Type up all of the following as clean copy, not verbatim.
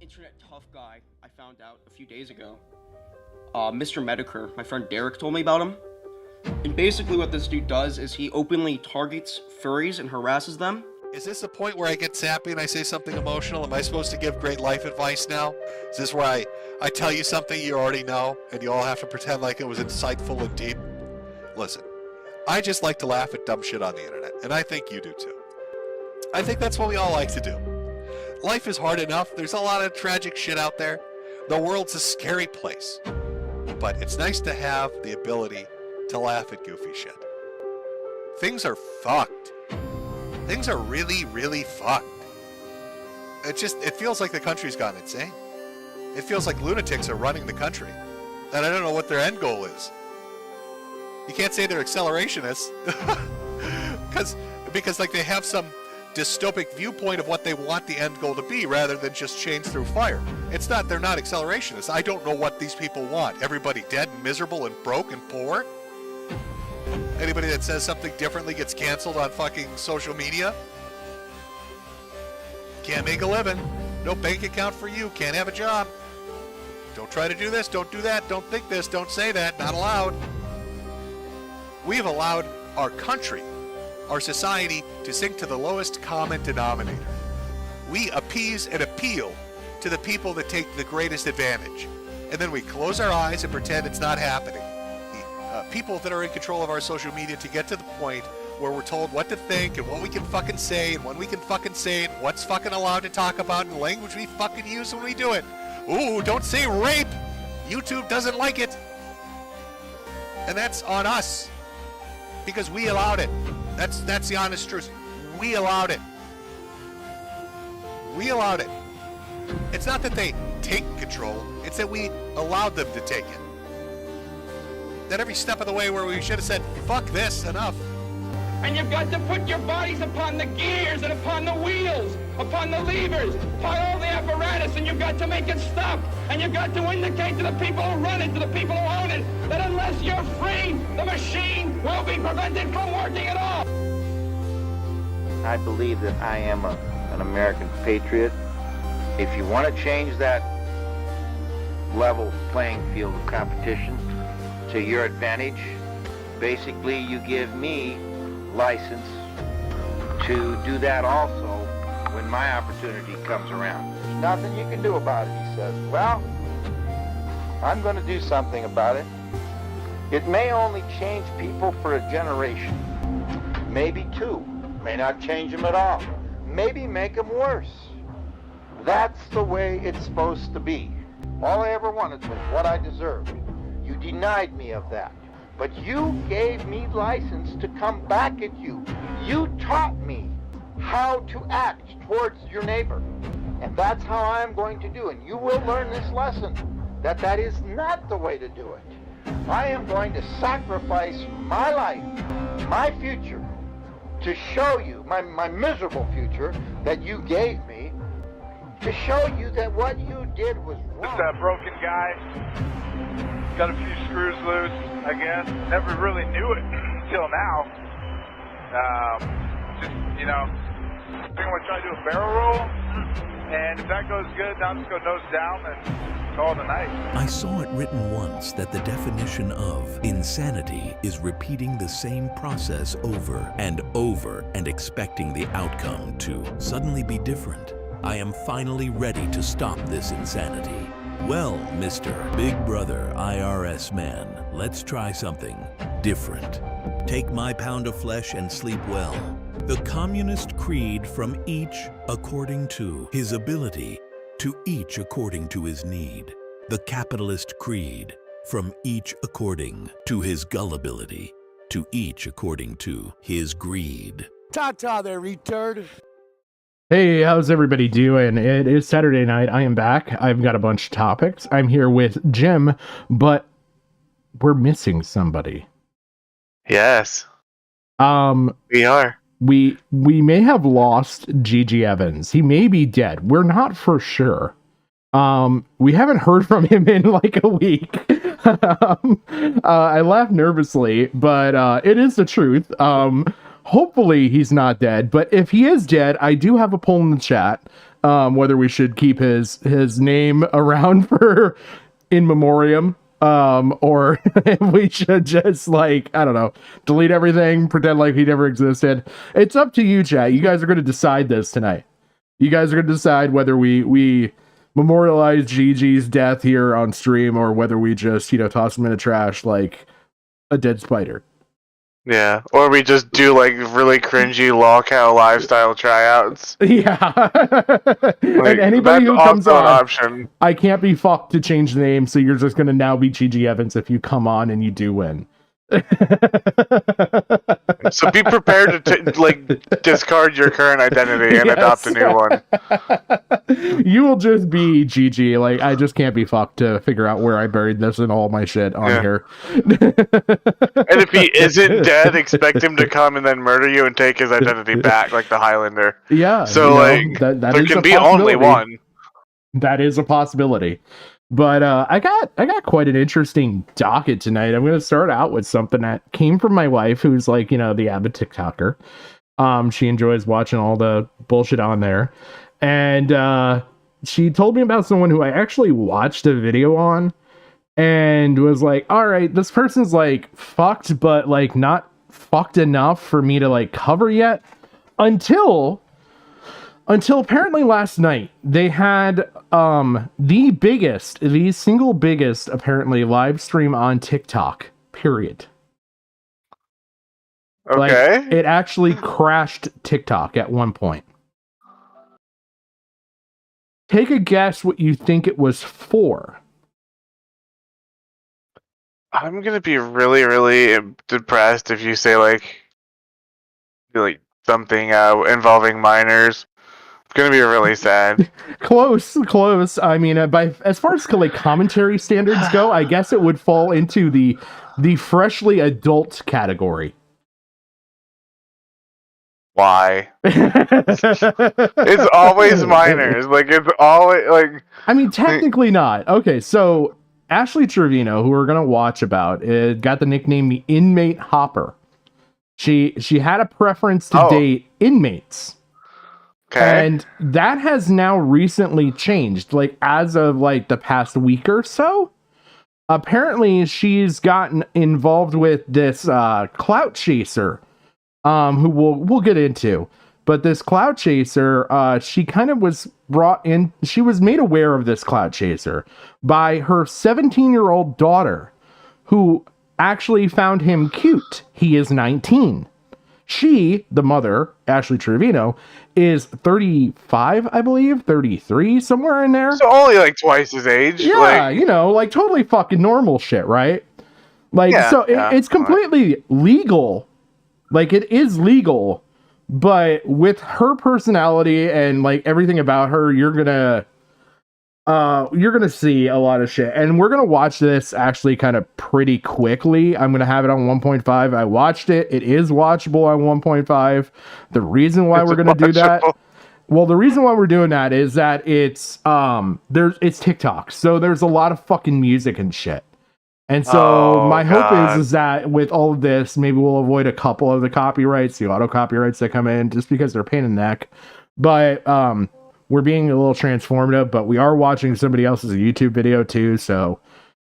internet tough guy I found out a few days ago. Mr. Medicare, my friend Derek told me about him. And basically what this dude does is he openly targets furries and harasses them. Is this a point where I get sappy and I say something emotional? Am I supposed to give great life advice now? Is this where I tell you something you already know and you all have to pretend like it was insightful and deep? Listen, I just like to laugh at dumb shit on the internet, and I think you do too. I think that's what we all like to do. Life is hard enough. There's a lot of tragic shit out there. The world's a scary place. But it's nice to have the ability to laugh at goofy shit. Things are fucked. Things are really, really fucked. It feels like the country's gone insane. It feels like lunatics are running the country. And I don't know what their end goal is. You can't say they're accelerationists. because like they have some dystopic viewpoint of what they want the end goal to be rather than just change through fire. They're not accelerationists. I don't know what these people want. Everybody dead and miserable and broke and poor? Anybody that says something differently gets canceled on fucking social media? Can't make a living. No bank account for you. Can't have a job. Don't try to do this. Don't do that. Don't think this. Don't say that. Not allowed. We have allowed our country, our society, to sink to the lowest common denominator. We appease and appeal to the people that take the greatest advantage. And then we close our eyes and pretend it's not happening. People that are in control of our social media to get to the point where we're told what to think and what we can fucking say and when we can fucking say it, what's fucking allowed to talk about and the language we fucking use when we do it. Ooh, don't say rape! YouTube doesn't like it. And that's on us. Because we allowed it. That's the honest truth. We allowed it. We allowed it. It's not that they take control, it's that we allowed them to take it. That every step of the way where we should have said, fuck this, enough. And you've got to put your bodies upon the gears and upon the wheels, upon the levers, upon all the apparatus, and you've got to make it stop. And you've got to indicate to the people who run it, to the people who own it, that unless you're free, the machine will be prevented from working at all. I believe that I am an American patriot. If you want to change that level playing field of competition to your advantage, basically you give me license to do that also when my opportunity comes around. There's nothing you can do about it, he says. Well, I'm going to do something about it. It may only change people for a generation, maybe two, may not change them at all, maybe make them worse. That's the way it's supposed to be. All I ever wanted was what I deserved. You denied me of that. But you gave me license to come back at you. You taught me how to act towards your neighbor. And that's how I'm going to do. And you will learn this lesson, that is not the way to do it. I am going to sacrifice my life, my future, to show you, my miserable future that you gave me, to show you that what you did was wrong. Just a broken guy. Got a few screws loose, I guess. Never really knew it until now. I'm going to try to do a barrel roll. And if that goes good, I'll just go nose down and call it a night. I saw it written once that the definition of insanity is repeating the same process over and expecting the outcome to suddenly be different. I am finally ready to stop this insanity. Well, Mr. Big Brother IRS man, let's try something different. Take my pound of flesh and sleep well. The communist creed from each according to his ability, to each according to his need. The capitalist creed from each according to his gullibility, to each according to his greed. Ta-ta there, retard. Hey, how's everybody doing? It is Saturday night. I am back. I've got a bunch of topics. I'm here with Jim, but we're missing somebody. Yes. We are. We may have lost Gigi Evans. He may be dead. We're not for sure. We haven't heard from him in like a week. I laugh nervously, but it is the truth. Hopefully he's not dead, but if he is dead, I do have a poll in the chat. whether we should keep his name around for in memoriam, or if we should just, like, I don't know, delete everything, pretend like he never existed. It's up to you, chat. You guys are going to decide this tonight. You guys are going to decide whether we memorialize Gigi's death here on stream, or whether we just, toss him in the trash like a dead spider. Yeah, or we just do like really cringy lolcow lifestyle tryouts. Yeah. Like, and anybody who comes on, option. I can't be fucked to change the name, so you're just going to now be Gigi Evans if you come on and you do win. So be prepared to discard your current identity and adopt a new one. You will just be Gigi. Like, I just can't be fucked to figure out where I buried this and all my shit on here. And if he isn't dead, expect him to come and then murder you and take his identity back, like the Highlander. Yeah. So that there can be only one. That is a possibility. But I got quite an interesting docket tonight. I'm going to start out with something that came from my wife, who's like, the avid TikToker. She enjoys watching all the bullshit on there. And she told me about someone who I actually watched a video on and was like, all right, this person's like fucked, but like not fucked enough for me to like cover yet. Until apparently last night they had the single biggest apparently live stream on TikTok, period. Okay. Like, it actually crashed TikTok at one point. Take a guess what you think it was for. I'm gonna be really, really depressed if you say like something involving minors. Gonna be really sad. Close. I mean, as far as like commentary standards go, I guess it would fall into the freshly adult category. Why? It's always minors. Like, it's always like. I mean, technically not. Okay, so Ashley Trevino, who we're gonna watch about, got the nickname the Inmate Hopper. She had a preference to date inmates. Okay. And that has now recently changed, like as of like the past week or so. Apparently, she's gotten involved with this clout chaser, who we'll get into. But this clout chaser, she kind of was brought in. She was made aware of this clout chaser by her 17-year-old daughter, who actually found him cute. He is 19. She, the mother, Ashley Trevino, is 35, I believe, 33, somewhere in there. So only like twice his age. Yeah, like totally fucking normal shit, right? Like, it's completely legal. Like, it is legal, but with her personality and like everything about her, you're gonna see a lot of shit. And we're gonna watch this actually kind of pretty quickly. I'm gonna have it on 1.5. I watched it. It is watchable on 1.5. The reason why we're gonna do that, well, the reason why we're doing that is that it's TikTok, so there's a lot of fucking music and shit. And so my hope is that with all of this, maybe we'll avoid a couple of the copyrights, the auto copyrights that come in, just because they're a pain in the neck. But we're being a little transformative, but we are watching somebody else's YouTube video too. So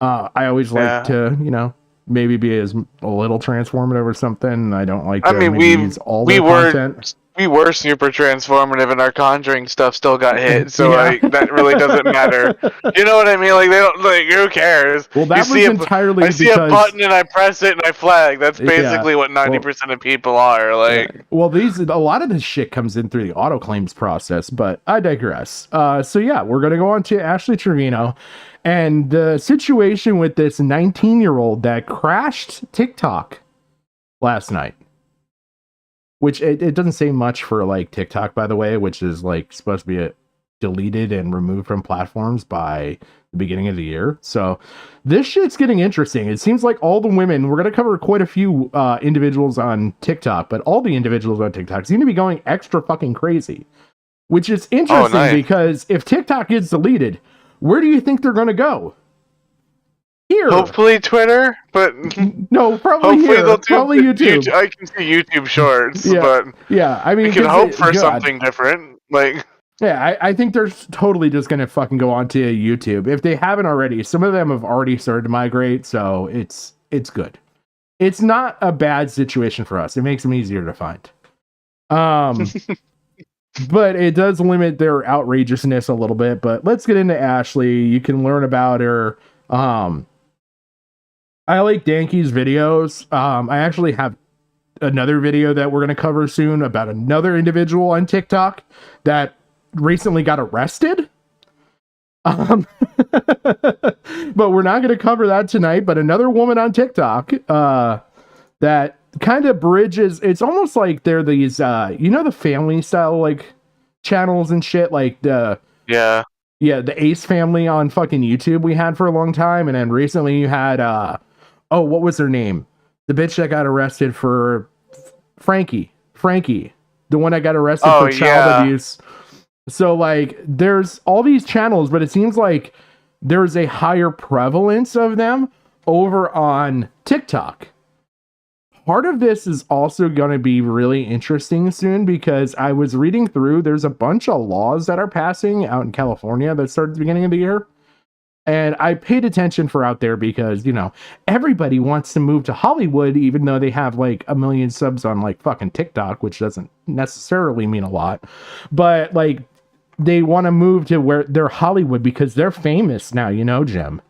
I always like to, maybe be a little transformative or something. I don't like to use all the content. We were super transformative, and our Conjuring stuff still got hit, so like that really doesn't matter. You know what I mean? Like, they don't, like, who cares? Well, that was entirely I see a button and I press it and I flag. That's basically what 90% of people are. Like, well, a lot of this shit comes in through the auto claims process, but I digress. So yeah, we're gonna go on to Ashley Trevino and the situation with this 19-year-old that crashed TikTok last night. Which it doesn't say much for like TikTok, by the way, which is like supposed to be deleted and removed from platforms by the beginning of the year. So this shit's getting interesting. It seems like all the women, we're going to cover quite a few individuals on TikTok, but all the individuals on TikTok seem to be going extra fucking crazy, which is interesting because if TikTok gets deleted, where do you think they're going to go? Here. Hopefully Twitter, but no, probably here. They'll do probably YouTube. I can see YouTube Shorts, but I mean, we can hope for something different. Like, Yeah, I think they're totally just gonna fucking go onto YouTube if they haven't already. Some of them have already started to migrate, so it's good. It's not a bad situation for us. It makes them easier to find. But it does limit their outrageousness a little bit. But let's get into Ashley. You can learn about her. I like Danky's videos. I actually have another video that we're going to cover soon about another individual on TikTok that recently got arrested. But we're not going to cover that tonight. But another woman on TikTok that kind of bridges. It's almost like they're these, the family style like channels and shit, like the the Ace family on fucking YouTube we had for a long time, and then recently you had what was her name? The bitch that got arrested for Frankie, the one that got arrested for child abuse. So like there's all these channels, but it seems like there's a higher prevalence of them over on TikTok. Part of this is also going to be really interesting soon because I was reading through, there's a bunch of laws that are passing out in California that started at the beginning of the year. And I paid attention for out there because, everybody wants to move to Hollywood, even though they have like 1 million subs on like fucking TikTok, which doesn't necessarily mean a lot. But like they want to move to where they're Hollywood because they're famous now, Jim.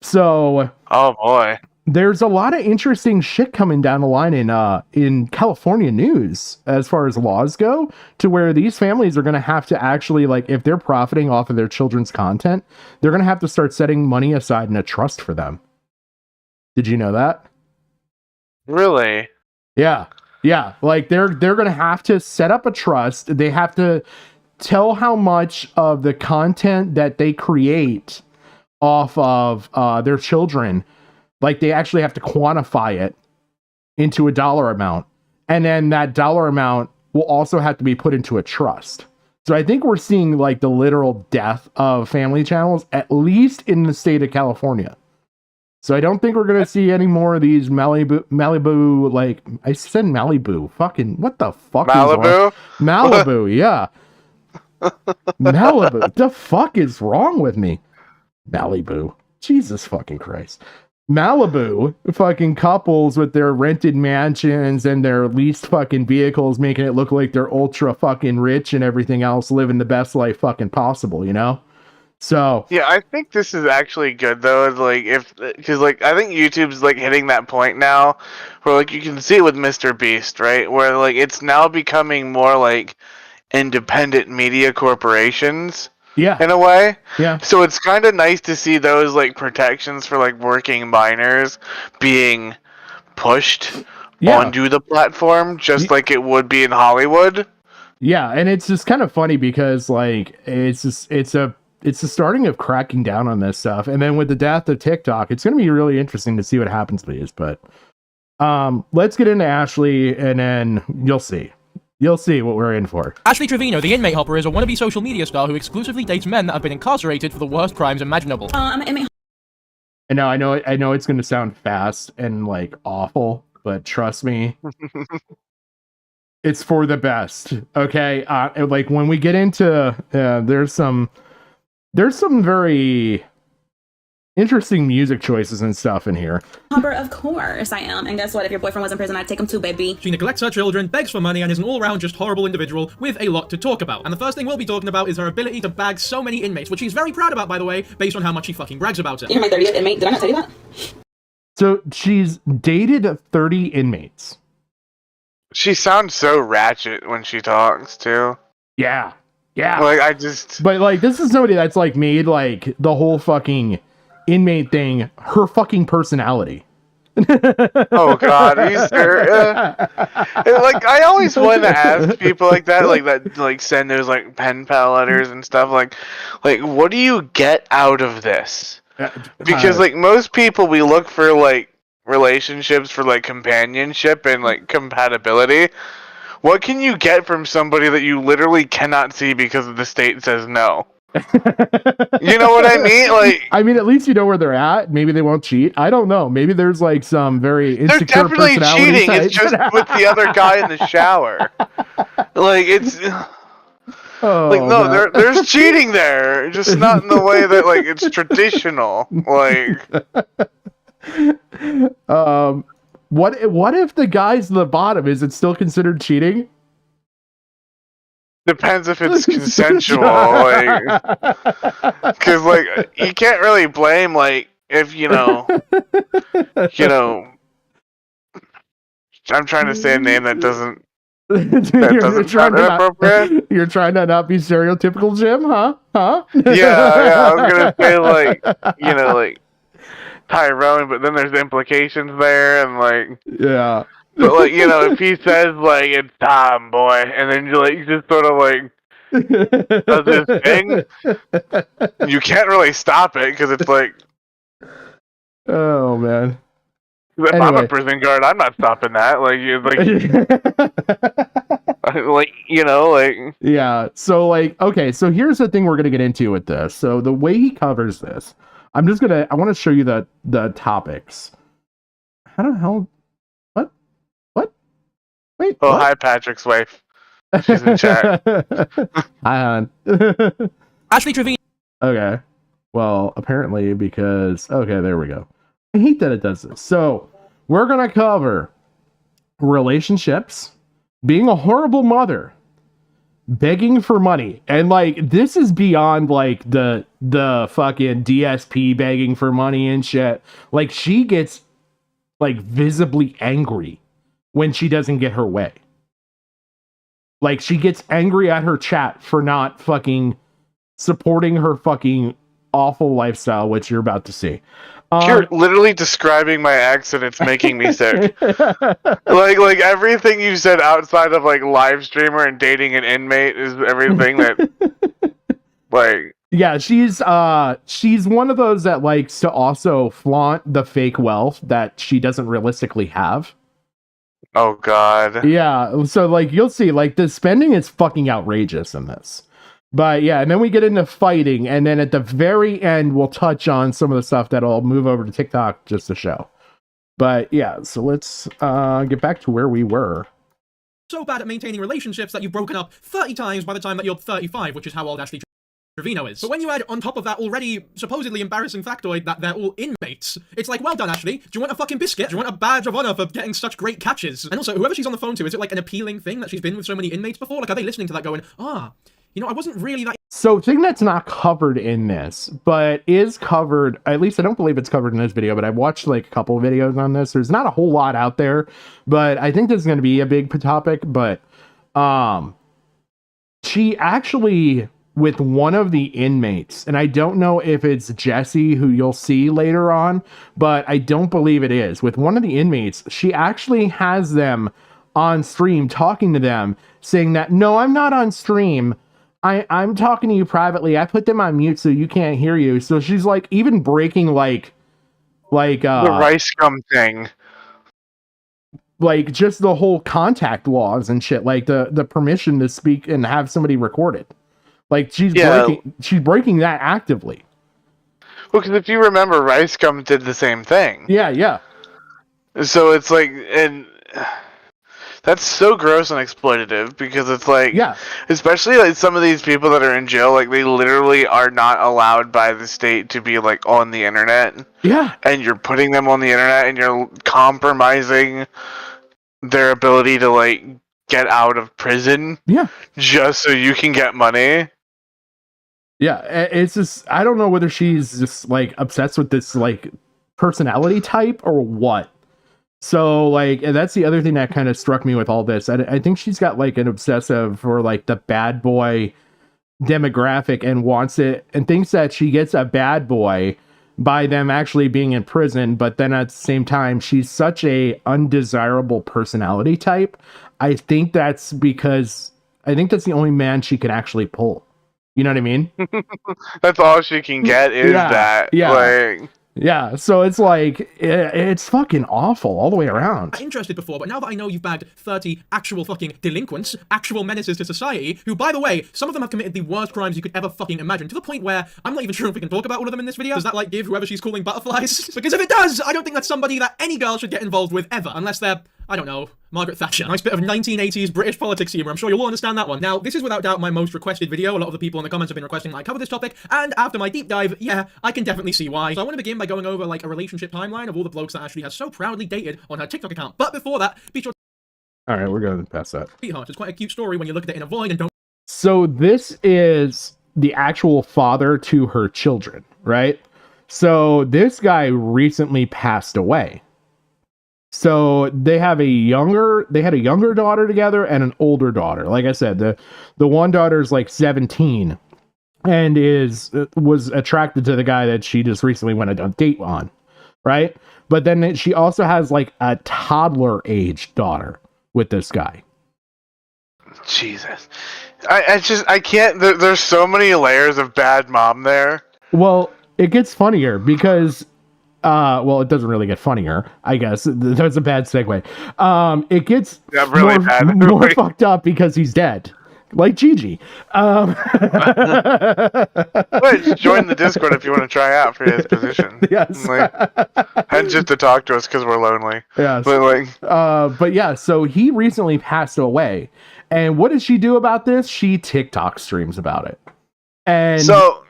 So, oh boy. There's a lot of interesting shit coming down the line in California news as far as laws go, to where these families are going to have to actually, like, if they're profiting off of their children's content, they're going to have to start setting money aside in a trust for them. Did you know that? Really? Yeah. Like they're going to have to set up a trust. They have to tell how much of the content that they create off of their children. Like they actually have to quantify it into a dollar amount. And then that dollar amount will also have to be put into a trust. So I think we're seeing like the literal death of family channels, at least in the state of California. So I don't think we're going to see any more of these Malibu, like I said Malibu, fucking what the fuck Malibu? is wrong? Malibu, yeah. Malibu, what the fuck is wrong with me? Malibu, Jesus fucking Christ. Malibu fucking couples with their rented mansions and their leased fucking vehicles, making it look like they're ultra fucking rich and everything else, living the best life fucking possible, So yeah, I think this is actually good though. Like because like I think YouTube's like hitting that point now, where like you can see it with Mr. Beast, right? Where like it's now becoming more like independent media corporations. Yeah. In a way. Yeah. So it's kind of nice to see those like protections for like working minors being pushed onto the platform, just like it would be in Hollywood. Yeah, and it's just kind of funny because like it's the starting of cracking down on this stuff, and then with the death of TikTok, it's going to be really interesting to see what happens to these. But let's get into Ashley, and then you'll see. You'll see what we're in for. Ashley Trevino, the inmate hopper, is a wannabe social media star who exclusively dates men that have been incarcerated for the worst crimes imaginable. And now I know it's going to sound fast and like awful, but trust me, it's for the best. Okay, like when we get into there's some very interesting music choices and stuff in here. Hopper, of course I am. And guess what? If your boyfriend was in prison, I'd take him too, baby. She neglects her children, begs for money, and is an all-round just horrible individual with a lot to talk about. And the first thing we'll be talking about is her ability to bag so many inmates, which she's very proud about, by the way, based on how much she fucking brags about it. You're my 30th inmate. Did I not tell you that? So she's dated 30 inmates. She sounds so ratchet when she talks too. Yeah. Like But like this is somebody that's like made like the whole fucking inmate thing her fucking personality. Oh god, are you serious? Like I always want to ask people like that like send those like pen pal letters and stuff like what do you get out of this? Because like most people, we look for like relationships for like companionship and like compatibility. What can you get from somebody that you literally cannot see because the state says no? You know what I mean? Like, I mean, at least you know where they're at. Maybe they won't cheat. I don't know. Maybe there's like some very insecure personality. They're definitely cheating. Types. It's just with the other guy in the shower. Like it's Like, no, man. there's cheating there, just not in the way that like it's traditional. Like, what if the guy's in the bottom? Is it still considered cheating? depends if it's consensual. Like, because like you can't really blame like if you know. I'm trying to say a name that doesn't. You're trying to not be stereotypical, Jim, huh? Yeah, I was gonna say like like Tyrone, but then there's implications there, and like yeah. But like if he says like it's time, boy, and then you just sort of like does this thing, you can't really stop it because it's like, oh man. If I'm a prison guard, I'm not stopping that. Yeah. So okay. So here's the thing we're gonna get into with this. So the way he covers this, I want to show you the topics. How the hell? What? Wait. Oh, what? Hi, Patrick's wife. She's in chat. Hi, hon. Ashley Trevino. Okay. Well, apparently because there we go. I hate that it does this. So we're gonna cover relationships, being a horrible mother, begging for money, and this is beyond the fucking DSP begging for money and shit. Like she gets visibly angry when she doesn't get her way. Like she gets angry at her chat for not fucking supporting her fucking awful lifestyle, which you're about to see. You're literally describing my ex, and it's making me sick. like everything you said outside of live streamer and dating an inmate is everything that Yeah, she's one of those that likes to also flaunt the fake wealth that she doesn't realistically have. Oh god. Yeah, so you'll see the spending is fucking outrageous in this. But yeah, and then we get into fighting, and then at the very end, we'll touch on some of the stuff that'll move over to TikTok just to show. But yeah, so let's get back to where we were. So bad at maintaining relationships that you've broken up 30 times by the time that you're 35, which is how old Ashley Trevino is. But when you add on top of that already supposedly embarrassing factoid that they're all inmates, it's like, well done, Ashley. Do you want a fucking biscuit? Do you want a badge of honor for getting such great catches? And also, whoever she's on the phone to, is it an appealing thing that she's been with so many inmates before? Are they listening to that going, I wasn't really that... So, thing that's not covered in this, but is covered, at least I don't believe it's covered in this video, but I've watched a couple of videos on this. There's not a whole lot out there, but I think this is going to be a big topic. But she actually, with one of the inmates, and I don't know if it's Jesse, who you'll see later on, but I don't believe it is. With one of the inmates, she actually has them on stream talking to them, saying that, no, I'm not on stream. I'm talking to you privately. I put them on mute so you can't hear you. So she's even breaking the rice gum thing. Just the whole contact laws and shit, the permission to speak and have somebody record it. She's breaking that actively. Well, because if you remember, Rice Gum did the same thing. Yeah. So it's and that's so gross and exploitative because it's especially some of these people that are in jail, they literally are not allowed by the state to be on the internet. Yeah. And you're putting them on the internet and you're compromising their ability to get out of prison. Yeah. Just so you can get money. Yeah, it's just, I don't know whether she's just obsessed with this personality type or what. So that's the other thing that kind of struck me with all this. I think she's got an obsessive for the bad boy demographic and wants it and thinks that she gets a bad boy by them actually being in prison. But then at the same time, she's such a undesirable personality type. I think that's because the only man she can actually pull. You know what I mean? That's all she can get is that. Yeah. Yeah, so it's it's fucking awful all the way around. Interested before, but now that I know you've bagged 30 actual fucking delinquents, actual menaces to society, who, by the way, some of them have committed the worst crimes you could ever fucking imagine, to the point where I'm not even sure if we can talk about all of them in this video. Does that, give whoever she's calling butterflies? Because if it does, I don't think that's somebody that any girl should get involved with ever, unless they're I don't know, Margaret Thatcher. Nice bit of 1980s British politics humor. I'm sure you'll all understand that one. Now, this is without doubt my most requested video. A lot of the people in the comments have been requesting that I cover this topic, and after my deep dive, yeah, I can definitely see why. So I want to begin by going over, like, a relationship timeline of all the blokes that Ashley has so proudly dated on her TikTok account. But before that, be sure All right, we're going to pass that. Sweetheart. It's quite a cute story when you look at it in a void and don't. So this is the actual father to her children, right? So this guy recently passed away. So they had a younger daughter together and an older daughter. Like I said, the one daughter is like 17 and was attracted to the guy that she just recently went on a date on, right? But then she also has like a toddler age daughter with this guy. Jesus. I can't. There's so many layers of bad mom there. Well, it gets funnier because, well, it doesn't really get funnier, I guess. That's a bad segue. It gets really more fucked up because he's dead. Like Gigi. Wait, join the Discord if you want to try out for his position. Yes. And just to talk to us because we're lonely. Yes. But yeah, so he recently passed away. And what does she do about this? She TikTok streams about it. And so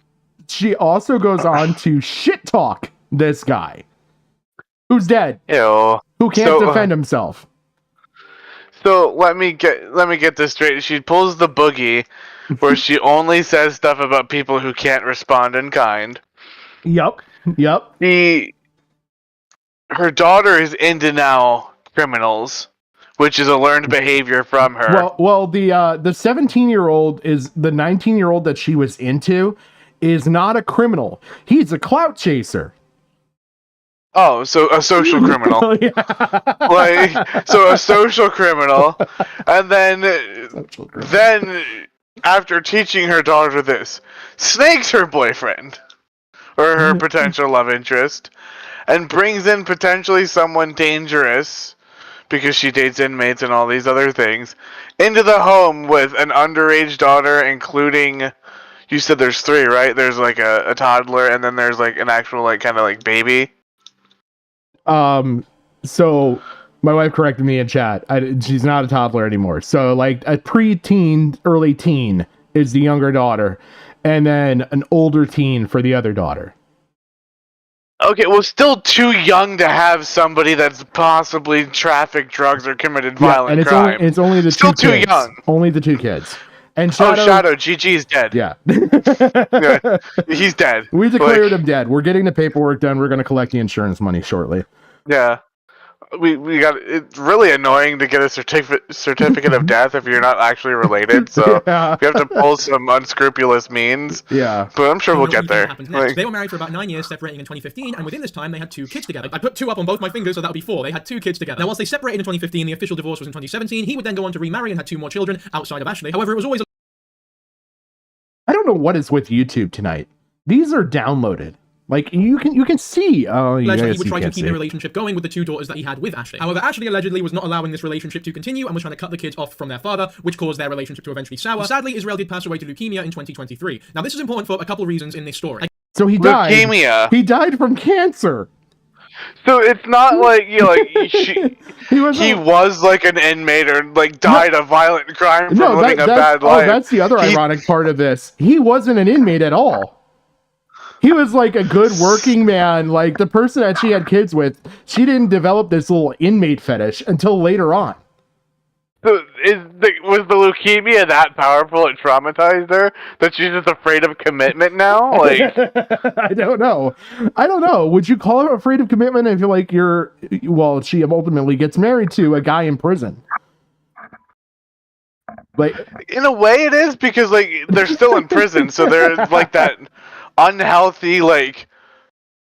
she also goes on to shit talk this guy who's dead. Ew. Who can't defend himself. So let me get this straight. She pulls the boogie where she only says stuff about people who can't respond in kind. Yep. Her daughter is into now criminals, which is a learned behavior from her. Well, the 17-year-old is the 19-year-old that she was into is not a criminal. He's a clout chaser. Oh, so a social criminal. So a social criminal, and then after teaching her daughter this, snakes her boyfriend or her potential love interest, and brings in potentially someone dangerous because she dates inmates and all these other things into the home with an underage daughter, including. You said there's 3, right? There's like a toddler, and then there's like an actual like kind of like baby. So my wife corrected me in chat. She's not a toddler anymore. So like a pre-teen, early teen is the younger daughter, and then an older teen for the other daughter. Okay, well, still too young to have somebody that's possibly trafficked drugs or committed violent crime. It's only the still two kids. Too young. Only the 2 kids. And Shadow, GG's dead. Yeah. Yeah. He's dead. We declared him dead. We're getting the paperwork done. We're going to collect the insurance money shortly. Yeah. We got it's really annoying to get a certificate of death if you're not actually related. So Yeah. you have to pull some unscrupulous means. Yeah. But I'm sure we'll get there. They were married for about 9 years, separating in 2015, and within this time they had 2 kids together. I put 2 up on both my fingers, so that would be 4. They had 2 kids together. Now, whilst they separated in 2015, the official divorce was in 2017. He would then go on to remarry and had 2 more children outside of Ashley. However, it was always. I don't know what is with YouTube tonight. These are downloaded. Like you can see. Oh, you alleged that guys he would try to keep see. the relationship going with the 2 daughters that he had with Ashley. However, Ashley allegedly was not allowing this relationship to continue and was trying to cut the kids off from their father, which caused their relationship to eventually sour. Sadly, Israel did pass away to leukemia in 2023. Now, this is important for a couple reasons in this story. So he died. Leukemia. He died from cancer. So it's not like he was like an inmate or like died a violent crime from living a bad life. Oh, that's the other ironic part of this. He wasn't an inmate at all. He was like a good working man. Like the person that she had kids with, she didn't develop this little inmate fetish until later on. So was the leukemia that powerful it traumatized her that she's just afraid of commitment now? Like I don't know. Would you call her afraid of commitment if she ultimately gets married to a guy in prison? Like in a way it is because like they're still in prison, so there's like that unhealthy like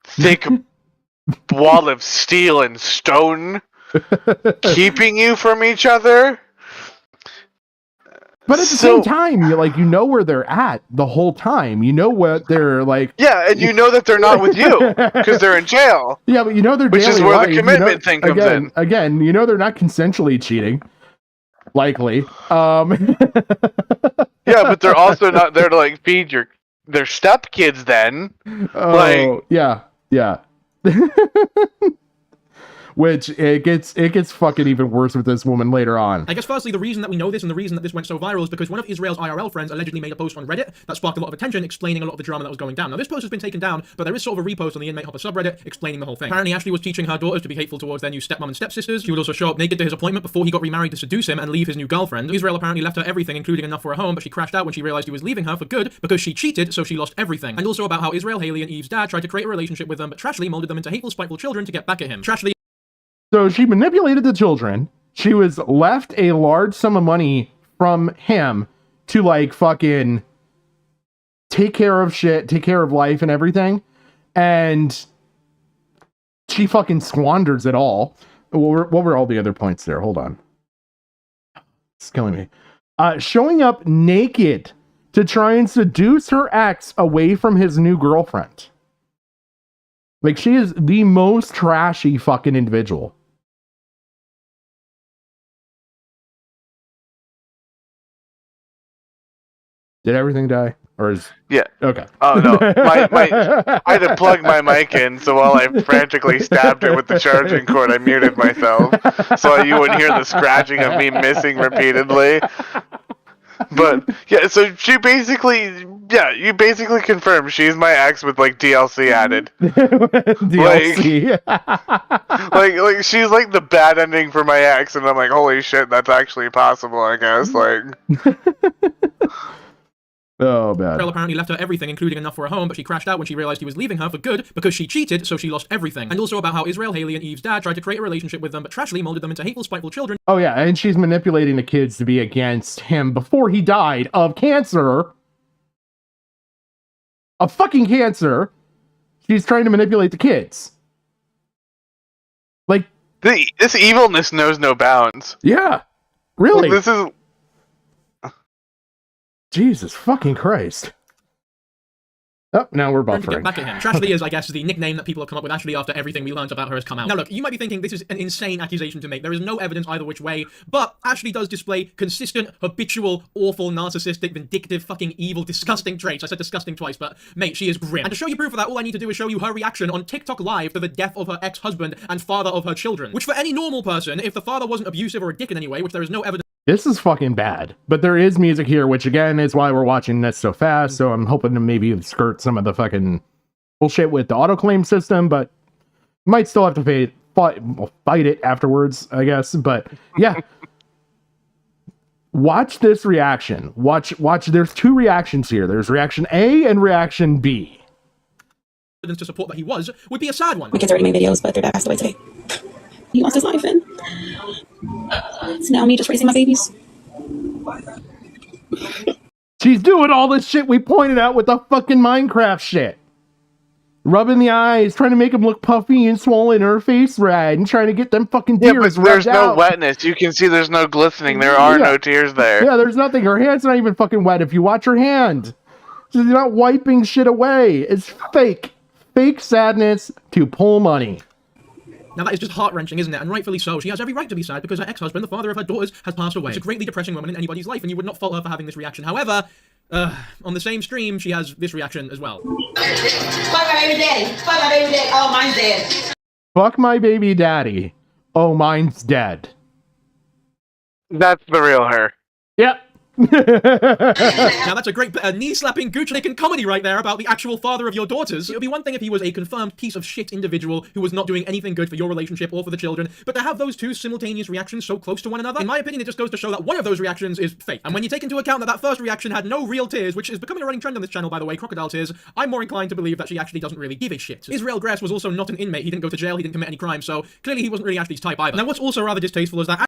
thick wall of steel and stone keeping you from each other. But at the same time, you know where they're at the whole time. You know what they're like. Yeah, and you know that they're not with you because they're in jail. Yeah, but you know their which daily is where life, the commitment thing comes in. Again, you know they're not consensually cheating. Likely. Yeah, but they're also not there to like feed their stepkids then. Oh, yeah. which it gets fucking even worse with this woman later on. I guess firstly, the reason that we know this and the reason that this went so viral is because one of Israel's IRL friends allegedly made a post on Reddit that sparked a lot of attention, explaining a lot of the drama that was going down. Now, this post has been taken down, but there is sort of a repost on the Inmate Hopper subreddit explaining the whole thing. Apparently, Ashley was teaching her daughters to be hateful towards their new stepmom and stepsisters. She would also show up naked to his appointment before he got remarried to seduce him and leave his new girlfriend. Israel apparently left her everything, including enough for a home, but she crashed out when she realized he was leaving her for good because she cheated, so she lost everything. And also about how Israel, Haley, and Eve's dad tried to create a relationship with them, but Trashly molded them into hateful, spiteful children to get back at him. Trashly. So she manipulated the children. She was left a large sum of money from him to like fucking take care of shit, take care of life and everything. And she fucking squanders it all. What were all the other points there? Hold on. It's killing me. Showing up naked to try and seduce her ex away from his new girlfriend. Like, she is the most trashy fucking individual. Did everything die? Or is... Yeah. Okay. Oh, no. I had to plug my mic in, so while I frantically stabbed it with the charging cord, I muted myself, so you wouldn't hear the scratching of me missing repeatedly. But, yeah, so you basically confirmed she's my ex with, like, DLC added. DLC. Like, she's, like, the bad ending for my ex, and I'm like, holy shit, that's actually possible, I guess, like... Oh, bad. Israel apparently left her everything, including enough for a home, but she crashed out when she realized he was leaving her for good because she cheated, so she lost everything. And also about how Israel, Haley, and Eve's dad tried to create a relationship with them, but Trashly molded them into hateful, spiteful children. Oh, yeah, and she's manipulating the kids to be against him before he died of cancer. Of fucking cancer. She's trying to manipulate the kids. Like... This evilness knows no bounds. Yeah. Really? This is... Jesus fucking Christ. Oh, now we're buffering. To get back at him. Trashly is, I guess, the nickname that people have come up with Ashley after everything we learned about her has come out. Now look, you might be thinking this is an insane accusation to make. There is no evidence either which way, but Ashley does display consistent, habitual, awful, narcissistic, vindictive, fucking evil, disgusting traits. I said disgusting twice, but mate, she is grim. And to show you proof of that, all I need to do is show you her reaction on TikTok Live to the death of her ex-husband and father of her children. Which for any normal person, if the father wasn't abusive or a dick in any way, which there is no evidence. This is fucking bad. But there is music here, which again is why we're watching this so fast, so I'm hoping to maybe skirt some of the fucking bullshit with the autoclaim system, but might still have to fight it afterwards, I guess. But yeah. Watch this reaction. Watch, there's two reactions here. There's reaction A and reaction B. Evidence to support that he would be a sad one. My kids already made videos, but their dad passed away today. He lost his life, and it's now me just raising my babies. She's doing all this shit we pointed out with the fucking Minecraft shit. Rubbing the eyes, trying to make them look puffy and swollen, in her face red, and trying to get them fucking tears but there's no out. wetness. You can see there's no glistening. There are no tears there. Yeah, there's nothing. Her hand's not even fucking wet if you watch her hand. She's not wiping shit away. It's fake. Fake sadness to pull money. Now that is just heart-wrenching, isn't it? And rightfully so. She has every right to be sad because her ex-husband, the father of her daughters, has passed away. It's a greatly depressing moment in anybody's life, and you would not fault her for having this reaction. However, on the same stream, she has this reaction as well. Fuck my baby daddy. Fuck my baby daddy. Oh, mine's dead. Fuck my baby daddy. Oh, mine's dead. That's the real her. Yep. Now that's a great knee-slapping, gooch-licking comedy right there about the actual father of your daughters. It would be one thing if he was a confirmed piece of shit individual who was not doing anything good for your relationship or for the children, but to have those two simultaneous reactions so close to one another, in my opinion, it just goes to show that one of those reactions is fake. And when you take into account that that first reaction had no real tears, which is becoming a running trend on this channel, by the way, crocodile tears, I'm more inclined to believe that she actually doesn't really give a shit. Israel Gress was also not an inmate. He didn't go to jail, he didn't commit any crime, so clearly he wasn't really Ashley's type either. Now what's also rather distasteful is that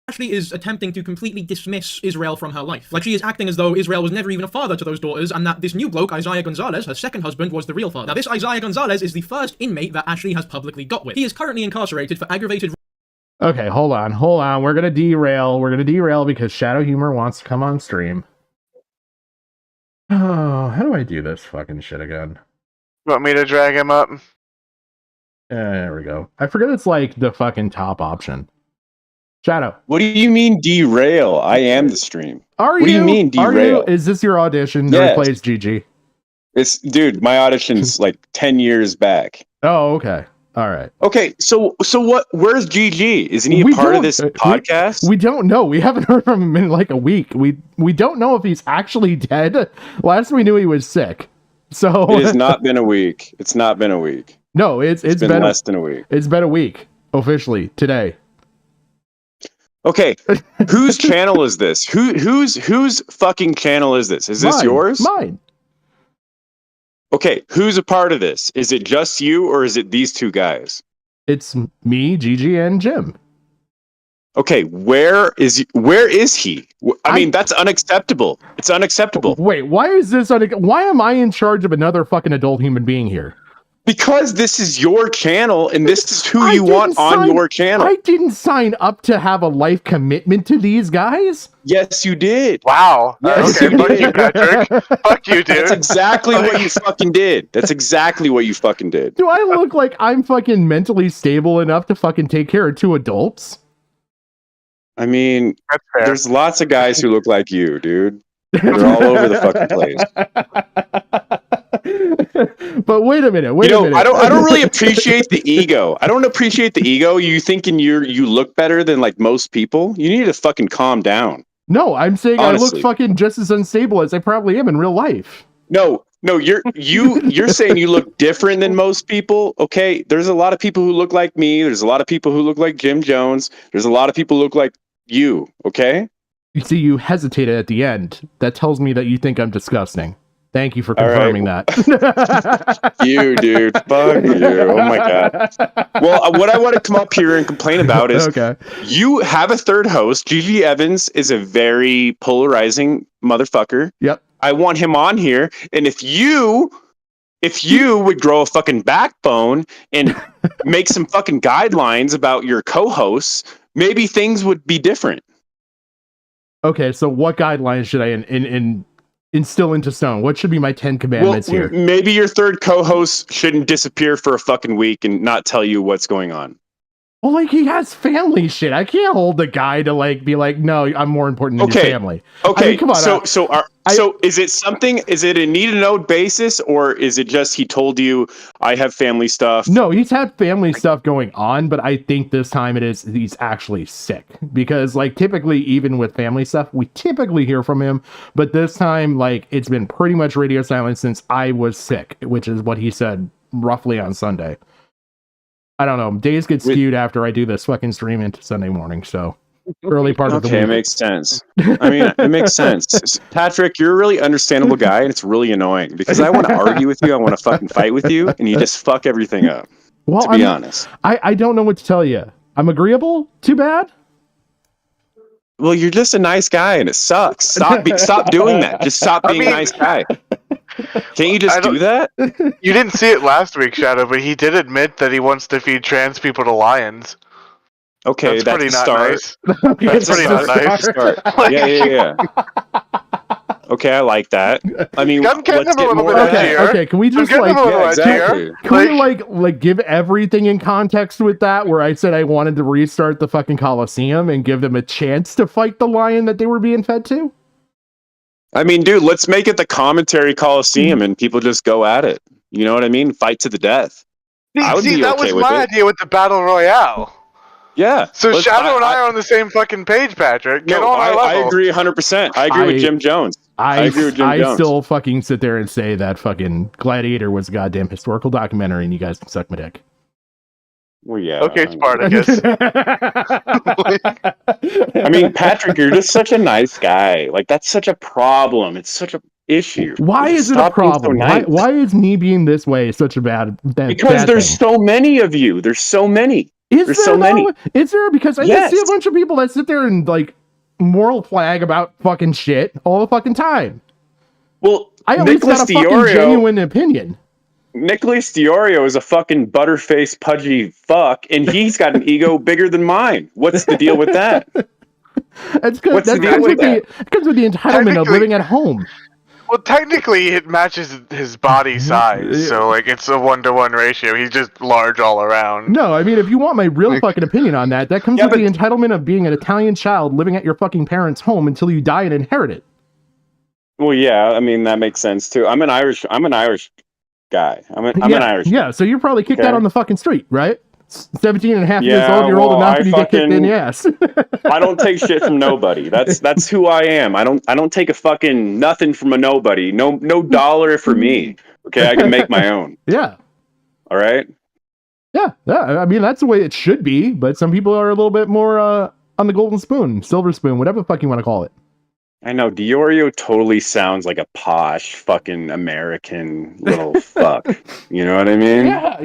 Ashley is attempting to completely dismiss Israel from her life. Like, she is acting as though Israel was never even a father to those daughters, and that this new bloke, Isaiah Gonzalez, her second husband, was the real father. Now, this Isaiah Gonzalez is the first inmate that Ashley has publicly got with. He is currently incarcerated for aggravated... Okay, hold on. We're gonna derail because Shadow Humor wants to come on stream. Oh, how do I do this fucking shit again? Want me to drag him up? There we go. I forget it's like the fucking top option. Shadow. What do you mean derail? I am the stream. What do you mean derail? Is this your audition to replace GG? Dude, my audition's like 10 years back. Oh, okay. All right. Okay, so what? Where's GG? Isn't he a part of this podcast? We don't know. We haven't heard from him in like a week. We don't know if he's actually dead. Last we knew, he was sick. So it has not been a week. It's not been a week. No, it's been less than a week. It's been a week officially today. Okay, whose channel is this? Whose fucking channel is this? Is this yours? Mine. Okay, who's a part of this? Is it just you or is it these two guys? It's me, Gigi, and Jim. Okay, where is he? I mean, that's unacceptable. It's unacceptable. Wait, why is this? Why am I in charge of another fucking adult human being here? Because this is your channel and this is who you want on your channel. I didn't sign up to have a life commitment to these guys. Yes, you did. Wow. Yes, okay, fuck you, Patrick. Fuck you, dude. That's exactly what you fucking did. That's exactly what you fucking did. Do I look like I'm fucking mentally stable enough to fucking take care of two adults? I mean, there's lots of guys who look like you, dude. They're all over the fucking place. But wait a minute. I don't really appreciate the ego. I don't appreciate the ego. You thinking you look better than like most people? You need to fucking calm down. No, I'm saying Honestly. I look fucking just as unstable as I probably am in real life. No, you're saying you look different than most people. Okay, there's a lot of people who look like me. There's a lot of people who look like Jim Jones. There's a lot of people who look like you. Okay. You see, you hesitated at the end. That tells me that you think I'm disgusting. Thank you for confirming that. You, dude. Fuck you. Oh my god. Well, what I want to come up here and complain about is you have a third host. Gigi Evans is a very polarizing motherfucker. Yep. I want him on here. And if you would grow a fucking backbone and make some fucking guidelines about your co-hosts, maybe things would be different. Okay, so what guidelines should I instill into stone? What should be my 10 commandments here? Maybe your third co-host shouldn't disappear for a fucking week and not tell you what's going on. Well, like, he has family shit. I can't hold the guy to like be like, no, I'm more important than your family. Okay, I mean, come on. So is it something? Is it a need to know basis, or is it just he told you I have family stuff? No, he's had family stuff going on, but I think this time he's actually sick, because like typically even with family stuff we typically hear from him, but this time like it's been pretty much radio silence since I was sick, which is what he said roughly on Sunday. I don't know. Days get skewed after I do this fucking stream into Sunday morning, so early part of the week. Okay, it makes sense. I mean, it makes sense. Patrick, you're a really understandable guy, and it's really annoying because I want to argue with you. I want to fucking fight with you, and you just fuck everything up. Well, to be honest. I don't know what to tell you. I'm agreeable? Too bad? Well, you're just a nice guy, and it sucks. Stop doing that. Just stop being a nice guy. Can't you just do that? You didn't see it last week, Shadow, but he did admit that he wants to feed trans people to lions. Okay, that's pretty a not start. nice. That's pretty not nice. Start. Yeah. Okay, I like that. I mean, let's get more. Okay, can we just like, can we like give everything in context with that? Where I said I wanted to restart the fucking Coliseum and give them a chance to fight the lion that they were being fed to. I mean, dude, let's make it the commentary Coliseum and people just go at it. You know what I mean? Fight to the death. I would be that okay was with my it. idea with the Battle Royale. Yeah. So Shadow and I are on the same fucking page, Patrick. Get on our level. I agree 100%. I agree with Jim Jones. I agree with Jim Jones. I still fucking sit there and say that fucking Gladiator was a goddamn historical documentary and you guys can suck my dick. Well, yeah. Okay, Spartacus. I mean, Patrick, you're just such a nice guy. Like, that's such a problem. It's such a issue. Why is it a problem? Why is me being this way such a bad because there's so many of you. There's so many. There's so many. Is there? Because I just see a bunch of people that sit there and like moral flag about fucking shit all the fucking time. Well, I at least got a fucking genuine opinion. Nicholas Diorio is a fucking butterface pudgy fuck, and he's got an ego bigger than mine. What's the deal with that? That's good. That comes with the entitlement of living at home. Well, technically, it matches his body size, so like it's a 1-to-1 ratio. He's just large all around. No, I mean, if you want my real fucking opinion on that, that comes with the entitlement of being an Italian child living at your fucking parents' home until you die and inherit it. Well, yeah, I mean that makes sense too. I'm an Irish guy. I'm an Irish. Yeah, so you're probably kicked Okay. out on the fucking street, right? 17 and a half years Yeah, old, you're old well, enough I and you get kicked in the ass. I don't take shit from nobody. That's who I am. I don't take a fucking nothing from a nobody. No dollar for me. Okay, I can make my own. Yeah. All right. Yeah, I mean, that's the way it should be, but some people are a little bit more on the golden spoon, silver spoon, whatever the fuck you want to call it. I know Diorio totally sounds like a posh fucking American little fuck. You know what I mean? Yeah.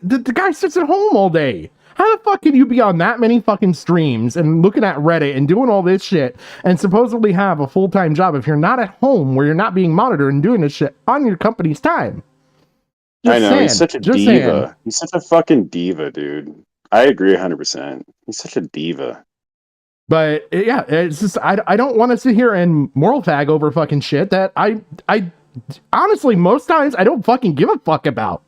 The guy sits at home all day. How the fuck can you be on that many fucking streams and looking at Reddit and doing all this shit and supposedly have a full-time job if you're not at home where you're not being monitored and doing this shit on your company's time? I know, he's such a diva. He's such a fucking diva, dude. I agree 100%. He's such a diva. But yeah, it's just I don't want to sit here and moral fag over fucking shit that I honestly most times I don't fucking give a fuck about.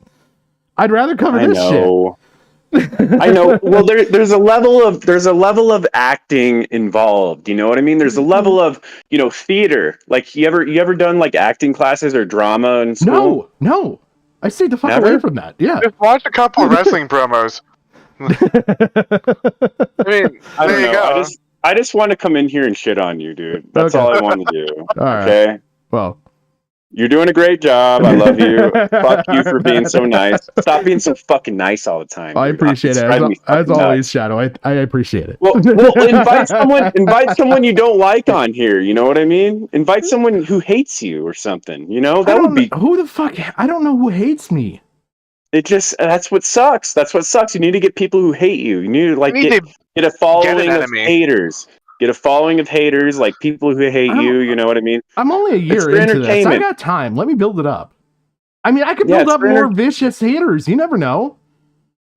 I'd rather cover this shit. I know. Well, there's a level of acting involved. You know what I mean? There's a level of theater. Like you ever done like acting classes or drama in school? No. I stayed the fuck away from that. Yeah. Just watch a couple of wrestling promos. I mean, I don't there you know. go. I just want to come in here and shit on you, dude. That's all I want to do. All right. Okay. Well, you're doing a great job. I love you. Fuck you for being so nice. Stop being so fucking nice all the time. I appreciate it. As always, Shadow. I appreciate it. Well, invite someone you don't like on here. You know what I mean? Invite someone who hates you or something. You know that would be who the fuck. I don't know who hates me. That's what sucks. That's what sucks. You need to get people who hate you. You need to get a following of haters. Get a following of haters, like people who hate you. You know what I mean? I'm only a year into this. I got time. Let me build it up. I mean, I could build up more vicious haters. You never know.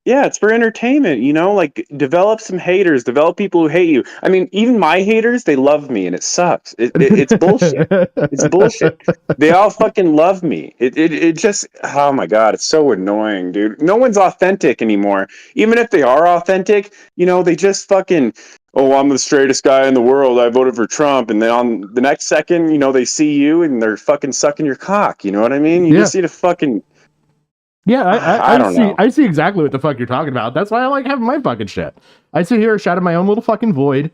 Yeah, it's for entertainment, like develop some haters, develop people who hate you. I mean, even my haters, they love me and it sucks. It's bullshit. It's bullshit. They all fucking love me. It just, oh my God, it's so annoying, dude. No one's authentic anymore. Even if they are authentic, they just fucking, oh, I'm the straightest guy in the world. I voted for Trump. And then on the next second, they see you and they're fucking sucking your cock. You know what I mean? You just need to fucking... Yeah, I see exactly what the fuck you're talking about. That's why I like having my fucking shit. I sit here, shout at my own little fucking void.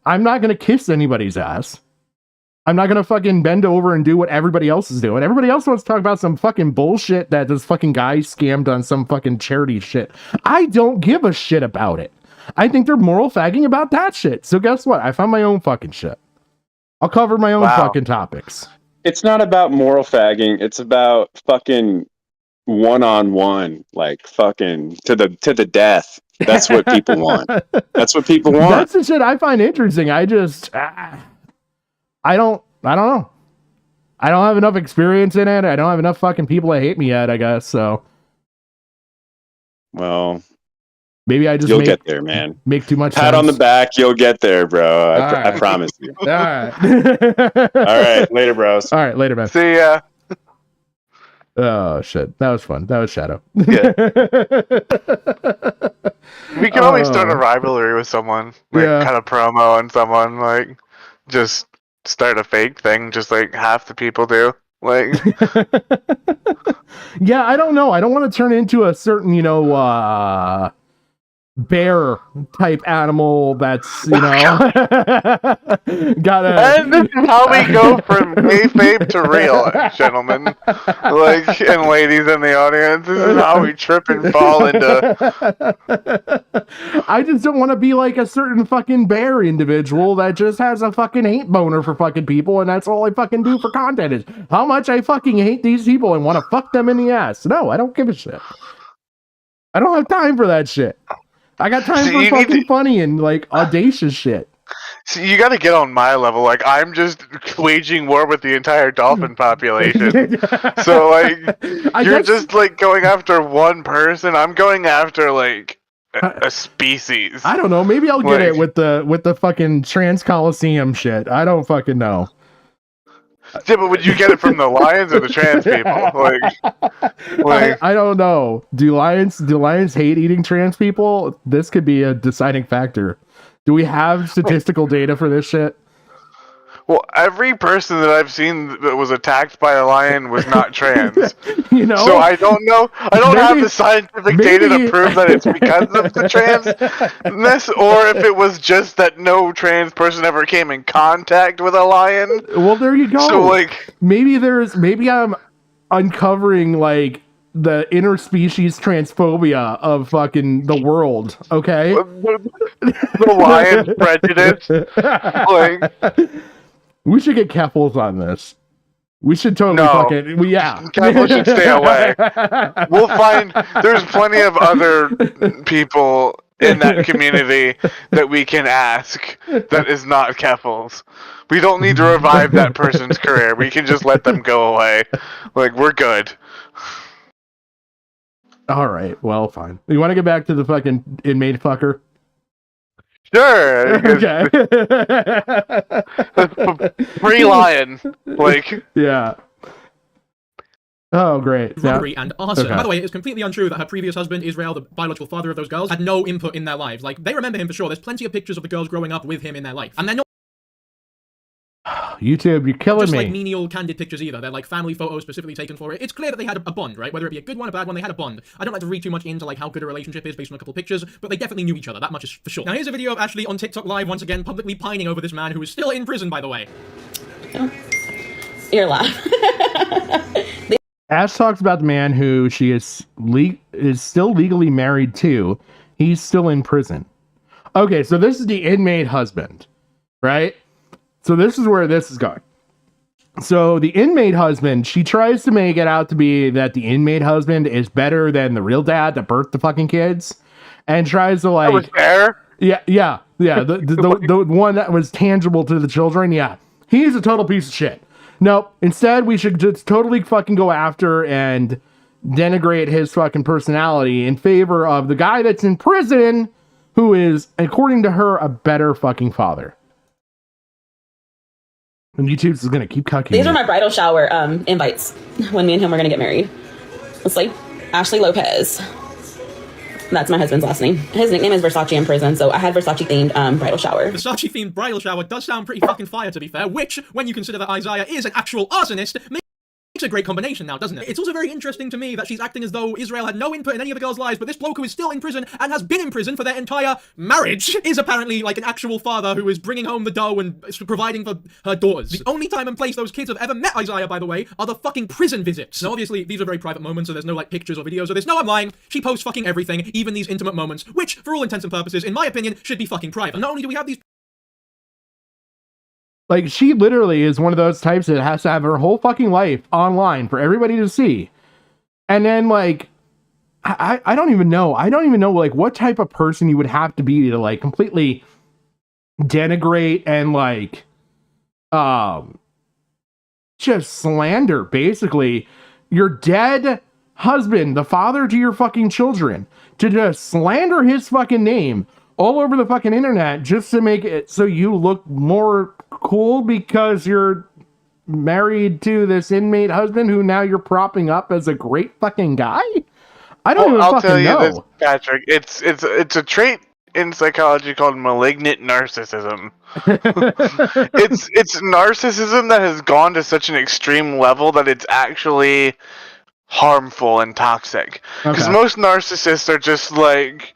I'm not gonna kiss anybody's ass. I'm not gonna fucking bend over and do what everybody else is doing. Everybody else wants to talk about some fucking bullshit that this fucking guy scammed on some fucking charity shit. I don't give a shit about it. I think they're moral fagging about that shit. So guess what? I found my own fucking shit. I'll cover my own fucking topics. It's not about moral fagging. It's about fucking one-on-one, like fucking to the death. That's what people want. That's what people want. That's the shit I find interesting. I just I don't know. I don't have enough experience in it. I don't have enough fucking people that hate me yet, I guess. So well, maybe I just you'll get there, man. Make too much pat sense. on the back, you'll get there, bro. I promise you. All right. All right, later, bros. All right, later, man. See ya. Oh shit, that was fun. That was Shadow. Yeah. We can always start a rivalry with someone, kind of promo on someone, just start a fake thing, just like half the people do. Yeah, I don't know. I don't want to turn into a certain, bear type animal that's gotta. And this is how we go from kayfabe to real, gentlemen, and ladies in the audience. This is how we trip and fall into. I just don't want to be like a certain fucking bear individual that just has a fucking hate boner for fucking people, and that's all I fucking do for content is how much I fucking hate these people and want to fuck them in the ass. No, I don't give a shit. I don't have time for that shit. I got time for fucking funny and audacious shit. So you got to get on my level. I'm just waging war with the entire dolphin population. So you're just going after one person. I'm going after a species. I don't know. Maybe I'll get it with the fucking Trans Coliseum shit. I don't fucking know. Yeah, but would you get it from the lions or the trans people? I don't know. Do lions hate eating trans people? This could be a deciding factor. Do we have statistical data for this shit? Well, every person that I've seen that was attacked by a lion was not trans. You know? So I don't know. I don't have the scientific data to prove that it's because of the transness, or if it was just that no trans person ever came in contact with a lion. Well, there you go. So, like, maybe I'm uncovering, like, the interspecies transphobia of fucking the world, okay? The lion prejudice. Like, we should get Keffels on this. We should totally fucking... yeah. Keffels should stay away. We'll find... There's plenty of other people in that community that we can ask that is not Keffels. We don't need to revive that person's career. We can just let them go away. Like, we're good. All right, well, fine. You want to get back to the fucking inmate fucker? Sure. Okay. Free lion. Like. Yeah. Oh, great. Robbery and arson. Okay. By the way, it's completely untrue that her previous husband, Israel, the biological father of those girls, had no input in their lives. Like, they remember him for sure. There's plenty of pictures of the girls growing up with him in their life. And they're not YouTube, you're killing just me. like menial, candid pictures either. They're like family photos specifically taken for it. It's clear that they had a bond, right? Whether it be a good one or a bad one, they had a bond. I don't like to read too much into like how good a relationship is based on a couple of pictures, but they definitely knew each other. That much is for sure. Now here's a video of Ashley on TikTok Live once again, publicly pining over this man who is still in prison, by the way. You're live. Ash talks about the man who she is still legally married to. He's still in prison. Okay, so this is the inmate husband, right? So this is where this is going. So the inmate husband, she tries to make it out to be that the inmate husband is better than the real dad that birthed the fucking kids, and tries to like. That was fair. Yeah. The one that was tangible to the children. Yeah, he's a total piece of shit. Nope. Instead, we should just totally fucking go after and denigrate his fucking personality in favor of the guy that's in prison, who is, according to her, a better fucking father. And YouTube's is gonna keep cucking. These are my bridal shower invites when me and him were gonna get married. It's like Ashley Lopez. That's my husband's last name. His nickname is Versace in prison, so I had Versace themed bridal shower. Versace themed bridal shower does sound pretty fucking fire, to be fair, which, when you consider that Isaiah is an actual arsonist, makes a great combination now, doesn't it? It's also very interesting to me that she's acting as though Israel had no input in any of the girls' lives, but this bloke who is still in prison and has been in prison for their entire marriage is apparently like an actual father who is bringing home the dough and providing for her daughters. The only time and place those kids have ever met Isaiah, by the way, are the fucking prison visits. Now, obviously, these are very private moments, so there's no like pictures or videos of this. No, I'm lying. She posts fucking everything, even these intimate moments, which, for all intents and purposes, in my opinion, should be fucking private. And not only do we have these like, she literally is one of those types that has to have her whole fucking life online for everybody to see. And then, like, I don't even know. I don't even know, like, what type of person you would have to be to, like, completely denigrate and, like, just slander, basically, your dead husband, the father to your fucking children, to just slander his fucking name all over the fucking internet just to make it so you look more cool because you're married to this inmate husband who now you're propping up as a great fucking guy? I don't even fucking know. I'll tell you this, Patrick. It's a trait in psychology called malignant narcissism. it's narcissism that has gone to such an extreme level that it's actually harmful and toxic. Because most narcissists are just like,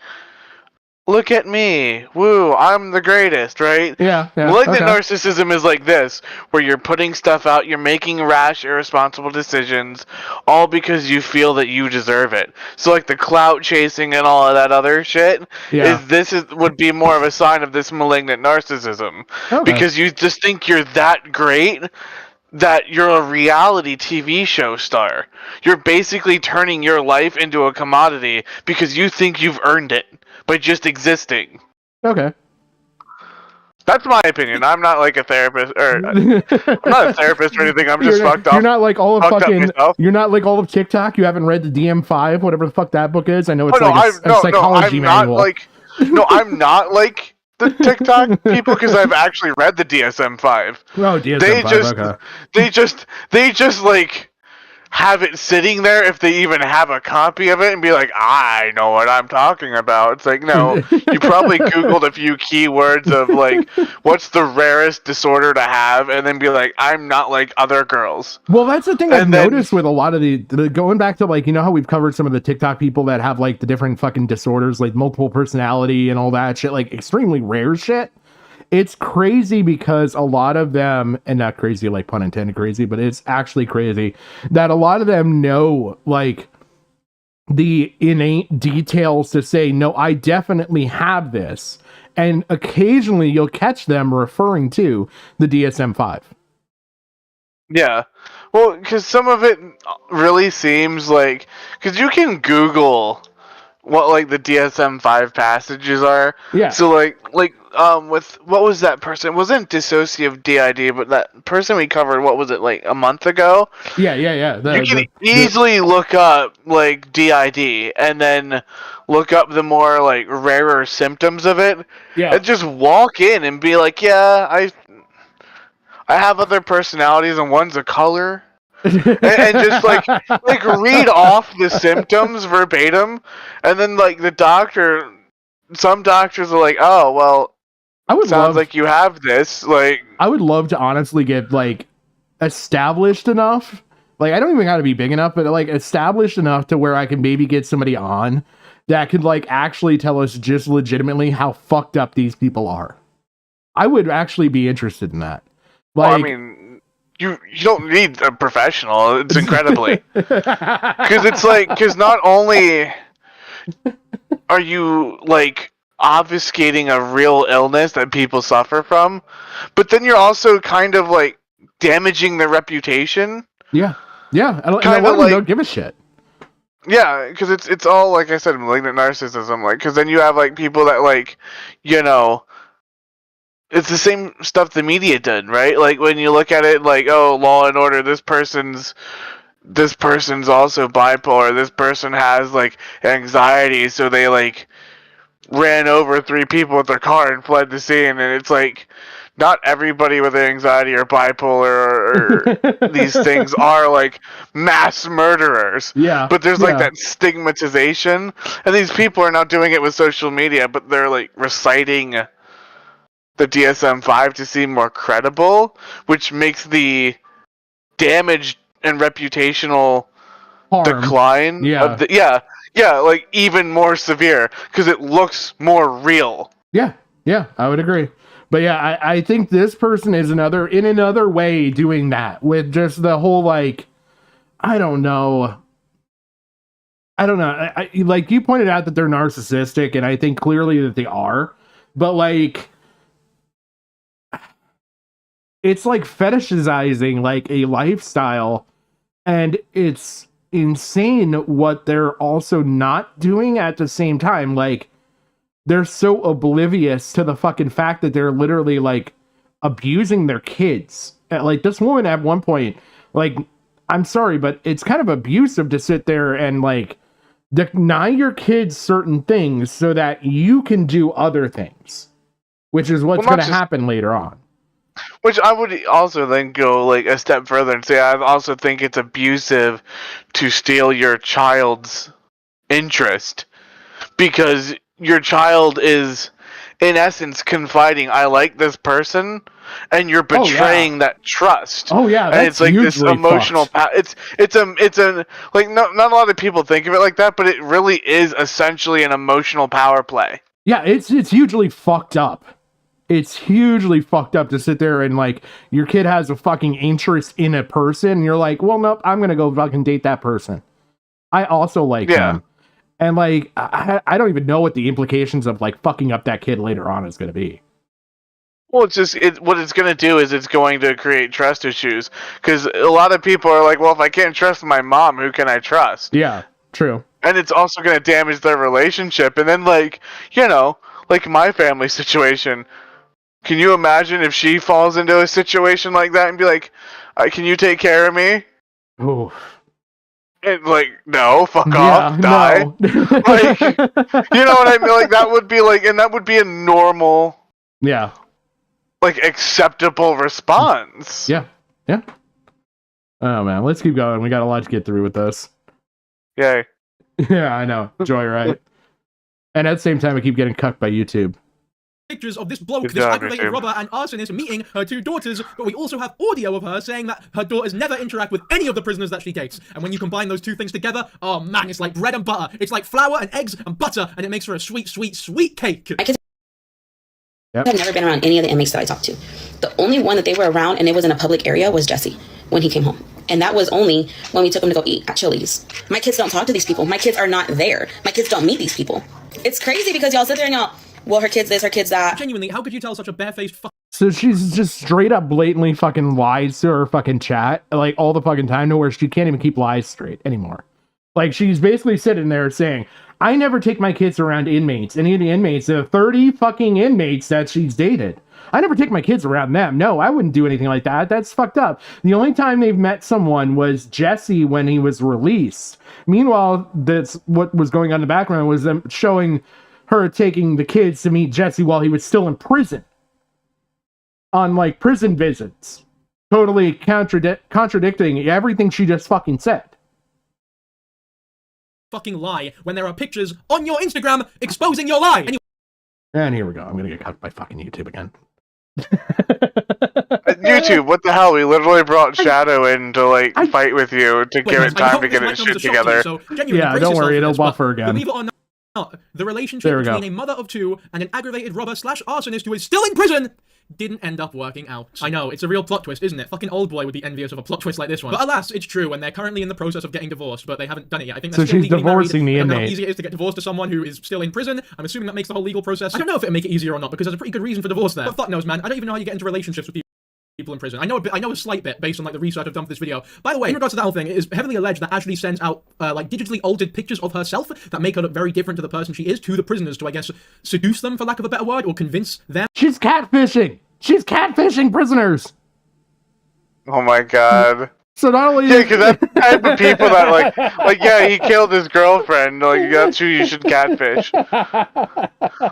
look at me, woo, I'm the greatest, right? Yeah. Malignant narcissism is like this, where you're putting stuff out, you're making rash, irresponsible decisions, all because you feel that you deserve it. So like the clout chasing and all of that other shit, would be more of a sign of this malignant narcissism. Because you just think you're that great that you're a reality TV show star. You're basically turning your life into a commodity because you think you've earned it by just existing. Okay. That's my opinion. I'm not like a therapist, or I'm not a therapist or anything. I'm just fucked up. You're not like all of fucking. You're not like all of TikTok. You haven't read the DM5, whatever the fuck that book is. I know it's a psychology manual. I'm not like the TikTok people because I've actually read the DSM-5. Oh, DSM-5. They just like have it sitting there if they even have a copy of it and be like, I know what I'm talking about. It's like, no, you probably Googled a few keywords of like, what's the rarest disorder to have, and then be like, I'm not like other girls. Well, that's the thing I've noticed with a lot of the going back to like, you know how we've covered some of the TikTok people that have like the different fucking disorders, like multiple personality and all that shit, like extremely rare shit. It's crazy because a lot of them, and not crazy like pun intended crazy, but it's actually crazy that a lot of them know like the innate details to say, no, I definitely have this. And occasionally you'll catch them referring to the DSM-5. Yeah. Well, because some of it really seems like, because you can Google what like the DSM-5 passages are. Yeah. So like with what was that person? It wasn't dissociative DID, but that person we covered. What was it like a month ago? Yeah. You can easily look up like DID and then look up the more like rarer symptoms of it. Yeah. And just walk in and be like, yeah, I have other personalities and one's a color. and just like read off the symptoms verbatim, and then like some doctors are like, oh well, sounds like you have this. Like, I would love to honestly get like established enough, like I don't even gotta be big enough, but like established enough to where I can maybe get somebody on that could like actually tell us just legitimately how fucked up these people are. I would actually be interested in that. Like, well, I mean, you don't need a professional. It's incredibly, because not only are you like obfuscating a real illness that people suffer from, but then you're also kind of like damaging their reputation. Yeah. I don't give a shit. Yeah, because it's all, like I said, malignant narcissism. Like, because then you have like people that like, you know, it's the same stuff the media did, right? Like when you look at it, like, oh, Law and Order, this person's also bipolar. This person has like anxiety, so they like ran over 3 people with their car and fled the scene. And it's like, not everybody with anxiety or bipolar or these things are like mass murderers. Yeah. But there's like that stigmatization, and these people are not doing it with social media, but they're like reciting the DSM-5 to seem more credible, which makes the damage and reputational decline of the, like even more severe because it looks more real. Yeah, I would agree. But yeah, I think this person is in another way doing that with just the whole like, I don't know. I like you pointed out that they're narcissistic, and I think clearly that they are, but like, it's like fetishizing like a lifestyle, and it's insane what they're also not doing at the same time. Like, they're so oblivious to the fucking fact that they're literally like abusing their kids. Like this woman at one point, like, I'm sorry, but it's kind of abusive to sit there and like deny your kids certain things so that you can do other things, which is what's going to happen later on. Which I would also then go like a step further and say I also think it's abusive to steal your child's interest, because your child is in essence confiding, I like this person, and you're betraying that trust. Oh yeah, that's and it's like this emotional it's a like not a lot of people think of it like that, but it really is essentially an emotional power play. Yeah, it's hugely fucked up. It's hugely fucked up to sit there and like your kid has a fucking interest in a person and you're like, well, nope, I'm gonna go fucking date that person. I also like them. And like I don't even know what the implications of like fucking up that kid later on is gonna be. Well, it's just what it's going to do is it's going to create trust issues, because a lot of people are like, well, if I can't trust my mom, who can I trust? Yeah, true. And it's also going to damage their relationship. And then, like, you know, like my family situation, can you imagine if she falls into a situation like that and be like, can you take care of me? Oh. And like, no, fuck off, die. No. Like, you know what I mean? Like, that would be like, and that would be a normal, yeah, like, acceptable response. Yeah. Oh man, let's keep going. We got a lot to get through with this. Yay. Yeah, I know. Joyride. And at the same time, I keep getting cucked by YouTube. Pictures of this bloke, Good this job, aggravated YouTube. robber and arsonist meeting her 2 daughters, but we also have audio of her saying that her daughters never interact with any of the prisoners that she takes. And when you combine those 2 things together, oh man, it's like bread and butter. It's like flour and eggs and butter, and it makes for a sweet, sweet, sweet cake. I've never been around any of the inmates that I talked to. The only one that they were around, and it was in a public area, was Jesse when he came home. And that was only when we took him to go eat at Chili's. My kids don't talk to these people. My kids are not there. My kids don't meet these people. It's crazy because y'all sit there and y'all, well, her kids this, her kids that. Genuinely, how could you tell such a barefaced fuck? So she's just straight up blatantly fucking lies to her fucking chat, like, all the fucking time, to where she can't even keep lies straight anymore. Like, she's basically sitting there saying, I never take my kids around inmates. Any of the inmates, the 30 fucking inmates that she's dated. I never take my kids around them. No, I wouldn't do anything like that. That's fucked up. The only time they've met someone was Jesse when he was released. Meanwhile, that's what was going on in the background was them showing her taking the kids to meet Jesse while he was still in prison. On, like, prison visits. Totally contradicting everything she just fucking said. Fucking lie when there are pictures on your Instagram exposing your lie. Anyway. And here we go. I'm gonna get cut by fucking YouTube again. YouTube, what the hell? We literally brought Shadow in to, like, fight with you to give it time to get its shit together. Yeah, don't worry, it'll buffer again. Believe it or not, the relationship between a mother of 2 and an aggravated robber / arsonist who is still in prison didn't end up working out. I know, it's a real plot twist, isn't it? Fucking old boy would be envious of a plot twist like this one. But alas, it's true, and they're currently in the process of getting divorced, but they haven't done it yet. I think they're still she's legally divorcing married. the I don't know how inmate. easy it is to get divorced to someone who is still in prison. I'm assuming that makes the whole legal process. I don't know if it'll make it easier or not, because there's a pretty good reason for divorce there. But fuck knows, man. I don't even know how you get into relationships with people in prison. I know a slight bit based on like the research I've done for this video. By the way, in regards to that whole thing, it is heavily alleged that Ashley sends out like digitally altered pictures of herself that make her look very different to the person she is to the prisoners to, I guess, seduce them, for lack of a better word, or convince them. She's catfishing! She's catfishing prisoners! Oh my god. So not only yeah, because that's the type of people that like yeah, he killed his girlfriend. Like that's who you should catfish.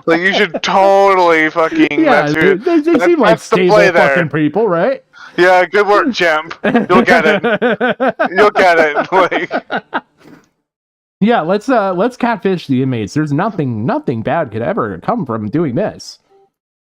Like you should totally fucking. Yeah, they seem like stable fucking people, right? Yeah, good work, champ. You'll get it. You'll get it. Like. Yeah, let's catfish the inmates. There's nothing bad could ever come from doing this.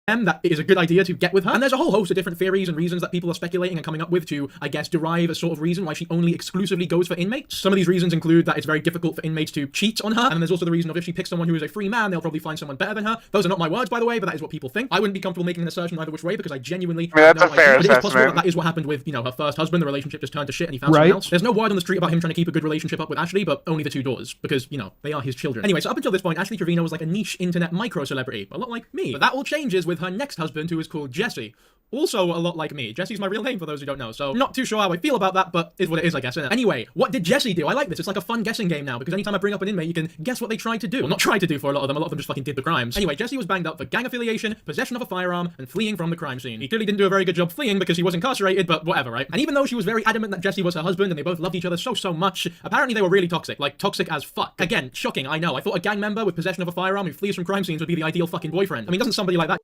That it is a good idea to get with her. And there's a whole host of different theories and reasons that people are speculating and coming up with to, I guess, derive a sort of reason why she only exclusively goes for inmates. Some of these reasons include that it's very difficult for inmates to cheat on her, and then there's also the reason of if she picks someone who is a free man, they'll probably find someone better than her. Those are not my words, by the way, but that is what people think. I wouldn't be comfortable making an assertion either which way because I genuinely that's a fair but it is possible assessment. that is what happened with, her first husband. The relationship just turned to shit and he found someone else. There's no word on the street about him trying to keep a good relationship up with Ashley, but only the 2 daughters, because, they are his children. Anyway, so up until this point, Ashley Trevino was like a niche internet micro-celebrity, a lot like me. But that all changes with her next husband, who is called Jesse. Also a lot like me. Jesse's my real name for those who don't know, so not too sure how I feel about that, but is what it is, I guess, isn't it? Anyway, what did Jesse do? I like this. It's like a fun guessing game now, because anytime I bring up an inmate, you can guess what they tried to do. Well, not tried to do for a lot of them just fucking did the crimes. Anyway, Jesse was banged up for gang affiliation, possession of a firearm, and fleeing from the crime scene. He clearly didn't do a very good job fleeing because he was incarcerated, but whatever, right? And even though she was very adamant that Jesse was her husband and they both loved each other so much, apparently they were really toxic. Like, toxic as fuck. Again, shocking, I know. I thought a gang member with possession of a firearm who flees from crime scenes would be the ideal fucking boyfriend. I mean, doesn't somebody like that...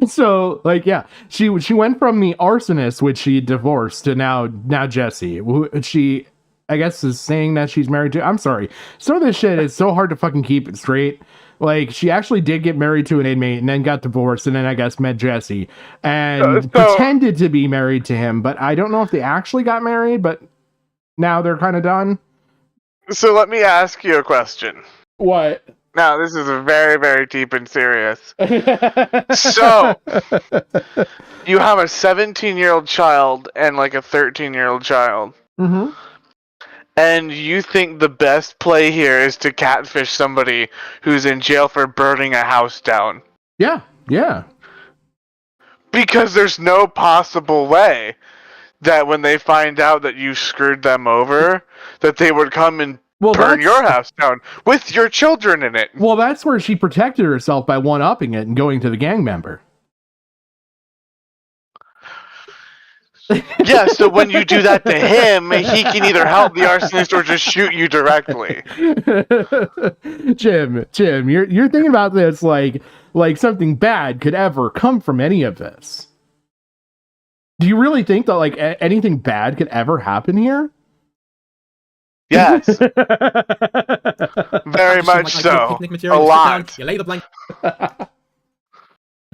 So, like, yeah, she went from the arsonist, which she divorced, to now Jesse, who she, I guess, is saying that she's married to. I'm sorry. Some of this shit is so hard to fucking keep it straight. Like, she actually did get married to an inmate and then got divorced and then, I guess, met Jesse and pretended to be married to him, but I don't know if they actually got married, but now they're kind of done. So let me ask you a question. What? Now, this is very, very deep and serious. So, you have a 17-year-old child and like a 13-year-old child. Mm-hmm. And you think the best play here is to catfish somebody who's in jail for burning a house down? Yeah. Because there's no possible way that when they find out that you screwed them over, that they would come and burn your house down with your children in it. Well, that's where she protected herself by one-upping it and going to the gang member. Yeah, so when you do that to him, he can either help the arsonist or just shoot you directly. Jim, you're thinking about this like something bad could ever come from any of this. Do you really think that like anything bad could ever happen here? Yes. Very much so. A lot. You lay the blanket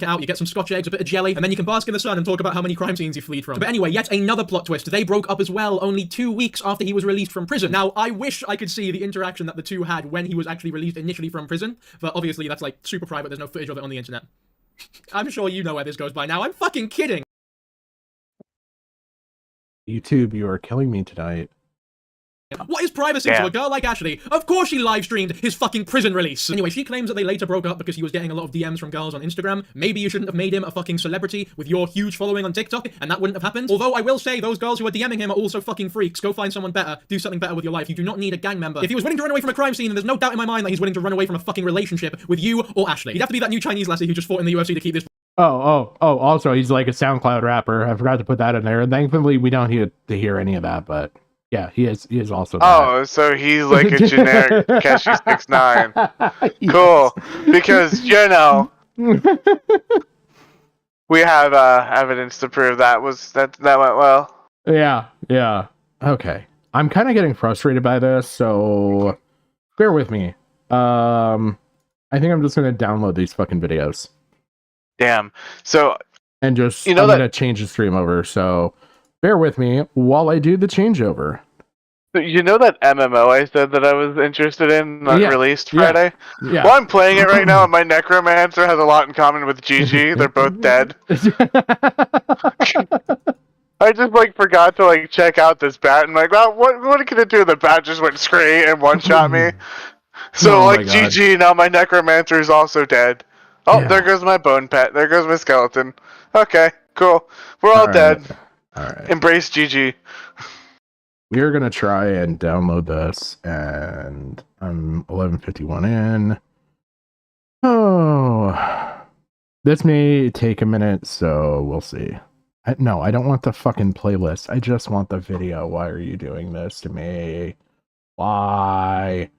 out, you get some scotch eggs, a bit of jelly, and then you can bask in the sun and talk about how many crime scenes you fled from. But anyway, yet another plot twist. They broke up as well only 2 weeks after he was released from prison. Now, I wish I could see the interaction that the two had when he was actually released initially from prison, but obviously that's like super private, there's no footage of it on the internet. I'm sure you know where this goes by now. I'm fucking kidding! YouTube, you are killing me tonight. What is privacy to a girl like Ashley? Of course she live streamed his fucking prison release. Anyway, she claims that they later broke up because he was getting a lot of DMs from girls on Instagram. Maybe you shouldn't have made him a fucking celebrity with your huge following on TikTok, and that wouldn't have happened. Although I will say those girls who are DMing him are also fucking freaks. Go find someone better. Do something better with your life. You do not need a gang member. If he was willing to run away from a crime scene, then there's no doubt in my mind that he's willing to run away from a fucking relationship with you or Ashley. He'd have to be that new Chinese lassie who just fought in the UFC to keep this. Also, he's like a SoundCloud rapper. I forgot to put that in there. And thankfully, we don't need to hear any of that, but yeah, he is also that. Oh, so he's like a generic Keshi 6ix9ine. Cool. Because, you know, we have evidence to prove that went well. Yeah. Okay. I'm kind of getting frustrated by this, so bear with me. I think I'm just going to download these fucking videos. Damn. So, and just, I'm going to change the stream over, so bear with me while I do the changeover. You know that MMO I said that I was interested in, released Friday? Yeah. Well, I'm playing it right now, and my necromancer has a lot in common with Gigi. They're both dead. I just, like, forgot to, like, check out this bat, and, like, well, what can it do? The bat just went scree and one-shot me. So, like, GG, now my necromancer is also dead. Oh, there goes my bone pet. There goes my skeleton. Okay, cool. We're all dead. All right. Embrace GG. We are going to try and download this, and I'm 11:51 in. Oh, this may take a minute, so we'll see. No, I don't want the fucking playlist. I just want the video. Why are you doing this to me? Why?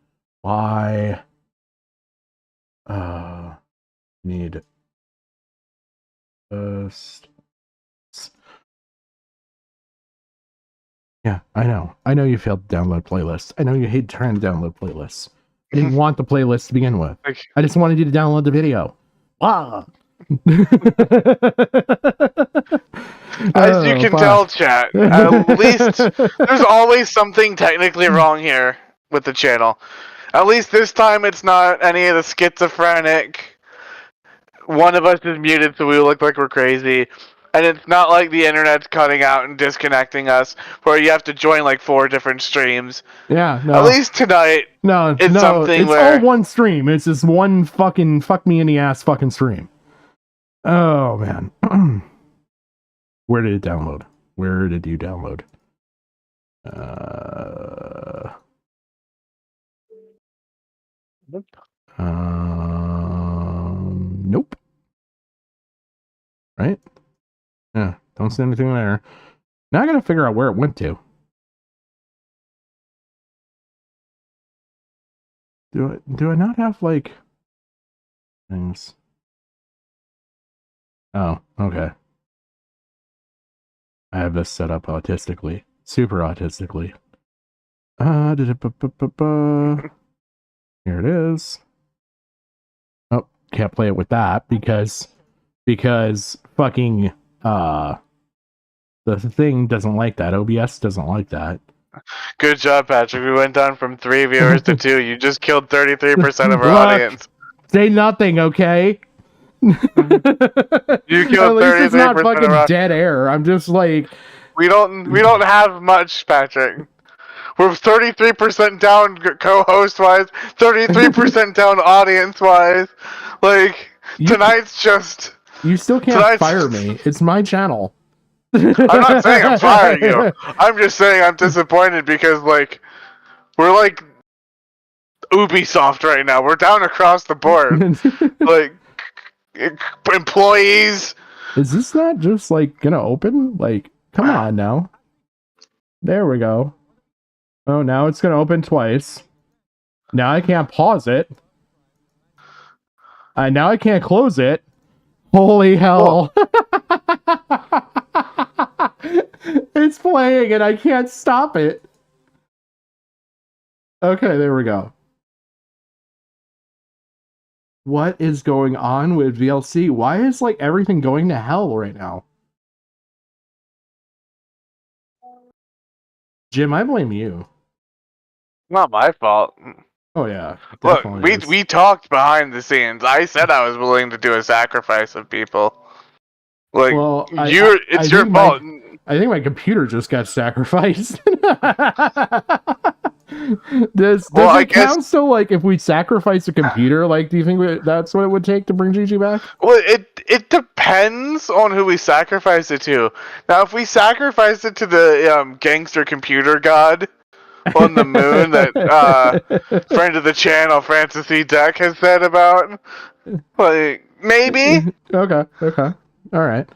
Need first. Yeah, I know you failed to download playlists. I know you hate trying to download playlists. I didn't want the playlist to begin with. I just wanted you to download the video. Ah. As you can tell, chat, at least there's always something technically wrong here with the channel. At least this time it's not any of the schizophrenic. One of us is muted so we look like we're crazy. And it's not like the internet's cutting out and disconnecting us, where you have to join like 4 different streams. Yeah, no. At least tonight, it's something it's where... all one stream. It's just one fucking fuck me in the ass fucking stream. Oh, man. Where did it download? Where did you download? Nope. Right? Yeah, don't see anything there. Now I gotta figure out where it went to. Do I not have like things? Oh, okay. I have this set up autistically, super autistically. Here it is. Oh, can't play it with that because fucking the thing doesn't like that. OBS doesn't like that. Good job, Patrick. We went down from 3 viewers to 2. You just killed 33% of our audience. Say nothing, okay? You killed 33% it's not fucking dead air. I'm just like we don't have much, Patrick. We're 33% down co-host wise, 33% down audience wise. Like tonight's just. You still can't fire me. It's my channel. I'm not saying I'm firing you. I'm just saying I'm disappointed because like we're like Ubisoft right now. We're down across the board. Like employees. Is this not just like gonna open? Like, come on now. There we go. Oh, now it's gonna open twice. Now I can't pause it. Now I can't close it. Holy hell. It's playing and I can't stop it. Okay, there we go. What is going on with VLC? Why is like everything going to hell right now? Jim, I blame you. Not my fault. Oh yeah. Look, Definitely we talked behind the scenes. I said I was willing to do a sacrifice of people. Like, well, it's your fault. I think my computer just got sacrificed. Does it count still? Like, if we sacrifice a computer, like, do you think that's what it would take to bring Gigi back? Well, it depends on who we sacrifice it to. Now, if we sacrifice it to the gangster computer god on the moon that friend of the channel Francis E. Deck has said about, like, maybe. Okay, all right.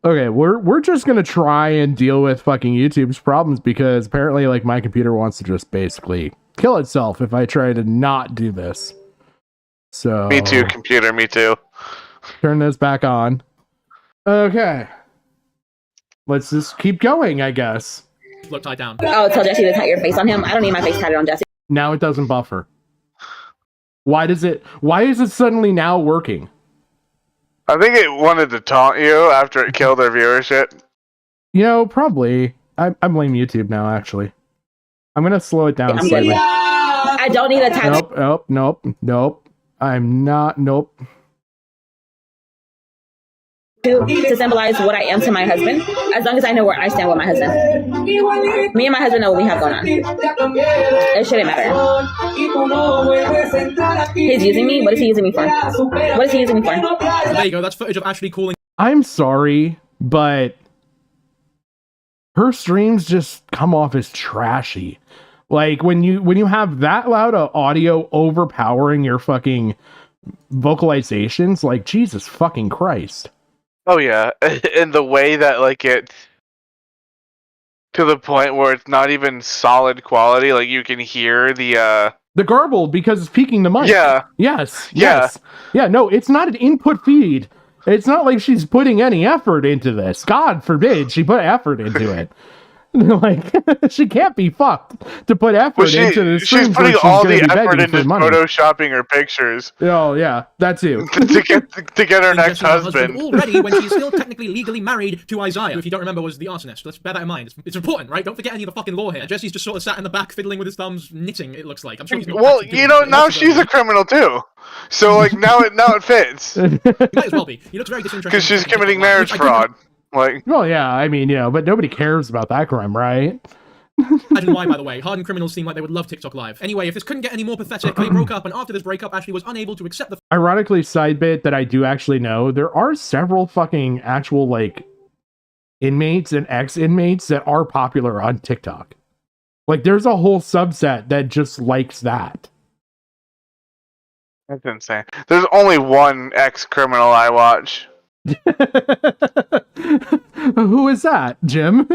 Okay, we're just gonna try and deal with fucking YouTube's problems because apparently, like, my computer wants to just basically kill itself if I try to not do this. So Me too, computer. Me too. Turn this back on. Okay, let's just keep going, I guess. Look tied down. Oh, tell Jesse to tat your face on him. I don't need my face tatted on Jesse. Now it doesn't buffer. Why is it suddenly now working? I think it wanted to taunt you after it killed their viewership. You know, probably. I blame YouTube now, actually. I'm gonna slow it down slightly. I don't need a tat. Nope. I'm not. Nope. To symbolize what I am to my husband, as long as I know where I stand with my husband. Me and my husband know what we have going on. It shouldn't matter. He's using me? What is he using me for? What is he using me for? There you go, that's footage of Ashley calling. I'm sorry, but her streams just come off as trashy. Like, when you have that loud audio overpowering your fucking vocalizations, like, Jesus fucking Christ. Oh yeah, and the way that, like, it to the point where it's not even solid quality, like you can hear the garble because it's peaking the mic. Yeah. Yes. Yeah, no, it's not an input feed. It's not like she's putting any effort into this. God forbid she put effort into it. Like, she can't be fucked to put effort into this. She's putting all the effort into photoshopping her pictures. Oh yeah, that too. to get her next husband. Already, when she's still technically legally married to Isaiah, who, if you don't remember, was the arsonist. Let's bear that in mind. It's important, right? Don't forget any of the fucking law here. Jesse's just sort of sat in the back fiddling with his thumbs, knitting. It looks like. I'm sure he's not. Well, you know, now she's a criminal too. So, like, now it fits. He might as well be. He looks very disinterested. Because she's committing marriage fraud. Like, well, yeah, I mean, you know, but nobody cares about that crime, right? Imagine why, by the way. Hardened criminals seem like they would love TikTok Live. Anyway, if this couldn't get any more pathetic, they broke up, and after this breakup, Ashley was unable to accept the... Ironically, side bit that I do actually know, there are several fucking actual, like, inmates and ex-inmates that are popular on TikTok. Like, there's a whole subset that just likes that. That's insane. There's only one ex-criminal I watch. Who is that, Jim?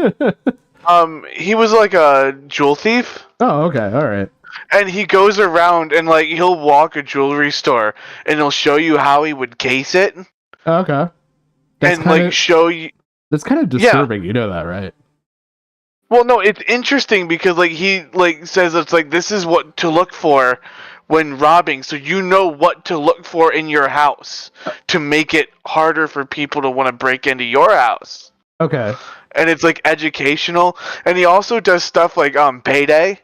He was like a jewel thief. Oh, okay, all right. And he goes around and, like, he'll walk a jewelry store and he'll show you how he would case it. Okay. Show you. That's kind of disturbing. Yeah. You know that, right? Well, no, it's interesting because, like, he, like, says it's like this is what to look for when robbing, so you know what to look for in your house to make it harder for people to want to break into your house. Okay. And it's, like, educational. And he also does stuff like Payday.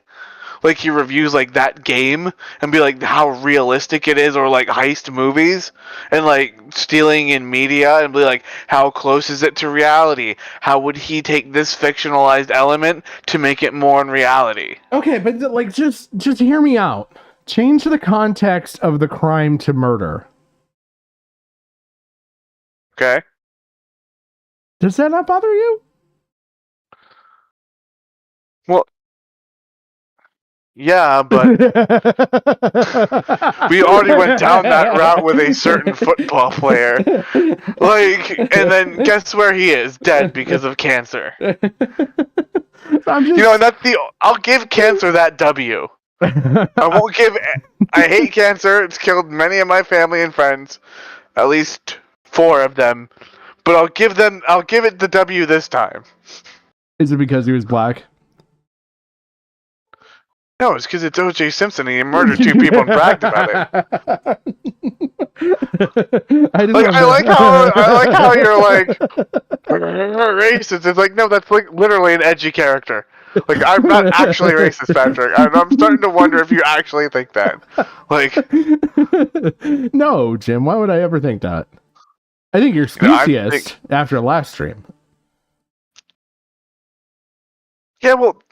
Like, he reviews, like, that game and be like how realistic it is, or like heist movies and, like, stealing in media, and be like, how close is it to reality? How would he take this fictionalized element to make it more in reality? Okay, but, like, just hear me out. Change the context of the crime to murder. Okay. Does that not bother you? Well, yeah, but we already went down that route with a certain football player. Like, and then guess where he is? Dead because of cancer. You know, I'll give cancer that W. I hate cancer. It's killed many of my family and friends. At least 4 of them. but I'll give it the W this time. Is it because he was black? No, it's because it's O.J. Simpson and he murdered 2 people and bragged about it. I like how you're like racist. It's like, no, that's like literally an edgy character. Like, I'm not actually racist, Patrick. I'm starting to wonder if you actually think that. Like, no, Jim. Why would I ever think that? I think you're speciest after last stream. Yeah, well,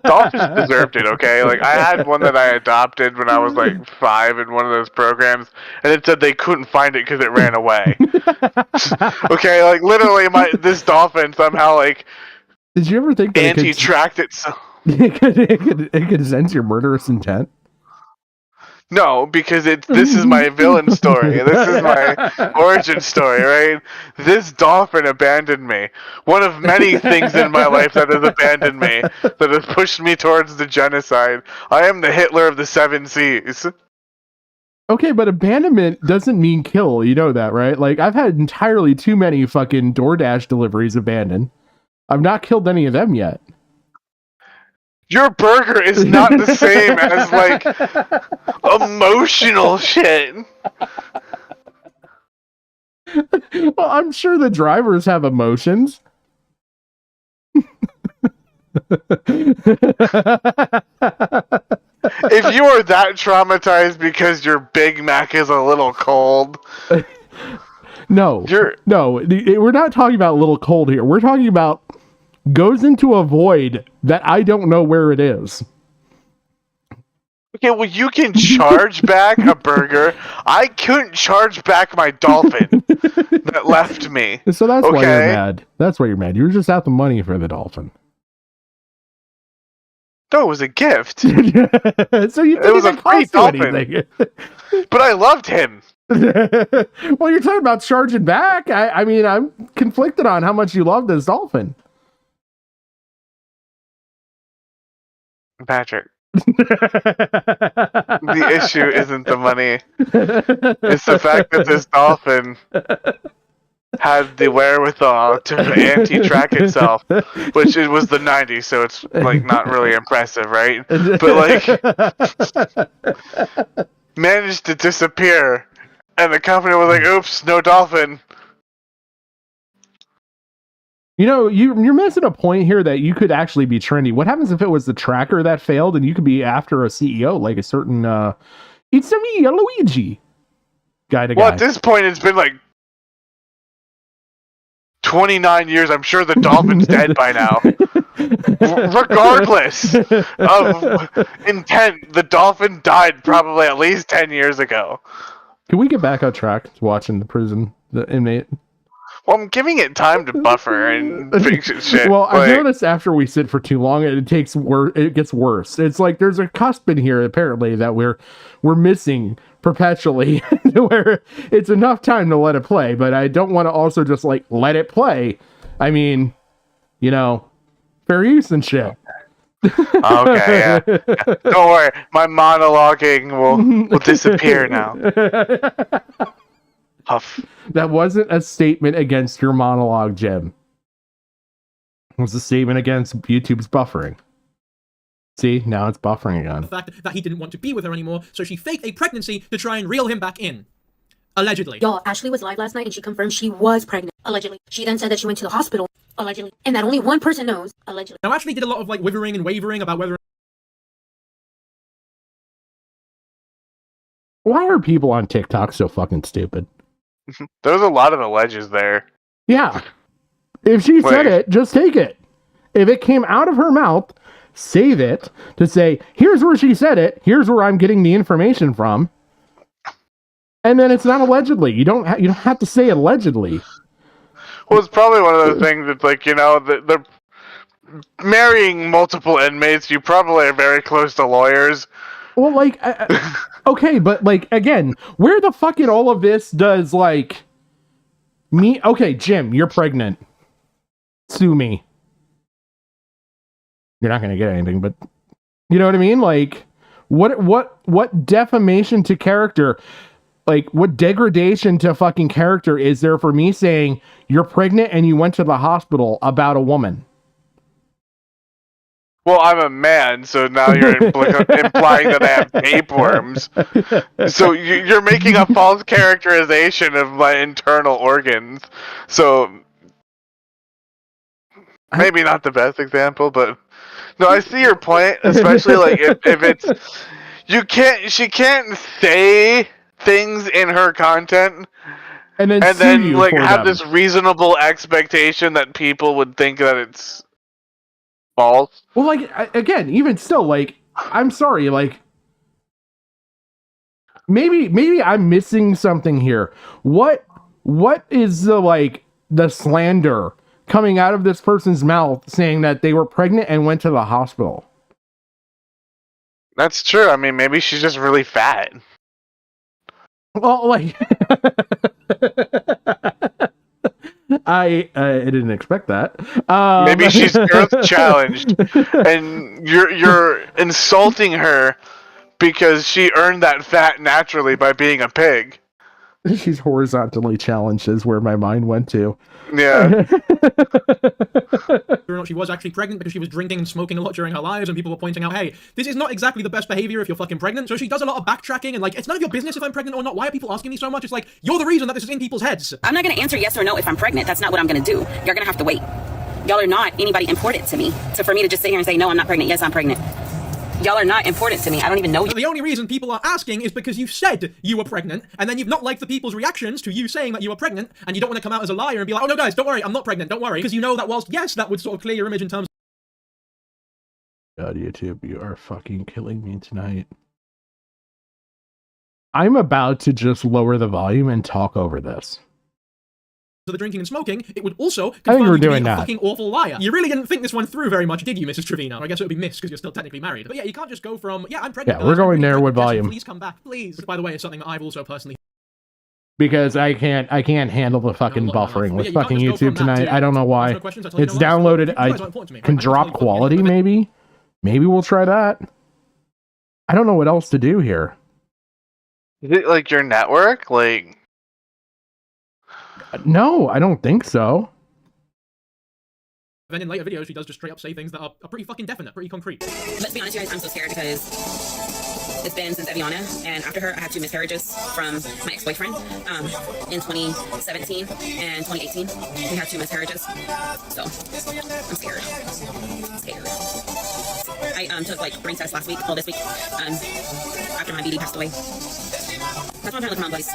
dolphins deserved it, okay? Like, I had one that I adopted when I was, like, 5 in one of those programs, and it said they couldn't find it because it ran away. Okay, like, literally, this dolphin somehow, like... Did you ever think that anti-tracked it? It could sense your murderous intent? No, because this is my villain story. This is my origin story, right? This dolphin abandoned me. One of many things in my life that has abandoned me, that has pushed me towards the genocide. I am the Hitler of the 7 seas. Okay, but abandonment doesn't mean kill. You know that, right? Like, I've had entirely too many fucking DoorDash deliveries abandoned. I've not killed any of them yet. Your burger is not the same as, like, emotional shit. Well, I'm sure the drivers have emotions. If you are that traumatized because your Big Mac is a little cold... No, we're not talking about a little cold here. We're talking about goes into a void that I don't know where it is. Okay, well, you can charge back a burger. I couldn't charge back my dolphin that left me. So that's why you're mad. That's why you're mad. You were just out the money for the dolphin. No, it was a gift. So you didn't it was even a free cost you dolphin. anything. But I loved him. Well, you're talking about charging back. I mean, I'm conflicted on how much you love this dolphin. Patrick. The issue isn't the money. It's the fact that this dolphin had the wherewithal to anti-track itself, which it was the 90s, so it's like not really impressive, right? But like managed to disappear, and the company was like, "Oops, no dolphin." You know, you're missing a point here that you could actually be trendy. What happens if it was the tracker that failed and you could be after a CEO, like a certain, it's a me, Luigi guy to guy? Well, at this point, it's been like 29 years. I'm sure the dolphin's dead by now. Regardless of intent, the dolphin died probably at least 10 years ago. Can we get back on track to watching the inmate? Well, I'm giving it time to buffer and fix its shit. Well, I've noticed after we sit for too long, it gets worse. It's like there's a cusp in here apparently that we're missing perpetually, where it's enough time to let it play, but I don't want to also just like let it play. I mean, you know, fair use and shit. Okay, yeah. Don't worry, my monologuing will disappear now. Huff. That wasn't a statement against your monologue, Jim. It was a statement against YouTube's buffering. See, now it's buffering again. The fact that he didn't want to be with her anymore, so she faked a pregnancy to try and reel him back in. Allegedly. Y'all, Ashley was live last night and she confirmed she was pregnant. Allegedly. She then said that she went to the hospital. Allegedly. And that only one person knows. Allegedly. Now, Ashley did a lot of like withering and wavering about whether... Why are people on TikTok so fucking stupid? There's a lot of alleges there. Yeah. If she said it, just take it. If it came out of her mouth, save it to say, here's where she said it, here's where I'm getting the information from. And then it's not allegedly. You don't have to say allegedly. Well, it's probably one of those things that's like, you know, they're marrying multiple inmates. You probably are very close to lawyers. Well, like, okay, but like, again, where the fuck in all of this does like me? Okay, Jim, you're pregnant. Sue me. You're not gonna get anything, but you know what I mean? Like, what defamation to character? Like, what degradation to fucking character is there for me saying you're pregnant and you went to the hospital about a woman? Well, I'm a man, so now you're implying that I have tapeworms. So you're making a false characterization of my internal organs. So maybe not the best example, but no, I see your point. Especially like if it's she can't say things in her content and then like have this reasonable expectation that people would think that it's false. Well, like, again, even still, like, I'm sorry, like, maybe I'm missing something here. What is the slander coming out of this person's mouth saying that they were pregnant and went to the hospital? That's true. I mean, maybe she's just really fat. Well, like, I didn't expect that. Maybe she's girth challenged, and you're insulting her because she earned that fat naturally by being a pig. She's horizontally challenged is where my mind went to. Yeah. She was actually pregnant because she was drinking and smoking a lot during her lives, and people were pointing out, hey, this is not exactly the best behavior if you're fucking pregnant. So she does a lot of backtracking, and like, it's none of your business if I'm pregnant or not. Why are people asking me so much? It's like, you're the reason that this is in people's heads. I'm not gonna answer yes or no if I'm pregnant. That's not what I'm gonna do. You're gonna have to wait. Y'all are not anybody important to me. So for me to just sit here and say, no, I'm not pregnant. Yes, I'm pregnant. Y'all are not important to me. I don't even know you. The only reason people are asking is because you said you were pregnant, and then you've not liked the people's reactions to you saying that you were pregnant, and you don't want to come out as a liar and be like, oh no guys, don't worry, I'm not pregnant, don't worry. Because you know that whilst, yes, that would sort of clear your image in terms God, YouTube, you are fucking killing me tonight. I'm about to just lower the volume and talk over this. of the drinking and smoking, it would also I think we're confirm you to doing be a that. fucking awful liar. You really didn't think this one through very much, did you, Mrs. Trevino? I guess it would be Miss, because you're still technically married. But yeah, you can't just go from, yeah, I'm pregnant. Yeah, we're going there with volume. Please come back, please. Which, by the way, is something that I've also personally... Because I can't handle the fucking buffering with fucking YouTube tonight. I don't know why. It's downloaded. I can drop quality, maybe. Maybe we'll try that. I don't know what else to do here. Is it like your network? Like... No, I don't think so. Then in later videos, she does just straight up say things that are pretty fucking definite, pretty concrete. Let's be honest, you guys, I'm so scared because it's been since Eviana, and after her, I had 2 miscarriages from my ex-boyfriend in 2017 and 2018. We had 2 miscarriages, so I'm scared. I took like brain tests last week, this week, after my BD passed away. That's why I'm trying to look at my boys.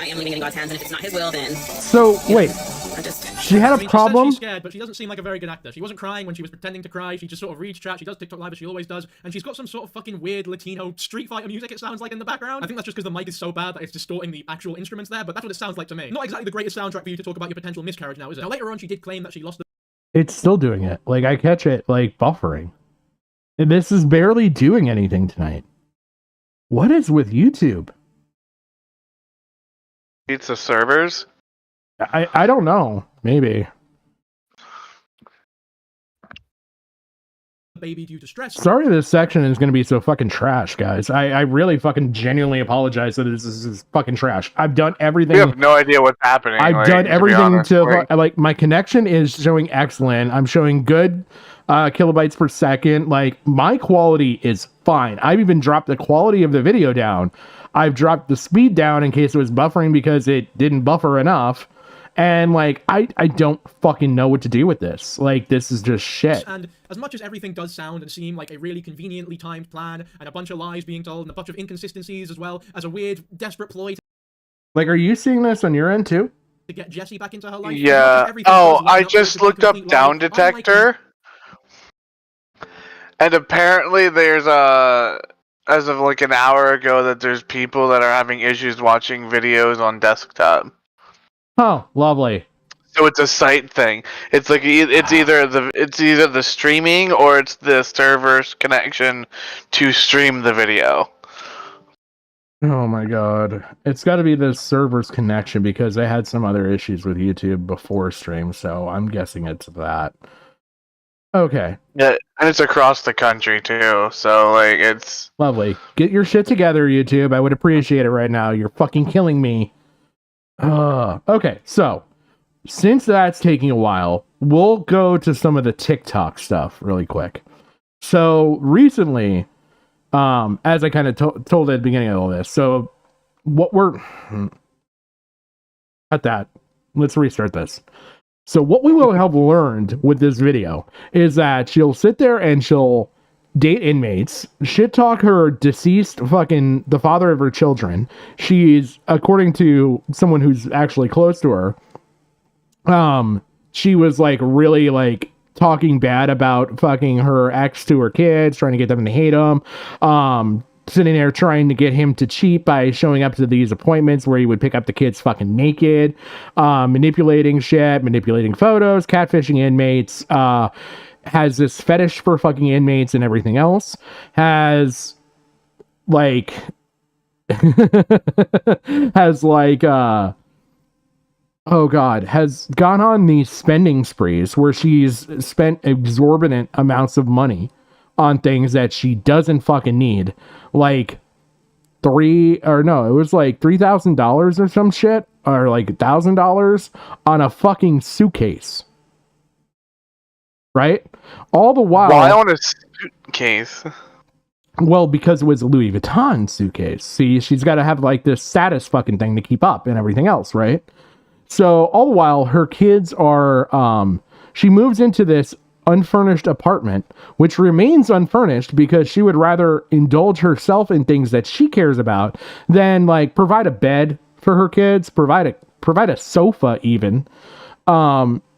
I am leaving it in God's hands, and if it's not His will, then... So, wait. She had a problem? She's scared, but she doesn't seem like a very good actor. She wasn't crying when she was pretending to cry. She just sort of reads chat. She does TikTok live as she always does. And she's got some sort of fucking weird Latino Street Fighter music, it sounds like, in the background. I think that's just because the mic is so bad that it's distorting the actual instruments there, but that's what it sounds like to me. Not exactly the greatest soundtrack for you to talk about your potential miscarriage now, is it? Now, later on, she did claim that she lost the... It's still doing it. Like, I catch it, like, buffering. And this is barely doing anything tonight. What is with YouTube? It's the servers? I don't know. Maybe. Baby due to stress. Sorry this section is going to be so fucking trash, guys. I really fucking genuinely apologize that this is fucking trash. I've done everything. We have no idea what's happening. I've done everything like my connection is showing excellent. I'm showing good kilobytes per second. Like, my quality is fine. I've even dropped the quality of the video down. I've dropped the speed down in case it was buffering because it didn't buffer enough. And, like, I don't fucking know what to do with this. Like, this is just shit. And as much as everything does sound and seem like a really conveniently timed plan, and a bunch of lies being told, and a bunch of inconsistencies as well, as a weird, desperate ploy like, are you seeing this on your end, too? To get Jessie back into her life? Yeah. Oh, I just looked up Down Detector. And apparently there's as of like an hour ago, that there's people that are having issues watching videos on desktop. Oh, lovely. So it's a site thing. It's like it's either the streaming or it's the server's connection to stream the video. Oh my god. It's got to be the server's connection because I had some other issues with YouTube before stream, so I'm guessing it's that. Okay. Yeah, and it's across the country too. So like it's Lovely. Get your shit together, YouTube. I would appreciate it right now. You're fucking killing me. Okay, so since that's taking a while, we'll go to some of the TikTok stuff really quick. So recently, as I kind of told at the beginning of all this, so what we're at that, let's restart this. So what we will have learned with this video is that she'll sit there and she'll date inmates, shit talk her deceased fucking the father of her children. She's, according to someone who's actually close to her, she was like really like talking bad about fucking her ex to her kids, trying to get them to hate him. Sitting there trying to get him to cheat by showing up to these appointments where he would pick up the kids fucking naked, manipulating shit, manipulating photos, catfishing inmates, has this fetish for fucking inmates and everything else, has like has gone on these spending sprees where she's spent exorbitant amounts of money on things that she doesn't fucking need. Like $3,000 or some shit, or like $1,000 on a fucking suitcase. Right? All the while. Why on a suitcase? Well, because it was a Louis Vuitton suitcase. See, she's got to have like this status fucking thing to keep up and everything else, right? So all the while, her kids are, she moves into this unfurnished apartment, which remains unfurnished because she would rather indulge herself in things that she cares about than like provide a bed for her kids, provide a sofa even.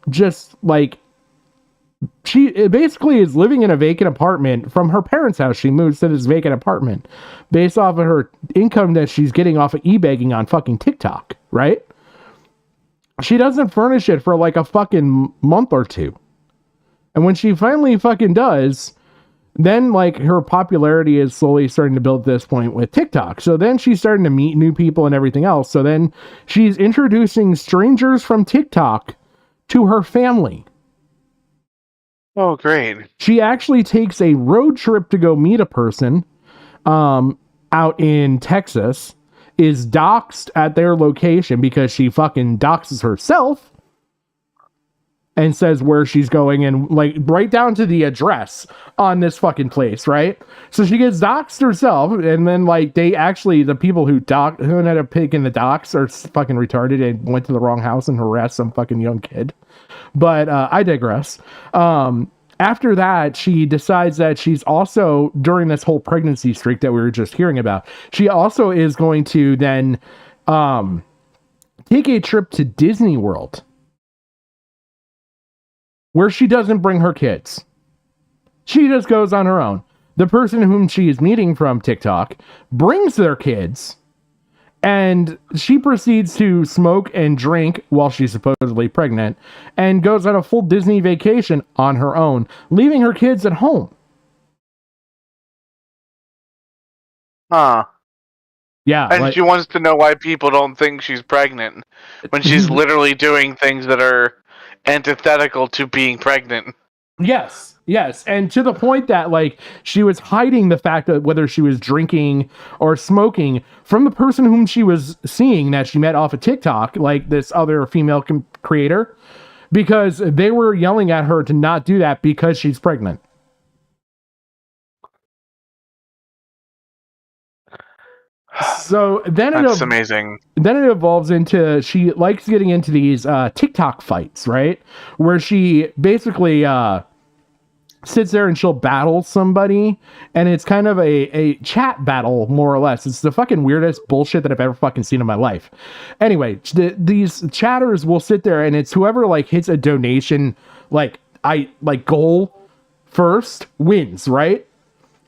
Just like she basically is living in a vacant apartment from her parents' house. She moves to this vacant apartment based off of her income that she's getting off of e-begging on fucking TikTok, right? She doesn't furnish it for like a fucking month or two. And when she finally fucking does, then like her popularity is slowly starting to build at this point with TikTok. So then she's starting to meet new people and everything else. So then she's introducing strangers from TikTok to her family. Oh, great. She actually takes a road trip to go meet a person out in Texas, is doxxed at their location because she fucking doxes herself. And says where she's going and like right down to the address on this fucking place, right? So she gets doxxed herself, and then like the people who ended up picking the dox are fucking retarded and went to the wrong house and harassed some fucking young kid. But I digress. After that, she decides that she's also, during this whole pregnancy streak that we were just hearing about, she also is going to then take a trip to Disney World, where she doesn't bring her kids. She just goes on her own. The person whom she is meeting from TikTok brings their kids, and she proceeds to smoke and drink while she's supposedly pregnant, and goes on a full Disney vacation on her own, leaving her kids at home. Huh. Yeah. And she wants to know why people don't think she's pregnant when she's literally doing things that are antithetical to being pregnant. Yes, and to the point that like she was hiding the fact that whether she was drinking or smoking from the person whom she was seeing that she met off of TikTok, like this other female creator, because they were yelling at her to not do that because she's pregnant. So then that's amazing. Then it evolves into she likes getting into these TikTok fights, right? Where she basically sits there and she'll battle somebody, and it's kind of a chat battle, more or less. It's the fucking weirdest bullshit that I've ever fucking seen in my life. Anyway, these chatters will sit there, and it's whoever like hits a donation goal first wins, right?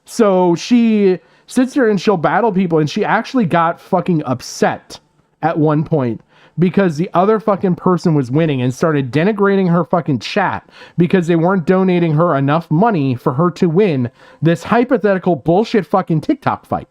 So she sits there and she'll battle people, and she actually got fucking upset at one point because the other fucking person was winning and started denigrating her fucking chat because they weren't donating her enough money for her to win this hypothetical bullshit fucking TikTok fight.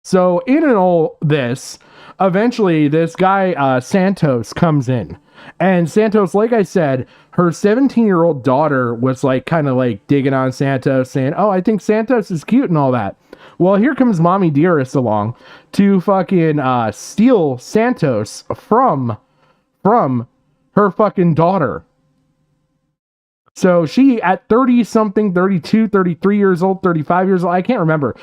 So in all this, eventually this guy Santos comes in. And Santos, like I said, her 17-year-old daughter was like kind of like digging on Santos, saying, "Oh, I think Santos is cute and all that." Well, here comes Mommy Dearest along to fucking steal Santos from her fucking daughter. So she, at 30-something, 32, 33 years old, 35 years old, I can't remember,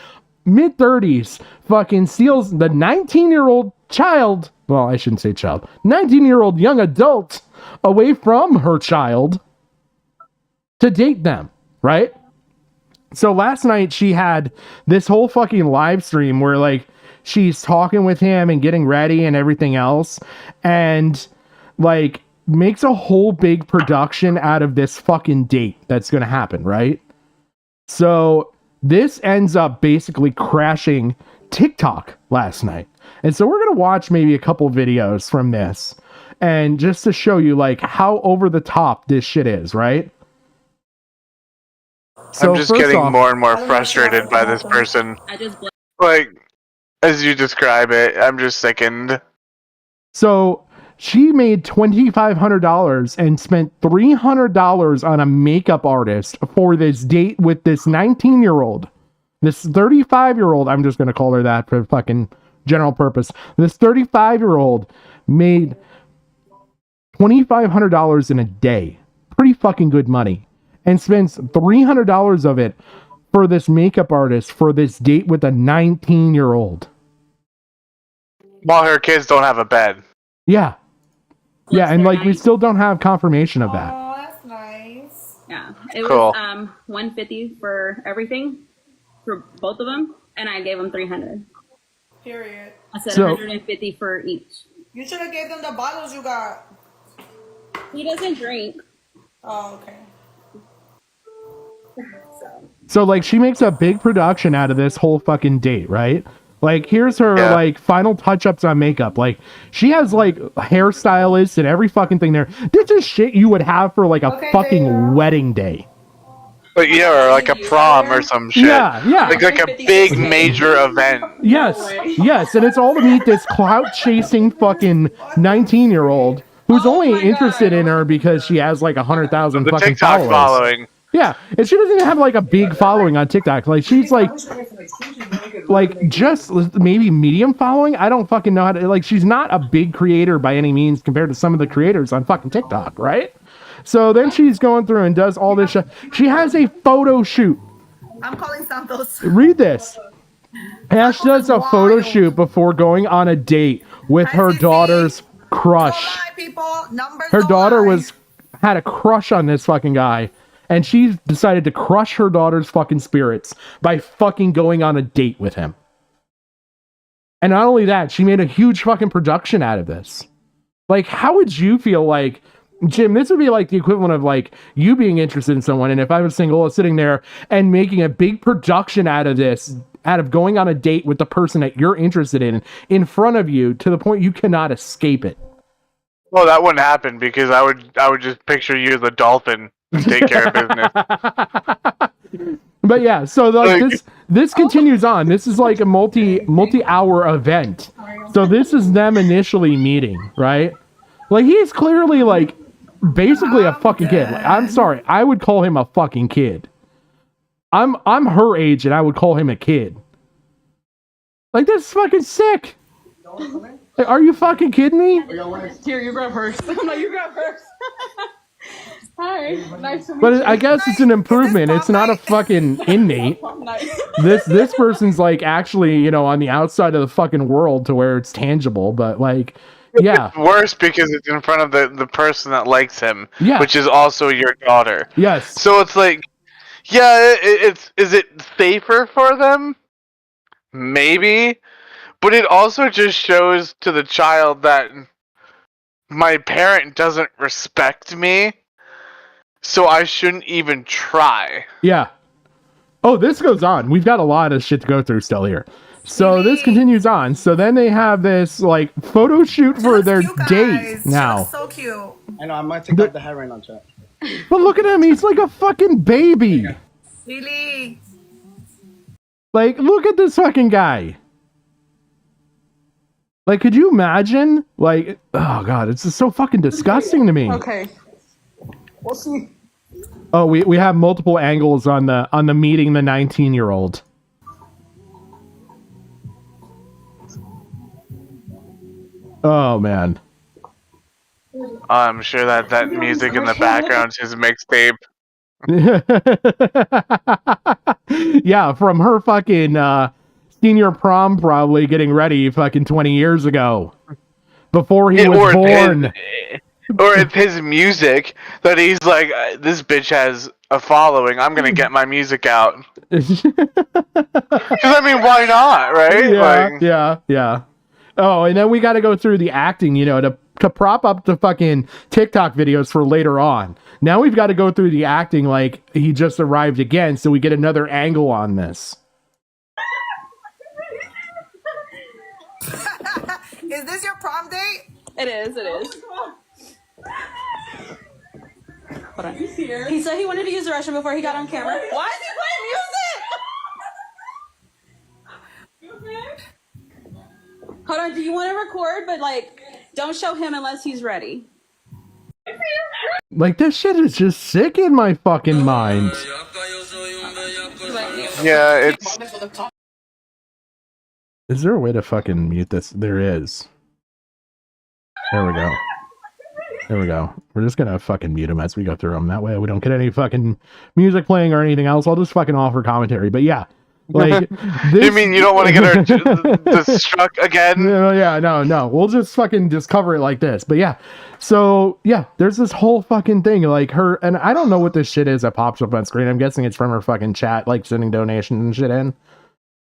mid-30s, fucking steals the 19-year-old child, well, I shouldn't say child, 19-year-old young adult away from her child to date them, right? So last night she had this whole fucking live stream where, like, she's talking with him and getting ready and everything else, and, like, makes a whole big production out of this fucking date that's gonna happen, right? So this ends up basically crashing TikTok last night. And so we're gonna watch maybe a couple videos from this, and just to show you like how over the top this shit is, right? So I'm just getting more and more frustrated by this person. Like, as you describe it, I'm just sickened. So she made $2,500 and spent $300 on a makeup artist for this date with this 19-year-old. This 35-year-old, I'm just going to call her that for fucking general purpose. This 35-year-old made $2,500 in a day. Pretty fucking good money. And spends $300 of it for this makeup artist for this date with a 19-year-old. While her kids don't have a bed. Yeah. Yeah, and like we still don't have confirmation of that. Oh, that's nice. Yeah, it Cool. was $150 for everything for both of them, and I gave them $300. Period. I said So- $150 for each. You should have gave them the bottles you got. He doesn't drink. Oh, okay. So like she makes a big production out of this whole fucking date, right? Like here's her like final touch-ups on makeup. Like she has like hairstylists and every fucking thing there. This is shit you would have for like a fucking wedding day. But yeah, or like a prom or some shit. Yeah, yeah. Like a big major event. Yes, yes, and it's all to meet this clout-chasing fucking 19-year-old who's only interested in her because she has like 100,000 The fucking TikTok followers. following. Yeah, and she doesn't even have like a big following on TikTok. Like she's like just maybe medium following. I don't fucking know how to, like, she's not a big creator by any means compared to some of the creators on fucking TikTok, right? So then she's going through and does all this shit. She has a photo shoot. I'm calling Santos. Read this. Ash does a photo shoot before going on a date with her daughter's crush. Her daughter had a crush on this fucking guy, and she decided to crush her daughter's fucking spirits by fucking going on a date with him. And not only that, she made a huge fucking production out of this. Like, how would you feel like, Jim, this would be like the equivalent of like you being interested in someone, and if I was single, sitting there and making a big production out of this, out of going on a date with the person that you're interested in front of you to the point you cannot escape it. Well, that wouldn't happen because I would just picture you as a dolphin and take care of business. But yeah, so like this continues on. This is like a multi-hour event. So this is them initially meeting, right? Like he's clearly like basically a fucking kid. Like, I'm sorry, I would call him a fucking kid. I'm her age and I would call him a kid. Like this is fucking sick. Like, are you fucking kidding me? Here, you grab hers. I'm like, you grab hers. Hi, nice to meet But you. I guess it's an improvement. It's not a fucking inmate. This person's like actually, you know, on the outside of the fucking world to where it's tangible. But like, yeah. It's worse because it's in front of the person that likes him, Yeah. which is also your daughter. Yes. So it's like, yeah, is it safer for them? Maybe. But it also just shows to the child that my parent doesn't respect me, so I shouldn't even try. Yeah. Oh, this goes on. We've got a lot of shit to go through still here. So this continues on. So then they have this like photo shoot for their date now. So cute. I know, I might take out the hair right now, chat. But look at him. He's like a fucking baby. Really? Like, look at this fucking guy. Like, could you imagine? Like, oh god, it's just so fucking disgusting to me. Okay. We'll see. Oh, we have multiple angles on the meeting the 19-year-old. Oh man. I'm sure that music in the background is his mixtape. Yeah, from her fucking senior prom, probably getting ready fucking 20 years ago, before he was born. Or if his music that he's like, this bitch has a following, I'm gonna get my music out. Because I mean, why not, right? Yeah. Oh, and then we got to go through the acting, to prop up the fucking TikTok videos for later on. Now we've got to go through the acting like he just arrived again, so we get another angle on this. Is this your prom date? It is. Hold on. He said he wanted to use the restroom before he got on camera. Why is he playing music? Hold on, do you want to record? But like, don't show him unless he's ready. Like, this shit is just sick in my fucking mind. Yeah, it's... Is there a way to fucking mute this? There is. There we go. We're just gonna fucking mute him as we go through them. That way we don't get any fucking music playing or anything else. I'll just fucking offer commentary. But yeah, like... You mean you don't want to get her struck again? Yeah, no. We'll just fucking just cover it like this. But yeah. So, yeah, there's this whole fucking thing, like her... And I don't know what this shit is that pops up on screen. I'm guessing it's from her fucking chat, like sending donations and shit in.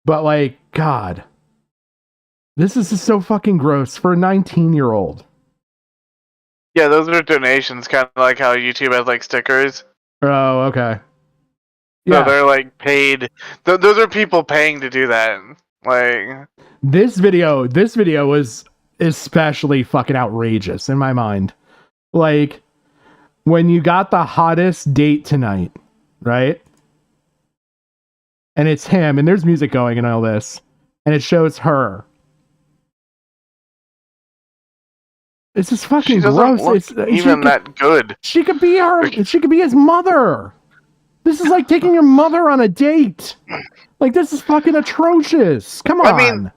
But like, God... This is just so fucking gross for a 19-year-old. Yeah, those are donations, kind of like how YouTube has like stickers. Oh, okay. Yeah, so they're like paid. Those are people paying to do that. Like this video was especially fucking outrageous in my mind. Like when you got the hottest date tonight, right? And it's him, and there's music going and all this, and it shows her. It's just fucking gross. It's even that good. She could be she could be his mother. This is like taking your mother on a date. Like, this is fucking atrocious. Come on. I mean,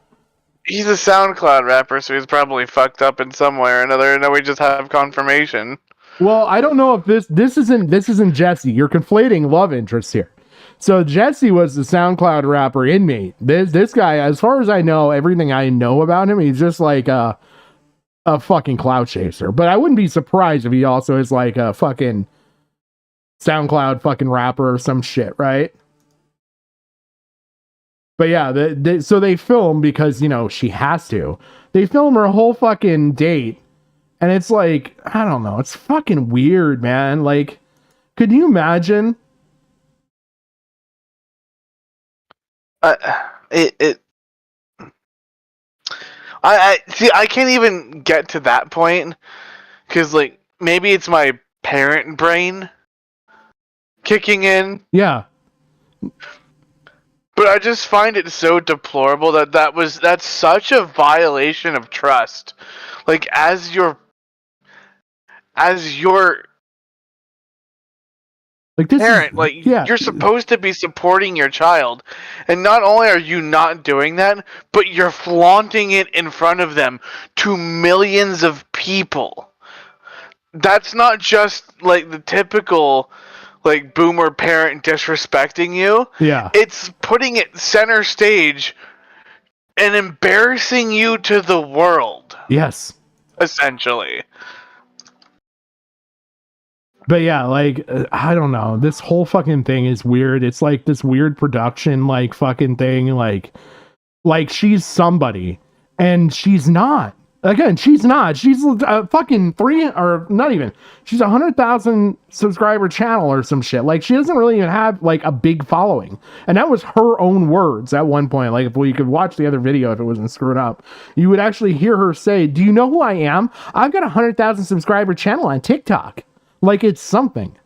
he's a SoundCloud rapper, so he's probably fucked up in some way or another, and then we just have confirmation. Well, I don't know if this isn't Jesse. You're conflating love interests here. So Jesse was the SoundCloud rapper inmate. This guy, as far as I know, everything I know about him, he's just like a fucking clout chaser. But I wouldn't be surprised if he also is like a fucking SoundCloud fucking rapper or some shit, right? But yeah, so they film because, she has to. They film her whole fucking date. And it's like, I don't know. It's fucking weird, man. Like, could you imagine? I can't even get to that point because, like, maybe it's my parent brain kicking in. Yeah. But I just find it so deplorable that's such a violation of trust. Like, as your like parent, you're supposed to be supporting your child, and not only are you not doing that, but you're flaunting it in front of them to millions of people. That's not just like the typical like boomer parent disrespecting you. Yeah. It's putting it center stage and embarrassing you to the world. Yes. Essentially. But yeah, like, I don't know. This whole fucking thing is weird. It's like this weird production, like, fucking thing. Like she's somebody. And she's not. Again, she's not. She's a fucking she's 100,000 subscriber channel or some shit. Like, she doesn't really even have, like, a big following. And that was her own words at one point. Like, if you could watch the other video if it wasn't screwed up, you would actually hear her say, "Do you know who I am? I've got a 100,000 subscriber channel on TikTok." Like, it's something.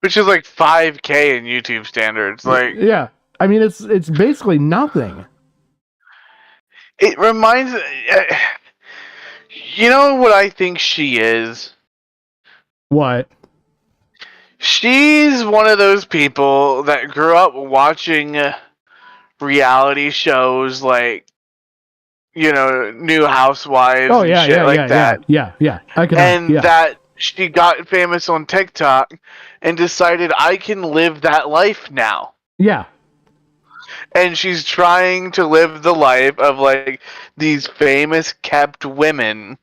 Which is like 5K in YouTube standards. Like, yeah. I mean, it's basically nothing. It reminds. You know what I think she is? What? She's one of those people that grew up watching reality shows like, New Housewives Oh and yeah, shit yeah, like yeah, that. yeah. I can. And Yeah. that she got famous on TikTok and decided I can live that life now. Yeah. And she's trying to live the life of like these famous kept women.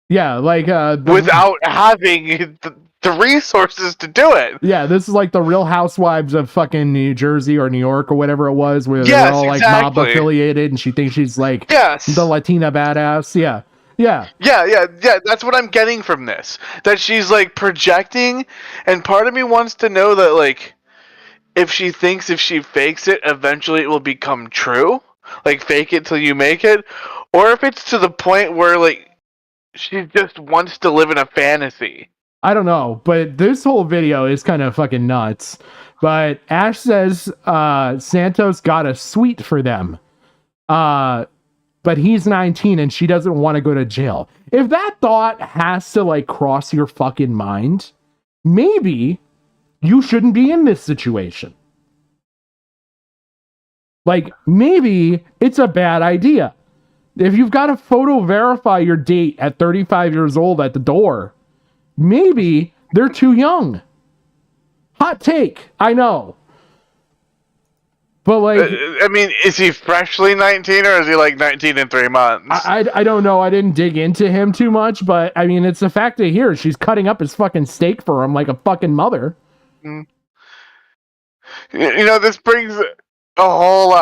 Yeah, like without having the resources to do it. Yeah, this is like the Real Housewives of fucking New Jersey or New York or whatever it was, where they're all like mob affiliated, and she thinks she's like the Latina badass. Yeah. Yeah. That's what I'm getting from this. That she's like projecting, and part of me wants to know that like if she fakes it, eventually it will become true. Like fake it till you make it, or if it's to the point where like she just wants to live in a fantasy. I don't know, but this whole video is kind of fucking nuts. But Ash says Santos got a suite for them. But he's 19 and she doesn't want to go to jail. If that thought has to like cross your fucking mind, maybe you shouldn't be in this situation. Like, maybe it's a bad idea. If you've got to photo verify your date at 35 years old at the door, maybe they're too young. Hot take, I know. But like, I mean, is he freshly 19 or is he like 19 in 3 months? I don't know. I didn't dig into him too much, but I mean, it's a fact to hear. She's cutting up his fucking steak for him like a fucking mother. You know, this brings a whole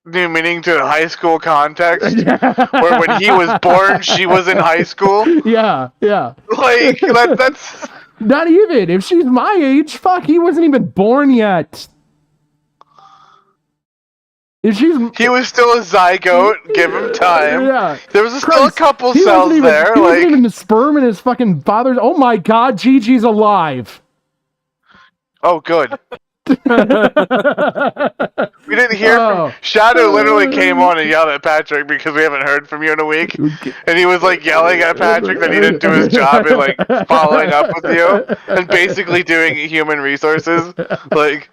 new meaning to high school context, where when he was born, she was in high school. Yeah. Like that's not even. If she's my age, fuck, he wasn't even born yet. He was still a zygote. Give him time. Yeah, there was still a couple he cells wasn't even, there. He like wasn't even the sperm in his fucking father's. Oh my god, Gigi's alive. Oh, good. We didn't hear from Shadow. Literally came on and yelled at Patrick because we haven't heard from you in a week, and he was like yelling at Patrick that he didn't do his job and like following up with you and basically doing human resources. Like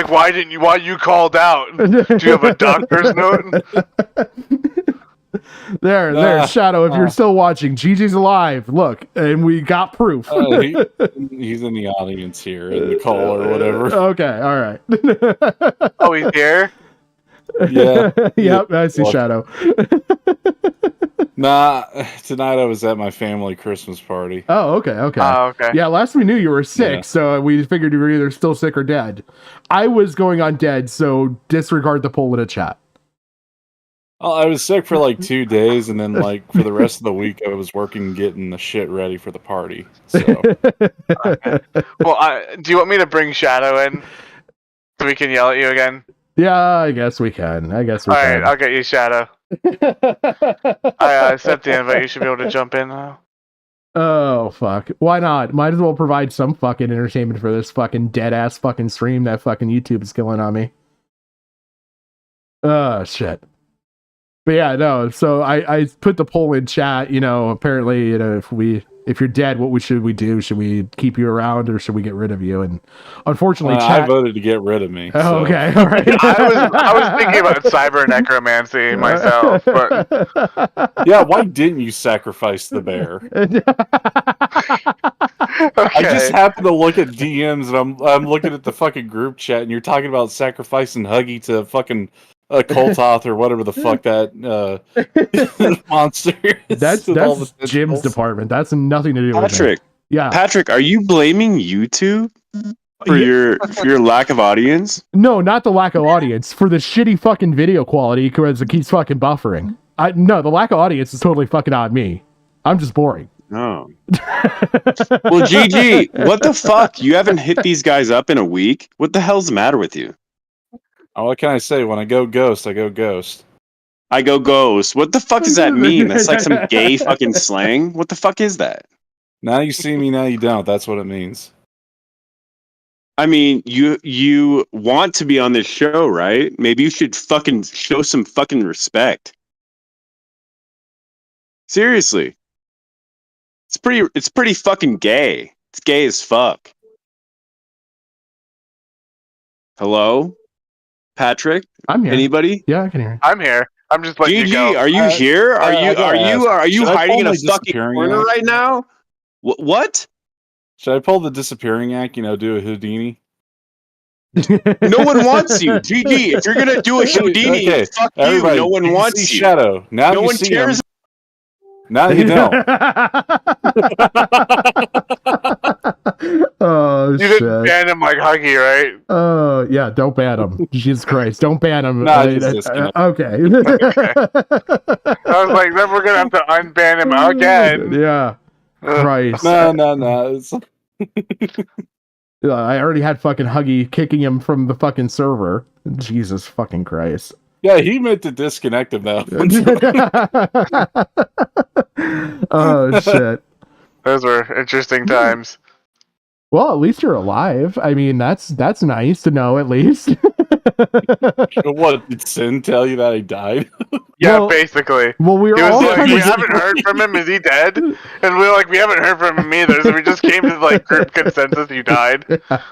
why you called out? Do you have a doctor's note? There, Shadow, if you're still watching, Gigi's alive. Look, and we got proof. He's in the audience here in the call or whatever. Okay, all right. Oh, he's here? Yeah. Yep, I see Shadow. Nah, tonight I was at my family Christmas party. Oh, okay. Oh, okay. Yeah, last we knew you were sick, Yeah. so we figured you were either still sick or dead. I was going on dead, so disregard the poll in a chat. Oh, I was sick for like 2 days, and then like for the rest of the week, I was working getting the shit ready for the party. So, Well, do you want me to bring Shadow in so we can yell at you again? Yeah, I guess we can. All right, I'll get you Shadow. I sent the invite. You should be able to jump in now. Oh, fuck. Why not? Might as well provide some fucking entertainment for this fucking dead-ass fucking stream that fucking YouTube is killing on me. Oh, shit. But yeah, no, so I put the poll in chat, apparently, if you're dead, what should we do? Should we keep you around or should we get rid of you? And unfortunately, chat... I voted to get rid of me. Oh, so. okay, all right. I was thinking about cyber necromancy myself, but yeah, why didn't you sacrifice the bear? Okay. I just happened to look at DMs and I'm looking at the fucking group chat and you're talking about sacrificing Huggy to fucking Koltoth or whatever the fuck that monster is. That's Jim's department. That's nothing to do with Patrick. Yeah, Patrick, are you blaming YouTube for your lack of audience? No, not the lack of audience. For the shitty fucking video quality because it keeps fucking buffering. No, the lack of audience is totally fucking on me. I'm just boring. No. Well, GG, what the fuck? You haven't hit these guys up in a week? What the hell's the matter with you? Oh, what can I say? When I go ghost, I go ghost. I go ghost. What the fuck does that mean? That's like some gay fucking slang? What the fuck is that? Now you see me, now you don't. That's what it means. I mean, you want to be on this show, right? Maybe you should fucking show some fucking respect. Seriously. It's pretty fucking gay. It's gay as fuck. Hello? Patrick? I'm here. Anybody? Yeah, I can hear. I'm here. I'm just letting you GG, go. are you here? Are I you gotta ask, you should I hiding pull in a my fucking disappearing corner act? right now? What? Should I pull the disappearing act? Do a Houdini? No one wants you. GG, if you're gonna do a Houdini, Okay, fuck everybody, you. No one you can wants see you. Shadow. Now No you one see cares. him. Now you don't. Oh You didn't shit. ban him like Huggy, right? Oh yeah, don't ban him. Jesus Christ, don't ban him. Nah, just disconnect. Okay. I was like, then we're gonna have to unban him again. Yeah. Christ. No. I already had fucking Huggy kicking him from the fucking server. Jesus fucking Christ. Yeah, he meant to disconnect him though. Oh shit. Those were interesting times. Well, at least you're alive. I mean, that's nice to know at least. What, did Sin tell you that he died? Yeah, Well- basically. Well, we were He was all like, kind we of haven't heard from him. Is he dead? And we were like, we haven't heard from him either. So we just came to like group consensus. You died.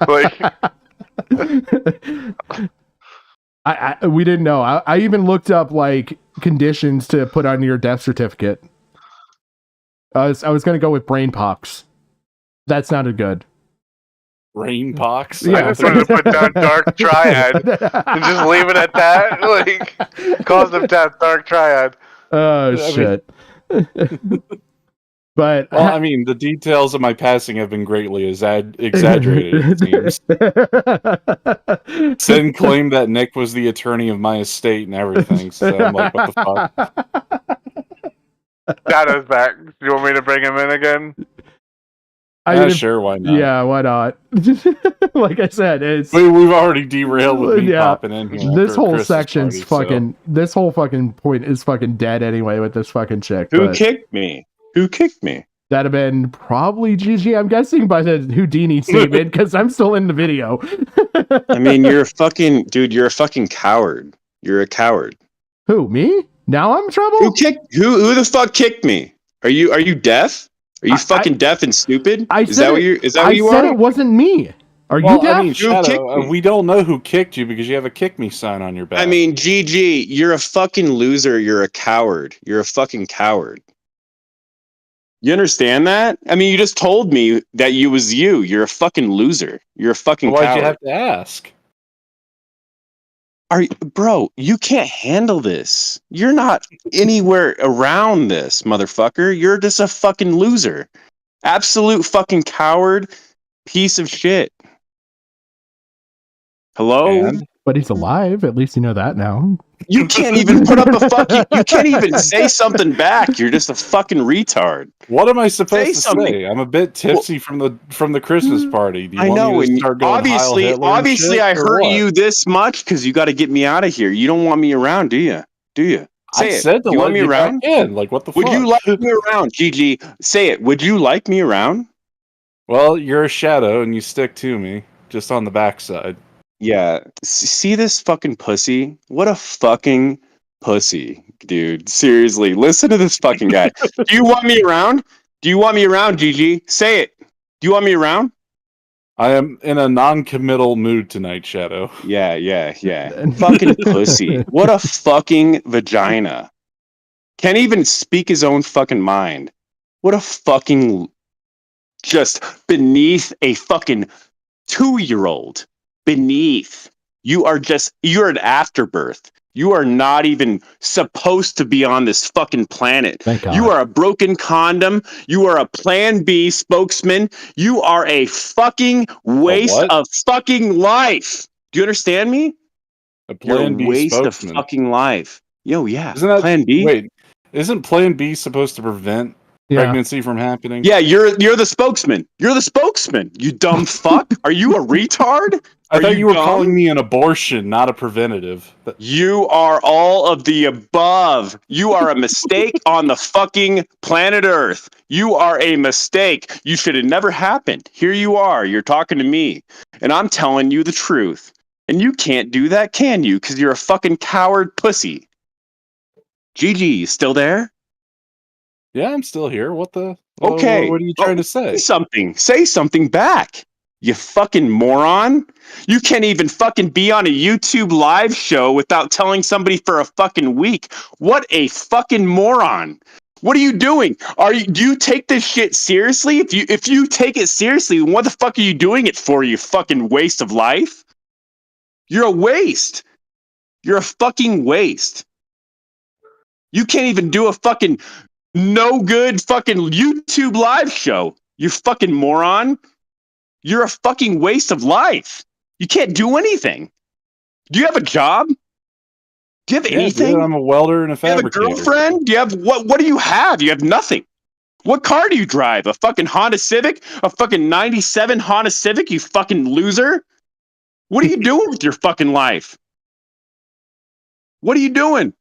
Like, we didn't know. I even looked up like conditions to put on your death certificate. I was going to go with brain pox. That sounded good. Brain pox? Yeah. I just wanted to put down Dark Triad and just leave it at that. Like, cause of death, Dark Triad. Oh shit. But Well, I mean, the details of my passing have been greatly exaggerated, it seems. Sin claimed that Nick was the attorney of my estate and everything, so I'm like, what the fuck? Shadow's back. You want me to bring him in again? Sure, why not? Yeah, why not? Like I said, it's We've already derailed with me popping in here. This after a whole Christmas section's party, fucking. This whole fucking point is fucking dead anyway with this fucking chick. Who but kicked me? Who kicked me? That'd have been probably GG. I'm guessing by the Houdini statement because I'm still in the video. I mean, you're a fucking dude. You're a fucking coward. You're a coward. Who, me? Now I'm in trouble. Who the fuck kicked me? Are you deaf? Are you fucking deaf and stupid? Is that what you I said are? it wasn't me. Are you Well, deaf? I mean, Shadow, we don't know who kicked you because you have a kick me sign on your back. I mean, GG, you're a fucking loser. You're a coward. You're a fucking coward. You understand that? I mean, you just told me that you was you. You're a fucking loser. You're a fucking why'd coward. you have to ask? Bro, you can't handle this. You're not anywhere around this, motherfucker. You're just a fucking loser. Absolute fucking coward piece of shit. Hello? But he's alive. At least you know that now. You can't even put up a fucking. You can't even say something back. You're just a fucking retard. What am I supposed to something. say? I'm a bit tipsy from the Christmas party. Do you I want know, me to and start going Heil Hitler and obviously, shit, I or hurt what? you this much because you got to get me out of here. You don't want me around, do you? Do you? Say I it. said to you let want me you around? back in. Like, what the Would fuck? you like me around, GG? Say it. Would you like me around? Well, you're a shadow and you stick to me, just on the backside. Yeah. See this fucking pussy? What a fucking pussy, dude. Seriously, listen to this fucking guy. Do you want me around? Do you want me around, GG? Say it. Do you want me around? I am in a non-committal mood tonight, Shadow. Yeah. Fucking pussy. What a fucking vagina. Can't even speak his own fucking mind. What a fucking... Just beneath a fucking 2-year-old. Beneath. You're an afterbirth. You are not even supposed to be on this fucking planet. Thank God. You are a broken condom. You are a Plan B spokesman. You are a fucking waste of fucking life. Do you understand me? A Plan B You're a waste spokesman. of fucking life. Yo, yeah. Isn't that Plan B? Wait, isn't Plan B supposed to prevent pregnancy from happening? Yeah, you're the spokesman. You're the spokesman. You dumb fuck. Are you a retard? I thought you were dumb? calling me an abortion, not a preventative. You are all of the above. You are a mistake on the fucking planet Earth. You are a mistake. You should have never happened. Here you are. You're talking to me. And I'm telling you the truth. And you can't do that, can you? Because you're a fucking coward pussy. GG, you still there? Yeah, I'm still here. What the? Okay. What are you trying to say? Say something back. You fucking moron. You can't even fucking be on a YouTube live show without telling somebody for a fucking week. What a fucking moron. What are you doing? Do you take this shit seriously? If you take it seriously, what the fuck are you doing it for, you fucking waste of life? You're a waste. You're a fucking waste. You can't even do a fucking no good fucking YouTube live show. You fucking moron. You're a fucking waste of life. You can't do anything. Do you have a job? Do you have anything? Dude, I'm a welder and a fabricator. Do you have a girlfriend? Do you have what do you have? You have nothing. What car do you drive? A fucking Honda Civic? A fucking 97 Honda Civic, you fucking loser? What are you doing with your fucking life? What are you doing?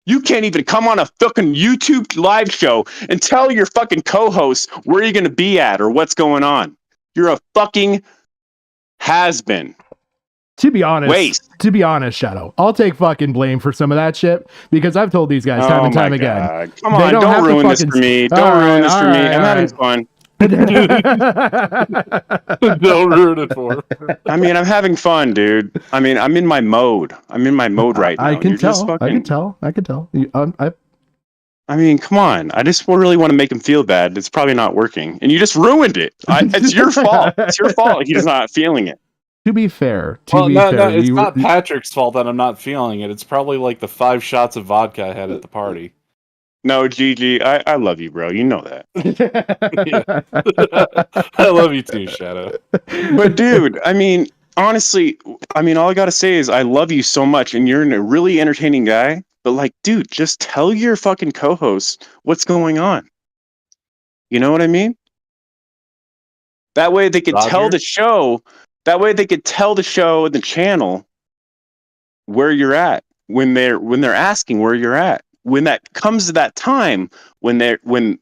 You can't even come on a fucking YouTube live show and tell your fucking co-host where you're going to be at or what's going on. You're a fucking has-been. To be honest, Shadow, I'll take fucking blame for some of that shit because I've told these guys time and time again. Come on, don't ruin this for me. Don't ruin this for me. I'm having fun. Don't ruin it for. I mean, I'm having fun, dude. I mean, I'm in my mode. I'm in my mode right now. I can tell. I can tell. I mean, come on. I just really want to make him feel bad. It's probably not working, and you just ruined it. It's your fault. It's your fault. He's not feeling it. To be fair, it's not Patrick's fault that I'm not feeling it. It's probably like the 5 shots of vodka I had at the party. No, Gigi, I love you, bro. You know that. I love you too, Shadow. But dude, I mean, honestly, all I gotta say is I love you so much, and you're a really entertaining guy. But like, dude, just tell your fucking co-host what's going on. You know what I mean? That way they could tell the show. That way they could tell the show and the channel where you're at when they're asking where you're at. When that comes to that time, when the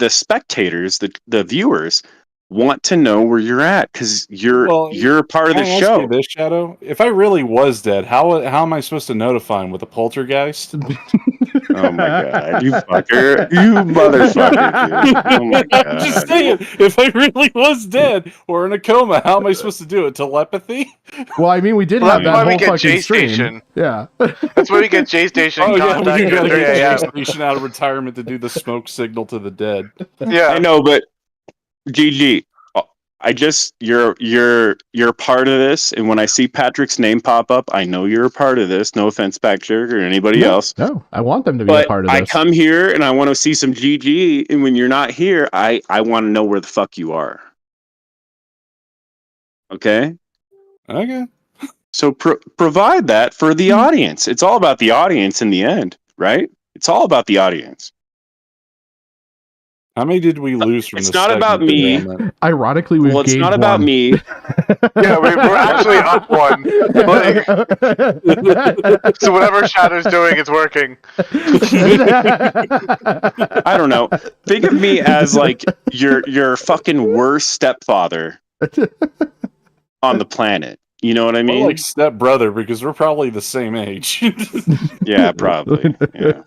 spectators, the viewers, want to know where you're at because you're a part of the show. Ask you this, Shadow, if I really was dead, how am I supposed to notify him with a poltergeist? Oh my god, you fucker, you motherfucker! Dude. Oh my god! I'm just saying, if I really was dead or in a coma, how am I supposed to do it? Telepathy? Well, I mean, we did have that whole fucking stream. J-Station. Yeah, that's why we get J-Station. Oh yeah, we got get J-Station out of retirement to do the smoke signal to the dead. Yeah, I know, but GG, you're part of this, and when I see Patrick's name pop up, I know you're a part of this. No offense, Patrick or anybody else. No, I want them to be a part of this. I come here and I want to see some GG, and when you're not here, I want to know where the fuck you are. Okay. So provide that for the audience. It's all about the audience in the end, right? It's all about the audience. How many did we lose from this? It's not about me. Ironically, we've it's not about me. Yeah, we're actually up one. Like, so whatever Shadow's doing, it's working. I don't know. Think of me as like your fucking worst stepfather on the planet. You know what I mean? More like stepbrother because we're probably the same age. Yeah, probably. Yeah.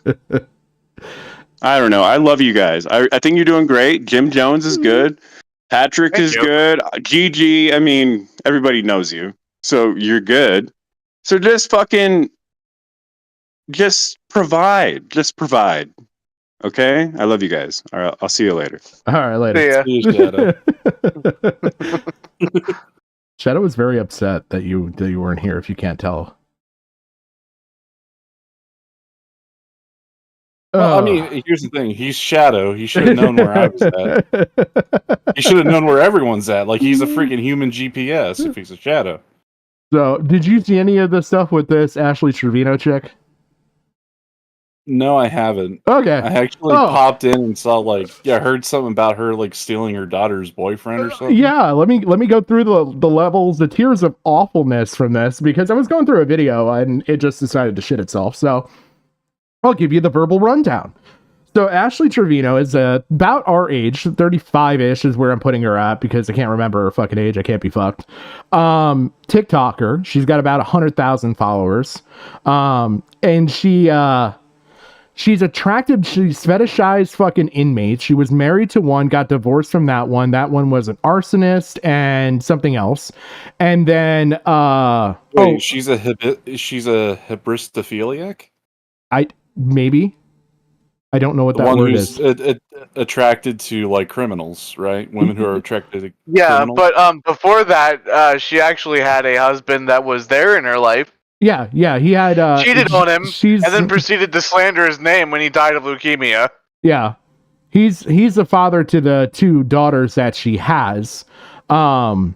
I don't know. I love you guys. I think you're doing great. Jim Jones is good. Patrick is good. GG, I mean, everybody knows you. So you're good. So just provide. Just provide. Okay? I love you guys. All right, I'll see you later. All right, later. See you, Shadow. Shadow was very upset that you weren't here, if you can't tell. Well, I mean, here's the thing. He's Shadow. He should have known where I was at. He should have known where everyone's at. Like, he's a freaking human GPS if he's a Shadow. So, did you see any of the stuff with this Ashley Trevino chick? No, I haven't. Okay. I actually popped in and saw, heard something about her, stealing her daughter's boyfriend or something. Yeah, let me go through the levels, the tiers of awfulness from this, because I was going through a video and it just decided to shit itself. So, I'll give you the verbal rundown. So Ashley Trevino is about our age, 35-ish is where I'm putting her at because I can't remember her fucking age. I can't be fucked. TikToker. She's got about 100,000 followers. And she she's fetishized fucking inmates. She was married to one, got divorced from that one. That one was an arsonist and something else. And then Wait, she's a hybristophiliac? Maybe. I don't know what The that one word who's is. Attracted to like criminals, right? Women who are attracted to Yeah, criminals. but before that, she actually had a husband that was there in her life. Yeah, he had Cheated on him, she's and then proceeded to slander his name when he died of leukemia. Yeah. He's the father to the 2 daughters that she has. And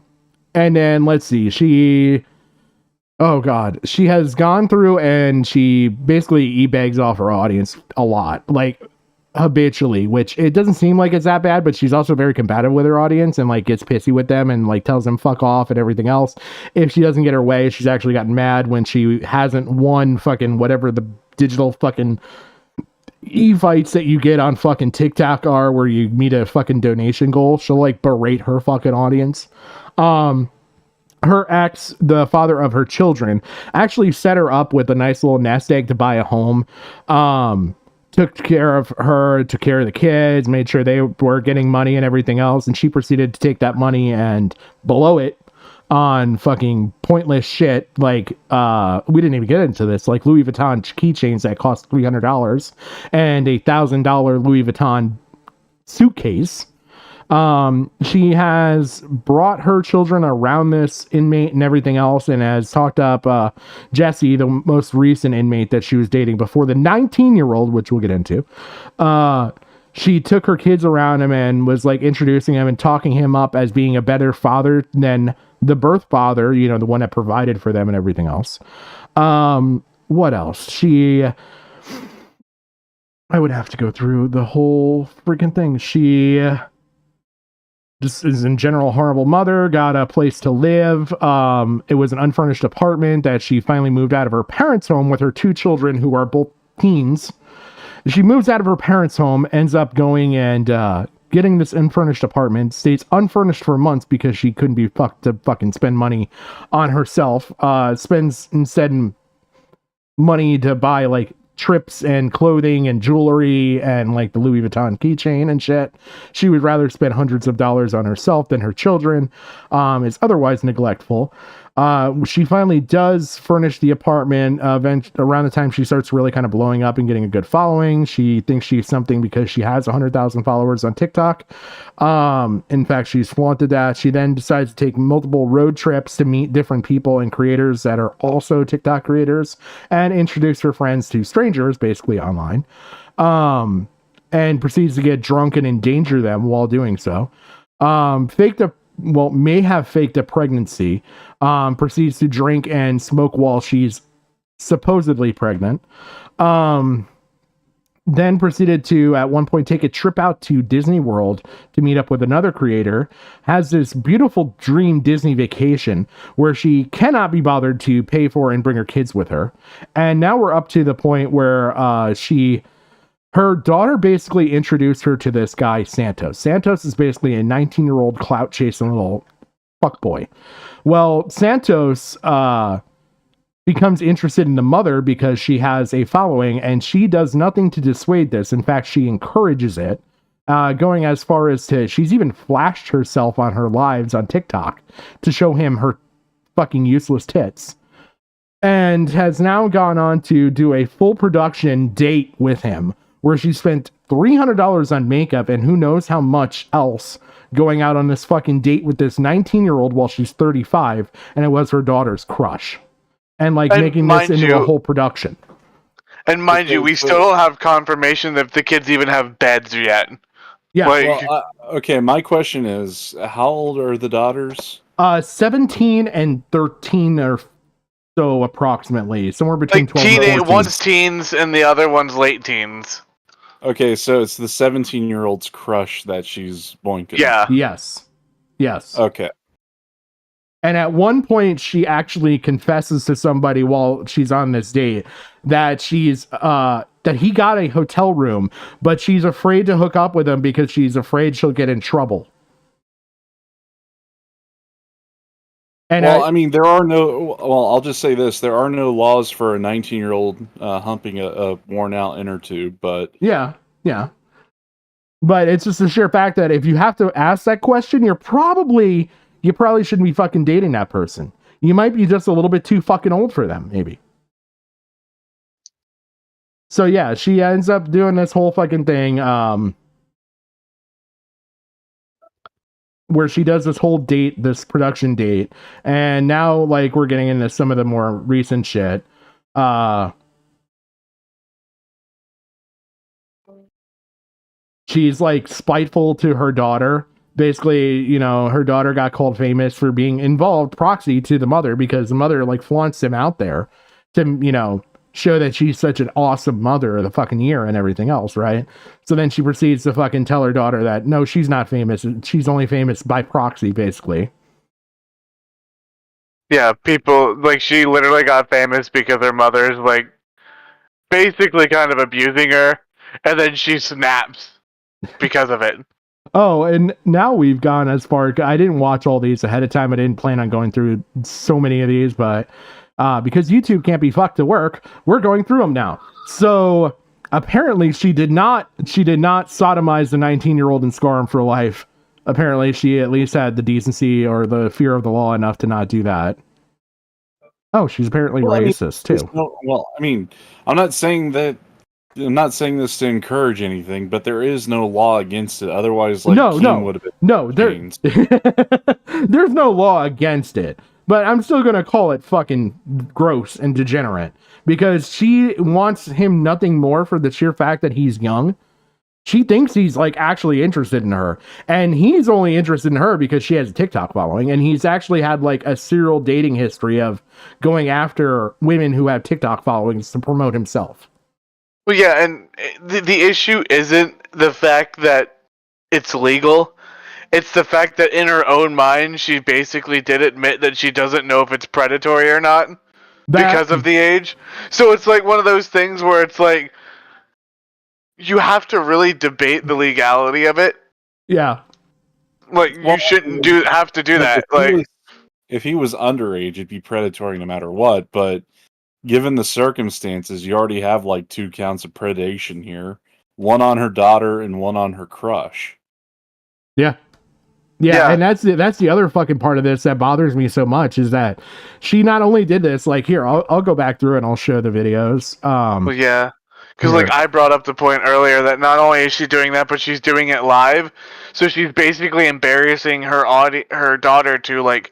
then let's see, she has gone through and she basically e-bags off her audience a lot, like habitually, which it doesn't seem like it's that bad, but she's also very combative with her audience and like gets pissy with them and like tells them fuck off and everything else. If she doesn't get her way, she's actually gotten mad when she hasn't won fucking whatever the digital fucking e-fights that you get on fucking TikTok are, where you meet a fucking donation goal. She'll like berate her fucking audience. Her ex, the father of her children, actually set her up with a nice little nest egg to buy a home. Took care of her, took care of the kids, made sure they were getting money and everything else, and she proceeded to take that money and blow it on fucking pointless shit. Like we didn't even get into this, like Louis Vuitton keychains that cost $300 and $1,000 Louis Vuitton suitcase. She has brought her children around this inmate and everything else, and has talked up Jesse, the most recent inmate that she was dating before, the 19-year-old, which we'll get into. She took her kids around him and was like introducing him and talking him up as being a better father than the birth father, you know, the one that provided for them and everything else. What else? I would have to go through the whole freaking thing. She just is in general horrible mother, got a place to live. It was an unfurnished apartment that she finally moved out of her parents' home with her 2 children who are both teens. She moves out of her parents' home, ends up going and getting this unfurnished apartment, stays unfurnished for months because she couldn't be fucked to fucking spend money on herself. Spends instead money to buy like trips and clothing and jewelry and like the Louis Vuitton keychain and shit. She would rather spend hundreds of dollars on herself than her children. Is otherwise neglectful. She finally does furnish the apartment around the time she starts really kind of blowing up and getting a good following. She thinks she's something because she has 100,000 followers on TikTok. In fact, she's flaunted that. She then decides to take multiple road trips to meet different people and creators that are also TikTok creators and introduce her friends to strangers, basically online, and proceeds to get drunk and endanger them while doing so. May have faked a pregnancy, proceeds to drink and smoke while she's supposedly pregnant, then proceeded to, at one point, take a trip out to Disney World to meet up with another creator, has this beautiful dream Disney vacation where she cannot be bothered to pay for and bring her kids with her. And now we're up to the point where her daughter basically introduced her to this guy, Santos. Santos is basically a 19-year-old clout-chasing little fuckboy. Well, Santos becomes interested in the mother because she has a following, and she does nothing to dissuade this. In fact, she encourages it, going as far as she's even flashed herself on her lives on TikTok to show him her fucking useless tits. And has now gone on to do a full production date with him, where she spent $300 on makeup and who knows how much else going out on this fucking date with this 19-year-old while she's 35, and it was her daughter's crush. And making this into a whole production. And mind you, we still don't have confirmation that the kids even have beds yet. Yeah. Okay, my question is, how old are the daughters? 17 and 13 or so approximately. Somewhere between 12 and 14. One's teens and the other one's late teens. Okay, so it's the 17-year-old's crush that she's boinking. Yeah. Yes. Okay. And at one point, she actually confesses to somebody while she's on this date that that he got a hotel room, but she's afraid to hook up with him because she's afraid she'll get in trouble. And well, I mean, there are no. Well, I'll just say this: there are no laws for a 19-year-old humping a worn-out inner tube. But yeah. But it's just the sheer fact that if you have to ask that question, you probably shouldn't be fucking dating that person. You might be just a little bit too fucking old for them, maybe. So yeah, she ends up doing this whole fucking thing. Where she does this whole date, this production date, and now like we're getting into some of the more recent shit. She's like spiteful to her daughter. Basically, you know, her daughter got called famous for being involved proxy to the mother because the mother like flaunts him out there to, you know, show that she's such an awesome mother of the fucking year and everything else, right? So then she proceeds to fucking tell her daughter that no, she's not famous. She's only famous by proxy, basically. Yeah, people like she literally got famous because her mother's like basically kind of abusing her, and then she snaps because of it. Oh, and now we've gone as far. I didn't watch all these ahead of time. I didn't plan on going through so many of these, but because YouTube can't be fucked to work, we're going through them now. So apparently she did not sodomize the 19-year-old and scar him for life. Apparently she at least had the decency or the fear of the law enough to not do that. Oh, she's apparently racist too. Well, I mean, I'm not saying this to encourage anything, but there is no law against it. Otherwise, like, King would have been there's no law against it. But I'm still gonna call it fucking gross and degenerate because she wants him nothing more for the sheer fact that he's young. She thinks he's like actually interested in her, and he's only interested in her because she has a TikTok following, and he's actually had like a serial dating history of going after women who have TikTok followings to promote himself. Well, yeah, and the issue isn't the fact that it's legal. It's the fact that in her own mind, she basically did admit that she doesn't know if it's predatory or not because of the age. So it's like one of those things where it's like, you have to really debate the legality of it. Yeah. Like, you shouldn't have to do that. If he was underage, it'd be predatory no matter what, but given the circumstances, you already have like 2 counts of predation here. One on her daughter and one on her crush. Yeah, and that's the other fucking part of this that bothers me so much is that she not only did this, like here, I'll go back through and I'll show the videos. Well, yeah, because like I brought up the point earlier that not only is she doing that, but she's doing it live, so she's basically embarrassing her daughter to like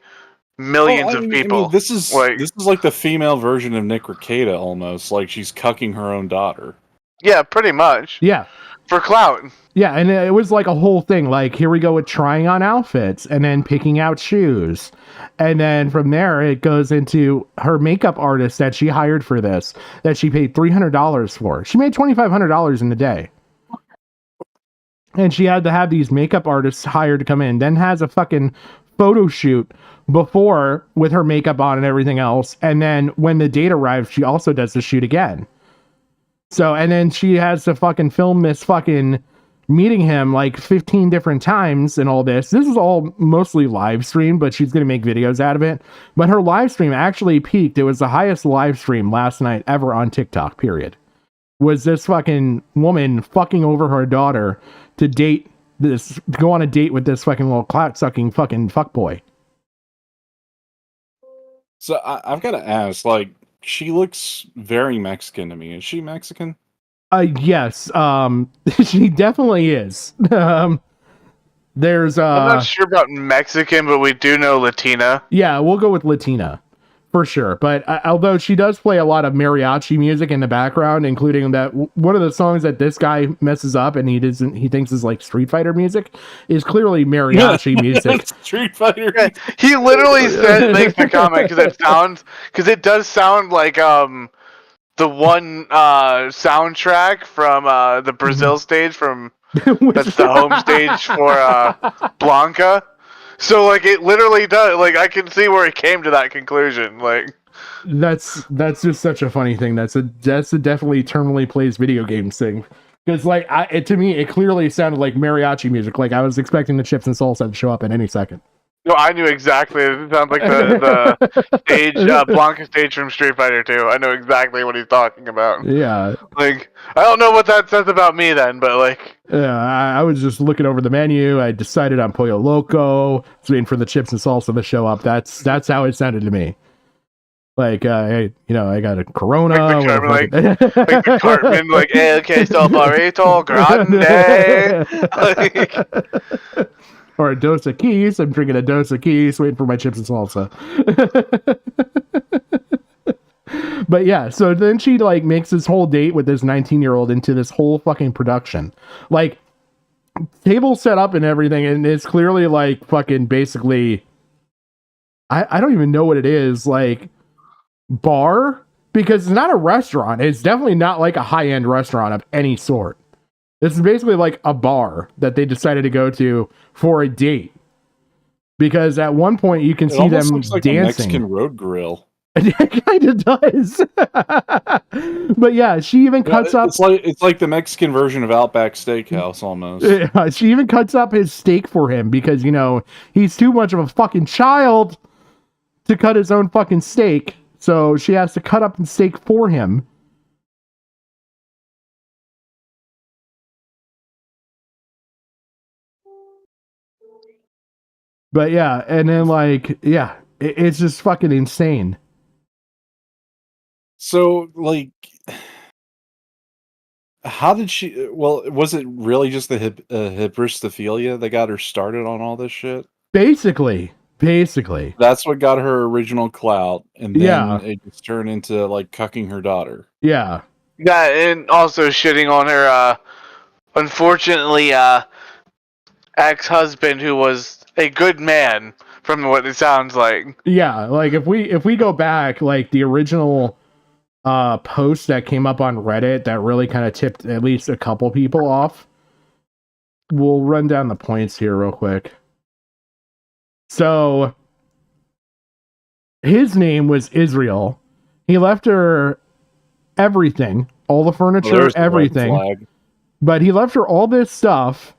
millions of people. I mean, this is like the female version of Nick Rekieta almost. Like she's cucking her own daughter. Yeah, pretty much. Yeah. For clout. Yeah, and it was like a whole thing. Like, here we go with trying on outfits and then picking out shoes. And then from there, it goes into her makeup artist that she hired for this, that she paid $300 for. She made $2,500 in a day. And she had to have these makeup artists hired to come in. Then has a fucking photo shoot before with her makeup on and everything else. And then when the date arrives, she also does the shoot again. So, and then she has to fucking film this fucking meeting him like 15 different times and all this. This is all mostly live stream, but she's going to make videos out of it. But her live stream actually peaked. It was the highest live stream last night ever on TikTok, period. Was this fucking woman fucking over her daughter to go on a date with this fucking little clout-sucking fucking fuckboy. So I've got to ask, like, she looks very Mexican to me. Is she Mexican? Yes. She definitely is. There's I'm not sure about Mexican, but we do know Latina. Yeah, we'll go with Latina for sure. But although she does play a lot of mariachi music in the background, including that one of the songs that this guy messes up and he thinks is like Street Fighter music is clearly mariachi music. Street Fighter. Yeah, he literally makes the comment because it does sound like the one soundtrack from the Brazil stage from that's the home stage for Blanca. So like it literally does. Like I can see where he came to that conclusion. Like that's just such a funny thing. That's a definitely terminally plays video games thing. Because like to me, it clearly sounded like mariachi music. Like I was expecting the Chips and Salsa to show up at any second. No, I knew exactly. It sounds like the stage, Blanca stage from Street Fighter 2. I know exactly what he's talking about. Yeah. Like, I don't know what that says about me then, but like... Yeah, I was just looking over the menu. I decided on Pollo Loco. I was waiting for the chips and salsa to show up. That's how it sounded to me. Like, I got a Corona. Like the Cartman, like, okay, so burrito grande. Like... Or a Dos Equis. I'm drinking a Dos Equis, waiting for my chips and salsa. But yeah, so then she like makes this whole date with this 19-year-old into this whole fucking production. Like, table set up and everything, and it's clearly like fucking basically, I don't even know what it is, like bar, because it's not a restaurant. It's definitely not like a high-end restaurant of any sort. This is basically like a bar that they decided to go to for a date. Because at one point you can see them looks like dancing. A Mexican road grill. It kind of does. But yeah, she even cuts up. It's like the Mexican version of Outback Steakhouse almost. Yeah, she even cuts up his steak for him because, he's too much of a fucking child to cut his own fucking steak. So she has to cut up the steak for him. But yeah, and then it's just fucking insane. So, like, how did she? Well, was it really just the hybristophilia that got her started on all this shit? Basically, that's what got her original clout, and then it just turned into like cucking her daughter. Yeah, and also shitting on her, unfortunately, ex-husband who was a good man, from what it sounds like. Yeah, like if we go back, like the original post that came up on Reddit that really kind of tipped at least a couple people off. We'll run down the points here real quick. So his name was Israel. He left her everything, all the furniture, everything. But he left her all this stuff,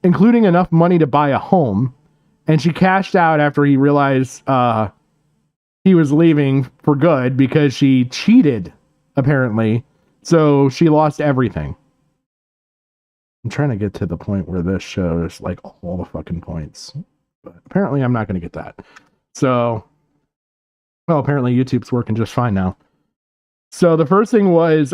including enough money to buy a home, and she cashed out after he realized he was leaving for good because she cheated, apparently. So she lost everything. I'm trying to get to the point where this shows like all the fucking points, but apparently I'm not going to get that. So, well, apparently YouTube's working just fine now. So the first thing was,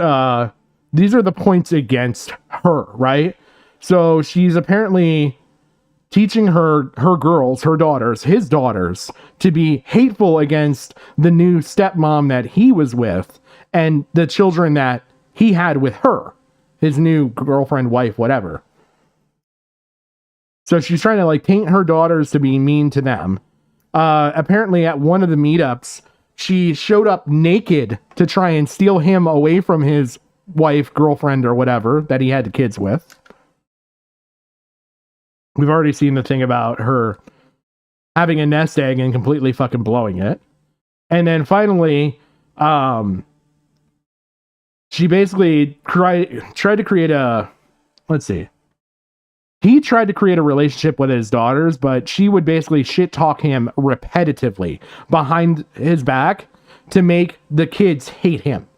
these are the points against her, right? So she's apparently teaching her girls, her daughters, his daughters, to be hateful against the new stepmom that he was with and the children that he had with her, his new girlfriend, wife, whatever. So she's trying to like paint her daughters to be mean to them. Apparently at one of the meetups, she showed up naked to try and steal him away from his wife, girlfriend, or whatever that he had the kids with. We've already seen the thing about her having a nest egg and completely fucking blowing it. And then finally, she basically tried to create a, let's see. He tried to create a relationship with his daughters, but she would basically shit talk him repetitively behind his back to make the kids hate him.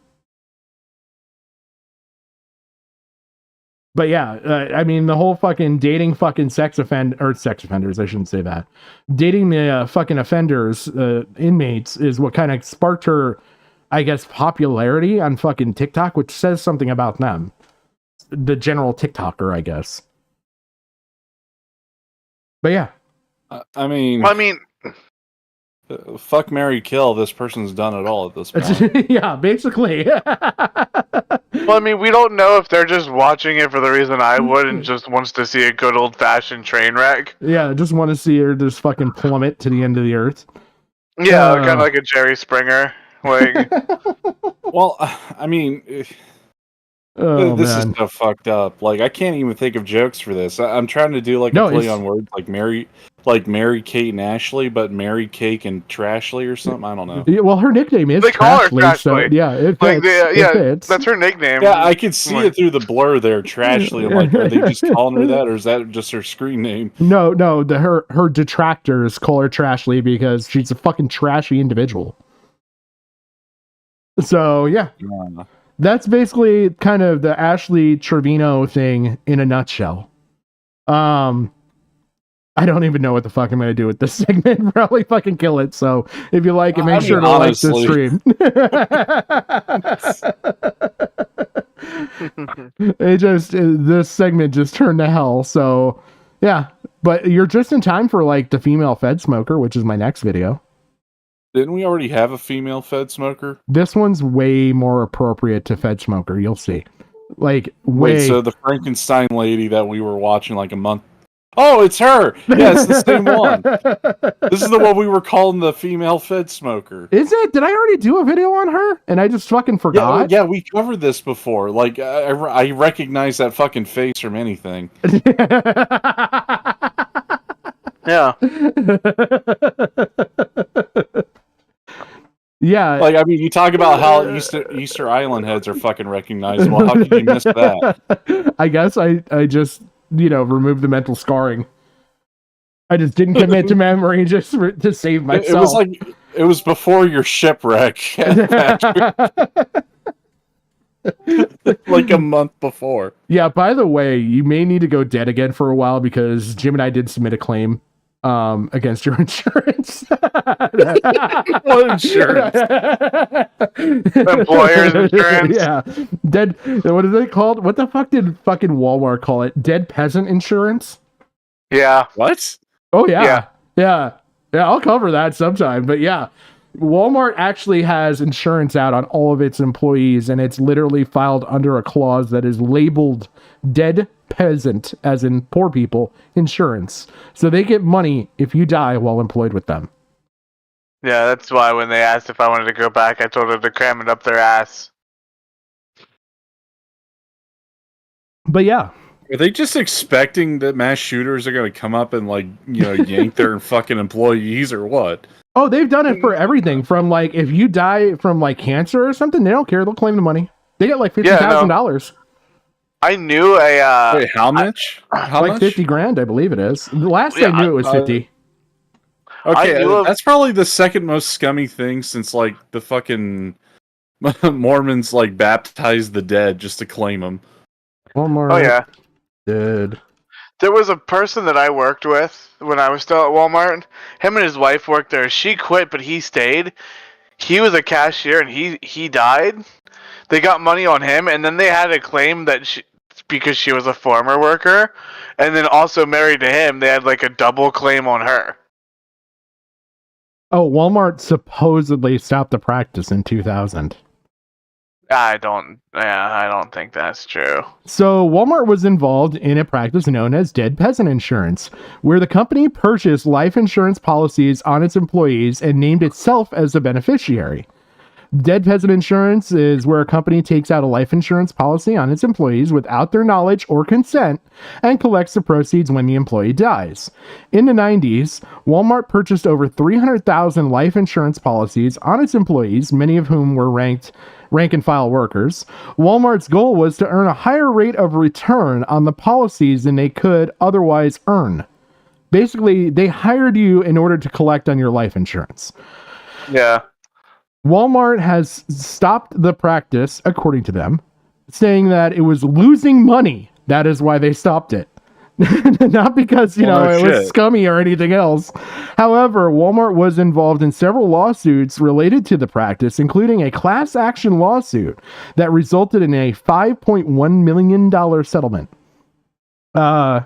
But yeah, I mean, the whole fucking dating fucking sex offenders, I shouldn't say that. Dating the fucking offenders, inmates, is what kind of sparked her, I guess, popularity on fucking TikTok, which says something about them. The general TikToker, I guess. But yeah. I mean, fuck, marry, kill. This person's done it all at this point. Yeah, basically. Well, I mean, we don't know if they're just watching it for the reason I would and just wants to see a good old-fashioned train wreck. Yeah, just want to see her just fucking plummet to the end of the earth. Yeah, kind of like a Jerry Springer. Like, well, I mean, Oh This man. is so fucked up. Like, I can't even think of jokes for this. I'm trying to do like No, a play it's- on words, like Mary Kate and Ashley, but Mary Cake and Trashley or something. I don't know. Yeah, well, her nickname is They call her Trashley, so Trashley. yeah, it Like, fits. It fits. that's her nickname. Yeah, I could see it through the blur there, Trashley. I'm like, are they just calling her that, or is that just her screen name? No, her detractors call her Trashley because she's a fucking trashy individual. So yeah. That's basically kind of the Ashley Trevino thing in a nutshell. I don't even know what the fuck I'm gonna do with this segment. Probably fucking kill it. So if you like it, make sure to like the stream. This segment just turned to hell. So yeah, but you're just in time for like the female Fedsmoker, which is my next video. Didn't we already have a female Fedsmoker? This one's way more appropriate to Fedsmoker. You'll see. Like way. Wait, so the Frankenstein lady that we were watching like a month. Oh, it's her. Yeah, it's the same one. This is the one we were calling the female Fedsmoker. Is it? Did I already do a video on her and I just fucking forgot? Yeah, we covered this before. Like, I recognize that fucking face from anything. Yeah. Yeah. Like, I mean, you talk about how Easter Island heads are fucking recognizable. How could you miss that? I guess I just, removed the mental scarring. I just didn't commit to memory just to save myself. It was before your shipwreck. Like a month before. Yeah, by the way, you may need to go dead again for a while because Jim and I did submit a claim against your insurance. What insurance? Employer's insurance. Yeah. Dead, what is it called? What the fuck did fucking Walmart call it? Dead peasant insurance? Yeah. What? Oh yeah. Yeah, I'll cover that sometime. But yeah, Walmart actually has insurance out on all of its employees, and it's literally filed under a clause that is labeled dead peasant, as in poor people, insurance. So they get money if you die while employed with them. Yeah, that's why when they asked if I wanted to go back, I told them to cram it up their ass. But yeah. Are they just expecting that mass shooters are going to come up and, like, yank their fucking employees or what? Oh, they've done it for everything. From, like, if you die from, like, cancer or something, they don't care. They'll claim the money. They get, like, $50,000. I knew a... Wait, how much? How like much? 50 grand, I believe it is. The last I knew it was 50. Okay, that's probably the second most scummy thing since, like, the fucking Mormons, like, baptized the dead just to claim them. Walmart. Oh, yeah. Dead. There was a person that I worked with when I was still at Walmart. Him and his wife worked there. She quit, but he stayed. He was a cashier, and he died. They got money on him, and then they had a claim that because she was a former worker, and then also married to him, they had like a double claim on her. Oh, Walmart supposedly stopped the practice in 2000. I don't think that's true. So Walmart was involved in a practice known as dead peasant insurance, where the company purchased life insurance policies on its employees and named itself as the beneficiary. Dead peasant insurance is where a company takes out a life insurance policy on its employees without their knowledge or consent and collects the proceeds when the employee dies. In the 90s, Walmart purchased over 300,000 life insurance policies on its employees, many of whom were rank and file workers. Walmart's goal was to earn a higher rate of return on the policies than they could otherwise earn. Basically, they hired you in order to collect on your life insurance. Yeah. Walmart has stopped the practice, according to them, saying that it was losing money. That is why they stopped it. Not because, it was scummy or anything else. However, Walmart was involved in several lawsuits related to the practice, including a class action lawsuit that resulted in a $5.1 million settlement. The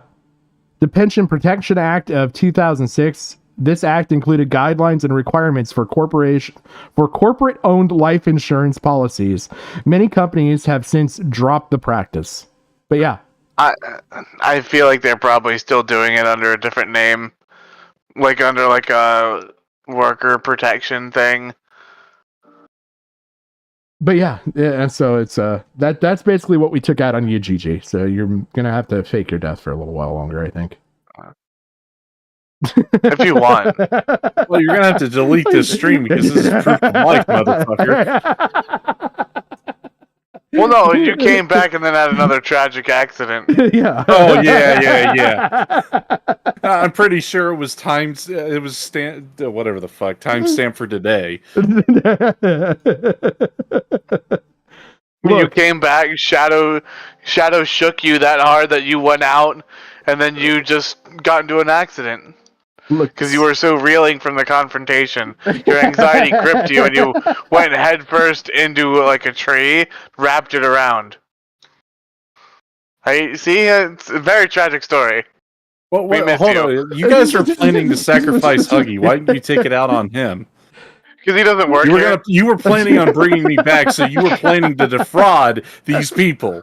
Pension Protection Act of 2006. This act included guidelines and requirements for corporate-owned life insurance policies. Many companies have since dropped the practice. But yeah. I feel like they're probably still doing it under a different name. Like under like a worker protection thing. But yeah, so it's that's basically what we took out on you, GG. So you're gonna have to fake your death for a little while longer, I think. If you want. Well, you're gonna have to delete this stream because this is proof of life, motherfucker. Well, no, you came back and then had another tragic accident. Yeah. Oh yeah. I'm pretty sure it was whatever the fuck timestamp for today. When you came back, Shadow shook you that hard that you went out, and then you just got into an accident. Because you were so reeling from the confrontation. Your anxiety gripped you, and you went headfirst into like a tree, wrapped it around. Hey, see, it's a very tragic story. Well, hold on. You guys are planning to sacrifice Huggy. Why didn't you take it out on him? Because he doesn't work here. You were planning on bringing me back, so you were planning to defraud these people.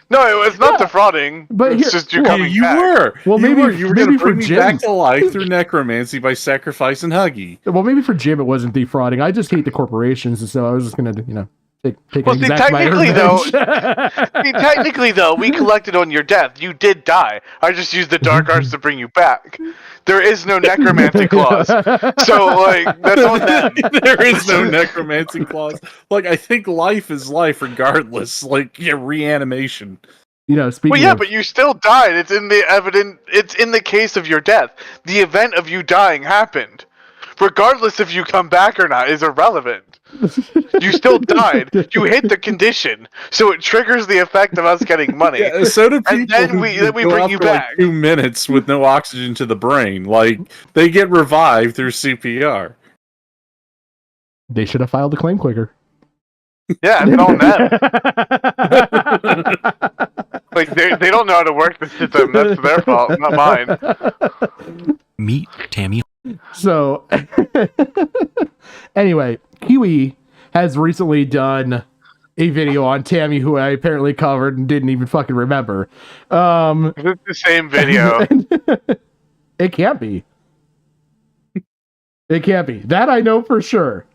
No, it's not defrauding. But it's just you coming back. Were. Well, you maybe were going to bring me Jim. back to life through necromancy by sacrificing Huggy. Well, maybe for Jim it wasn't defrauding. I just hate the corporations, and so I was just gonna, take Well, technically though, we collected on your death. You did die. I just used the dark arts to bring you back. There is no necromancy clause. So, like, that's on them. There is no necromancy clause. Like, I think life is life regardless. Like, reanimation. Speaking well, yeah, but you still died. It's in the case of your death. The event of you dying happened. Regardless if you come back or not is irrelevant. You still died. You hit the condition, so it triggers the effect of us getting money. Yeah, so do people. And then we bring you back. Like 2 minutes with no oxygen to the brain. Like they get revived through CPR. They should have filed a claim quicker. Yeah, it's on them. Like they don't know how to work the system. That's their fault, not mine. Meet Tammy. So, anyway, Kiwi has recently done a video on Tammy, who I apparently covered and didn't even fucking remember. It's the same video. It can't be. It can't be. That I know for sure.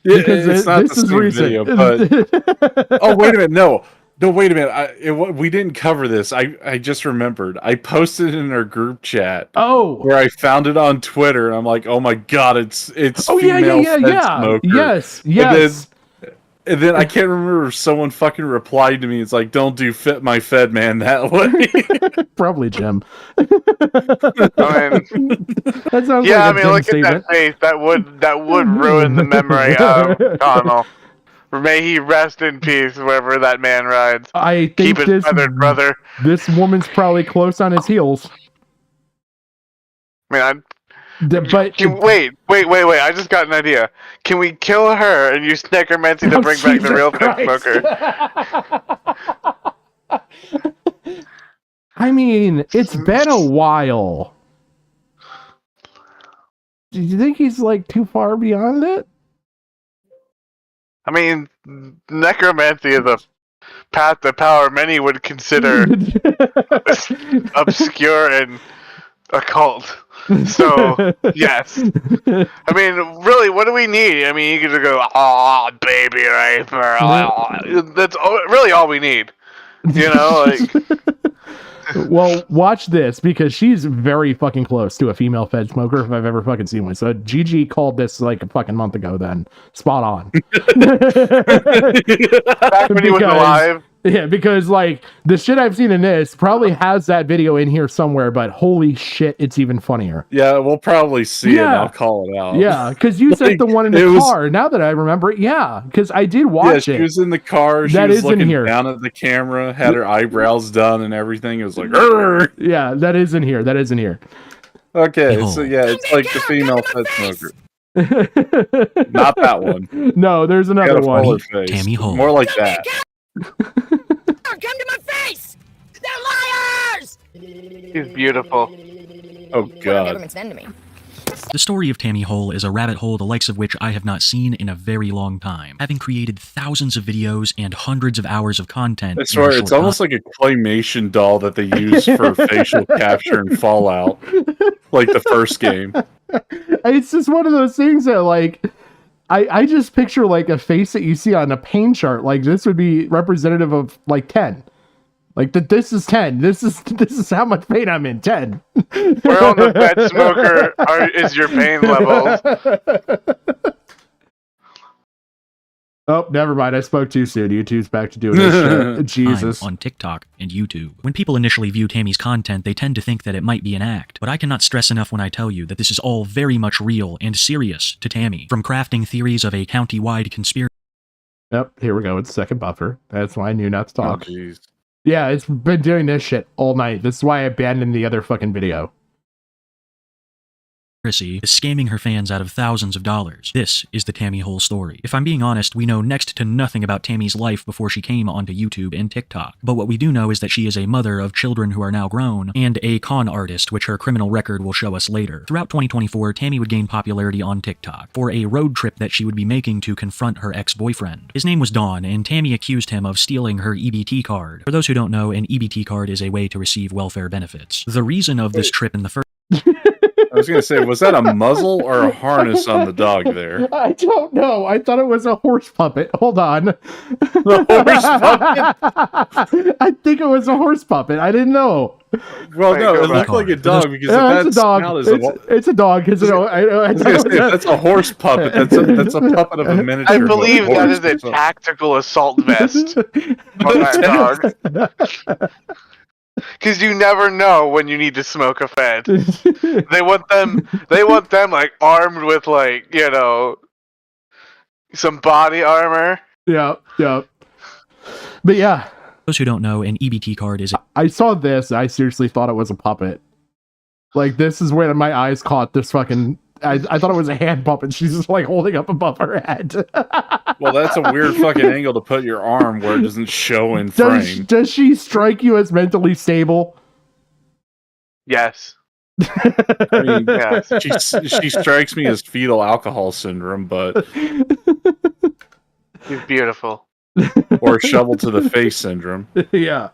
Because it's not the same video, but... Oh, wait a minute. No, wait a minute. We didn't cover this. I just remembered. I posted it in our group chat. Oh, where I found it on Twitter, and I'm like, oh my god, it's oh female yeah. Fedsmoker. Yes. And then I can't remember if someone fucking replied to me. It's like, don't do fit my Fed man that way. Probably Jim. That sounds yeah, like a Jim look statement. At that face. That would ruin the memory of Connell. May he rest in peace wherever that man rides. I think Keep it feathered, brother. This woman's probably close on his heels. I mean, wait! I just got an idea. Can we kill her and use necromancy to bring back the real Fedsmoker? I mean, it's been a while. Do you think he's like too far beyond it? I mean, necromancy is a path to power many would consider obscure and occult. So, yes. I mean, really, what do we need? I mean, you could just go, oh, baby raper. That's really all we need. Well, watch this, because she's very fucking close to a female Fedsmoker if I've ever fucking seen one. So GG called this like a fucking month ago then. Spot on. Back when he was alive. Yeah, because like the shit I've seen in this probably has that video in here somewhere, but holy shit, it's even funnier. Yeah, we'll probably see it and I'll call it out. Yeah, because you said the one in the car. Now that I remember it, yeah, because I did watch it. She was in the car. She was looking down at the camera, had her eyebrows done and everything. It was like, Rrr! Yeah, that is in here. That is in here. Okay, so yeah, it's like the female Fedsmoker. Not that one. No, there's another one. Tammy Hole. More like that. Come to my face! They're liars! He's beautiful. Oh god. The story of Tammy Hole is a rabbit hole the likes of which I have not seen in a very long time, having created thousands of videos and hundreds of hours of content. I swear, it's almost like a claymation doll that they use for facial capture in Fallout, like the first game. It's just one of those things that, like, I just picture like a face that you see on a pain chart. Like this would be representative of like 10. Like this is 10. This is how much pain I'm in. 10. Where on the Fedsmoker is your pain levels? Oh, never mind. I spoke too soon. YouTube's back to doing this shit. Jesus. On TikTok and YouTube. When people initially view Tammy's content, they tend to think that it might be an act, but I cannot stress enough when I tell you that this is all very much real and serious to Tammy. From crafting theories of a county-wide conspiracy. Yep, here we go. It's second buffer. That's why I knew not to talk. Oh, jeez. Yeah, it's been doing this shit all night. This is why I abandoned the other fucking video. Is scamming her fans out of thousands of dollars. This is the Tammy Hole story. If I'm being honest, we know next to nothing about Tammy's life before she came onto YouTube and TikTok. But what we do know is that she is a mother of children who are now grown, and a con artist, which her criminal record will show us later. Throughout 2024, Tammy would gain popularity on TikTok for a road trip that she would be making to confront her ex-boyfriend. His name was Don, and Tammy accused him of stealing her EBT card. For those who don't know, an EBT card is a way to receive welfare benefits. The reason of this trip in the first... I was gonna say, was that a muzzle or a harness on the dog there? I don't know. I thought it was a horse puppet. Hold on. The horse puppet? I think it was a horse puppet. I didn't know. Well, no, it looked like a dog because it's a dog. It's a dog. Because I was gonna say, if that's a horse puppet. That's a puppet of a miniature. I believe that is a tactical assault vest on that dog. Because you never know when you need to smoke a Fed. They want them like armed with like, you know, some body armor. Yeah. But yeah. Those who don't know, an EBT card is... I saw this, I seriously thought it was a puppet. Like, this is where my eyes caught this fucking... I thought it was a hand puppet. She's just like holding up above her head. Well, that's a weird fucking angle to put your arm where it doesn't show in frame. Does she strike you as mentally stable? Yes. I mean, yes. She strikes me as fetal alcohol syndrome, but... She's beautiful. Or shovel to the face syndrome. Yeah.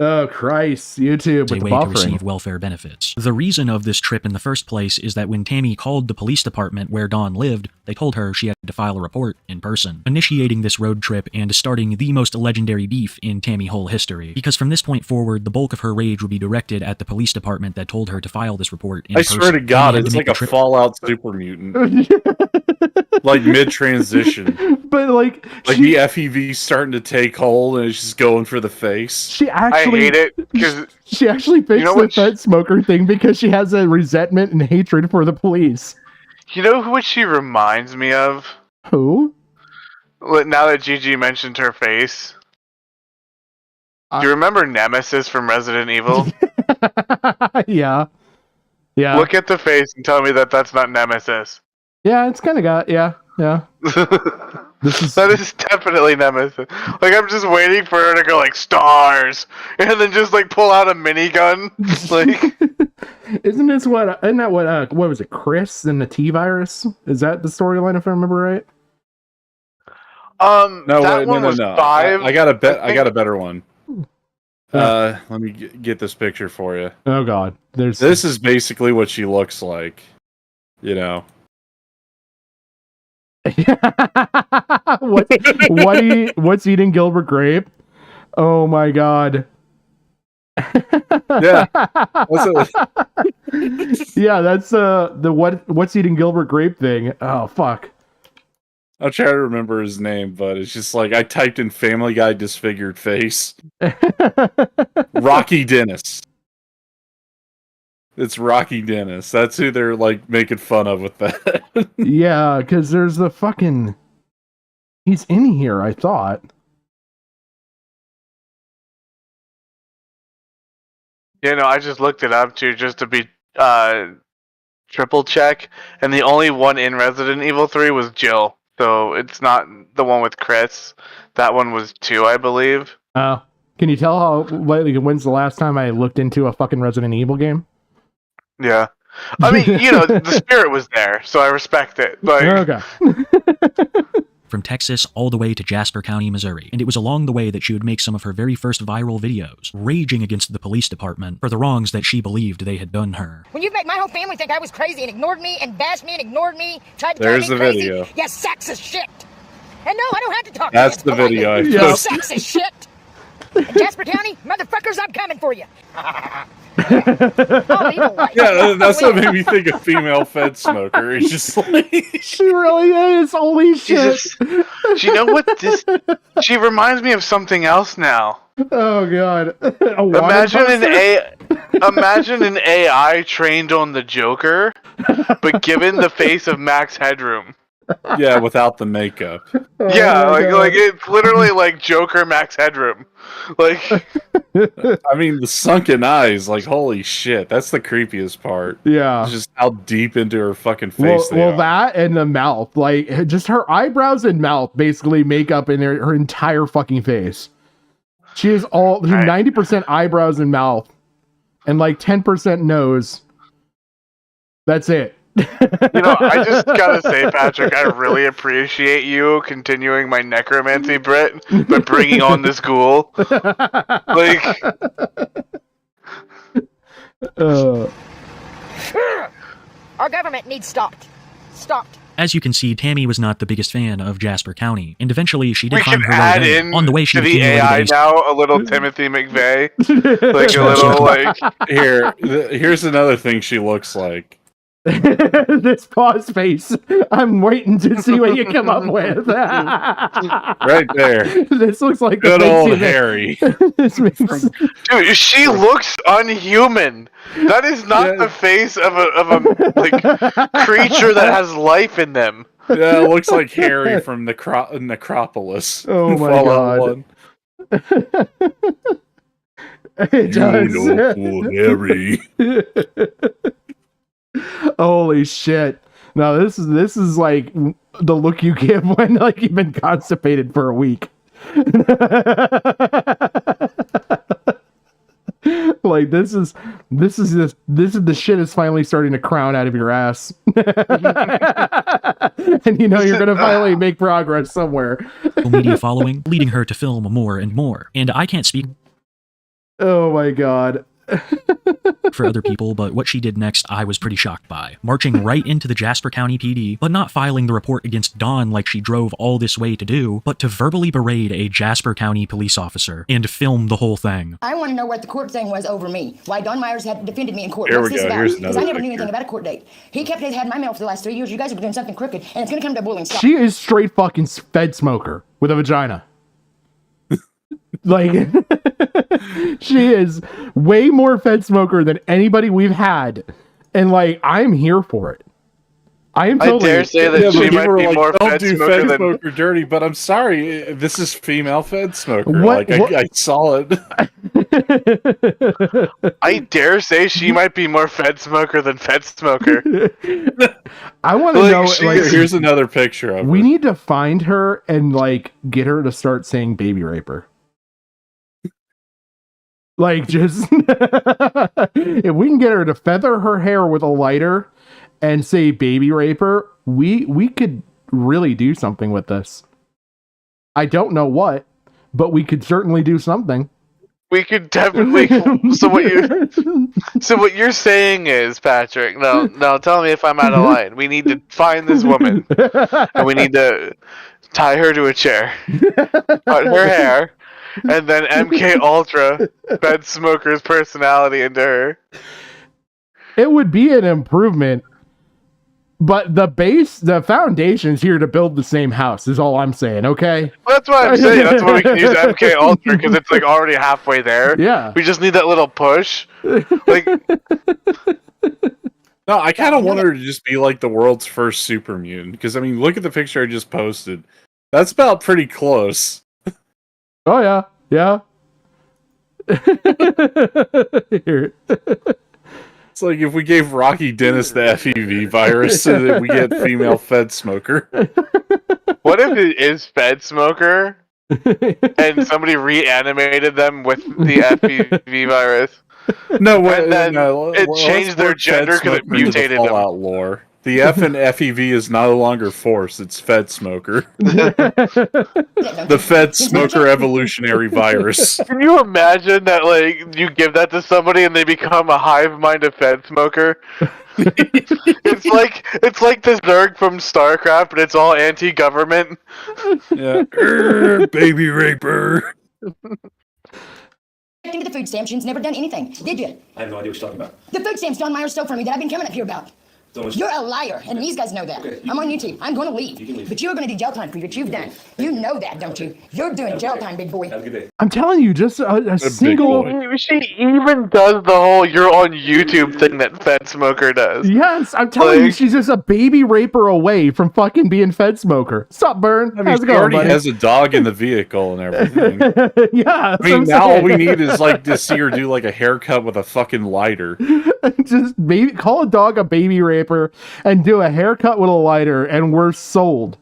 Oh, Christ. YouTube with a way to receive welfare benefits. The reason of this trip in the first place is that when Tammy called the police department where Dawn lived, they told her she had to file a report in person, initiating this road trip and starting the most legendary beef in Tammy Hole history. Because from this point forward, the bulk of her rage would be directed at the police department that told her to file this report in person. I swear to God, it's like a Fallout super mutant. Like mid-transition. But like the FEV starting to take hold and it's just going for the face. I hate it because she actually fixed the Fedsmoker thing because she has a resentment and hatred for the police. You know who she reminds me of? Who? Now that Gigi mentioned her face. Do you remember Nemesis from Resident Evil? Yeah. Look at the face and tell me that that's not Nemesis. Yeah, it's kind of got, yeah. That is definitely Nemesis. Like, I'm just waiting for her to go like, stars! And then just like pull out a minigun. Like, isn't that what was it, Chris and the T-Virus? Is that the storyline if I remember right? No. 5. I got a better one. Let me get this picture for you. Oh God, this is basically what she looks like. You know. What's eating Gilbert Grape? Oh my God. Yeah. Yeah, that's the what's eating Gilbert Grape thing. Oh fuck. I'll try to remember his name, but it's just like I typed in Family Guy disfigured face. Rocky Dennis. It's Rocky Dennis. That's who they're like making fun of with that. Yeah, because there's the fucking... He's in here, I thought. You know, I just looked it up too, just to be triple check, and the only one in Resident Evil 3 was Jill. So it's not the one with Chris. That one was 2, I believe. Oh. Can you tell when's the last time I looked into a fucking Resident Evil game? Yeah. I mean, you know, the spirit was there, so I respect it. Like, okay. from Texas all the way to Jasper County, Missouri, and it was along the way that she would make some of her very first viral videos, raging against the police department for the wrongs that she believed they had done her. When you make my whole family think I was crazy and ignored me and bashed me and ignored me, tried to There's drive me the crazy, video. you sacks of shit. And no, I don't have to talk That's to the you. But video I you posted. sacks of shit. In Jasper County, motherfuckers, I'm coming for you. Yeah, that's what made me think of female Fedsmoker. It's just like she really is. Holy shit! You know what? She reminds me of something else now. Oh god! Imagine an AI trained on the Joker, but given the face of Max Headroom. Yeah, without the makeup. Yeah, like it's literally like Joker Max Headroom. Like, I mean, the sunken eyes, like, holy shit, that's the creepiest part. Yeah. It's just how deep into her fucking face they are. That and the mouth, like, just her eyebrows and mouth basically make up in her entire fucking face. She is 90% eyebrows and mouth, and like 10% nose. That's it. You know, I just gotta say, Patrick, I really appreciate you continuing my necromancy bit by bringing on this ghoul. Like, our government needs stopped. Stopped. As you can see, Tammy was not the biggest fan of Jasper County, and eventually she did we find can her add way in on the way she to the AI now a little Timothy McVeigh, like a little like. Here's another thing she looks like. This pause face. I'm waiting to see what you come up with. Right there. This looks like good old Harry. Dude, she looks unhuman. That is not the face of a like creature that has life in them. Yeah, it looks like Harry from Necropolis. Oh my god. It does. You know, cool Harry. Holy shit. Now this is like the look you give when like you've been constipated for a week. Like this is the shit is finally starting to crown out of your ass. And you know you're gonna finally make progress somewhere. Media following, leading her to film more and more. And I can't speak oh my god. for other people, but what she did next I was pretty shocked by. Marching right into the Jasper County PD, but not filing the report against Dawn like she drove all this way to do, but to verbally berate a Jasper County police officer and film the whole thing. I want to know what the court thing was over me. Why Don Myers had defended me in court. Here What's we this go. about? Here's Because another I never knew picture. anything about a kept date. He kept his had my mail for the last 3 years. You guys were doing something crooked, and it's going to come to a boiling stop. She is straight fucking Fedsmoker with a vagina. Like, she is way more Fedsmoker than anybody we've had. And, like, I'm here for it. I am totally... I dare say that she might be more don't do Fedsmoker Fedsmoker dirty, but I'm sorry, this is female Fedsmoker. What- I saw it. I dare say she might be more Fedsmoker than Fedsmoker. I want to know... Like, here's another picture of we her. need to find her and, like, get her to start saying baby raper. Like, just... if we can get her to feather her hair with a lighter and say baby raper, we could really do something with this. I don't know what, but we could certainly do something. We could definitely. So what you're saying is, Patrick? No, tell me if I'm out of line. We need to find this woman, and we need to tie her to a chair, cut her hair, and then MK Ultra Fedsmoker's personality into her. It would be an improvement, but the foundation's here to build the same house, is all I'm saying, okay? Well, that's what I'm saying. That's why we can use MK Ultra, because it's like already halfway there. Yeah. We just need that little push. Like, No, I kind of want her to just be like the world's first super mutant, because I mean, look at the picture I just posted. That's about pretty close. Oh yeah, yeah. Here. It's like if we gave Rocky Dennis the FEV virus so that we get female Fedsmoker. what if it is Fedsmoker and somebody reanimated them with the FEV virus? No, and then no, it changed their gender because it mutated them. Fallout lore. The F in FEV is no longer force, it's Fedsmoker. The Fedsmoker evolutionary virus. Can you imagine that, like, you give that to somebody and they become a hive mind of Fedsmoker? It's like the Zerg from StarCraft, but it's all anti-government. Yeah. Baby raper. Into the food stamps, you've never done anything, did you? I have no idea what you're talking about. The food stamps John Meyer stole from me that I've been coming up here about. You're a liar, and these guys know that. Okay, I'm on YouTube. I'm going to leave. But you're going to do jail time for what you've done. You know that, don't you? You're doing jail time, big boy. Have a good day. I'm telling you, just a single. She even does the whole "you're on YouTube" thing that Fedsmoker does. Yes, I'm telling you, she's just a baby raper away from fucking being Fedsmoker. Sup, Burn? I mean, How's it she going, already buddy? has a dog in the vehicle and everything. Yeah, I mean, now all we need is like to see her do like a haircut with a fucking lighter. Just maybe call a dog a baby raper and do a haircut with a lighter, and we're sold.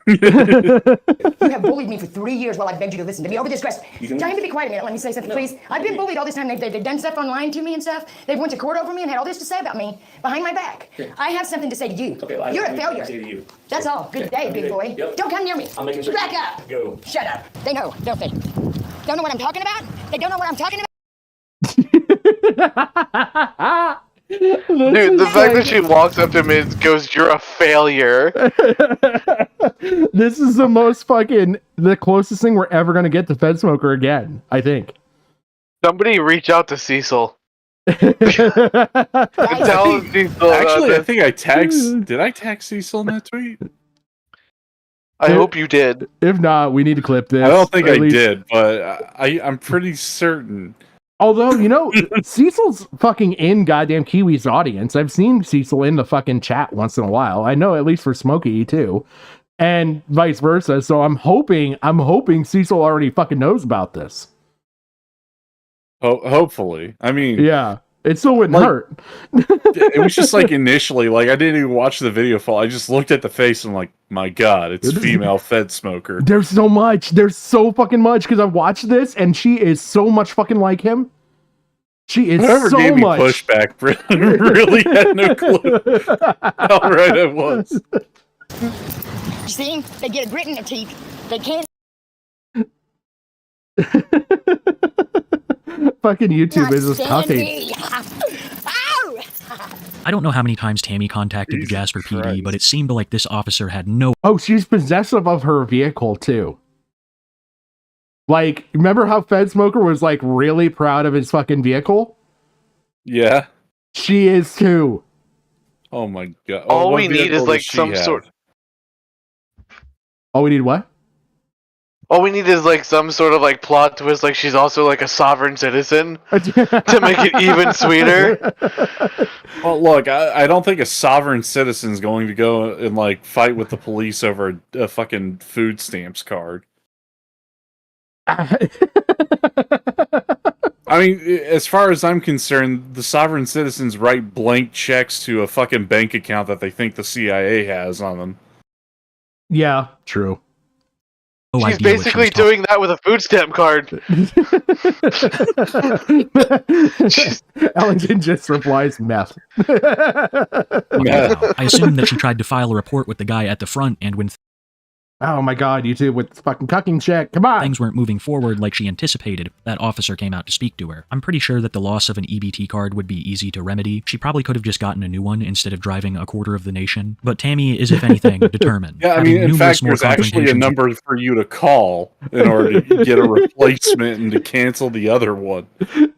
You have bullied me for 3 years while I begged you to listen to me over this crest. Tell him to be quiet a minute. Let me say something, please. I've been bullied all this time. They've done stuff online to me and stuff. They've went to court over me and had all this to say about me behind my back. Okay. I have something to say to you. Okay, You're a failure. Say to you. That's all. Good day, big boy. Yep. Don't come near me. I'm making sure. Back up. Go. Shut up. They know, don't they? Don't know what I'm talking about? They don't know what I'm talking about? Dude, the fact that she walks up to me and goes, "You're a failure." This is the most fucking, the closest thing we're ever gonna get to Fedsmoker again, I think. Somebody reach out to Cecil. Tell Cecil. Actually, I think I tagged. Did I tag Cecil in that tweet? I hope you did. If not, we need to clip this. I don't think At I least- did, but I'm pretty certain. Although, you know, Cecil's fucking in goddamn Kiwi's audience. I've seen Cecil in the fucking chat once in a while. I know, at least for Smokey too. And vice versa. So I'm hoping Cecil already fucking knows about this. Hopefully. I mean, yeah, it still wouldn't hurt. It was just like initially, like I didn't even watch the video full. I just looked at the face and like, my God, it's female Fedsmoker. There's so much. There's so fucking much because I've watched this and she is so much fucking like him. She is Whoever so gave me much. pushback really had no clue how right it was. You see? They get a grit in their teeth. They can't. Fucking YouTube is just Sandy. I don't know how many times Tammy contacted the Jasper PD, but it seemed like this officer had no. Oh, she's possessive of her vehicle too. Like, remember how Fedsmoker was like really proud of his fucking vehicle? Yeah. She is too. Oh my God. All what we need vehicle is like does she some have? sort. Oh, we need what? All we need is like some sort of like plot twist, like she's also like a sovereign citizen to make it even sweeter. Well, look, I don't think a sovereign citizen's going to go and like fight with the police over a fucking food stamps card. I mean, as far as I'm concerned, the sovereign citizens write blank checks to a fucking bank account that they think the CIA has on them. Yeah, true. She's basically doing that with a food stamp card. Ellington just replies, meth. I assume that she tried to file a report with the guy at the front, and when Oh my God, YouTube with fucking cucking check. Come on. things weren't moving forward like she anticipated, that officer came out to speak to her. I'm pretty sure that the loss of an EBT card would be easy to remedy. She probably could have just gotten a new one instead of driving a quarter of the nation. But Tammy is, if anything, determined. Yeah, I Having mean, in numerous fact, more there's actually a confrontations- number for you to call in order to get a replacement and to cancel the other one.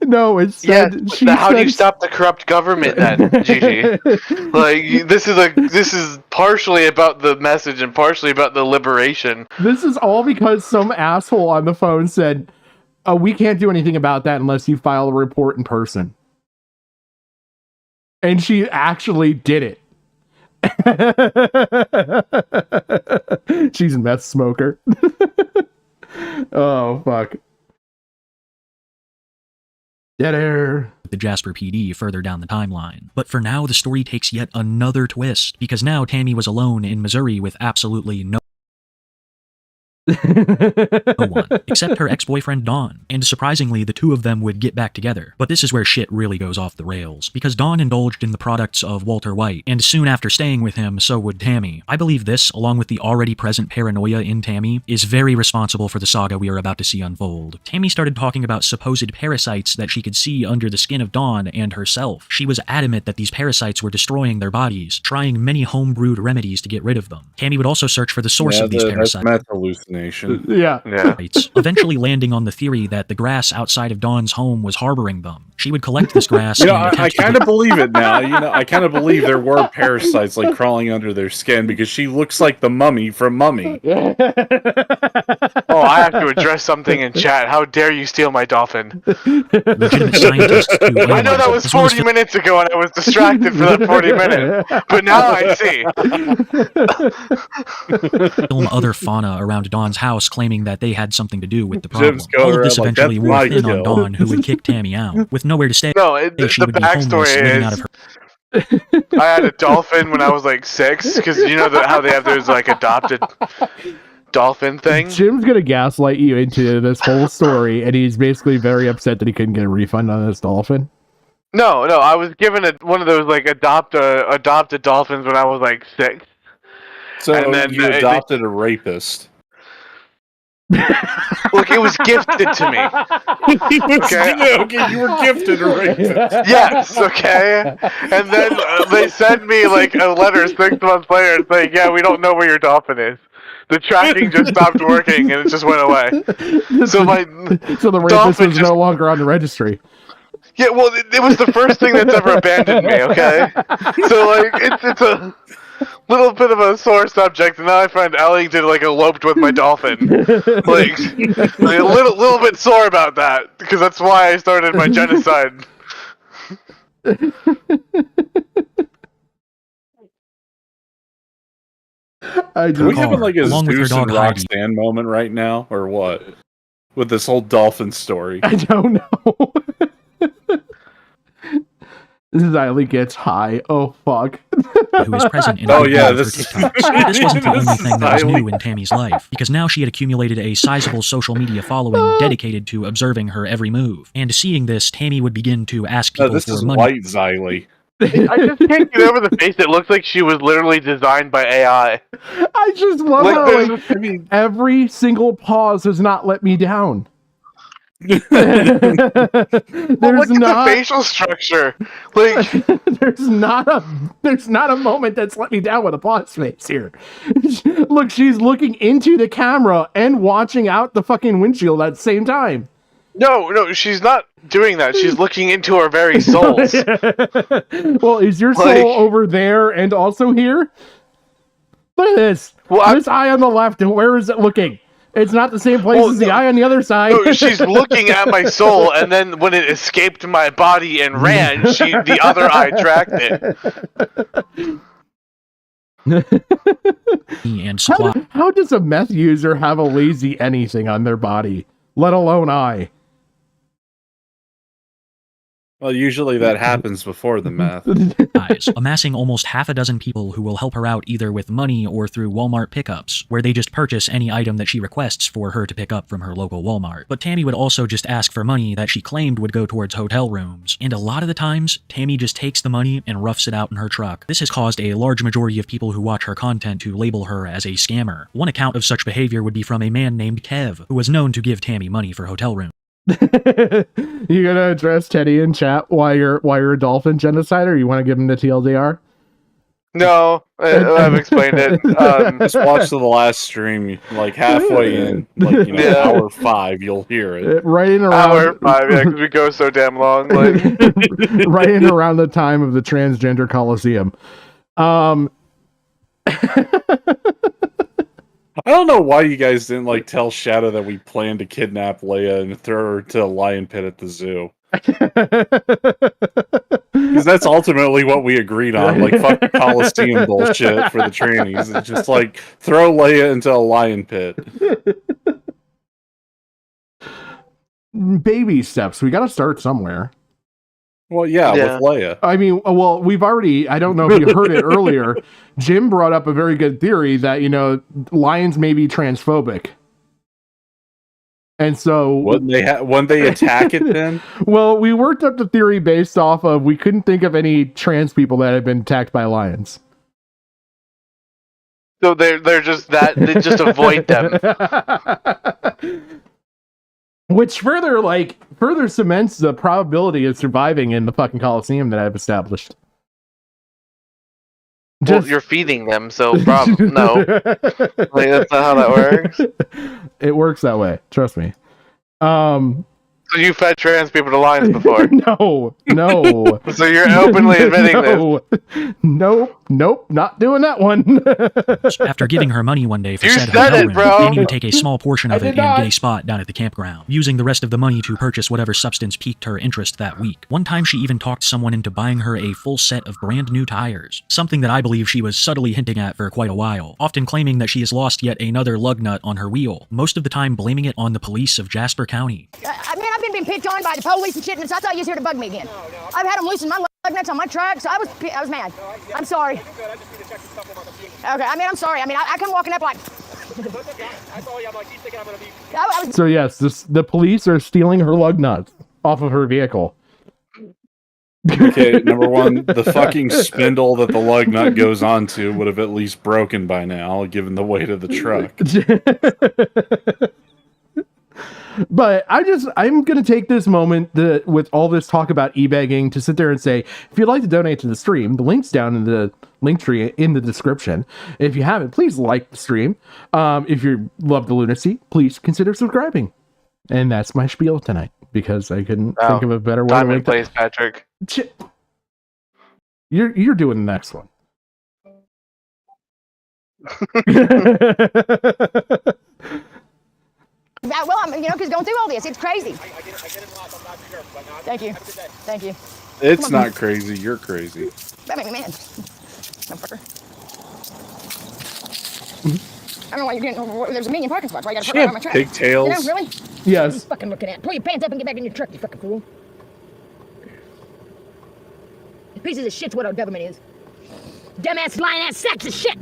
No, it's Yeah, how do you stop the corrupt government then, Gigi? Like this is partially about the message and partially about the liberation. This is all because some asshole on the phone said, "Oh, we can't do anything about that unless you file a report in person." And she actually did it. She's a meth smoker. Oh, fuck. Dead air. The Jasper PD further down the timeline. But for now, the story takes yet another twist, because now Tammy was alone in Missouri with absolutely no No one, except her ex-boyfriend Dawn, and surprisingly the two of them would get back together. But this is where shit really goes off the rails, because Dawn indulged in the products of Walter White, and soon after staying with him, so would Tammy. I believe this, along with the already present paranoia in Tammy, is very responsible for the saga we are about to see unfold. Tammy started talking about supposed parasites that she could see under the skin of Dawn and herself. She was adamant that these parasites were destroying their bodies, trying many homebrewed remedies to get rid of them. Tammy would also search for the source of these parasites. That's meth hallucination. Yeah. Eventually landing on the theory that the grass outside of Dawn's home was harboring them. She would collect this grass. I kind of believe it now. I kind of believe there were parasites like crawling under their skin because she looks like the mummy from Mummy. Oh, I have to address something in chat. How dare you steal my dolphin? Legitimate scientists who I know that was 40 minutes ago and I was distracted for that 40 minutes. But now I see. film other fauna around Dawn's house claiming that they had something to do with the problem. All of this eventually wore thin on Dawn, who would kick Tammy out. With nowhere to stay, she would be homeless, living out of her... I had a dolphin when I was like 6, because you know how they have those like adopted dolphin thing? Jim's gonna gaslight you into this whole story, and he's basically very upset that he couldn't get a refund on this dolphin. No, I was given one of those like adopted dolphins when I was like 6. So and then you adopted a rapist. Look, it was gifted to me. Okay, you were gifted a rapist. Yes, okay. And then they sent me like a letter 6 months later saying, "Yeah, we don't know where your dolphin is. The tracking just stopped working and it just went away." So the rapist is no longer on the registry. Yeah, well, it was the first thing that's ever abandoned me. Okay, so like it's a little bit of a sore subject, and now I find Ellington like eloped with my dolphin. like a little bit sore about that, because that's why I started my genocide. Are we having like a Zeus and Roxanne moment right now, or what? With this whole dolphin story. I don't know. Xylee gets high. Oh fuck. Who was present in this wasn't the only thing that was new in Tammy's life, because now she had accumulated a sizable social media following dedicated to observing her every move. And seeing this, Tammy would begin to ask people this for is money. White Xylee. I just can't get over the face. It looks like she was literally designed by AI. I just love how every single pause has not let me down. Look at the facial structure. Like there's not a moment that's let me down with a pause face here. Look, she's looking into the camera and watching out the fucking windshield at the same time. No, she's not doing that. She's looking into her very souls. Well, is your soul over there and also here? Look at this. Well, this eye on the left, and where is it looking? It's not the same place as the eye on the other side. No, she's looking at my soul, and then when it escaped my body and ran, the other eye tracked it. And how does a meth user have a lazy anything on their body, let alone eye? Well, usually that happens before the meth. Amassing almost half a dozen people who will help her out either with money or through Walmart pickups, where they just purchase any item that she requests for her to pick up from her local Walmart. But Tammy would also just ask for money that she claimed would go towards hotel rooms, and a lot of the times, Tammy just takes the money and roughs it out in her truck. This has caused a large majority of people who watch her content to label her as a scammer. One account of such behavior would be from a man named Kev, who was known to give Tammy money for hotel rooms. You gonna address Teddy in chat why you're a dolphin genocider? Or you want to give him the TLDR? No, I've explained it. Just watch the last stream, like halfway in, like hour 5, you'll hear it. Right in around hour 5, yeah, because we go so damn long. Like right in around the time of the transgender Coliseum. I don't know why you guys didn't tell Shadow that we planned to kidnap Leia and throw her to a lion pit at the zoo. Because that's ultimately what we agreed on. Fuck the Coliseum bullshit for the trannies. It's just throw Leia into a lion pit. Baby steps. We gotta start somewhere. Well, yeah, with Leia. I mean, well, we've already, I don't know if you heard it earlier, Jim brought up a very good theory that, lions may be transphobic. And so when they attack it, then well, we worked up the theory based off of we couldn't think of any trans people that had been attacked by lions. So they're just that they just avoid them. Which further cements the probability of surviving in the fucking Coliseum that I've established. Well, you're feeding them, so no. Like, that's not how that works. It works that way. Trust me. So you fed trans people to lions before? No. So you're openly admitting this? Nope, not doing that one. After giving her money one day for You said said hotel it, room, bro. Tammy would take a small portion of I it did and not. get a spot down at the campground, using the rest of the money to purchase whatever substance piqued her interest that week. One time she even talked someone into buying her a full set of brand new tires, something that I believe she was subtly hinting at for quite a while, often claiming that she has lost yet another lug nut on her wheel, most of the time blaming it on the police of Jasper County. I mean, I've been being picked on by the police and shit, and so I thought you was here to bug me again. I've had them loosen my lug nuts on my truck, so I was mad. I'm sorry. Okay, I mean, I'm sorry. I mean, I come walking up like... So yes, the police are stealing her lug nuts off of her vehicle. Okay, number one, the fucking spindle that the lug nut goes onto would have at least broken by now, given the weight of the truck. But I'm going to take this moment with all this talk about e-begging to sit there and say, if you'd like to donate to the stream, the link's down in the link tree in the description. If you haven't, please like the stream. If you love the lunacy, please consider subscribing. And that's my spiel tonight, because I couldn't think of a better way Time to and place, Patrick. You're doing the next one. Well, because going through all this, it's crazy. Thank you. Thank you. It's not crazy, you're crazy. That made me mad. Motherfucker. I don't know why you're getting... There's a million parking spots. Why you gotta park around my truck? Pigtails. You know, really? Yes. What are you fucking looking at? Pull your pants up and get back in your truck, you fucking fool. Pieces of shit's what our government is. Dumbass, lying-ass sacks of shit.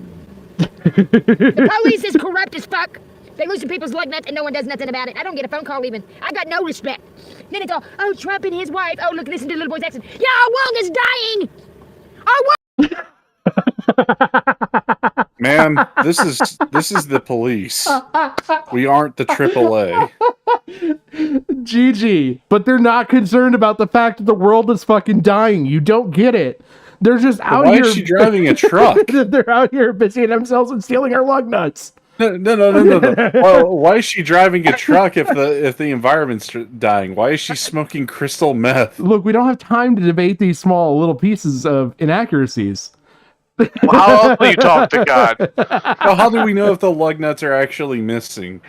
The police is corrupt as fuck. They loosen people's lug nuts and no one does nothing about it. I don't get a phone call even. I got no respect. Then they go, oh, Trump and his wife. Oh, look, listen to the little boy's accent. Yeah, our world is dying. Our world... Ma'am, this is the police. We aren't the AAA. GG. But they're not concerned about the fact that the world is fucking dying. You don't get it. They're just out here. Why is she driving a truck? They're out here busying themselves and stealing her lug nuts. No. Well, why is she driving a truck if the environment's dying? Why is she smoking crystal meth? Look, we don't have time to debate these small little pieces of inaccuracies. How else do you talk to God? Well, how do we know if the lug nuts are actually missing?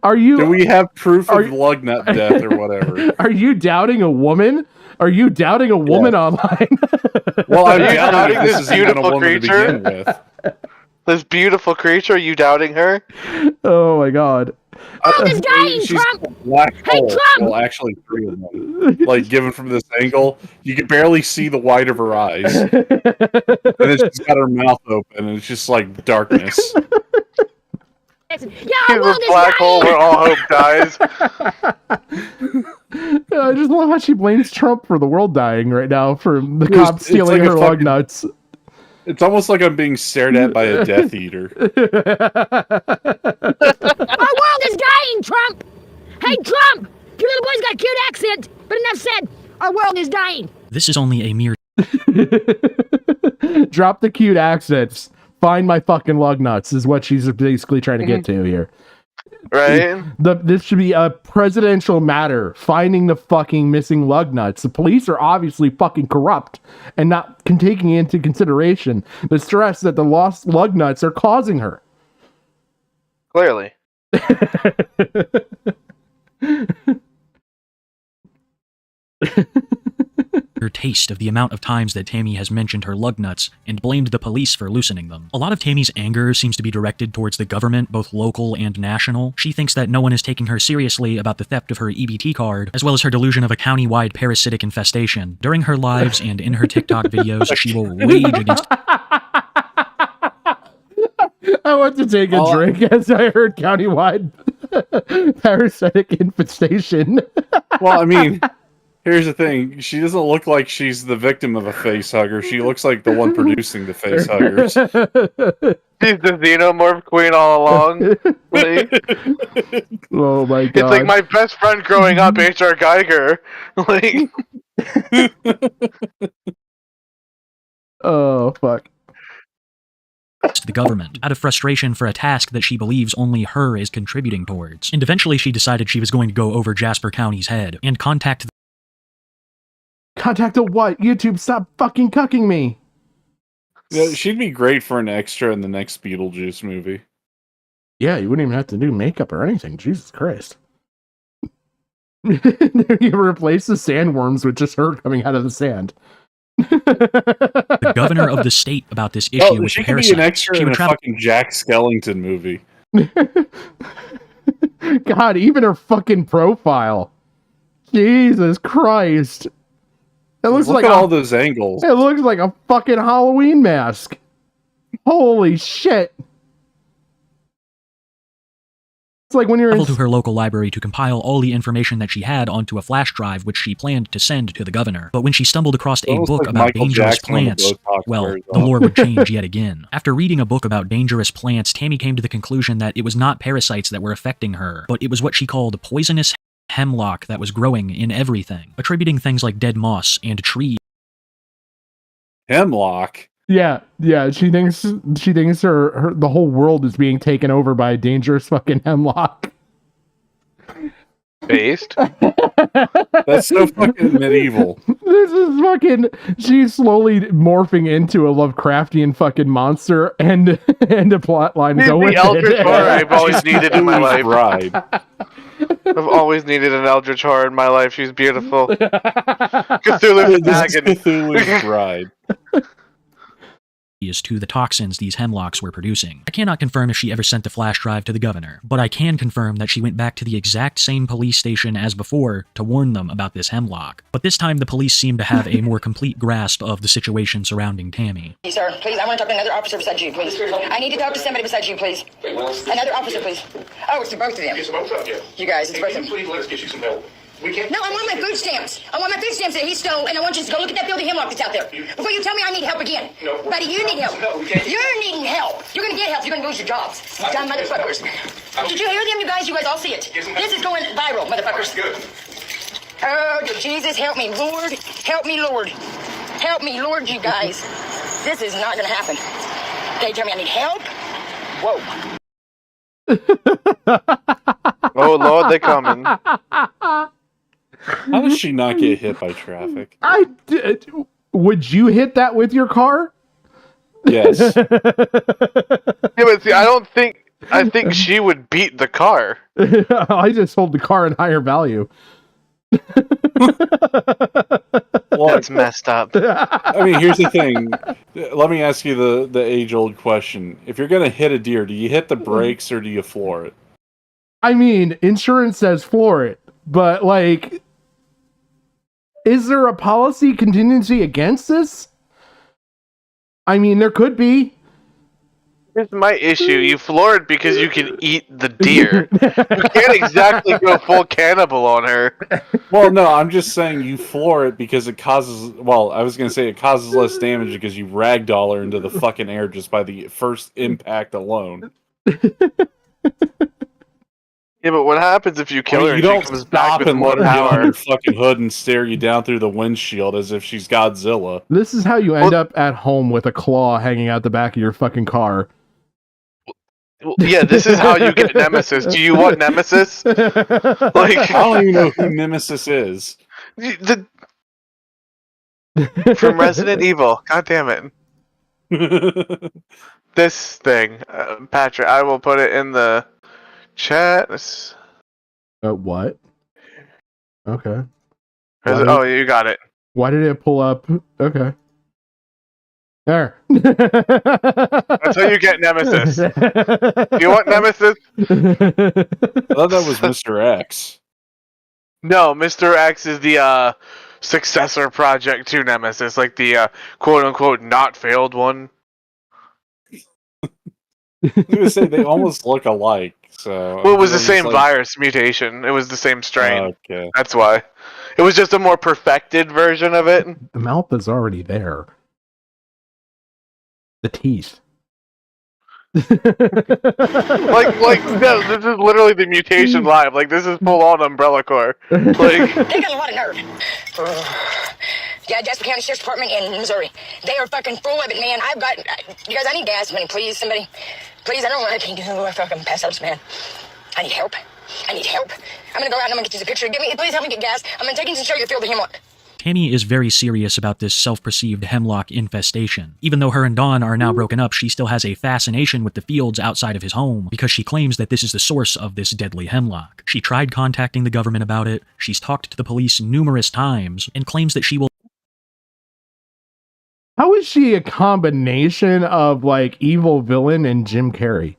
Are you? Do we have proof of lug nut death or whatever? Are you doubting a woman? Are you doubting a woman online? Well, I'm doubting this this isn't even a beautiful woman to creature. begin with. This beautiful creature, are you doubting her? Oh my god. Oh, this dying, She's Trump! a black Hey, hole. Trump! Well, actually, three of them. Like, given from this angle, you can barely see the white of her eyes. And then she's got her mouth open, and it's just like darkness. Yeah, our world is black dying. hole where all hope dies. I just love how she blames Trump for the world dying right now for the cops stealing like her lug nuts. It's almost like I'm being stared at by a Death Eater. Our world is dying, Trump! Hey, Trump! Your little boy's got a cute accent, but enough said. Our world is dying. This is only a mere Drop the cute accents. Find my fucking lug nuts is what she's basically trying to get to here. Right? This should be a presidential matter. Finding the fucking missing lug nuts. The police are obviously fucking corrupt and not taking into consideration the stress that the lost lug nuts are causing her. Clearly. her taste of the amount of times that Tammy has mentioned her lug nuts and blamed the police for loosening them. A lot of Tammy's anger seems to be directed towards the government, both local and national. She thinks that no one is taking her seriously about the theft of her EBT card, as well as her delusion of a county-wide parasitic infestation. During her lives and in her TikTok videos, she will rage against... I went to take a drink as I heard countywide. Parasitic infestation. Well, I mean, here's the thing. She doesn't look like she's the victim of a face hugger. She looks like the one producing the face huggers. She's the xenomorph queen all along. Oh my god. It's like my best friend growing up, H.R. Geiger. Like, oh fuck. The government out of frustration for a task that she believes only her is contributing towards. And eventually she decided she was going to go over Jasper County's head and contact a what? YouTube, stop fucking cucking me. Yeah, she'd be great for an extra in the next Beetlejuice movie. Yeah, you wouldn't even have to do makeup or anything. Jesus Christ. You replace the sandworms with just her coming out of the sand. the governor of the state about this issue with she the could be parasites. an extra She in would a travel. fucking Jack Skellington movie. God, even her fucking profile. Jesus Christ. It looks Look like at all those angles. It looks like a fucking Halloween mask. Holy shit. It's like when you're Traveled to her local library to compile all the information that she had onto a flash drive, which she planned to send to the governor. But when she stumbled across a Almost book like about Michael dangerous Jackson when the plants, Botox well, wears the off. lore would change yet again. After reading a book about dangerous plants, Tammy came to the conclusion that it was not parasites that were affecting her, but it was what she called poisonous hemlock that was growing in everything, attributing things like dead moss and trees. Hemlock? Yeah, she thinks her the whole world is being taken over by a dangerous fucking hemlock. Based? That's so fucking medieval. This is fucking. She's slowly morphing into a Lovecraftian fucking monster and a plot line to go with the Eldritch it. horror I've always needed in my life. Bride. I've always needed an Eldritch horror in my life. She's beautiful. Cthulhu's This is dragon. Cthulhu's bride. To the toxins these hemlocks were producing. I cannot confirm if she ever sent the flash drive to the governor, but I can confirm that she went back to the exact same police station as before to warn them about this hemlock. But this time the police seem to have a more complete grasp of the situation surrounding Tammy. Sir, please, I want to talk to another officer besides you, please. I need to talk to somebody besides you, please. Another officer, please. Oh, it's to both of them. It's both of you. You guys, it's both of them. Please let us get you some help. We can't. No, I want my food stamps. I want my food stamps that he stole, and I want you to go look at that building hemlock that's out there. Before you tell me I need help again. No, buddy, you need help. No, we can't. You're needing help. You're gonna get help. You're gonna lose your jobs. Dumb motherfuckers. Did you hear them, you guys? You guys all see it. This is going viral, motherfuckers. Good. Oh, Jesus, help me, Lord. Help me, Lord. Help me, Lord, you guys. This is not gonna happen. They tell me I need help. Whoa. Oh, Lord, they coming. How does she not get hit by traffic? Would you hit that with your car? Yes. Yeah, but see, I think she would beat the car. I just hold the car in higher value. That's messed up. I mean, here's the thing. Let me ask you the age-old question. If you're going to hit a deer, do you hit the brakes or do you floor it? I mean, insurance says floor it, but like, is there a policy contingency against this? I mean, there could be. Here's my issue. You floor it because you can eat the deer. You can't exactly go full cannibal on her. Well, no, I'm just saying you floor it because it causes... Well, I was going to say it causes less damage because you ragdoll her into the fucking air just by the first impact alone. Yeah, but what happens if you kill her You and don't she comes back stop with and more let her get on power? your fucking hood and stare you down through the windshield as if she's Godzilla. This is how you end up at home with a claw hanging out the back of your fucking car. Well, yeah, this is how you get Nemesis. Do you want Nemesis? Like, I don't even know who Nemesis is. From Resident Evil. God damn it. This thing, Patrick, I will put it in the chat. What? Okay. Oh, you got it. Why did it pull up? Okay. There. That's how you get Nemesis. Do you want Nemesis? I thought that was Mr. X. No, Mr. X is the successor project to Nemesis, like the quote-unquote not failed one. I was gonna say they almost look alike. So Well, it was the I'm just same like, virus mutation. It was the same strain. Okay. That's why. It was just a more perfected version of it. The mouth is already there. The teeth. No, this is literally the mutation live. Like, this is full on Umbrella Corps. Like, They got a lot of nerve. Yeah, Jasper County Sheriff's Department in Missouri. They are fucking full of it, man. I've got, you guys, I need gas money, please, somebody. Please, I don't want to I fucking pass out, man. I need help. I need help. I'm gonna go out and I'm gonna get you a picture. Please help me get gas. I'm gonna take you to show you the field of hemlock. Tammy is very serious about this self-perceived hemlock infestation. Even though her and Don are now broken up, she still has a fascination with the fields outside of his home because she claims that this is the source of this deadly hemlock. She tried contacting the government about it, she's talked to the police numerous times, and claims that she will— How is she a combination of like evil villain and Jim Carrey?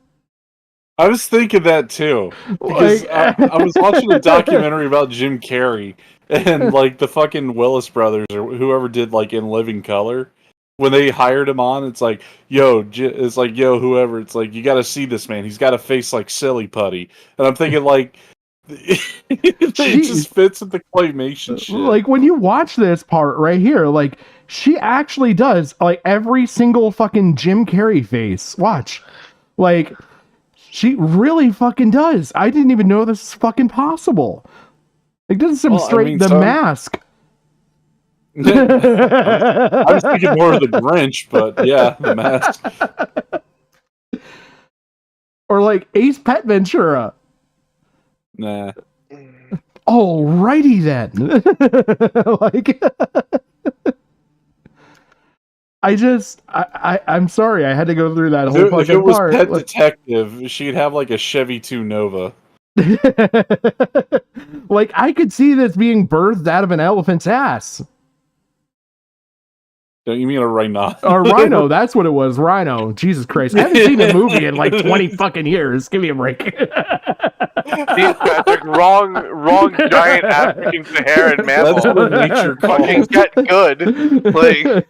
I was thinking that too because I was watching a documentary about Jim Carrey and like the fucking Willis brothers or whoever did like In Living Color. When they hired him on, it's like, it's like, whoever. It's like, you got to see this man. He's got a face like silly putty, and I'm thinking like, it just fits with the claymation shit. Like when you watch this part right here, like she actually does like every single fucking Jim Carrey face. Watch, like. She really fucking does. I didn't even know this is fucking possible. It doesn't demonstrate the mask. I was thinking more of the Grinch, but yeah, the mask. Or like Ace Pet Ventura. Nah. Alrighty then. Like I'm sorry, I had to go through that whole fucking If it was part. Pet Detective, she'd have like a Chevy 2 Nova. Like I could see this being birthed out of an elephant's ass. Don't you mean a rhino? Or rhino, that's what it was. Rhino. Jesus Christ. I haven't seen the movie in like 20 fucking years. Give me a break. Patrick, wrong giant African Saharan mammal. That's what nature fucking get good. Like,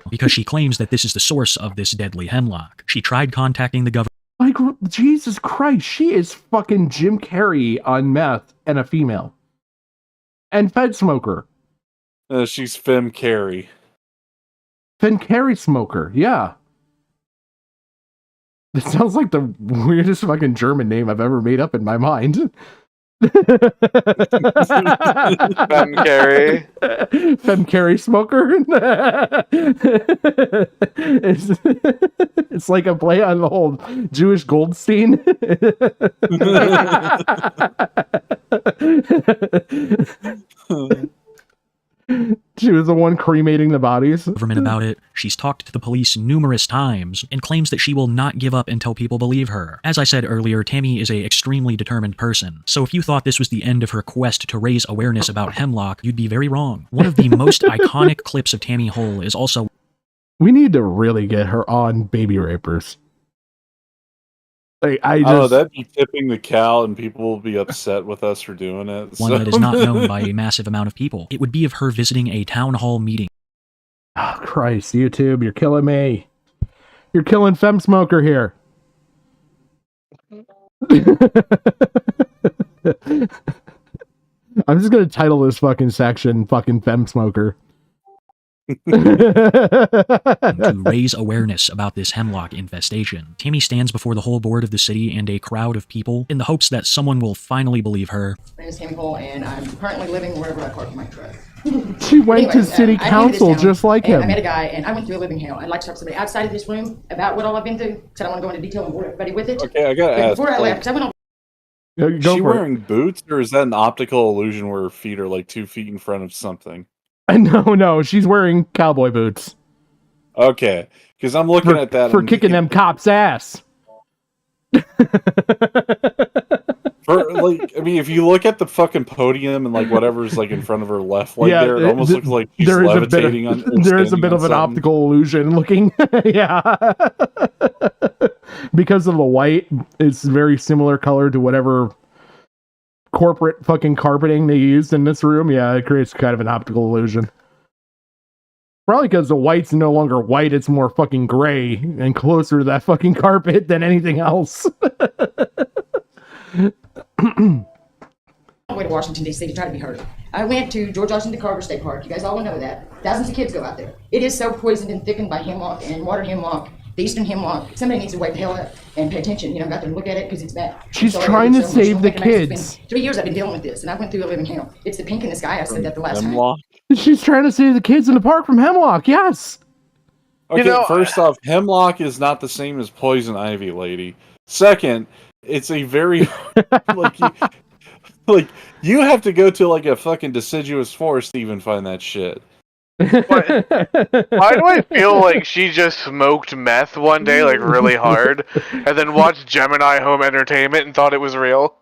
because she claims that this is the source of this deadly hemlock. She tried contacting the government. Like, Jesus Christ, she is fucking Jim Carrey on meth and a female. And Fedsmoker. She's Fem Carey. Fem Carey Smoker, yeah. That sounds like the weirdest fucking German name I've ever made up in my mind. Fem Carey. Fem Carey Smoker. It's like a play on the whole Jewish Goldstein. She was the one cremating the bodies. Government about it. She's talked to the police numerous times and claims that she will not give up until people believe her. As I said earlier, Tammy is a extremely determined person. So if you thought this was the end of her quest to raise awareness about hemlock, you'd be very wrong. One of the most iconic clips of Tammy Hole is also— We need to really get her on Baby Rapers. Like, that'd be tipping the cow and people will be upset with us for doing it. One that is not known by a massive amount of people. It would be of her visiting a town hall meeting. Oh, Christ, YouTube, you're killing me. You're killing Fedsmoker here. I'm just gonna title this fucking section fucking Fedsmoker. To raise awareness about this hemlock infestation. Tammy stands before the whole board of the city and a crowd of people in the hopes that someone will finally believe her. My name is Tammy Hole, and I'm currently living wherever I park my truck. She went to city council just like him. I met a guy, and I went through a living hell. I'd like to talk to somebody outside of this room about what all I've been through, because I don't want to go into detail and bore everybody with it. Okay, I gotta ask. Before I left, because I went on. Is she wearing boots, or is that an optical illusion where her feet are like 2 feet in front of something? No, she's wearing cowboy boots. Okay, because I'm looking at that for kicking them cops' ass. If you look at the fucking podium and like whatever's like in front of her left leg there, it almost looks like she's levitating on. There is a bit of an optical illusion looking. Yeah, because of the white, it's very similar color to whatever corporate fucking carpeting they used in this room. Yeah, it creates kind of an optical illusion. Probably because the white's no longer white, it's more fucking gray and closer to that fucking carpet than anything else. I went to Washington, D.C. to try to be heard. I went to George Washington Carver State Park. You guys all know that. Thousands of kids go out there. It is so poisoned and thickened by hemlock and water hemlock, the eastern hemlock. Somebody needs to wake the hell up and pay attention. Got to look at it because it's bad. She's trying to save the kids. It's been 3 years I've been dealing with this, and I went through a living hell. It's the pink in the sky. I said that the last Hemlock? time. She's trying to save the kids in the park from hemlock, yes. Okay, first off, hemlock is not the same as poison ivy, lady. Second, it's a very you have to go to like a fucking deciduous forest to even find that shit. Why do I feel like she just smoked meth one day, like really hard, and then watched Gemini Home Entertainment and thought it was real?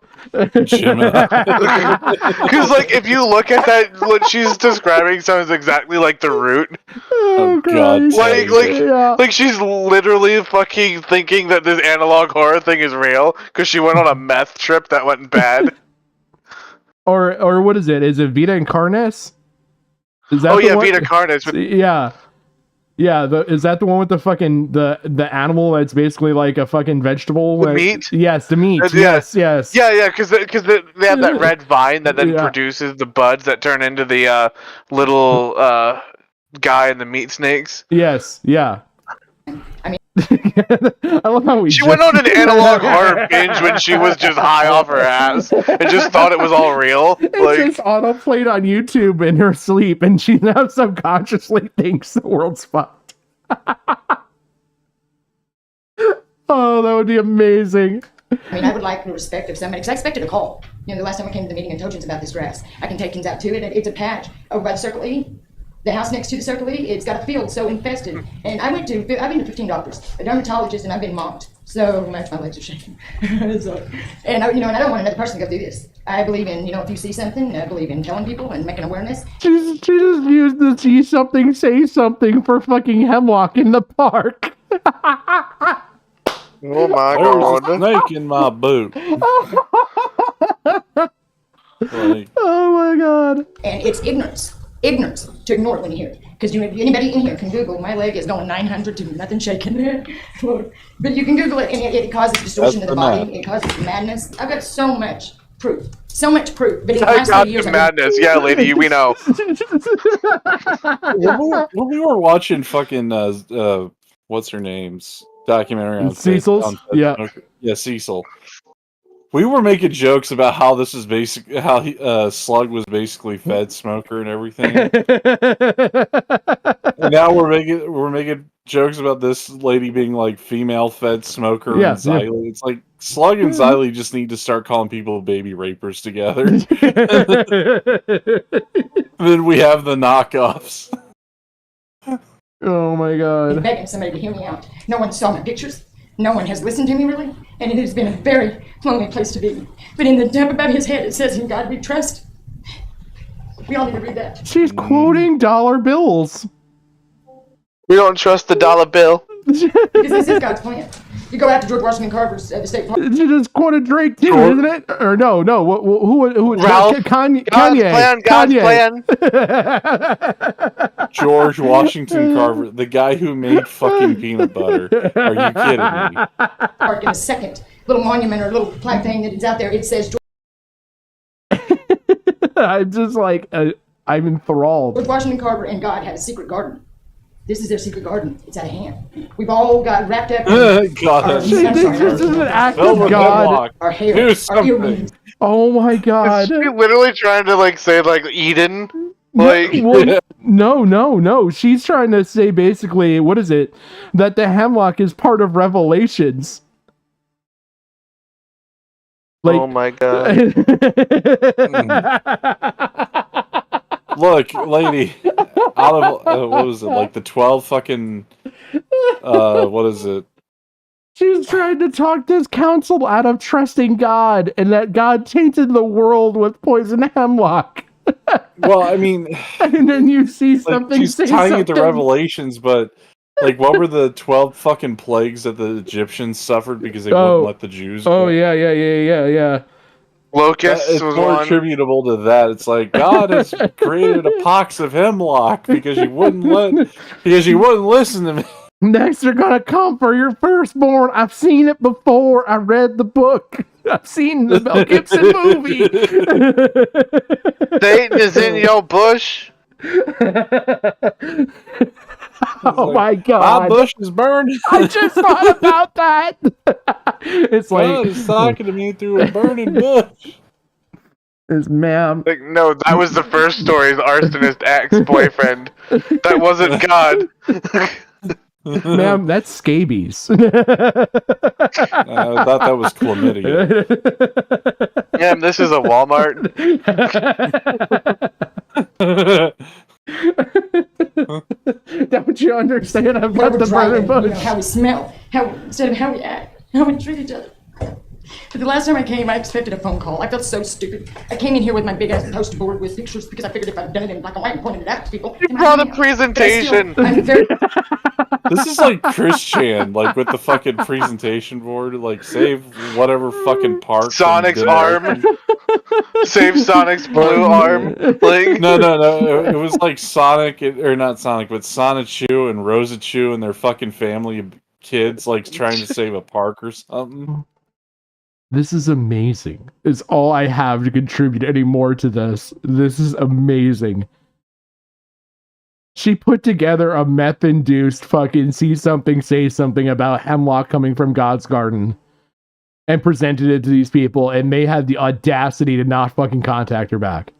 Gemini. Because like if you look at that, what she's describing sounds exactly like the Root. Oh god. Like she's literally fucking thinking that this analog horror thing is real because she went on a meth trip that went bad. Or what is it? Is it Vita Incarnis? Is that Vita Carnis. Yeah, is that the one with the fucking the animal that's basically like a fucking vegetable? The meat? Yes, the meat. Yes. Yeah, because they have that red vine that then produces the buds that turn into the little guy in the meat snakes. Yes, yeah. I mean, I love how she went on an analog horror binge when she was just high off her ass and just thought it was all real. It just auto-played on YouTube in her sleep, and she now subconsciously thinks the world's fucked. Oh, that would be amazing. I mean, I would like the respect of somebody, because I expected a call. The last time I came to the meeting and told you about this grass. I can take kids out to it, and it's a patch over by the Circle E. The house next to the Circle E, it's got a field so infested. And I've been to 15 doctors, a dermatologist, and I've been mocked so much my legs are shaking. And I don't want another person to go through this. I believe in, if you see something, I believe in telling people and making awareness. She just used the see something, say something for fucking hemlock in the park. Oh my god. god. Snake in my boot. Oh my god. And it's ignorance to ignore it when you hear it. Because anybody in here can Google, my leg is going 900 to nothing shaking. But you can Google it, and it causes distortion of the body. It causes madness. I've got so much proof. But in the last 3 years, madness. Yeah, lady, we know. when we were watching fucking what's her name's documentary on Cecil's, yeah, Cecil. We were making jokes about how this is how Slug was basically Fedsmoker and everything. And now we're making jokes about this lady being like female Fedsmoker and Xylee. It's like Slug and Xylee just need to start calling people baby rapers together. Then we have the knockoffs. Oh my god. I'm begging somebody to hear me out. No one saw my pictures. No one has listened to me, really, and it has been a very lonely place to be. But in the dump above his head, it says, "In God we trust." We all need to read that. She's quoting dollar bills. We don't trust the dollar bill. Because this is God's plan. You go out to George Washington Carver's the state park. She just quoted Drake too, isn't it? Or no? Who? Ralph. Kanye. God's plan. George Washington Carver, the guy who made fucking peanut butter. Are you kidding me? Park in a second little monument or little plaque thing that is out there. It says. I'm just like I'm enthralled. George Washington Carver and God had a secret garden. This is their secret garden. It's out of hand. We've all got wrapped up in God. This is an act of God. Our hair, our earrings. Oh my god. Is she literally trying to say Eden? No. She's trying to say basically, what is it? That the hemlock is part of Revelations. Oh my god. Look, lady, out of what was it, like the 12 fucking what is it? She's trying to talk this council out of trusting God, and that God tainted the world with poison hemlock. Well, I mean, and then you see something. She's tying it to Revelations, but what were the 12 fucking plagues that the Egyptians suffered because they wouldn't let the Jews? Oh yeah. Locust It's was more one. attributable to that. It's like God has created a pox of hemlock because you wouldn't listen to me. Next, they're gonna come for your firstborn. I've seen it before. I read the book. I've seen the Mel Gibson movie. Satan is in your bush. Oh my God! My bush is burned. I just thought about that. It's God is talking to me through a burning bush. It's ma'am. Like, no, that was the first story's arsonist ex-boyfriend. That wasn't God. Ma'am, that's scabies. I thought that was chlamydia. Yeah, this is a Walmart. Don't you understand? I've got the burning bush. You know, how we smell, instead of how we act, how we treat each other. But the last time I came, I expected a phone call. I felt so stupid. I came in here with my big ass poster board with pictures because I figured if I'd done it in black and white and pointed it out to people. You brought a presentation. This is like Chris Chan, like with the fucking presentation board, like save whatever fucking part. Sonic's arm. Save Sonic's blue arm. Like No. It was like Sonic, or not Sonic, but Sonichu and Rosachu and their fucking family of kids, like trying to save a park or something. This is amazing. It's all I have to contribute anymore to this. This is amazing. She put together a meth-induced fucking see something, say something about hemlock coming from God's garden and presented it to these people, and they had the audacity to not fucking contact her back.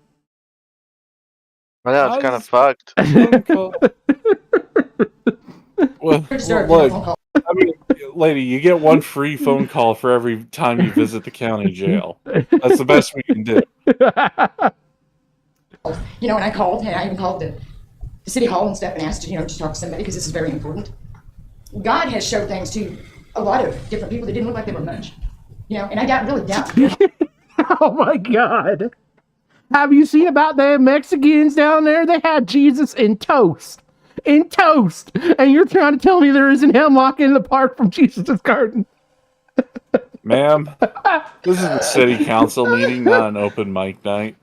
I know, it's kind of fucked. Well, look, I mean, lady, you get one free phone call for every time you visit the county jail. That's the best we can do. You know, and I called, and I even called the city hall and stuff and asked, you know, to talk to somebody because this is very important. God has showed things to a lot of different people that didn't look like they were much. You know, and I really doubt. Oh my God. Have you seen about the Mexicans down there? They had Jesus in toast. In toast. And you're trying to tell me there isn't hemlock in the park from Jesus' garden. Ma'am, this is a city council meeting, not an open mic night.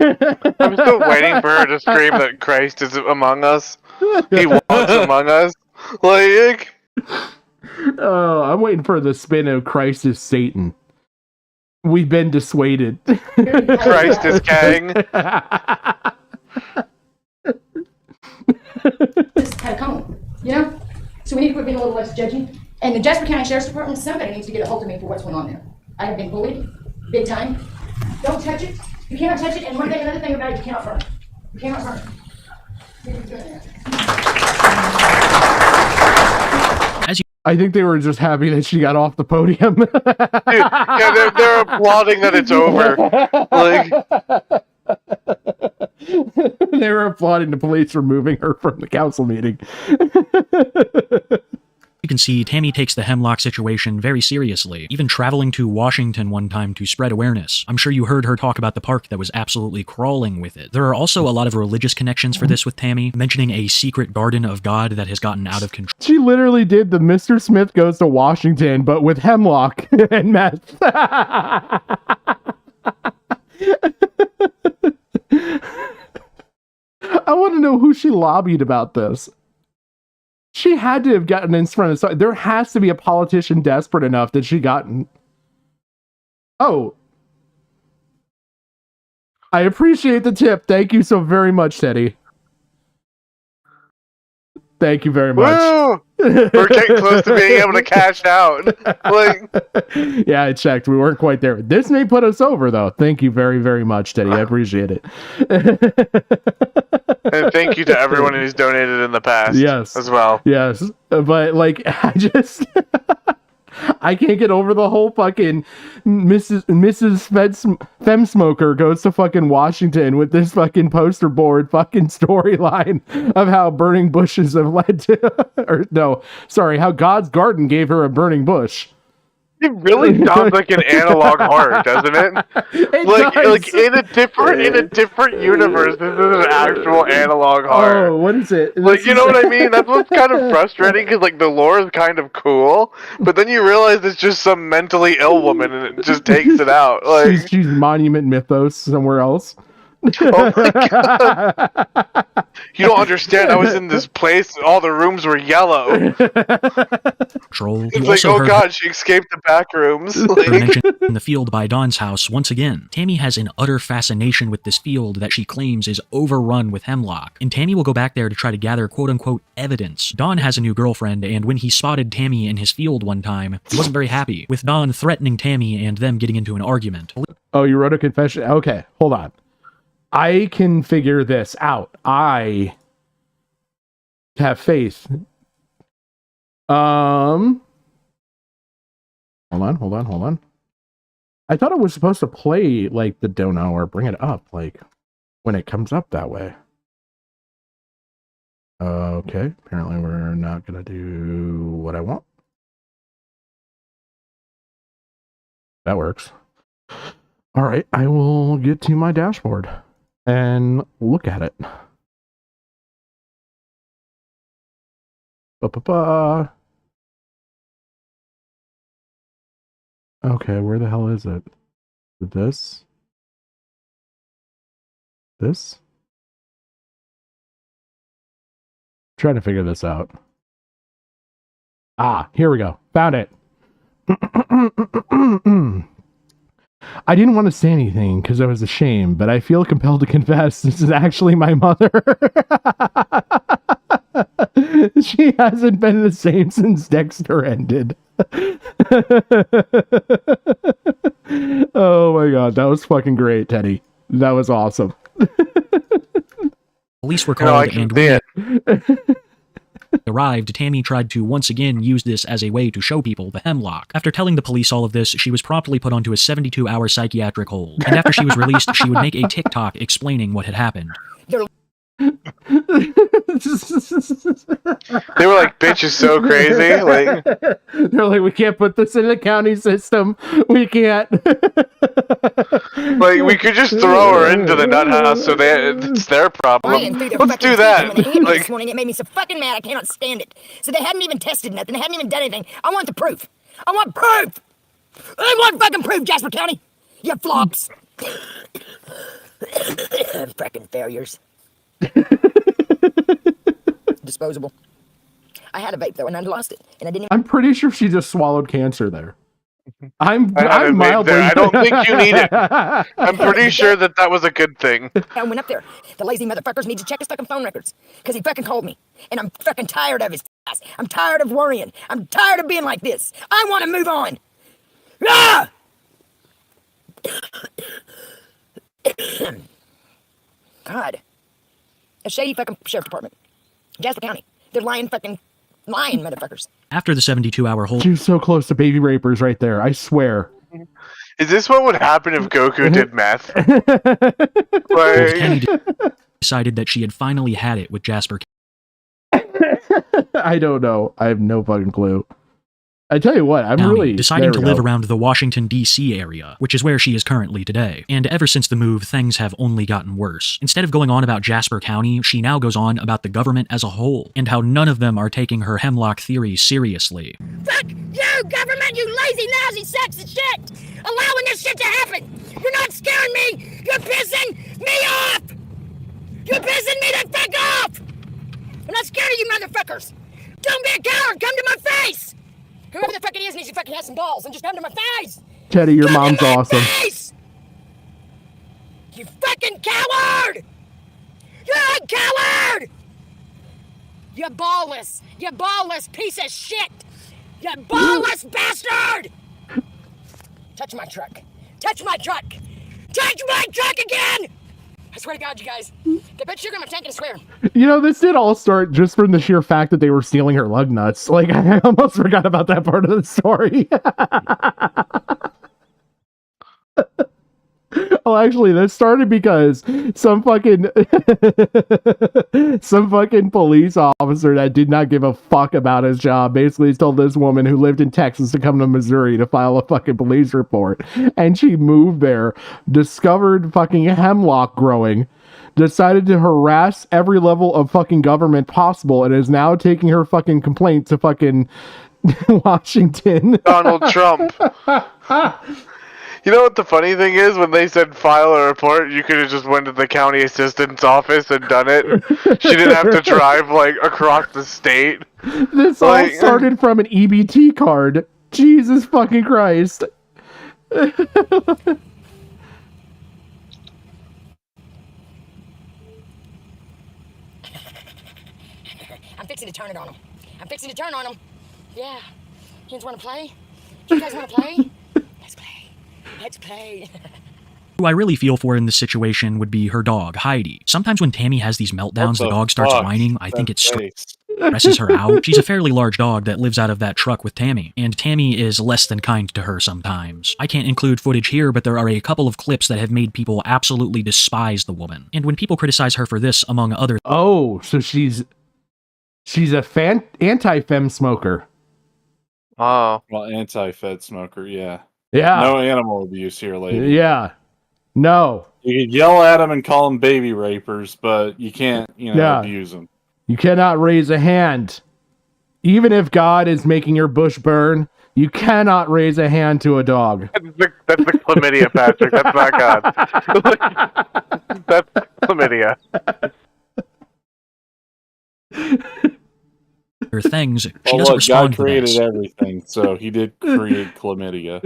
I'm still waiting for her to scream that Christ is among us. He walks among us. Like, oh, I'm waiting for the spin of Christ is Satan. We've been dissuaded. Christ is Kang. Just had a cone, you know? So we need to quit being a little less judgy. And the Jasper County Sheriff's Department, somebody needs to get a hold of me for what's going on there. I have been bullied, big time. Don't touch it. You cannot touch it. And another thing about it, you cannot burn it. You cannot burn it. I think they were just happy that she got off the podium. Dude, yeah, they're applauding that it's over. Like, they were applauding the police removing her from the council meeting. You can see Tammy takes the hemlock situation very seriously, even traveling to Washington one time to spread awareness. I'm sure you heard her talk about the park that was absolutely crawling with it. There are also a lot of religious connections for this with Tammy, mentioning a secret garden of God that has gotten out of control. She literally did the Mr. Smith Goes to Washington, but with hemlock and meth. I want to know who she lobbied about this. She had to have gotten in front of... There has to be a politician desperate enough that she gotten... Oh. I appreciate the tip. Thank you so very much, Teddy. Thank you very much. woo! We're getting close to being able to cash out. Like, yeah, I checked. We weren't quite there. This may put us over, though. Thank you very, very much, Teddy. I appreciate it. and thank you to everyone who's donated in the past. Yes. As well. Yes. But, like, I just... I can't get over the whole fucking Mrs. Fedsmoker goes to fucking Washington with this fucking poster board fucking storyline of how burning bushes have led to... or, no, sorry, how God's garden gave her a burning bush. It really sounds like an analog horror, doesn't it? Like in a different universe, this is an actual analog horror. Oh, what is it? Like, you know what I mean? That's what's kind of frustrating, because like the lore is kind of cool, but then you realize it's just some mentally ill woman and it just takes it out. Like, she's monument mythos somewhere else. oh my god! You don't understand. I was in this place, and all the rooms were yellow. Troll. It's like, oh god, she escaped the back rooms. Like, mentioned in the field by Dawn's house once again. Tammy has an utter fascination with this field that she claims is overrun with hemlock, and Tammy will go back there to try to gather quote-unquote evidence. Dawn has a new girlfriend, and when he spotted Tammy in his field one time, he wasn't very happy, with Dawn threatening Tammy and them getting into an argument. Oh, you wrote a confession? Okay, hold on. I can figure this out. I have faith. Hold on. I thought it was supposed to play like the dono or bring it up like when it comes up that way. Okay, apparently we're not gonna do what I want. That works. All right, I will get to my dashboard and look at it. Ba-ba-ba. Okay, where the hell is it? This? This? Trying to figure this out. Ah, here we go. Found it. I didn't want to say anything because I was ashamed, but I feel compelled to confess this is actually my mother. She hasn't been the same since Dexter ended. Oh my god, that was fucking great, Teddy. That was awesome. Police were called, and when arrived, Tammy tried to once again use this as a way to show people the hemlock. After telling the police all of this, she was promptly put onto a 72-hour psychiatric hold. And after she was released, she would make a TikTok explaining what had happened. they were like, bitch is so crazy. Like, they're like, we can't put this in the county system. We can't. Like, we could just throw her into the nut house, so it's their problem. Let's do that. When they hit me Like, this morning, it made me so fucking mad I cannot stand it. So they hadn't even tested nothing. They hadn't even done anything. I want the proof. I want proof. I want fucking proof, Jasper County. You flops. Fucking failures. Disposable. I had a vape though, and I lost it, and I didn't. I'm pretty sure she just swallowed cancer there. I'm mildly. I don't think you need it. I'm pretty sure that was a good thing. I went up there. The lazy motherfuckers need to check his fucking phone records, because he fucking called me, and I'm fucking tired of his ass. I'm tired of worrying. I'm tired of being like this. I want to move on. Ah! God. A shady fucking sheriff department. Jasper County. They're lying motherfuckers. After the 72-hour hold, She was so close to baby rapers right there. I swear. Is this what would happen if Goku did meth? Kenny decided that she had finally had it with Jasper. I don't know. I have no fucking clue. I tell you what, I'm County, really deciding to live around the Washington, D.C. area, which is where she is currently today. And ever since the move, things have only gotten worse. Instead of going on about Jasper County, she now goes on about the government as a whole, and how none of them are taking her hemlock theory seriously. Fuck you, government, you lazy, lousy sacks of shit! Allowing this shit to happen! You're not scaring me! You're pissing me off! You're pissing me the fuck off! I'm not scared of you motherfuckers! Don't be a coward! Come to my face! Whoever the fuck it is needs to fucking have some balls and just come to my face! Teddy, your mom's awesome. Face! You fucking coward! You're a coward! You ballless piece of shit! You ballless bastard! Touch my truck! Touch my truck! Touch my truck again! I swear to God, you guys, they put sugar in my tank and I swear. You know, this did all start just from the sheer fact that they were stealing her lug nuts. Like, I almost forgot about that part of the story. Well, actually, that started because some fucking police officer that did not give a fuck about his job basically told this woman who lived in Texas to come to Missouri to file a fucking police report, and she moved there, discovered fucking hemlock growing, decided to harass every level of fucking government possible, and is now taking her fucking complaint to fucking Washington. Donald Trump. You know what the funny thing is? When they said file a report, you could have just went to the county assistant's office and done it. She didn't have to drive, like, across the state. This all started from an EBT card. Jesus fucking Christ. I'm fixing to turn it on him. I'm fixing to turn on him. Yeah. You guys want to play? You guys want to play? Let's play. Let's play. Who I really feel for in this situation would be her dog, Heidi. Sometimes when Tammy has these meltdowns, the dog starts whining. I think it stresses her out. She's a fairly large dog that lives out of that truck with Tammy, and Tammy is less than kind to her sometimes. I can't include footage here, but there are a couple of clips that have made people absolutely despise the woman. And when people criticize her for this, among other— Oh, so she's a anti-fem smoker. Oh. Well, anti-Fedsmoker, yeah. Yeah. No animal abuse here, lady. Yeah. No. You can yell at them and call them baby rapers, but you can't, abuse them. You cannot raise a hand. Even if God is making your bush burn, you cannot raise a hand to a dog. That's the chlamydia, Patrick. That's not God. That's chlamydia. Or things, she doesn't respond God created to everything, so he did create chlamydia.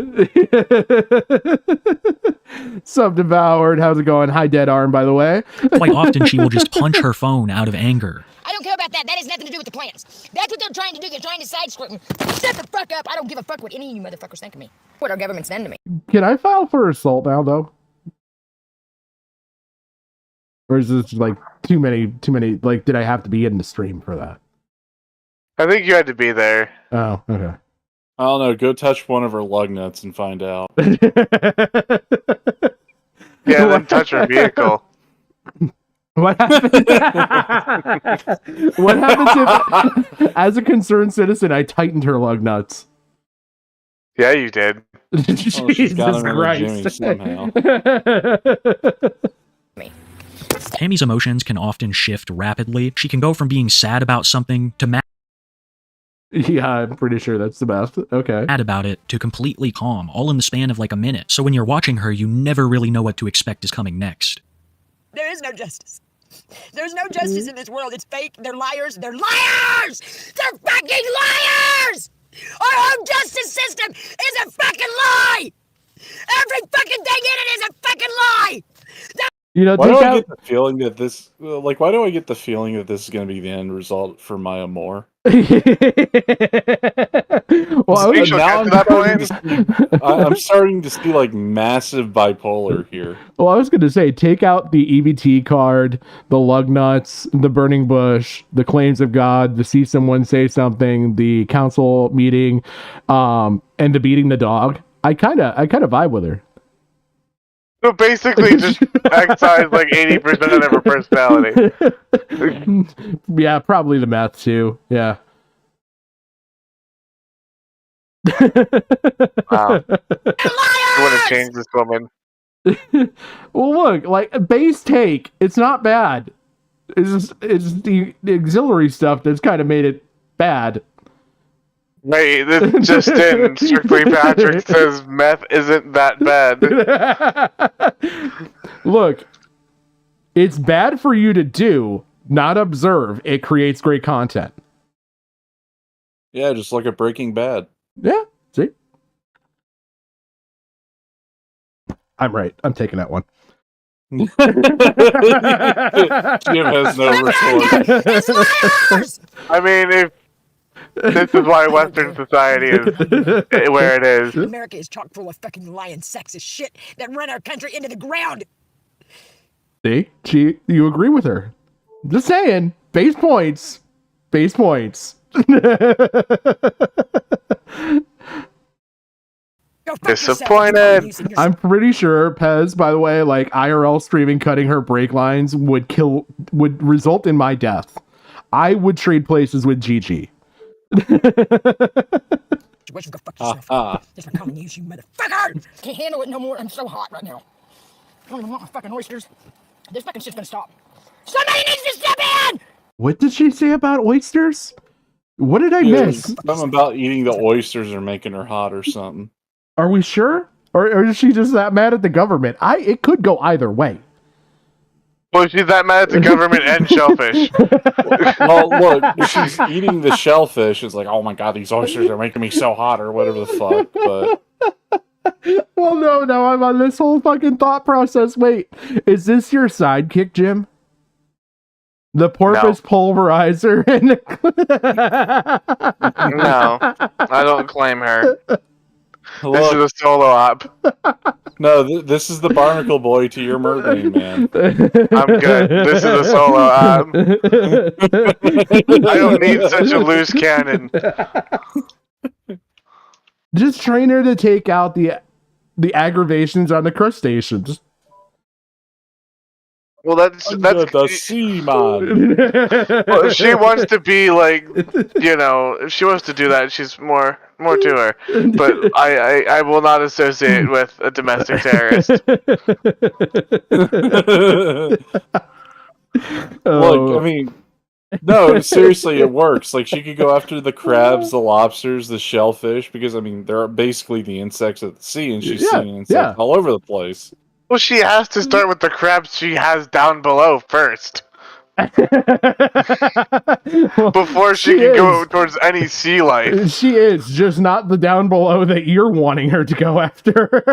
Sup, Devoured? How's it going? Hi, Dead Arm, by the way. Quite often, she will just punch her phone out of anger. I don't care about that. That has nothing to do with the plans. That's what they're trying to do. They're trying to side-script me. Shut the fuck up. I don't give a fuck what any of you motherfuckers think of me. What our government's done to me. Can I file for assault now, though? Or is this like too many, like, did I have to be in the stream for that? I think you had to be there. Oh, okay. I don't know. Go touch one of her lug nuts and find out. Yeah, then touch her vehicle. What happens? What happens if, as a concerned citizen, I tightened her lug nuts? Yeah, you did. Jesus Christ! Somehow. Tammy's emotions can often shift rapidly. She can go from being sad about something to mad. Yeah, I'm pretty sure that's the best. Okay. Mad about it to completely calm, all in the span of like a minute. So when you're watching her, you never really know what to expect is coming next. There is no justice. There's no justice in this world. It's fake. They're liars. They're liars! They're fucking liars! Our whole justice system is a fucking lie! Every fucking thing in it is a fucking lie! Why do I get the feeling that this, why do I get the feeling that this is going to be the end result for Maya Moore? Well, I'm starting to see like massive bipolar here. Well, I was going to say, take out the EBT card, the lug nuts, the burning bush, the claims of God, the see someone say something, the council meeting, and the beating the dog. I kind of vibe with her. So basically, just excise like 80% of her personality. Yeah, probably the meth too. Yeah. Wow. You want to change this woman? Well, look, like base take, it's not bad. It's the auxiliary stuff that's kind of made it bad. Wait, this just in. Strictly Patrick says meth isn't that bad. Look, it's bad for you to do, not observe. It creates great content. Yeah, just like a Breaking Bad. Yeah, see? I'm right. I'm taking that one. Jim has no retort. I mean, if this is why Western society is where it is. America is chock full of fucking lying sexist shit that run our country into the ground. See? You agree with her. Just saying. Base points. Base points. God Disappointed. I'm pretty sure Pez, by the way, like IRL streaming cutting her brake lines would result in my death. I would trade places with Gigi. What you go fuck yourself. This for common use, you motherfucker! Can't handle it no more. I'm so hot right now. I don't even want my fucking oysters. This fucking shit's gonna stop. Somebody needs to step in! What did she say about oysters? What did I miss? Something about eating the oysters or making her hot or something. Are we sure? Or is she just that mad at the government? It could go either way. Well, she's that mad at the government and shellfish. Well, look, she's eating the shellfish. It's like, oh my god, these oysters are making me so hot, or whatever the fuck. But well, no, I'm on this whole fucking thought process. Wait, is this your sidekick, Jim? The porpoise pulverizer? No, I don't claim her. This is a solo op. No, this is the barnacle boy to your mermaid, man. I'm good. This is a solo op. I don't need such a loose cannon. Just train her to take out the aggravations on the crustaceans. Well, that's the sea man. Well, if she wants to be like, if she wants to do that, she's more to her. But I will not associate with a domestic terrorist. Look, I mean, no, seriously, it works. Like, she could go after the crabs, the lobsters, the shellfish, because I mean, they're basically the insects of the sea, and she's seeing insects all over the place. Well, she has to start with the crabs she has down below first. Before she can go towards any sea life. She is, just not the down below that you're wanting her to go after.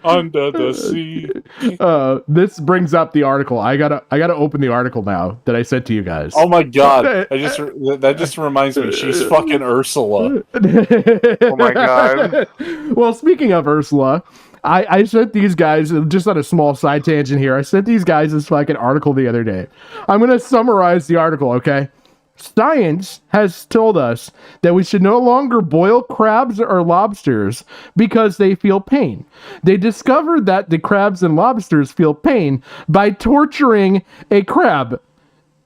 Under the sea. This brings up the article. I gotta open the article now that I sent to you guys. Oh my god! That just reminds me. She's fucking Ursula. Oh my god! Well, speaking of Ursula, I sent these guys, just on a small side tangent here. I sent these guys this fucking article the other day. I'm gonna summarize the article, okay? Science has told us that we should no longer boil crabs or lobsters because they feel pain. They discovered that the crabs and lobsters feel pain by torturing a crab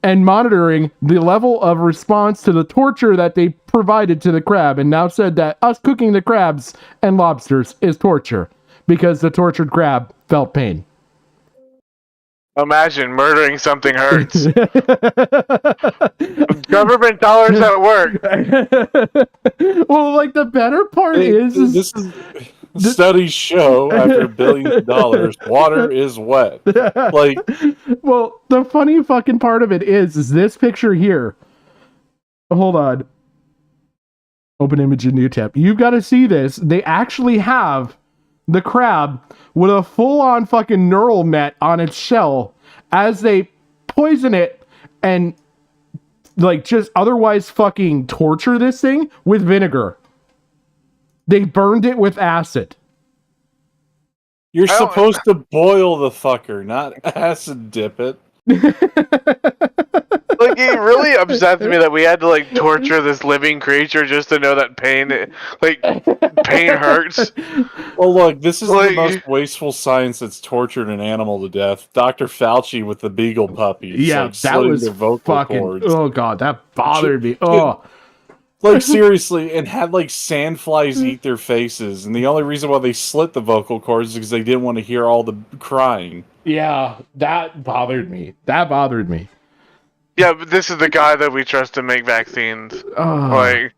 and monitoring the level of response to the torture that they provided to the crab, and now said that us cooking the crabs and lobsters is torture because the tortured crab felt pain. Imagine murdering something hurts. Government dollars at work. Well, like, the better part is this is studies show after billions of dollars, water is wet. Like, well, the funny fucking part of it is this picture here. Hold on. Open image in new tab. You've got to see this. They actually have the crab with a full-on fucking neural net on its shell as they poison it and, like, just otherwise fucking torture this thing with vinegar. They burned it with acid. You're supposed to boil the fucker, not acid dip it. Like, it really upsets me that we had to, like, torture this living creature just to know that pain hurts. Well, look, this is the most wasteful science that's tortured an animal to death. Dr. Fauci with the beagle puppies. Yeah, like, that was their vocal fucking... cords. Oh, God, that bothered me. Oh. Like, seriously, and had, like, sandflies eat their faces, and the only reason why they slit the vocal cords is because they didn't want to hear all the crying. Yeah, that bothered me. That bothered me. Yeah, but this is the guy that we trust to make vaccines. Like,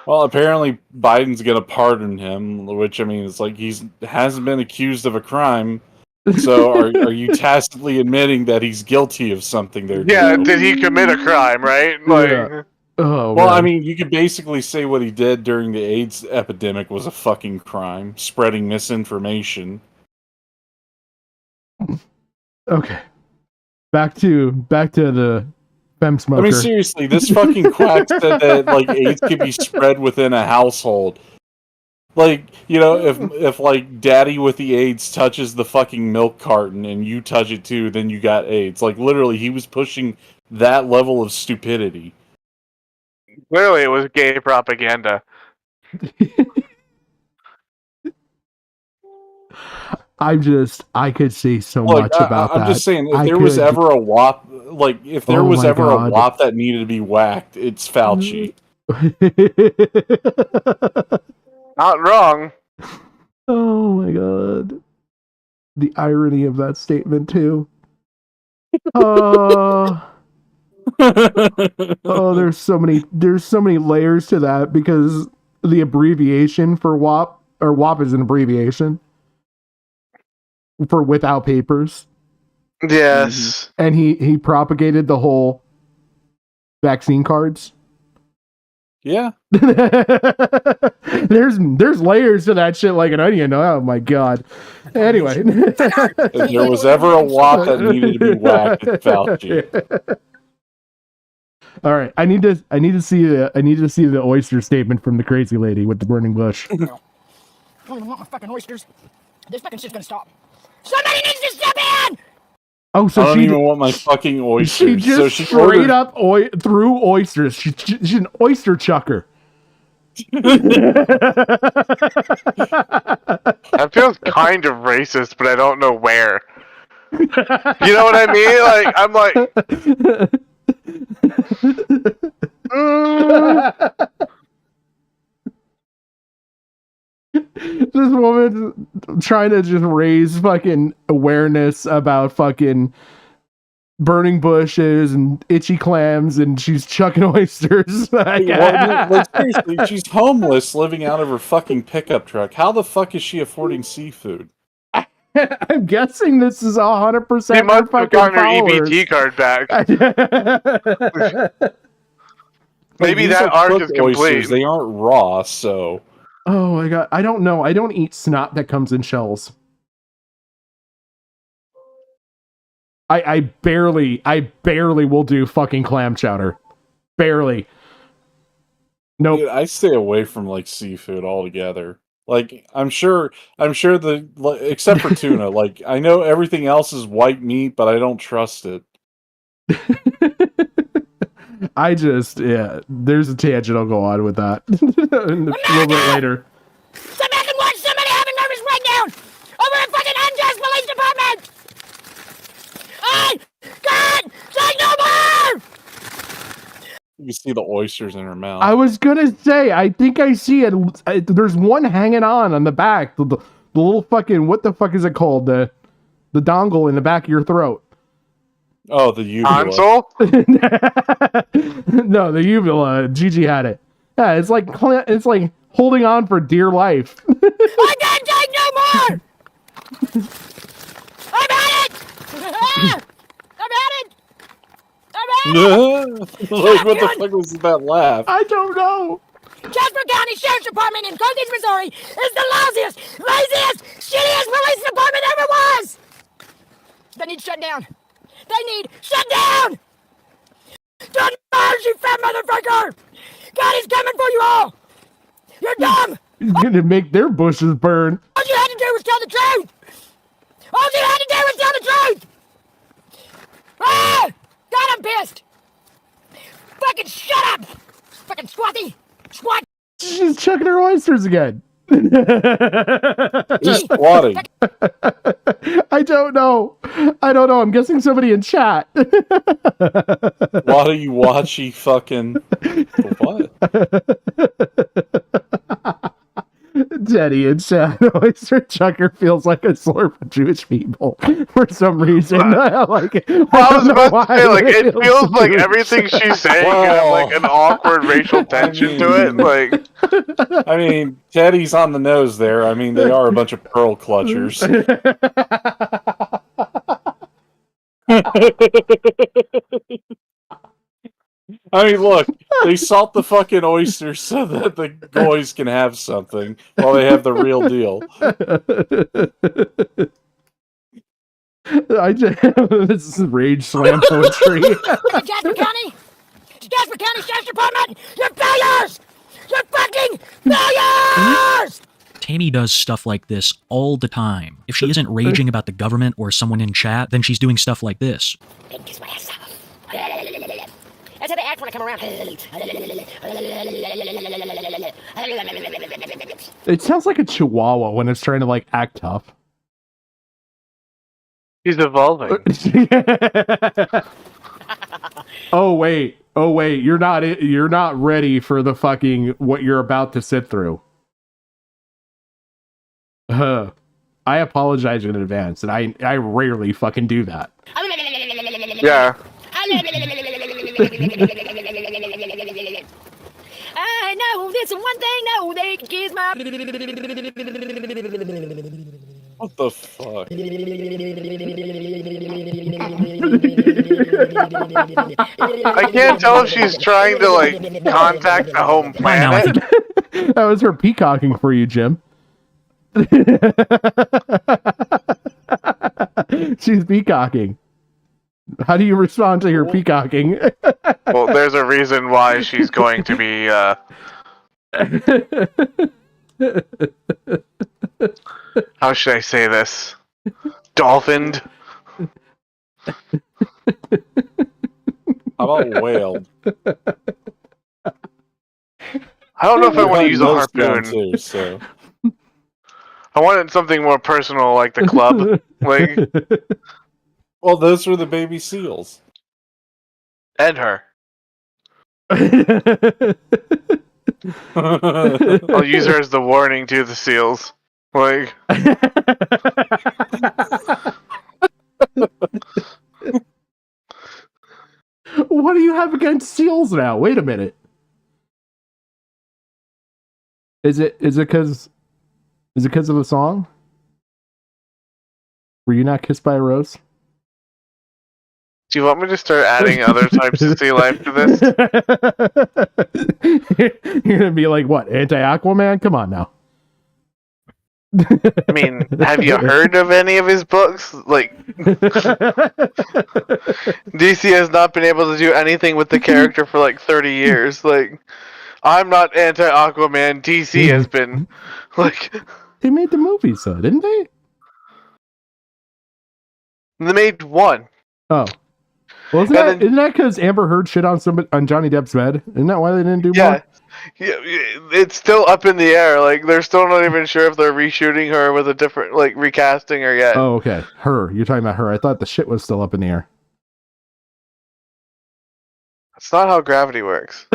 well, apparently Biden's gonna pardon him, which, I mean, it's like hasn't been accused of a crime. So are you tacitly admitting that he's guilty of something there? Yeah, did he commit a crime, right? Like, yeah. Oh, well, man. I mean, you could basically say what he did during the AIDS epidemic was a fucking crime, spreading misinformation. Okay. Back to the Fedsmoker. I mean, seriously, this fucking quack said that, like, AIDS could be spread within a household. Like, you know, if like daddy with the AIDS touches the fucking milk carton and you touch it too, then you got AIDS. Like, literally, he was pushing that level of stupidity. Clearly, it was gay propaganda. I could say so Look, much about that. I'm just saying, if there was ever a WAP, like, if there was ever a WAP that needed to be whacked, it's Fauci. Not wrong. Oh my god. The irony of that statement too. Oh, there's so many layers to that because the abbreviation for WAP, or WAP is an abbreviation for without papers. Yes. And he propagated the whole vaccine cards. Yeah. There's layers to that shit like an onion. Oh my god. Anyway. If there was ever a WAP that needed to be whacked, it's Fauci. All right, I need to see the oyster statement from the crazy lady with the burning bush. I don't even want my fucking oysters. This fucking shit's gonna stop. Somebody needs to step in! Oh, so I don't she even want my fucking oysters. She just so she straight up threw oysters. She's an oyster chucker. That feels kind of racist, but I don't know where. You know what I mean? Like, I'm like... This woman trying to just raise fucking awareness about fucking burning bushes and itchy clams, and she's chucking oysters. Seriously, she's homeless, living out of her fucking pickup truck. How the fuck is she affording seafood? I'm guessing this is 100% She must her have fucking gotten her followers. EBT card back. Maybe These that are arc cooked is complete. oysters. They aren't raw, so... Oh my god, I don't know. I don't eat snot that comes in shells. I barely will do fucking clam chowder. Barely. Nope. Dude, I stay away from like seafood altogether. Like I'm sure except for tuna. Like I know everything else is white meat, but I don't trust it. There's a tangent I'll go on with that a little bit later. Sit back and watch somebody have a nervous breakdown over a fucking unjust police department! Hey! God! Say no more! You can see the oysters in her mouth. I was gonna say, I think I see it. There's one hanging on the back. The little fucking, what the fuck is it called? The dongle in the back of your throat. Oh, the uvula. Console? No, the uvula. Gigi had it. Yeah, it's like holding on for dear life. I can't take no more! I've had it! I've had it! Like, what the fuck was that laugh? I don't know. Jasper County Sheriff's Department in Carthage, Missouri is the lousiest, laziest, shittiest police department ever was! They need shut down. They need shut down! Don't merge, you fat motherfucker! God is coming for you all! You're dumb! He's gonna make their bushes burn. All you had to do was tell the truth! All you had to do was tell the truth! Ah! God, I'm pissed! Fucking shut up! Fucking squatty! Squat! She's chucking her oysters again. Who's squatting? I don't know. I'm guessing somebody in chat. Watty watchy fucking what? Teddy in chat. Oyster chucker feels like a slur for Jewish people for some reason. I like it. Well, I was about to say, like, it feels like everything she's saying has like an awkward racial tension to it. Like, I mean, Teddy's on the nose there. I mean, they are a bunch of pearl clutchers. I mean, look, they salt the fucking oysters so that the boys can have something while they have the real deal. This is rage slam poetry. Jasper County! Jasper County Sheriff's Department! You're failures! You're fucking failures! Tammy does stuff like this all the time. If she isn't raging about the government or someone in chat, then she's doing stuff like this. That's how they life when I come around. It sounds like a chihuahua when it's trying to like act tough. He's evolving. Oh wait, you're not ready for the fucking what you're about to sit through. I apologize in advance, and I rarely fucking do that. Yeah. I know this one thing, no, they can kiss my. What the fuck? I can't tell if she's trying to like contact the home planet. That was her peacocking for you, Jim. She's peacocking. How do you respond to your peacocking? Well, there's a reason why she's going to be how should I say this? Dolphined? How about whale? I don't know if I want to use a harpoon. Too, so. I wanted something more personal, like the club. Like, well, those were the baby seals. And her. I'll use her as the warning to the seals. Like. What do you have against seals now? Wait a minute. Is it because of the song? Were you not kissed by a rose? Do you want me to start adding other types of sea life to this? You're gonna be like, what, anti-Aquaman? Come on now. I mean, have you heard of any of his books? Like, DC has not been able to do anything with the character for like 30 years. Like, I'm not anti-Aquaman. DC has been. Like, they made the movies, though, didn't they? They made one. Oh. Well, isn't that because Amber Heard shit on Johnny Depp's bed? Isn't that why they didn't do more? Yeah, it's still up in the air. Like, they're still not even sure if they're reshooting her with a different, like, recasting her yet. Oh, okay. Her. You're talking about her. I thought the shit was still up in the air. That's not how gravity works.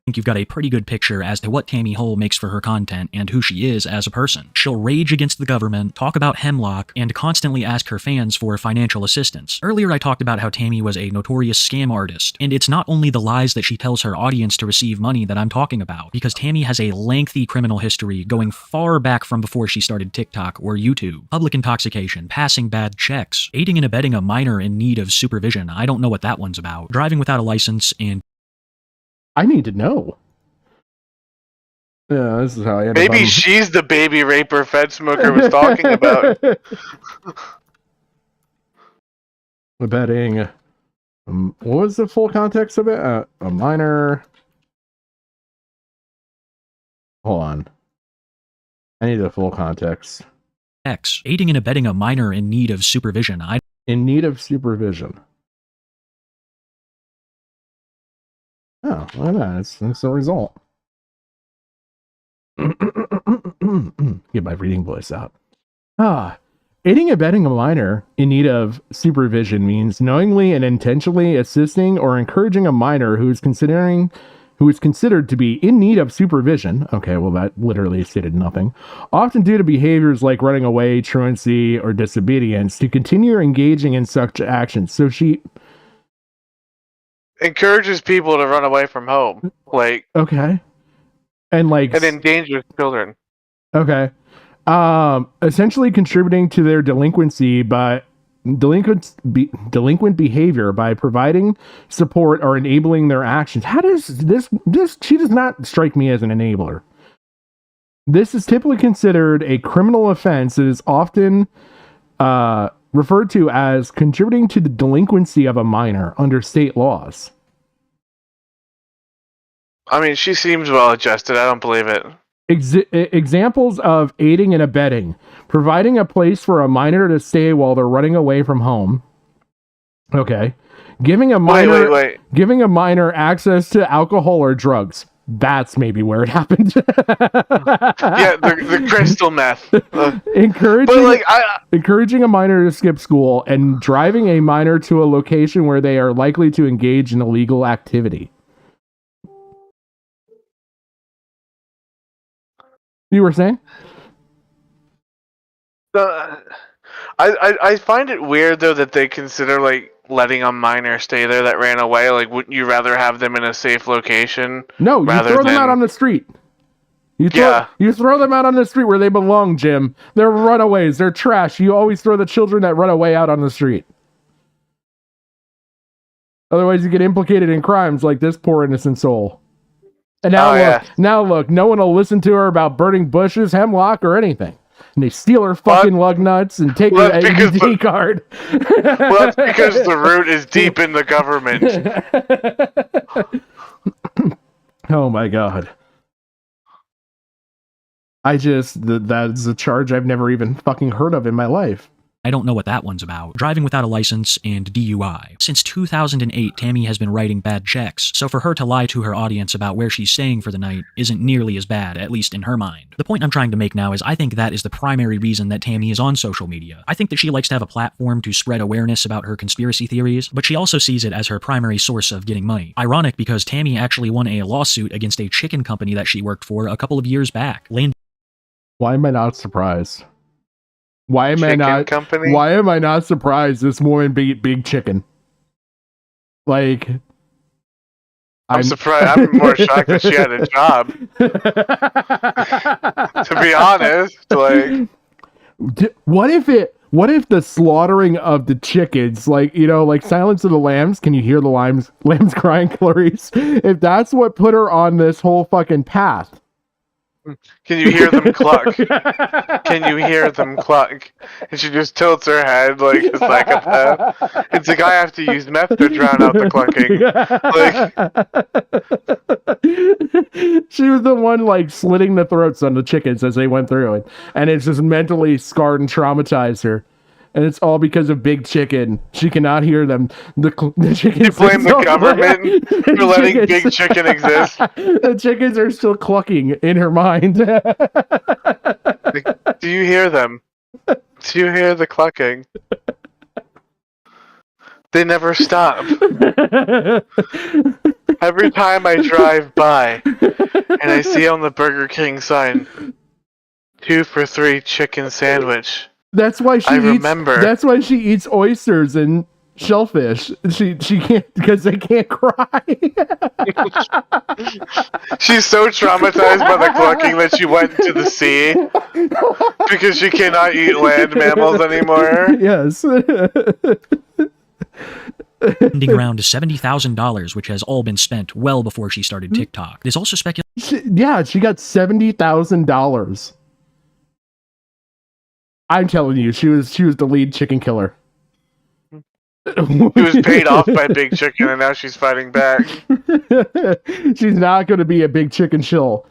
I think you've got a pretty good picture as to what Tammy Hole makes for her content and who she is as a person. She'll rage against the government, talk about hemlock, and constantly ask her fans for financial assistance. Earlier I talked about how Tammy was a notorious scam artist, and it's not only the lies that she tells her audience to receive money that I'm talking about, because Tammy has a lengthy criminal history going far back from before she started TikTok or YouTube. Public intoxication, passing bad checks, aiding and abetting a minor in need of supervision, I don't know what that one's about, driving without a license, and I need to know. Yeah, this is how I end Maybe she's the baby raper Fedsmoker was talking about. Abetting. What was the full context of it? A minor. Hold on. I need the full context. X, aiding and abetting a minor in need of supervision, In need of supervision. Oh, look at that. That's the result. Get my reading voice out. Aiding and abetting a minor in need of supervision means knowingly and intentionally assisting or encouraging a minor who is considered to be in need of supervision. Okay, well, that literally stated nothing. Often due to behaviors like running away, truancy, or disobedience, to continue engaging in such actions. So she encourages people to run away from home, like, okay, and endangers children. Okay, essentially contributing to their delinquent behavior by providing support or enabling their actions. How does this? She does not strike me as an enabler. This is typically considered a criminal offense. It is often referred to as contributing to the delinquency of a minor under state laws. I mean, she seems well adjusted. I don't believe it. Examples of aiding and abetting: providing a place for a minor to stay while they're running away from home, Okay. Giving a minor Wait. giving a minor access to alcohol or drugs. That's maybe where it happened. Yeah, the crystal meth. Encouraging a minor to skip school and driving a minor to a location where they are likely to engage in illegal activity. You were saying? I find it weird though that they consider like letting a minor stay there that ran away. Like, wouldn't you rather have them in a safe location? No, you throw them out on the street. You throw them out on the street where they belong, Jim. They're runaways. They're trash. You always throw the children that run away out on the street. Otherwise, you get implicated in crimes like this poor innocent soul. And now look, no one will listen to her about burning bushes, hemlock, or anything. And they steal her fucking lug nuts and take her ID card. Well, that's because the root is deep in the government. Oh my god. That's a charge I've never even fucking heard of in my life. I don't know what that one's about. Driving without a license and DUI. Since 2008, Tammy has been writing bad checks, so for her to lie to her audience about where she's staying for the night isn't nearly as bad, at least in her mind. The point I'm trying to make now is I think that is the primary reason that Tammy is on social media. I think that she likes to have a platform to spread awareness about her conspiracy theories, but she also sees it as her primary source of getting money. Ironic because Tammy actually won a lawsuit against a chicken company that she worked for a couple of years back. Why am I not surprised? Why am I not surprised this woman beat Big Chicken? Like, I'm surprised. I'm more shocked that she had a job. To be honest, like, what if the slaughtering of the chickens, like, you know, like Silence of the Lambs, can you hear the lambs crying, Clarice? If that's what put her on this whole fucking path. Can you hear them cluck? Can you hear them cluck? And she just tilts her head like a psychopath. It's like, I have to use meth to drown out the clucking. Like, she was the one like slitting the throats on the chickens as they went through it, and it's just mentally scarred and traumatized her. And it's all because of Big Chicken. She cannot hear them. The chickens. You blame the government for letting Big Chicken exist. The chickens are still clucking in her mind. Do you hear them? Do you hear the clucking? They never stop. Every time I drive by and I see on the Burger King sign, 2 for $3 chicken sandwich. That's why That's why she eats oysters and shellfish. She can't, because they can't cry. She's so traumatized by the clucking that she went to the sea because she cannot eat land mammals anymore. Yes. Spending around $70,000, which has all been spent well before she started TikTok. There's also speculation. Yeah, she got $70,000. I'm telling you, she was the lead chicken killer. She was paid off by Big Chicken, and now she's fighting back. She's not going to be a Big Chicken shill.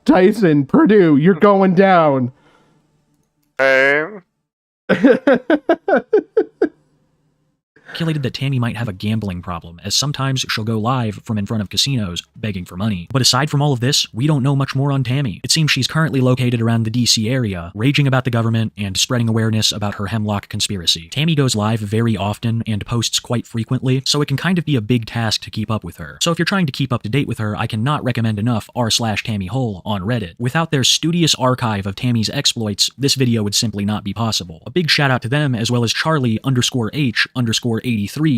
Tyson, Purdue, you're going down. Hey. Speculated that Tammy might have a gambling problem, as sometimes she'll go live from in front of casinos, begging for money. But aside from all of this, we don't know much more on Tammy. It seems she's currently located around the DC area, raging about the government and spreading awareness about her hemlock conspiracy. Tammy goes live very often and posts quite frequently, so it can kind of be a big task to keep up with her. So if you're trying to keep up to date with her, I cannot recommend enough r/TammyHole on Reddit. Without their studious archive of Tammy's exploits, this video would simply not be possible. A big shout out to them, as well as Charlie_H_83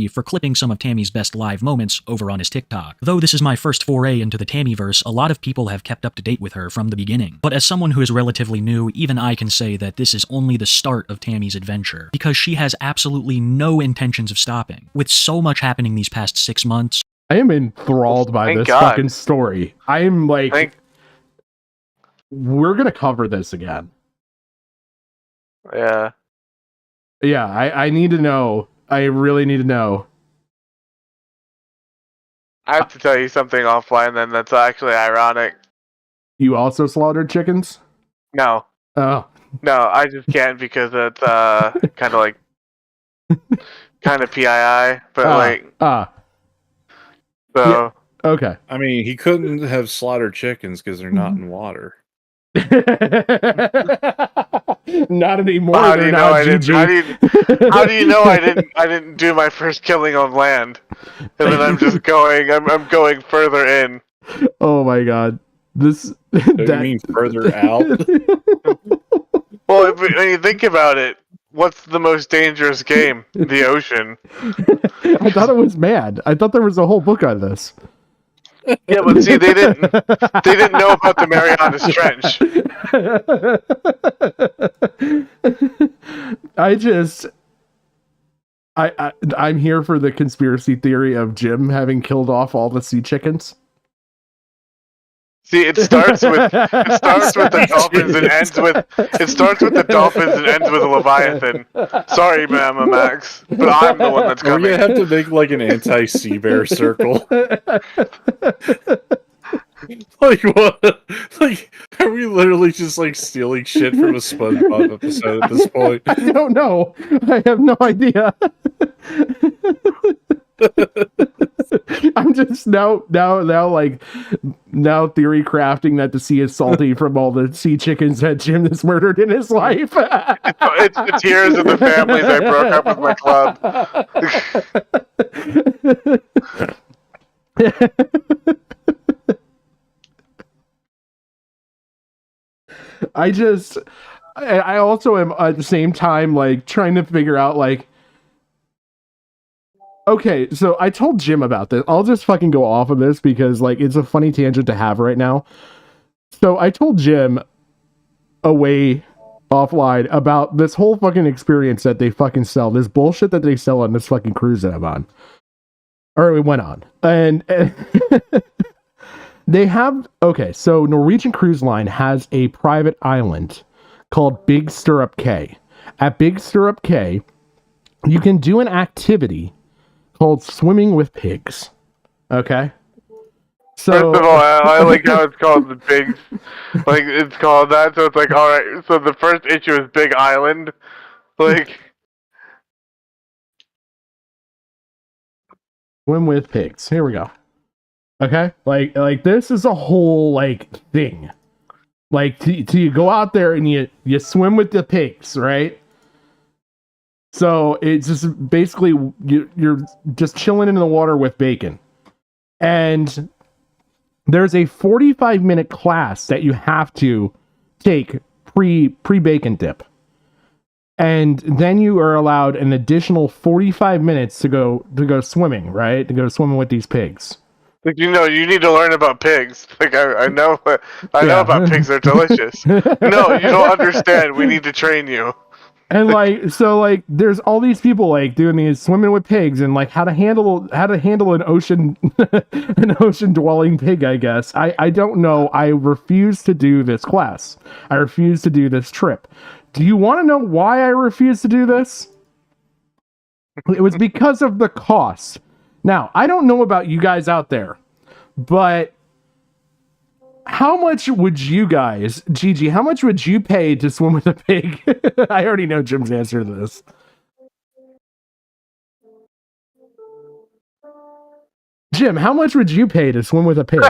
for clipping some of Tammy's best live moments over on his TikTok. Though this is my first foray into the Tammyverse, a lot of people have kept up to date with her from the beginning. But as someone who is relatively new, even I can say that this is only the start of Tammy's adventure, because she has absolutely no intentions of stopping. With so much happening these past 6 months, I am enthralled by this fucking story. I am like, we're gonna cover this again. Yeah. Yeah, I need to know. I really need to know. I have to tell you something offline then that's actually ironic. You also slaughtered chickens? No. Oh. No, I just can't because it's kind of kind of PII, but so. Yeah. Okay. I mean, he couldn't have slaughtered chickens because they're not in water. Not anymore. How do you know I didn't? GG. How do you know I didn't do my first killing on land? And then I'm just going. I'm going further in. Oh my god. This. You mean further out? Well, when you think about it, what's the most dangerous game? The ocean. I thought it was mad. I thought there was a whole book on this. Yeah, but see, they didn't know about the Marianas Trench. I'm here for the conspiracy theory of Jim having killed off all the sea chickens. See, it starts with the dolphins and ends with a leviathan. Sorry, Mama Max, but I'm the one that's coming. We're gonna have to make like an anti-sea bear circle. Like what? Like, are we literally just like stealing shit from a SpongeBob episode at this point? I don't know. I have no idea. I'm just now theory crafting that the sea is salty from all the sea chickens that Jim has murdered in his life. It's the tears of the families I broke up with my club. I also am at the same time like trying to figure out like, okay, so I told Jim about this. I'll just fucking go off of this because like it's a funny tangent to have right now. So I told Jim offline about this whole fucking experience that they fucking sell, this bullshit that they sell on this fucking cruise that I'm on. Or we went on. And they have, okay, so Norwegian Cruise Line has a private island called Big Stirrup Cay. At Big Stirrup Cay, you can do an activity called swimming with pigs. Okay? So, first of all, I like how it's called the pigs. Like, it's called that, so it's like, alright, so the first issue is Big Island. Like... swim with pigs. Here we go. Okay? Like this is a whole, like, thing. Like, you go out there and you swim with the pigs, right? So, it's just basically, you're just chilling in the water with bacon. And there's a 45-minute class that you have to take pre-bacon dip. And then you are allowed an additional 45 minutes to go swimming, right? To go swimming with these pigs. Like, you know, you need to learn about pigs. Like, I know about pigs. They're delicious. No, you don't understand. We need to train you. And like, so like, there's all these people like doing these swimming with pigs and like how to handle an ocean dwelling pig. I guess I don't know. I refuse to do this class. I refuse to do this trip. Do you want to know why I refuse to do this? It was because of the cost. Now, I don't know about you guys out there, but how much would you guys, Gigi, how much would you pay to swim with a pig? I already know Jim's answer to this. Jim, how much would you pay to swim with a pig? I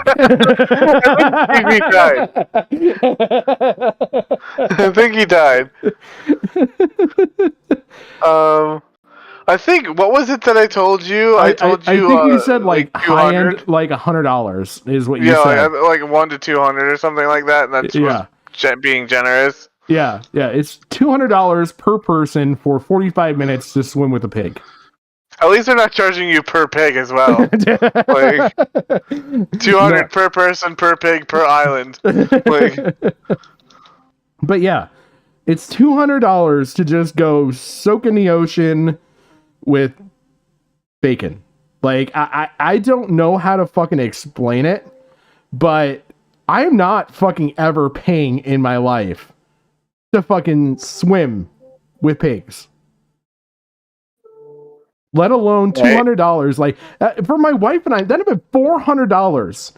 think he died. I think, what was it that I told you? I told you. I think you said like high end, like $100 is what you said. Yeah, like 1 to 200 or something like that. And that's being generous. Yeah, it's $200 per person for 45 minutes to swim with a pig. At least they're not charging you per pig as well. Like 200 per person, per pig, per island. Like, but yeah, it's $200 to just go soak in the ocean with bacon. Like, I don't know how to fucking explain it, but I'm not fucking ever paying in my life to fucking swim with pigs. Let alone $200. Like, for my wife and I, that'd have been $400.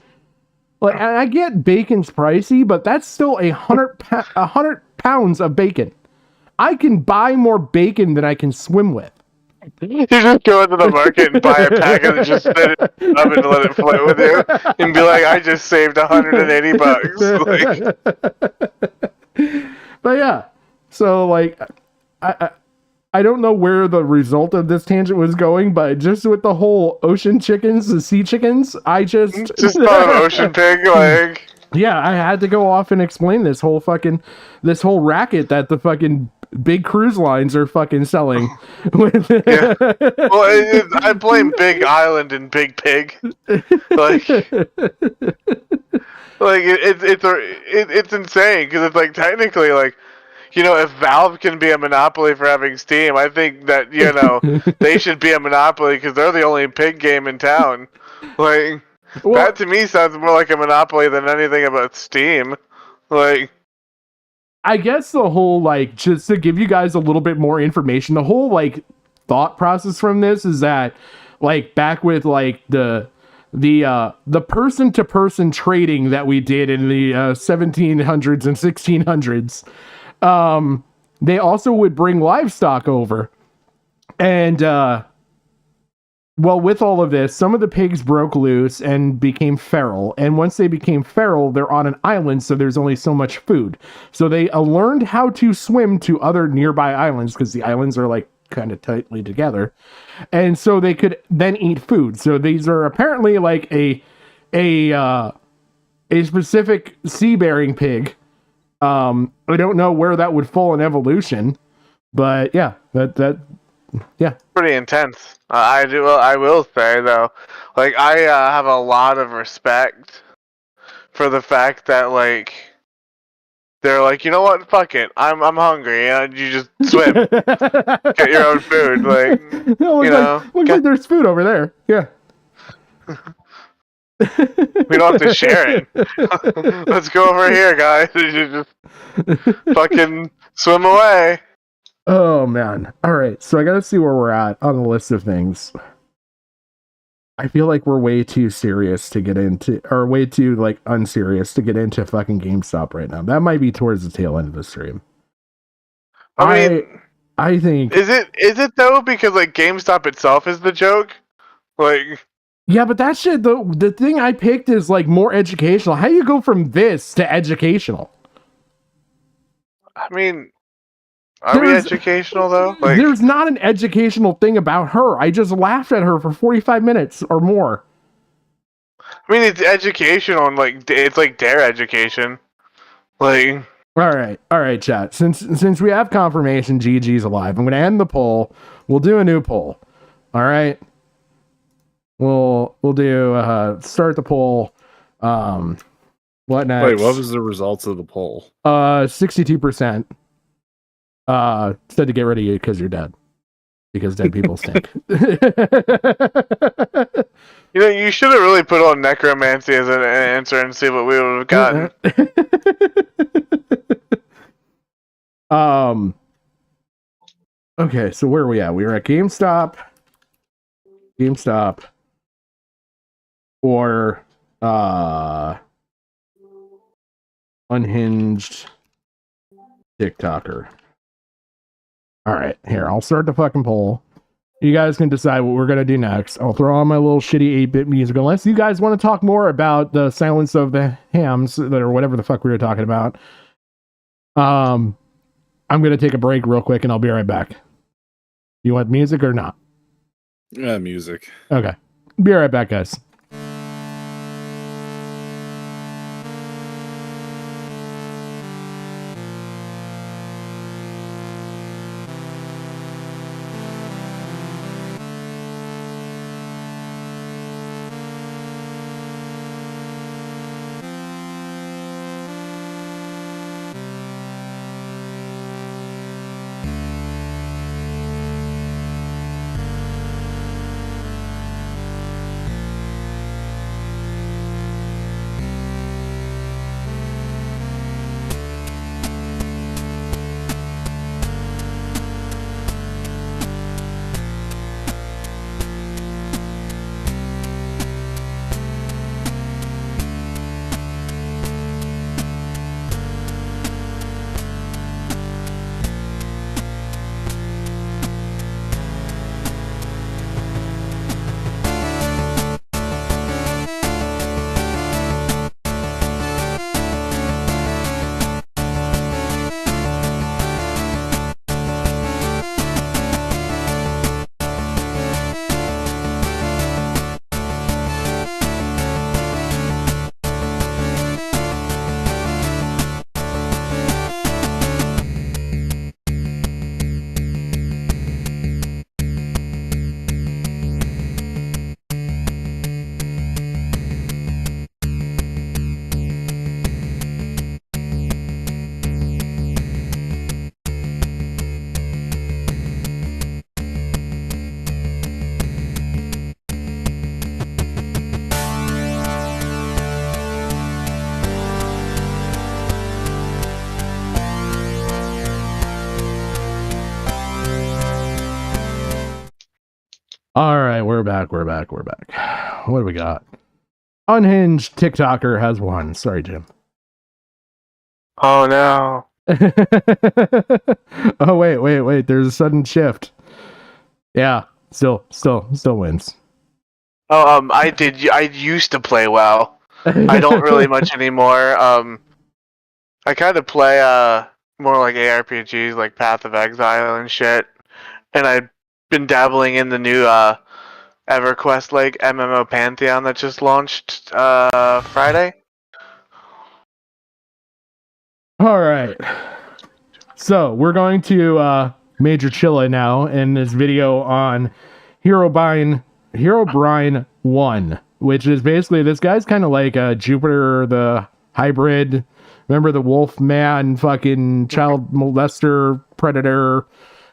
Like, and I get bacon's pricey, but that's still 100 pounds of bacon. I can buy more bacon than I can swim with. You just go into the market and buy a pack and just spit it up and let it float with you, and be like, "I just saved $180." Like, But yeah, so like, I don't know where the result of this tangent was going, but just with the whole ocean chickens, the sea chickens, I just thought of ocean pig, like. Yeah, I had to go off and explain this whole racket that the fucking big cruise lines are fucking selling. Yeah. Well, I blame Big Island and Big Pig. Like it's insane because it's like technically like, you know, if Valve can be a monopoly for having Steam, I think that, you know, they should be a monopoly because they're the only pig game in town. Like, that to me sounds more like a monopoly than anything about Steam. Like, I guess the whole, like, just to give you guys a little bit more information, the whole, like, thought process from this is that, like, back with, like, the person-to-person trading that we did in the 1700s and 1600s, they also would bring livestock over. And, well, with all of this, some of the pigs broke loose and became feral. And once they became feral, they're on an island, so there's only so much food. So they learned how to swim to other nearby islands, because the islands are, like, kind of tightly together. And so they could then eat food. So these are apparently, like, a specific sea-bearing pig. I don't know where that would fall in evolution, but yeah, yeah, pretty intense. I will say though, like, I have a lot of respect for the fact that, like, they're like, you know what, fuck it, I'm hungry, and you just swim, get your own food, like, looks like there's food over there. Yeah. We don't have to share it. Let's go over here, guys. You just fucking swim away. Oh, man. All right. So I got to see where we're at on the list of things. I feel like we're way too serious to get into, or way too, like, unserious to get into fucking GameStop right now. That might be towards the tail end of the stream. I think... Is it though? Because, like, GameStop itself is the joke? Like... Yeah, but that shit, the thing I picked is, like, more educational. How do you go from this to educational? I mean, are we educational, though? Like, there's not an educational thing about her. I just laughed at her for 45 minutes or more. I mean, it's educational, and, like, it's like dare education. Like... All right, chat. Since we have confirmation GG's alive, I'm going to end the poll. We'll do a new poll. All right? We'll do start the poll. What next? Wait, what was the results of the poll? 62% said to get rid of you because you're dead. Because dead people stink. You know, you should have really put on necromancy as an answer and see what we would have gotten. Okay, so where are we at? We were at GameStop. Or unhinged TikToker. All right, here, I'll start the fucking poll. You guys can decide what we're gonna do next. I'll throw on my little shitty 8-bit music, unless you guys want to talk more about the Silence of the Hams, or whatever the fuck we were talking about. I'm gonna take a break real quick, and I'll be right back. You want music or not? Yeah, music. Okay. Be right back, guys. We're back. What do we got? Unhinged TikToker has won. Sorry, Jim. Oh no. Oh wait. There's a sudden shift. Yeah, still wins. Oh, I used to play WoW. I don't really much anymore. I kind of play more like ARPGs, like Path of Exile and shit. And I've been dabbling in the new EverQuest like MMO Pantheon that just launched Friday. All right. So we're going to Major Chilla now in this video on Herobrine 1, which is basically this guy's kind of like Jupiter the hybrid. Remember the wolf man fucking child molester predator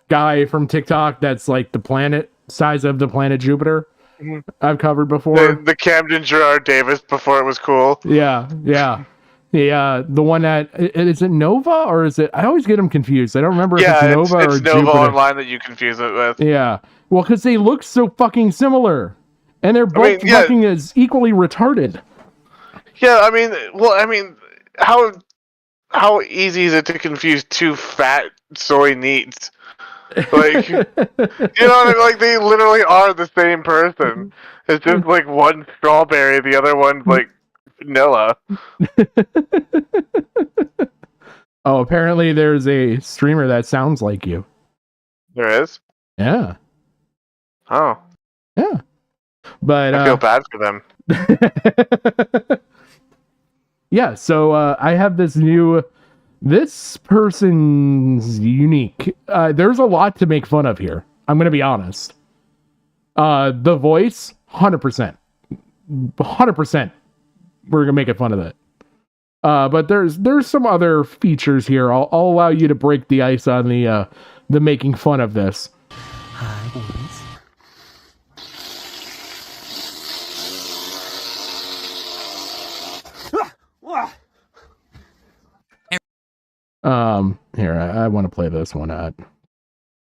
guy from TikTok that's like the planet size of the planet Jupiter? Mm-hmm. I've covered before. The Camden Gerard Davis before it was cool. Yeah. The one that is it Nova or is it? I always get them confused. I don't remember if it's Nova or it's Nova Jupiter. Online that you confuse it with. Yeah, well, because they look so fucking similar, and they're both fucking as equally retarded. Yeah, I mean, how easy is it to confuse two fat soy neats? Like, you know what I mean? Like, they literally are the same person. It's just like one strawberry, the other one's like vanilla. Oh, apparently there's a streamer that sounds like you. There is? Yeah. Oh. Yeah. But I feel bad for them. Yeah, so I have this person's unique. There's a lot to make fun of here. I'm going to be honest. The voice, 100%. 100%. We're going to make fun of it. But there's some other features here. I'll allow you to break the ice on the making fun of this. Hi, boys. Here, I want to play this one out.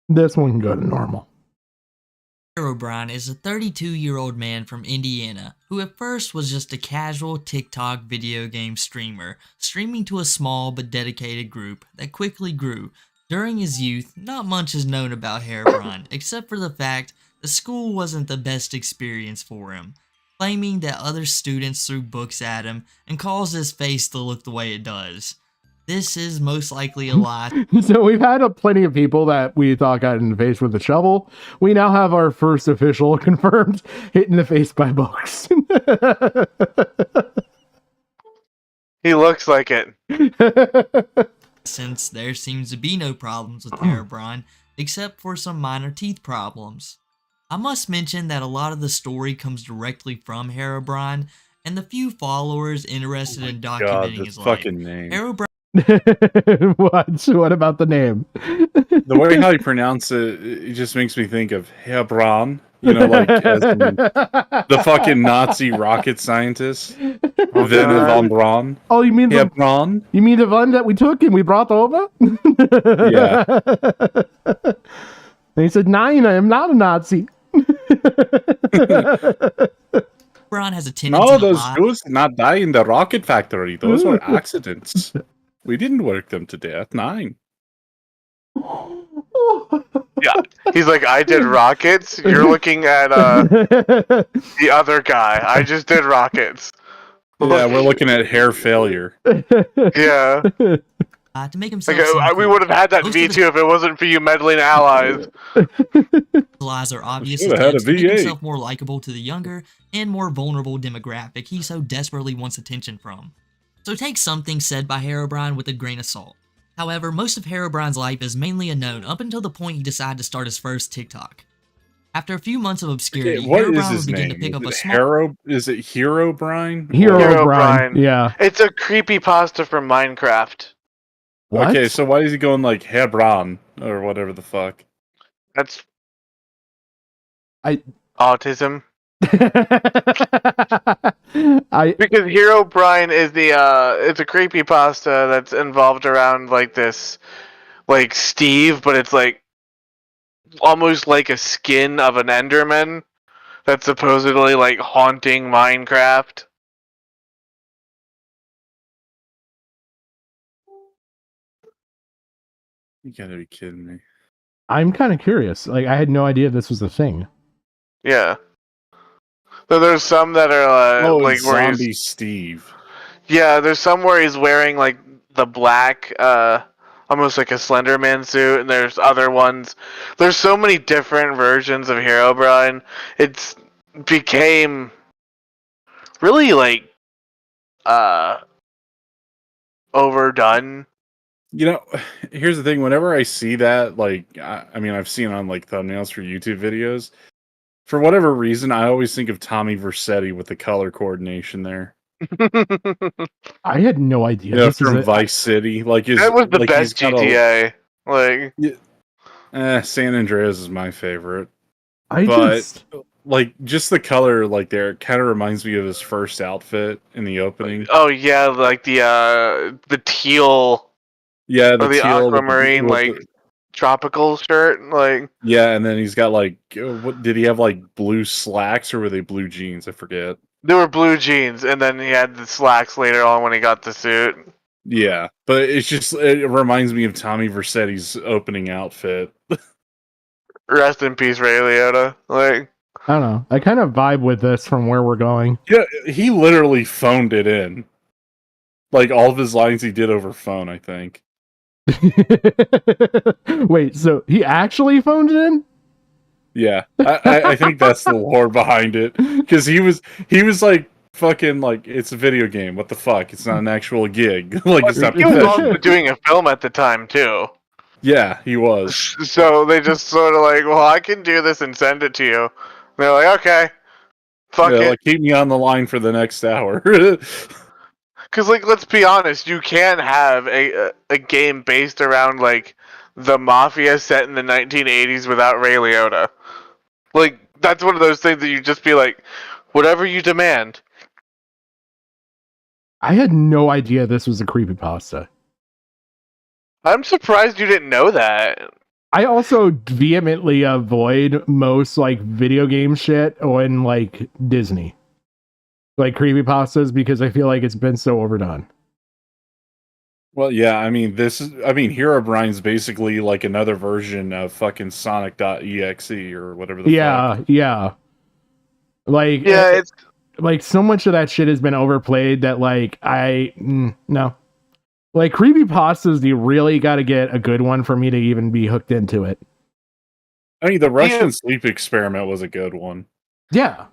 This one can go to normal. Herobrine is a 32-year-old man from Indiana who at first was just a casual TikTok video game streamer, streaming to a small but dedicated group that quickly grew. During his youth, not much is known about Herobrine, except for the fact the school wasn't the best experience for him, claiming that other students threw books at him and caused his face to look the way it does. This is most likely a lie. So we've had plenty of people that we thought got in the face with a shovel. We now have our first official confirmed hit in the face by books. He looks like it. Since there seems to be no problems with Herobrine, except for some minor teeth problems. I must mention that a lot of the story comes directly from Herobrine, and the few followers interested in documenting his life. Name. Herobrine. What about the name? The way how you pronounce it just makes me think of Heilbronn. You know, like as in the fucking Nazi rocket scientist, Werner von Braun. Oh, you mean Herr Braun? You mean the one that we took and we brought over? Yeah. And he said, "Nine, I am not a Nazi." Braun has a tendency No, to those lie. Jews did not die in the rocket factory. Those were accidents. We didn't work them to death. 9. Yeah, he's like, I did rockets. You're looking at the other guy. I just did rockets. Yeah, we're looking at hair failure. Yeah. To make himself Like, we would have had that V2 if it wasn't for you meddling allies. lies are obvious Should've had a attempts to make V8. himself more likable to the younger and more vulnerable demographic he so desperately wants attention from. So take something said by Herobrine with a grain of salt. However, most of Herobrine's life is mainly unknown up until the point he decided to start his first TikTok. After a few months of obscurity, Okay, what is Herobrine his would begin name? to pick up a Is it small... Is it Herobrine? Herobrine. Yeah. It's a creepypasta from Minecraft. What? Okay, so why is he going like Hebron or whatever the fuck? That's autism. Because Herobrine is it's a creepypasta that's involved around like this, like Steve, but it's like almost like a skin of an Enderman. that's supposedly like haunting Minecraft. You gotta be kidding me. I'm kind of curious. Like, I had no idea this was a thing. Yeah. So there's some that are Oh, like it's where Zombie he's, Steve. yeah, there's some where he's wearing like the black, almost like a Slender Man suit, and there's other ones. There's so many different versions of Herobrine. It's became really like overdone. You know, here's the thing. Whenever I see that, like, I mean, I've seen on like thumbnails for YouTube videos. For whatever reason, I always think of Tommy Vercetti with the color coordination there. I had no idea. You know, This is from a, Vice City. Like, That was the like best he's got GTA. Like, San Andreas is my favorite. I But just like just the color, like there, kind of reminds me of his first outfit in the opening. oh yeah, like the teal, Yeah, the or the teal aquamarine, with like tropical shirt, like. yeah, and then he's got like what did he have, like blue slacks or were they blue jeans? I forget. They were blue jeans, and then he had the slacks later on when he got the suit. Yeah, but it reminds me of Tommy Vercetti's opening outfit. Rest in peace, Ray Liotta. Like, I don't know. I kind of vibe with this from where we're going. Yeah, he literally phoned it in. Like all of his lines he did over phone, I think. Wait, so he actually phoned it in? Yeah, I think that's the lore behind it. Because he was like fucking like it's a video game. What the fuck? It's not an actual gig. Like it's not he was also professional. doing a film at the time too. Yeah, he was. So they just sort of like, well, I can do this and send it to you. And they're like, okay, fuck it. Like keep me on the line for the next hour. Because, like, let's be honest, you can't have a game based around, like, the Mafia set in the 1980s without Ray Liotta. Like, that's one of those things that you just be like, whatever you demand. I had no idea this was a creepypasta. I'm surprised you didn't know that. I also vehemently avoid most, like, video game shit on, like, Disney. Like, creepypastas, because I feel like it's been so overdone. Well, yeah, I mean, Herobrine's basically like another version of fucking Sonic.exe or whatever the fuck. Yeah. Like, yeah, it's like so much of that shit has been overplayed that, like, no. Like, creepypastas, you really got to get a good one for me to even be hooked into it. I mean, the Russian sleep experiment was a good one. Yeah.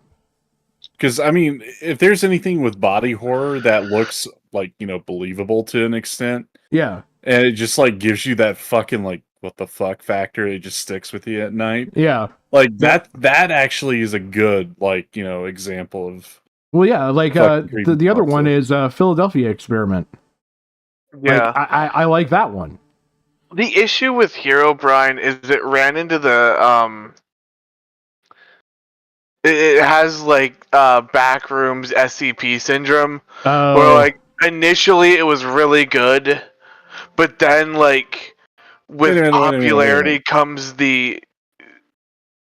Because, I mean, if there's anything with body horror that looks, like, you know, believable to an extent. Yeah. And it just, like, gives you that fucking, like, what the fuck factor. It just sticks with you at night. Yeah. Like, that actually is a good, like, you know, example of... Well, yeah, like, the other one is Philadelphia Experiment. Yeah. Like, I like that one. The issue with Herobrine is it ran into the, it has, like, Backrooms SCP syndrome. Oh. Where, like, initially it was really good, but then, like, with popularity comes the...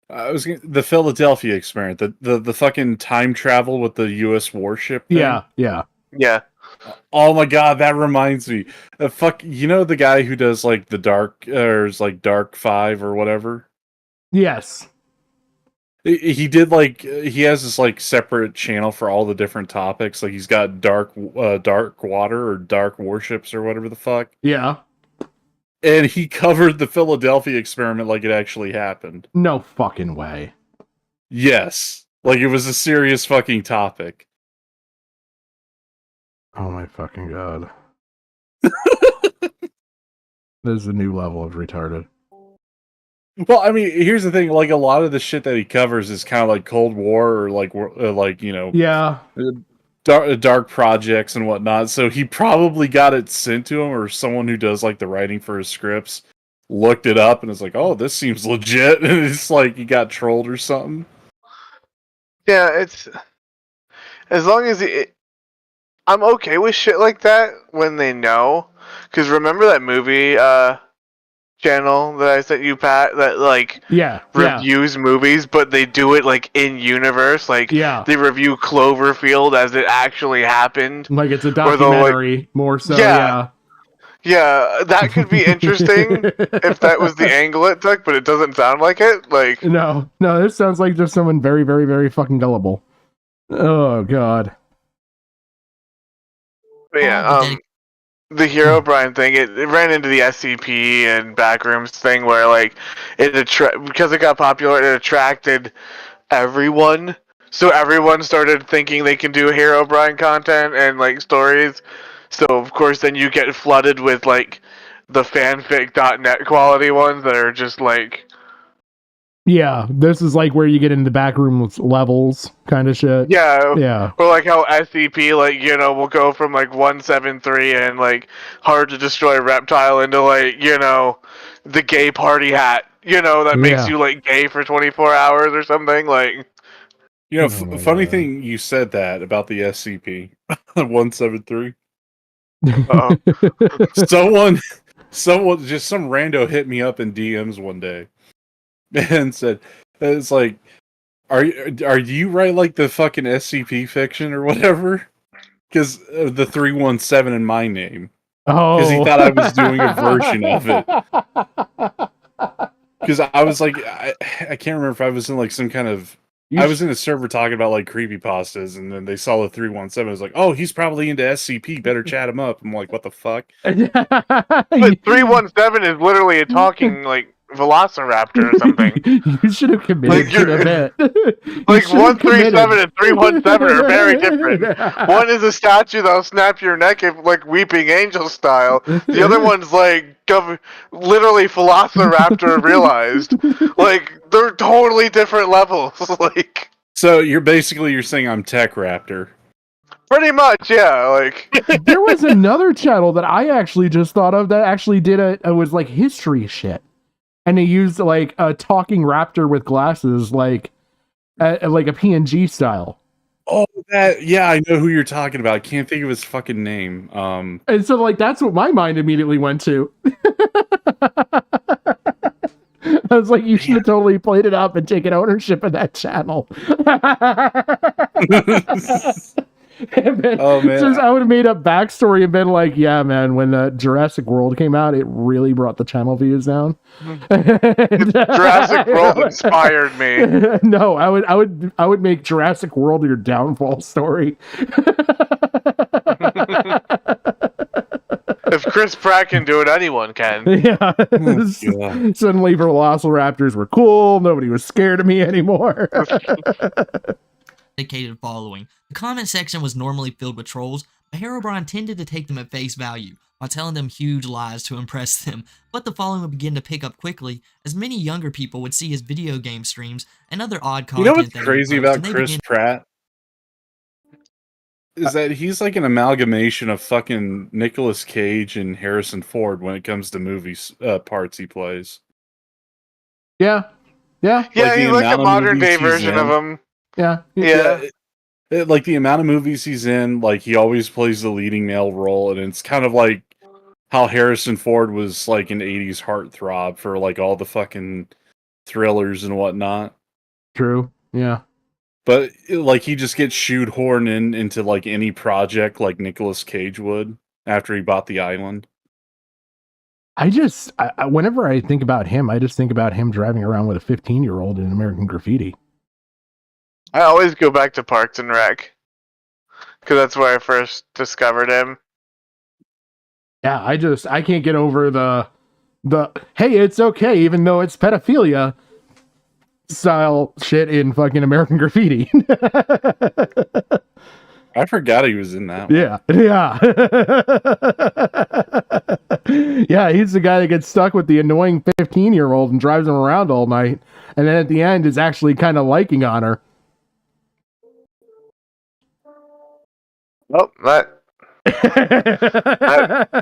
the Philadelphia experiment, the fucking time travel with the U.S. warship thing. Yeah. Oh my god, that reminds me. You know the guy who does, like, the Dark, or like Dark 5 or whatever? Yes. He did, like, he has this, like, separate channel for all the different topics. Like, he's got dark water or dark warships or whatever the fuck. Yeah. And he covered the Philadelphia experiment like it actually happened. No fucking way. Yes. Like, it was a serious fucking topic. Oh my fucking god. There's a new level of retarded. Well, I mean, here's the thing. Like, a lot of the shit that he covers is kind of like Cold War or like you know, yeah, dark projects and whatnot. So he probably got it sent to him, or someone who does like the writing for his scripts looked it up and is like, "Oh, this seems legit." And it's like he got trolled or something. Yeah, it's as long as I'm okay with shit like that when they know. Because remember that movie, channel that I sent you, Pat, that like Yeah. reviews movies, but they do it like in universe. Like they review Cloverfield as it actually happened. Like it's a Or they'll, documentary, more so. Yeah. Yeah, that could be interesting if that was the angle it took, but it doesn't sound like it. Like No, this sounds like just someone very, very, very fucking gullible. Oh god. But yeah, the Hero Brian thing, it ran into the SCP and Backrooms thing where like because it got popular, it attracted everyone. So everyone started thinking they can do Hero Brian content and like stories. So of course then you get flooded with like the fanfic.net quality ones that are just like Yeah, this is like where you get into backroom levels kind of shit. Yeah. Or like how SCP, like, you know, will go from like 173 and like hard to destroy reptile into like, you know, the gay party hat, you know, that makes you like gay for 24 hours or something. Like, you know, funny thing you said that about the SCP 173. someone, just some rando hit me up in DMs one day and said, "It's like, are you write like the fucking SCP fiction or whatever? Because the 317 in my name. Oh, because he thought I was doing a version of it. Because I was like, I can't remember if I was in like some kind of. I was in a server talking about like creepypastas, and then they saw the 317. I was like, "Oh, he's probably into SCP. Better chat him up." I'm like, "What the fuck?" But 317 is literally a talking like velociraptor or something. You should have committed to the bit. Like 137 and 317 are very different. One is a statue that'll snap your neck if like Weeping Angel style. The other one's like literally velociraptor realized. Like they're totally different levels. Like so you're saying I'm Tech Raptor. Pretty much, yeah. Like there was another channel that I actually just thought of that actually did it was like history shit. And they used like a talking raptor with glasses, like a PNG style. Oh, yeah, I know who you're talking about. I can't think of his fucking name. And so, like, that's what my mind immediately went to. I was like, you should have totally played it up and taken ownership of that channel. Oh man! Since I would have made up backstory and been like, "Yeah, man, when Jurassic World came out, it really brought the channel views down." Jurassic World inspired me. No, I would make Jurassic World your downfall story. If Chris Pratt can do it, anyone can. Yeah. Suddenly, velociraptors were cool. Nobody was scared of me anymore. Dedicated following. The comment section was normally filled with trolls, but Herobrine tended to take them at face value while telling them huge lies to impress them, but the following would begin to pick up quickly as many younger people would see his video game streams and other odd content. You know what's crazy about Chris Pratt? Is that he's like an amalgamation of fucking Nicolas Cage and Harrison Ford when it comes to movies parts he plays. Yeah. Yeah, he's like a modern day version of him. Yeah. Like the amount of movies he's in, like he always plays the leading male role, and it's kind of like how Harrison Ford was like an 80s heartthrob for like all the fucking thrillers and whatnot. True. Yeah. But like he just gets shoehorned into like any project like Nicolas Cage would after he bought the island. Whenever I think about him, I just think about him driving around with a 15-year-old in American Graffiti. I always go back to Parks and Rec because that's where I first discovered him. Yeah, I can't get over the hey, it's okay even though it's pedophilia style shit in fucking American Graffiti. I forgot he was in that one. Yeah, he's the guy that gets stuck with the annoying 15-year-old and drives him around all night, and then at the end is actually kind of liking on her. Oh, that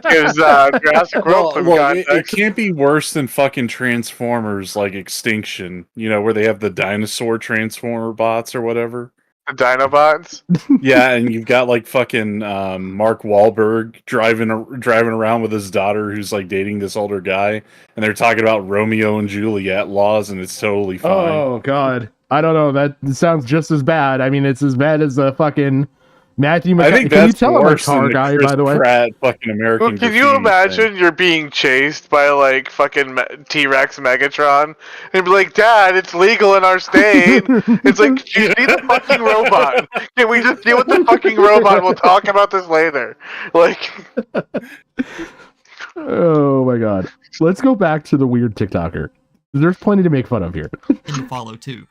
gives Jurassic World some context. It can't be worse than fucking Transformers, like Extinction, you know, where they have the dinosaur Transformer bots or whatever. The Dinobots. Yeah, and you've got like fucking Mark Wahlberg driving around with his daughter who's like dating this older guy, and they're talking about Romeo and Juliet laws, and it's totally fine. Oh God, I don't know. That sounds just as bad. I mean, it's as bad as the fucking Matthew McConaughey. I think Can you that's tell I'm a worse car than the guy, Chris by the way? Pratt fucking American. Well, can you Graffiti imagine thing. you're being chased by like fucking T-Rex Megatron and be like, "Dad, it's legal in our state." It's like, you see the fucking robot. Can we just deal with the fucking robot? We'll talk about this later. Like, Oh my God. Let's go back to the weird TikToker. There's plenty to make fun of here. And to follow too.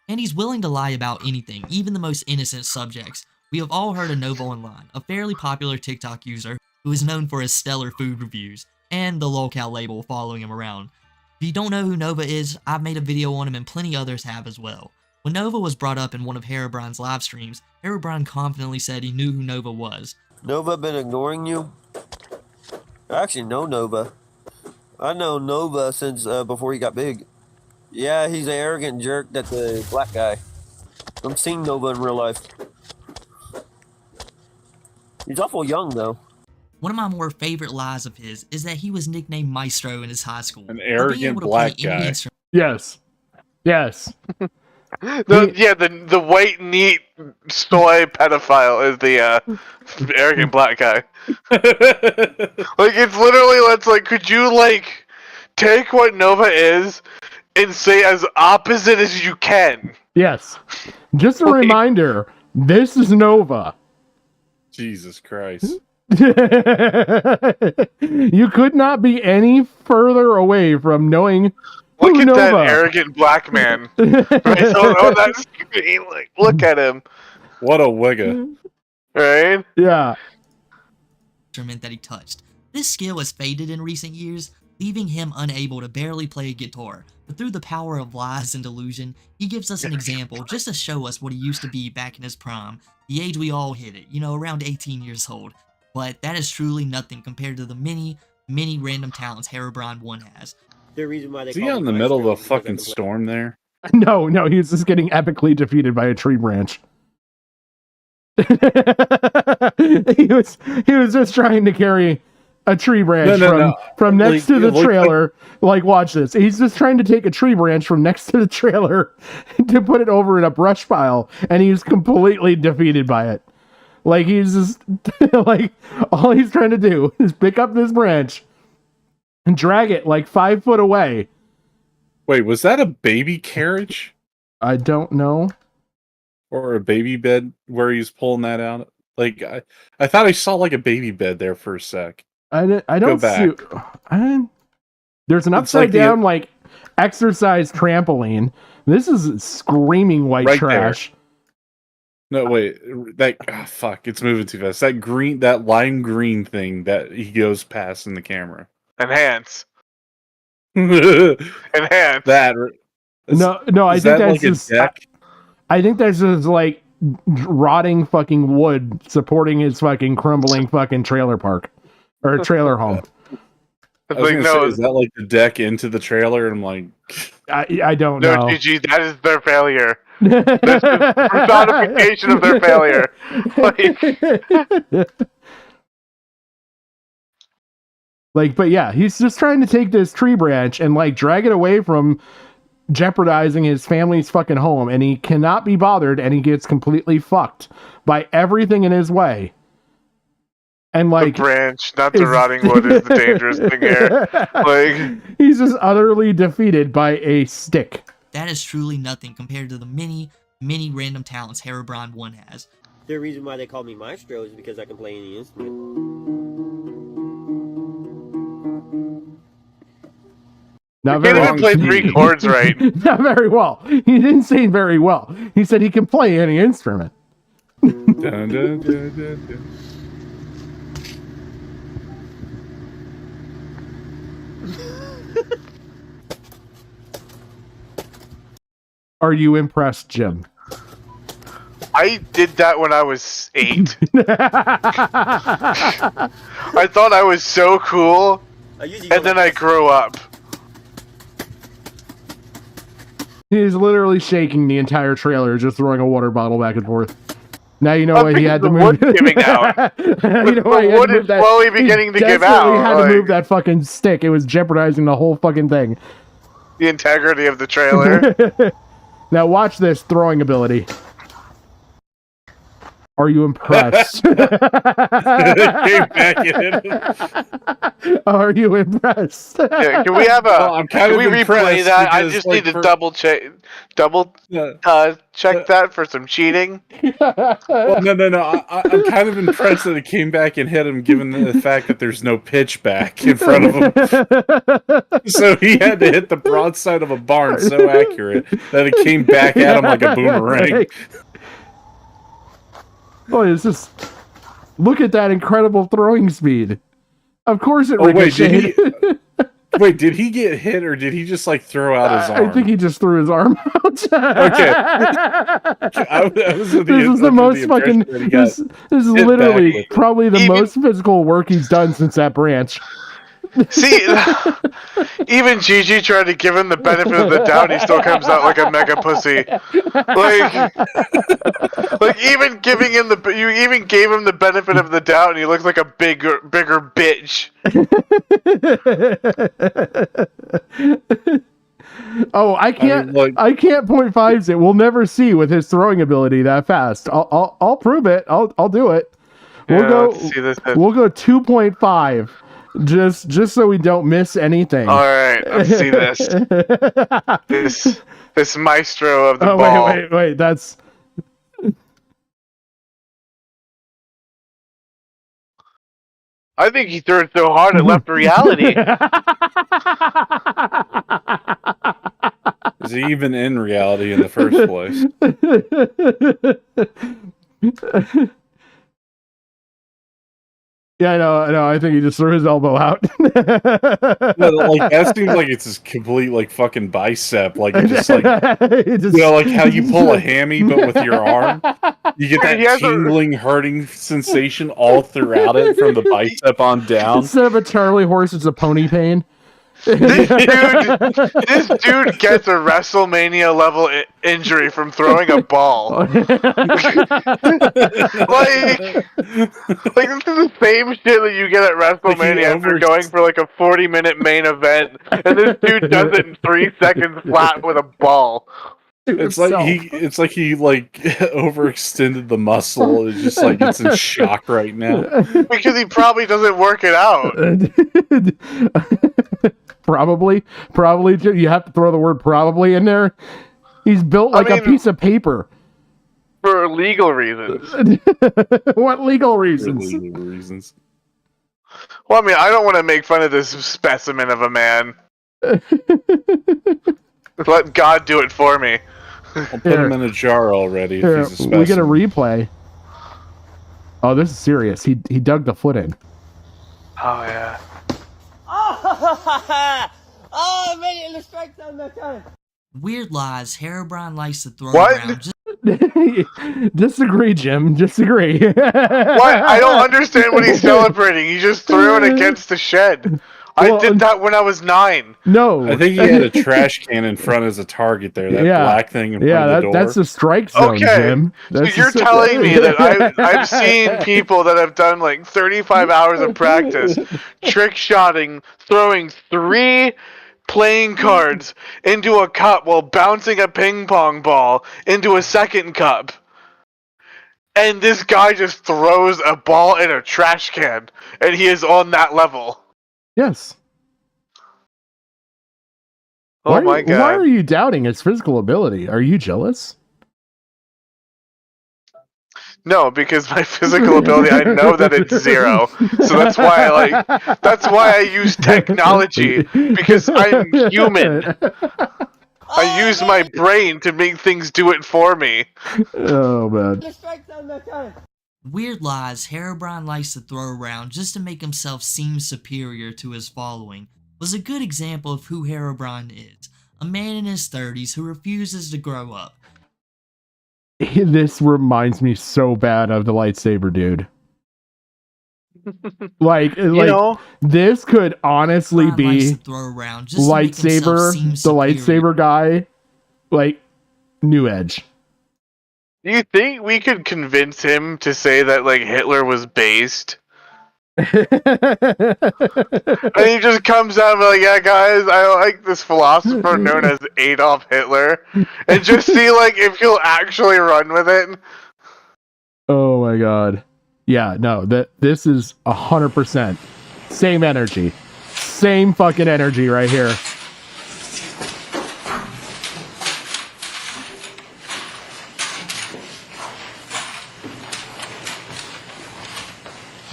And he's willing to lie about anything, even the most innocent subjects. We have all heard of Nova Online, a fairly popular TikTok user who is known for his stellar food reviews, and the lolcow label following him around. If you don't know who Nova is, I've made a video on him and plenty others have as well. When Nova was brought up in one of Herobrine's live streams, Herobrine confidently said he knew who Nova was. Nova been ignoring you? I actually know Nova. I know Nova since before he got big. Yeah, he's an arrogant jerk that's the black guy. I've seen Nova in real life. He's awful young, though. One of my more favorite lies of his is that he was nicknamed Maestro in his high school. An arrogant black guy. Yes. Yes. the white neat soy pedophile is the arrogant black guy. Like, it's literally, let's like, could you like take what Nova is and say as opposite as you can? Yes. Just a reminder, this is Nova. Jesus Christ. You could not be any further away from knowing Look who at Nova. that arrogant black man. Right on that screen. Like, look at him. What a wigga. Right? Yeah. Instrument that he touched. This skill has faded in recent years, leaving him unable to barely play a guitar. But through the power of lies and delusion, he gives us an example just to show us what he used to be back in his prime, the age we all hit it, around 18 years old. But that is truly nothing compared to the many, many random talents Herobrine 1 has. The reason why they Is he out in the middle of a fucking storm there? No, he was just getting epically defeated by a tree branch. he was just trying to carry a tree branch from next to the trailer. Like, watch this. He's just trying to take a tree branch from next to the trailer to put it over in a brush pile, and he's completely defeated by it. Like, he's just like, all he's trying to do is pick up this branch and drag it like 5 foot away. Wait, was that a baby carriage? I don't know. Or a baby bed where he's pulling that out? Like, I thought I saw like a baby bed there for a sec. I don't Go back. see. There's an upside down like exercise trampoline. This is screaming white Right trash. No, wait. Fuck, it's moving too fast. That lime green thing that he goes past in the camera. Enhance. That. No, I think that's just. I think that's just like rotting fucking wood supporting his fucking crumbling fucking trailer park or trailer home. Is that like the deck into the trailer? And I'm like, I don't know. No, GG, that is their failure. That's the personification of their failure. But yeah, he's just trying to take this tree branch and like drag it away from jeopardizing his family's fucking home, and he cannot be bothered, and he gets completely fucked by everything in his way. And like the branch, not the rotting wood, is the dangerous thing here. Like, he's just utterly defeated by a stick. That is truly nothing compared to the many, many random talents Herobrine 1 has. The reason why they call me Maestro is because I can play any instrument. Not he very can't even play 3 chords right. Not very well. He didn't say very well. He said he can play any instrument. dun, dun, dun, dun, dun. Are you impressed, Jim? I did that when I was 8. I thought I was so cool, and then I grew up. He's literally shaking the entire trailer, just throwing a water bottle back and forth. Now you know why he had to move. Giving out. You know why he had wood to is move that. slowly beginning to He give desperately out. had Like, to move that fucking stick. It was jeopardizing the whole fucking thing. the integrity of the trailer. Now watch this throwing ability. Are you impressed? Are you impressed? Yeah, can we have a? I'm kind can we of replay impressed that? I because, just like, need to double check that for some cheating. Well, no. I'm kind of impressed that it came back and hit him, given the fact that there's no pitch back in front of him. So he had to hit the broadside of a barn so accurate that it came back at him like a boomerang. Oh, it's just look at that incredible throwing speed. Of course it ricocheted. Wait, did he get hit or did he just like throw out his arm? I think he just threw his arm out. Okay. This is the most fucking. This is literally probably the most physical work he's done since that branch. See, even Gigi tried to give him the benefit of the doubt, and he still comes out like a mega pussy. Like even giving him you even gave him the benefit of the doubt, and he looks like a bigger bitch. Oh, I can't 0.5s it. We'll never see with his throwing ability that fast. I'll prove it. I'll do it. Let's see this. We'll go 2.5. Just so we don't miss anything. All right, let's see this. This maestro of the ball. Wait. That's. I think he threw it so hard it left reality. Is he even in reality in the first place? Yeah, I know. I think he just threw his elbow out. That seems like it's his complete like fucking bicep. Like it just like like how you pull a hammy but with your arm. You get that tingling, hurting sensation all throughout it from the bicep on down. Instead of a Charlie horse, it's a pony pain. This dude gets a WrestleMania level injury from throwing a ball. like this is the same shit that you get at WrestleMania after going for like a 40-minute main event, and this dude does it in 3 seconds flat with a ball. It's like he overextended the muscle. It's just like it's in shock right now. Because he probably doesn't work it out. Probably. You have to throw the word probably in there. He's built like a piece of paper. For legal reasons. What legal reasons? For legal reasons. Well, I mean, I don't want to make fun of this specimen of a man. Let God do it for me. I'll put him in a jar already if he's a specimen. We get a replay. Oh, this is serious. He dug the foot in. Oh, yeah. Oh, I made it in the strike zone that time. Weird lies. Herobrine likes to throw What? around. Disagree, Jim. Disagree. What? I don't understand what he's celebrating. He just threw it against the shed. I did that when I was 9. No. I think he had a trash can in front as a target there. That black thing in front of the door. That's the strike zone, Jim. So you're telling me that I've seen people that have done like 35 hours of practice, trick shotting, throwing 3 playing cards into a cup while bouncing a ping pong ball into a second cup. And this guy just throws a ball in a trash can, and he is on that level. Yes. Oh my God. Why are you doubting his physical ability? Are you jealous? No, because my physical ability, I know that it's 0. So that's why I use technology, because I'm human. I use my brain to make things do it for me. Oh, man. Weird lies. Herobrine likes to throw around just to make himself seem superior to his following was a good example of who Herobrine is. A man in his 30s who refuses to grow up. This reminds me so bad of the lightsaber dude. Like this could honestly be throw around just to make himself lightsaber, seem the superior. lightsaber guy like new edge. Do you think we could convince him to say that like Hitler was based? And he just comes out and be like, yeah, guys, I like this philosopher known as Adolf Hitler, and just see like if he'll actually run with it. Oh my god. Yeah, no, this is 100% same energy. Same fucking energy right here.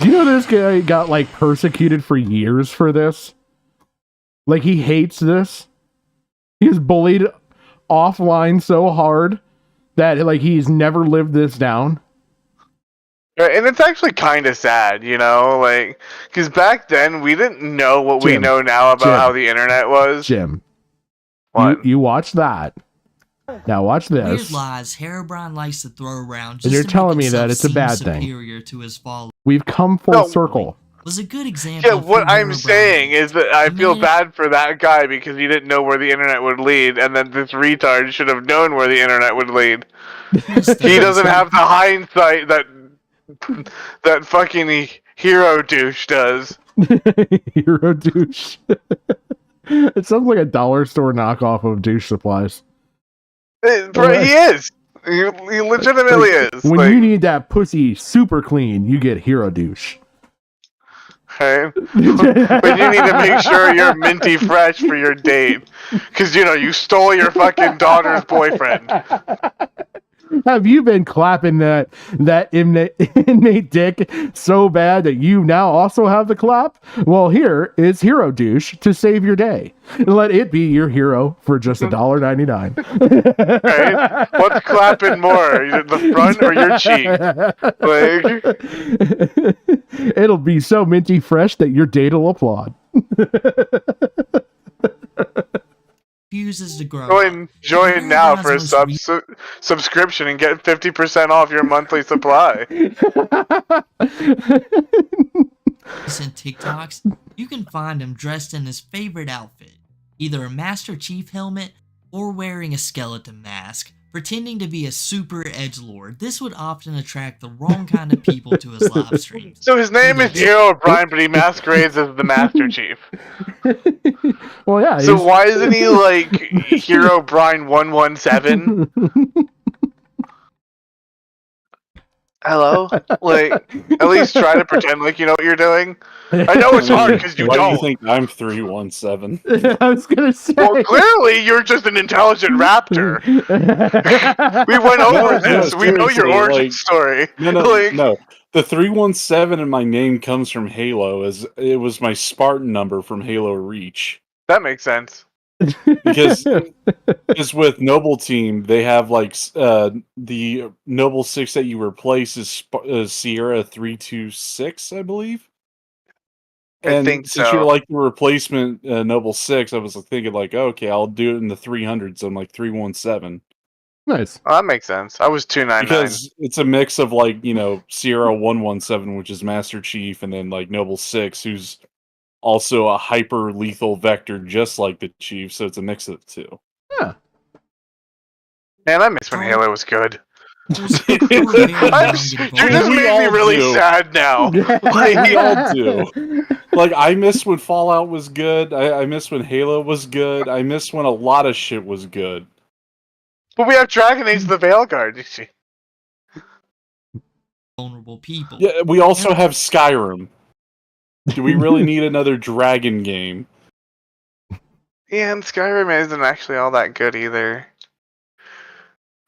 Do you know this guy got like persecuted for years for this? Like he hates this. He's bullied offline so hard that like he's never lived this down. And it's actually kind of sad, you know, like, because back then we didn't know what we know now about how the internet was. Jim, what? You watch that. Now watch Weird this. lies Herobrine likes to throw around And just you're to telling make me that himself it's a seem bad thing. superior to his followers. We've come full circle. Was a good example. Yeah, of what who I'm Herobrine saying is that I feel bad for that guy because he didn't know where the internet would lead, and then this retard should have known where the internet would lead. He doesn't have the hindsight that fucking hero douche does. Hero douche. It sounds like a dollar store knockoff of douche supplies. He is. He legitimately is. When like, you need that pussy super clean, you get hero douche. Okay. But you need to make sure you're minty fresh for your date. Because, you know, you stole your fucking daughter's boyfriend. Have you been clapping that inmate dick so bad that you now also have the clap? Well, here is Hero Douche to save your day. Let it be your hero for just $1.99. Right? What's clapping more? The front or your cheek? It'll be so minty fresh that your date will applaud. Refuses to grow. Join now for a subscription and get 50% off your monthly supply. Recent TikToks, you can find him dressed in his favorite outfit, either a Master Chief helmet or wearing a skeleton mask, pretending to be a super edgelord. This would often attract the wrong kind of people to his live streams. So his name is Hero O'Brien, but he masquerades as the Master Chief. Well, yeah. So why isn't he like Hero O'Brien 117? Hello? Like, at least try to pretend like you know what you're doing. I know it's hard because you Why don't. do you think I'm 317? I was gonna say. Well, clearly you're just an intelligent raptor. We went over this. We know your origin story. No. The 317 in my name comes from Halo, as it was my Spartan number from Halo Reach. That makes sense. Because with Noble Team, they have like the Noble 6 that you replace is Sierra 326, I believe. I think since so. you're like the replacement Noble 6, I was thinking like, okay, I'll do it in the 300s. I'm like 317. Nice. Oh, that makes sense. I was 299. Because it's a mix of like, you know, Sierra 117, which is Master Chief, and then like Noble 6, who's also a hyper lethal vector just like the Chief, so it's a mix of the two. Yeah. Man, I miss when Halo was good. You just made me really sad now. We all do. Like, I miss when Fallout was good. I miss when Halo was good. I miss when a lot of shit was good. But we have Dragon Age the Veilguard, you see. Vulnerable people. Yeah, we also have Skyrim. Do we really need another dragon game? Yeah, and Skyrim isn't actually all that good either.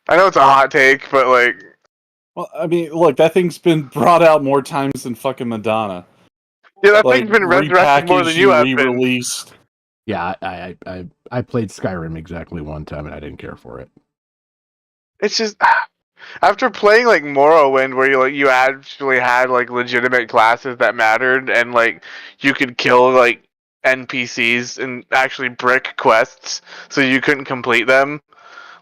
I know it's a hot take, but like... Well, I mean, look, that thing's been brought out more times than fucking Madonna. Yeah, that thing's been resurrected more than you have been. Re-released. Yeah, I played Skyrim exactly one time and I didn't care for it. It's just... After playing like Morrowind, where you actually had like legitimate classes that mattered, and like you could kill like NPCs and actually brick quests, so you couldn't complete them.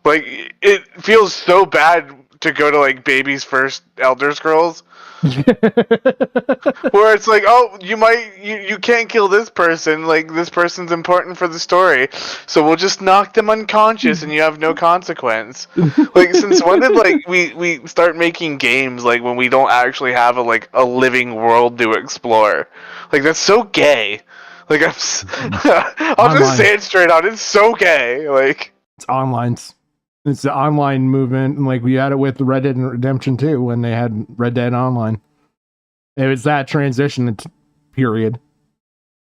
Like it feels so bad to go to like baby's first Elder Scrolls. Where it's like, oh, you can't kill this person, like this person's important for the story, so we'll just knock them unconscious and you have no consequence. Like, since when did like we start making games like when we don't actually have a living world to explore? Like, that's so gay. Like, I'll just say it straight out, it's so gay. Like, It's online. It's the online movement, and like we had it with Red Dead Redemption 2 when they had Red Dead Online. It was that transition period,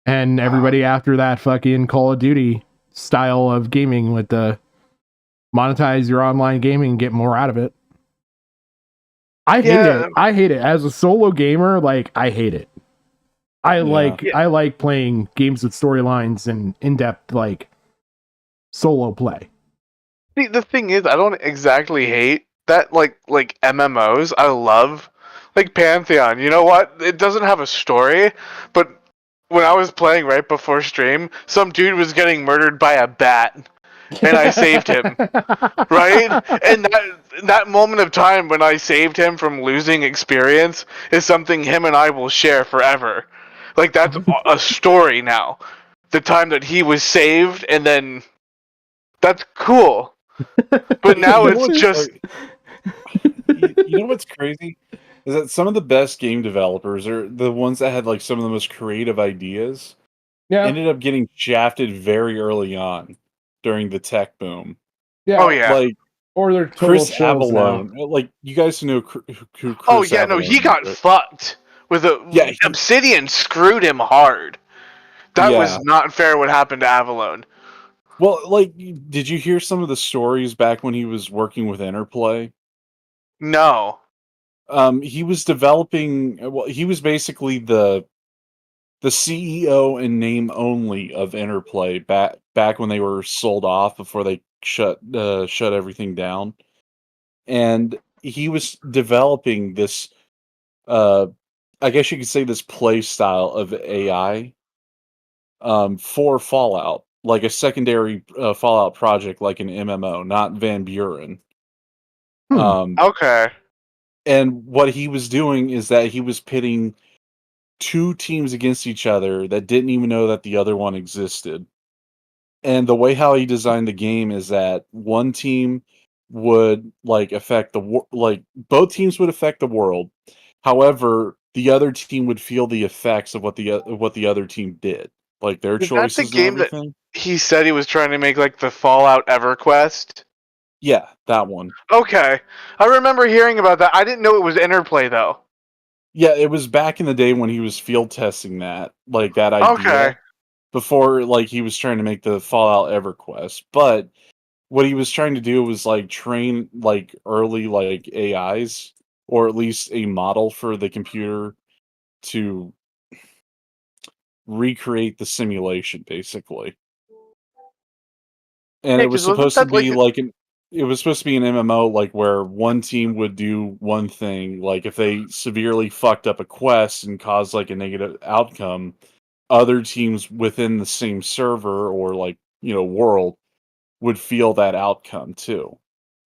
and everybody after that fucking Call of Duty style of gaming with the monetize your online gaming and get more out of it. I hate it. I hate it as a solo gamer. Like, I hate it. I like playing games with storylines and in-depth like solo play. See, the thing is, I don't exactly hate that, like MMOs. I love, like, Pantheon. You know what? It doesn't have a story, but when I was playing right before stream, some dude was getting murdered by a bat, and I saved him. Right? And that moment of time when I saved him from losing experience is something him and I will share forever. Like, that's a story now. The time that he was saved, and then that's cool. But now it's just... You know what's crazy? Is that some of the best game developers are the ones that had like some of the most creative ideas. Yeah. Ended up getting shafted very early on during the tech boom. Yeah. Oh, yeah. Like, or they're total Chris shells Avallone. Like, you guys know who Chris Oh, yeah, no, he Avallone got is, right? fucked. Obsidian screwed him hard. That was not fair what happened to Avallone. Well, like, did you hear some of the stories back when he was working with Interplay? No. He was developing. Well, he was basically the CEO in name only of Interplay back when they were sold off before they shut everything down, and he was developing this. I guess you could say this play style of AI. For Fallout, like a secondary Fallout project, like an MMO, not Van Buren. Okay. And what he was doing is that he was pitting two teams against each other that didn't even know that the other one existed. And the way how he designed the game is that one team would like affect both teams would affect the world. However, the other team would feel the effects of what the other team did, like their Is that choices the game and everything. that he said he was trying to make like the Fallout EverQuest? Yeah, that one. Okay. I remember hearing about that. I didn't know it was Interplay, though. Yeah, it was back in the day when he was field testing that idea. Okay. Before he was trying to make the Fallout EverQuest. But what he was trying to do was train early AIs, or at least a model for the computer to recreate the simulation, basically. And Yeah, it was 'cause wasn't supposed to that, be like, it was supposed to be an MMO where one team would do one thing, like if they severely fucked up a quest and caused a negative outcome, other teams within the same server or world would feel that outcome too.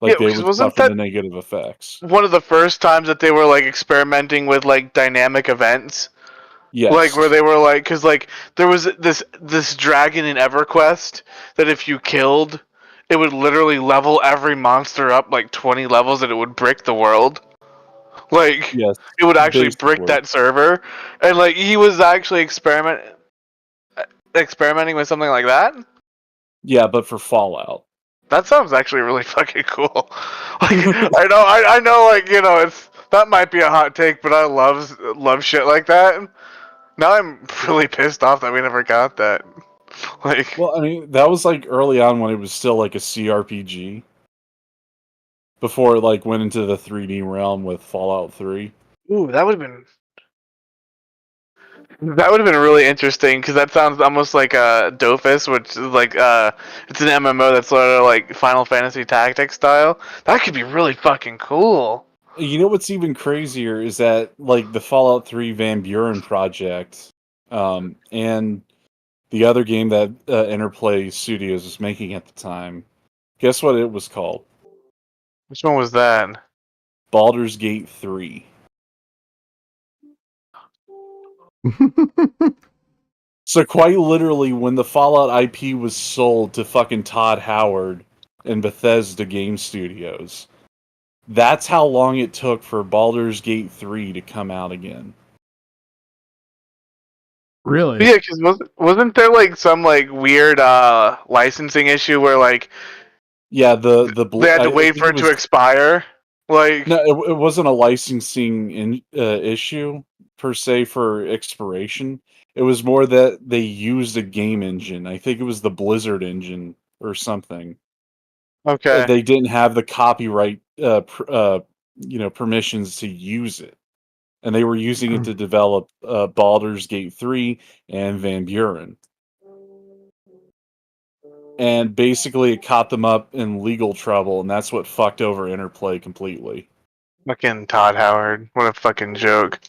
Yeah, They 'cause would wasn't suffer that the negative effects. one of the first times that they were experimenting with dynamic events? Yes. Where they were because there was this dragon in EverQuest that if you killed, it would literally level every monster up 20 levels, and it would brick the world. Yes, It would actually brick basically. that server, and he was actually experimenting with something like that. Yeah, but for Fallout. That sounds actually really fucking cool. I know, it's that might be a hot take, but I love shit like that. Now I'm really pissed off that we never got that. Well, I mean, that was early on when it was still a CRPG. Before it went into the 3D realm with Fallout 3. Ooh, that would have been really interesting, because that sounds almost like Dofus, which is it's an MMO that's sort of like Final Fantasy Tactics style. That could be really fucking cool. You know what's even crazier is that the Fallout 3 Van Buren project, and the other game that Interplay Studios was making at the time. Guess what it was called? Which one was that? Baldur's Gate 3. So quite literally, when the Fallout IP was sold to fucking Todd Howard and Bethesda Game Studios, that's how long it took for Baldur's Gate 3 to come out again. Really? Yeah, because wasn't there like some like weird licensing issue where like Yeah, they had to wait for it to expire? Like no, it wasn't a licensing issue per se for expiration. It was more that they used a game engine. I think it was the Blizzard engine or something. okay, They didn't have the copyright, permissions to use it, and they were using it to develop Baldur's Gate 3 and Van Buren. And basically, it caught them up in legal trouble, and that's what fucked over Interplay completely. fucking Todd Howard, what a fucking joke.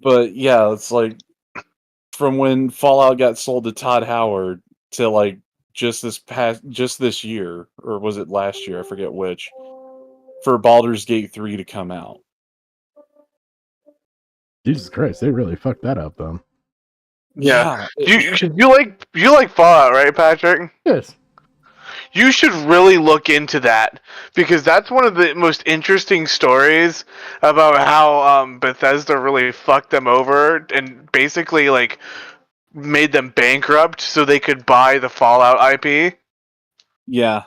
But yeah, it's like from when Fallout got sold to Todd Howard to like just this year, or was it last year? I forget which. For Baldur's Gate 3 to come out. Jesus Christ, they really fucked that up, though. Yeah, you like Fallout, right, Patrick? Yes. You should really look into that because that's one of the most interesting stories about how Bethesda really fucked them over and basically like made them bankrupt so they could buy the Fallout IP. Yeah,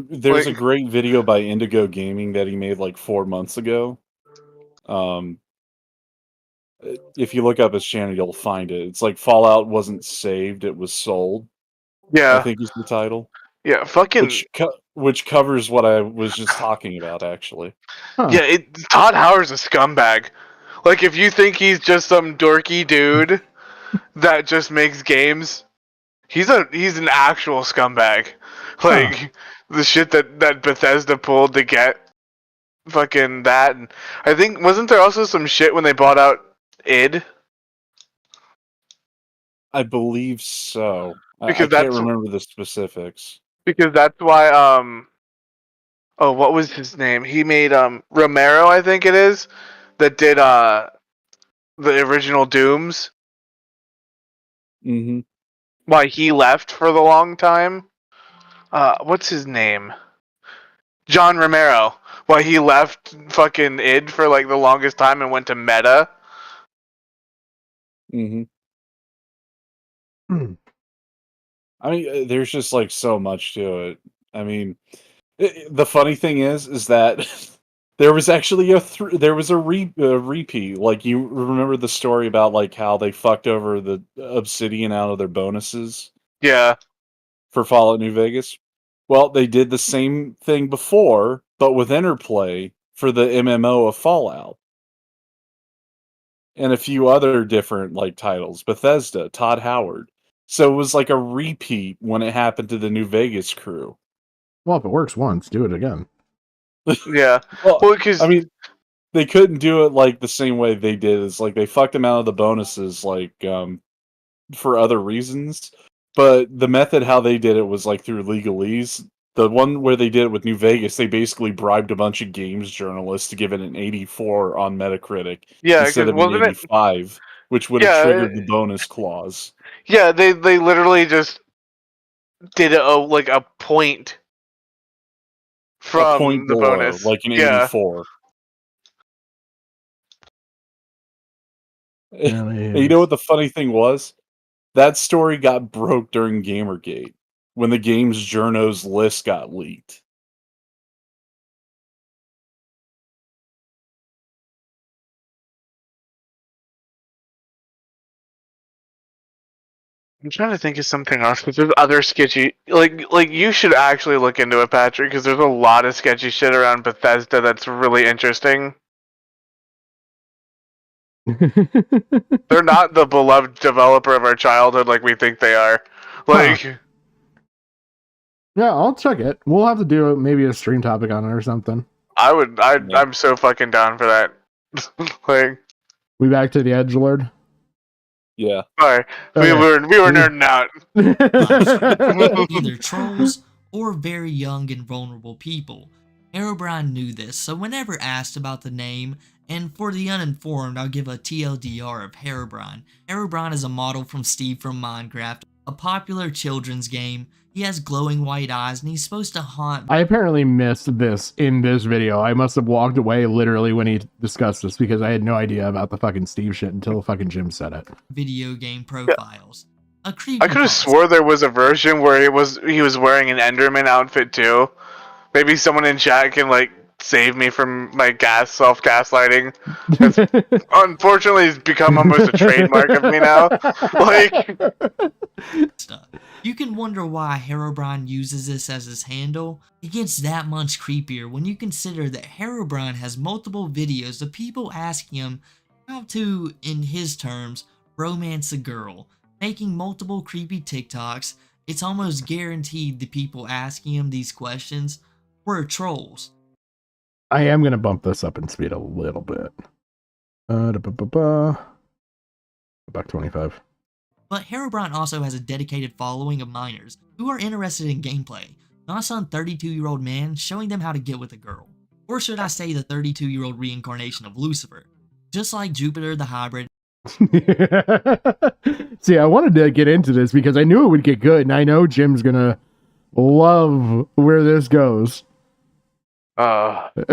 there's a great video by Indigo Gaming that he made like 4 months ago. If you look up his channel, you'll find it. It's like Fallout wasn't saved; it was sold. Yeah, I think is the title. Yeah, fucking. Which covers what I was just talking about, actually. Yeah, Todd Howard's a scumbag. Like, if you think he's just some dorky dude that just makes games, he's an actual scumbag. Like the shit that Bethesda pulled to get fucking that. And I think wasn't there also some shit when they bought out id? I believe so. I Because can't remember the specifics. Because that's why oh, what was his name? He made Romero, I think it is, that did the original Dooms. Mm-hmm. Why he left for the long time. What's his name? John Romero. Why he left fucking id for like the longest time and went to Meta. Mm-hmm. I mean, there's just like so much to it. I mean, the funny thing is that there was actually a repeat. Like, you remember the story about like how they fucked over the Obsidian out of their bonuses? Yeah. For Fallout New Vegas. Well, they did the same thing before, but with Interplay for the MMO of Fallout. And a few other different like titles. Bethesda, Todd Howard. So it was like a repeat when it happened to the New Vegas crew. Well, if it works once, do it again. Yeah. Well, because I mean, they couldn't do it like the same way they did. It's like they fucked them out of the bonuses, like for other reasons. But the method how they did it was like through legalese. The one where they did it with New Vegas, they basically bribed a bunch of games journalists to give it an 84 on Metacritic instead of an 85, which would have triggered the bonus clause. Yeah, they literally just did a point from a point the below, bonus, like an 84. And you know what the funny thing was? That story got broke during Gamergate when the game's journos list got leaked. I'm trying to think of something else because there's other sketchy. Like you should actually look into it, Patrick, because there's a lot of sketchy shit around Bethesda that's really interesting. They're not the beloved developer of our childhood like we think they are. Like, yeah, I'll check it. We'll have to do maybe a stream topic on it or something. I'm so fucking down for that. Like, we back to the edgelord. Yeah. Sorry, we were nerding out. Either trolls or very young and vulnerable people. Herobrine knew this, so whenever asked about the name, and for the uninformed, I'll give a TLDR of Herobrine. Herobrine is a model from Steve from Minecraft, a popular children's game. He has glowing white eyes, and he's supposed to haunt. I apparently missed this in this video. I must have walked away literally when he discussed this because I had no idea about the fucking Steve shit until fucking Jim said it. Video game profiles. I could have swore there was a version where he was wearing an Enderman outfit too. Maybe someone in chat can like save me from my self-gaslighting. Unfortunately, it's become almost a trademark of me now. Like, you can wonder why Herobrine uses this as his handle. It gets that much creepier when you consider that Herobrine has multiple videos of people asking him how to, in his terms, romance a girl, making multiple creepy TikToks. It's almost guaranteed the people asking him these questions were trolls. I am going to bump this up in speed a little bit. About 25. But Herobrine also has a dedicated following of minors who are interested in gameplay, not some 32-year-old man showing them how to get with a girl. Or should I say the 32-year-old reincarnation of Lucifer. Just like Jupiter the hybrid. See, I wanted to get into this because I knew it would get good, and I know Jim's going to love where this goes. Herobrine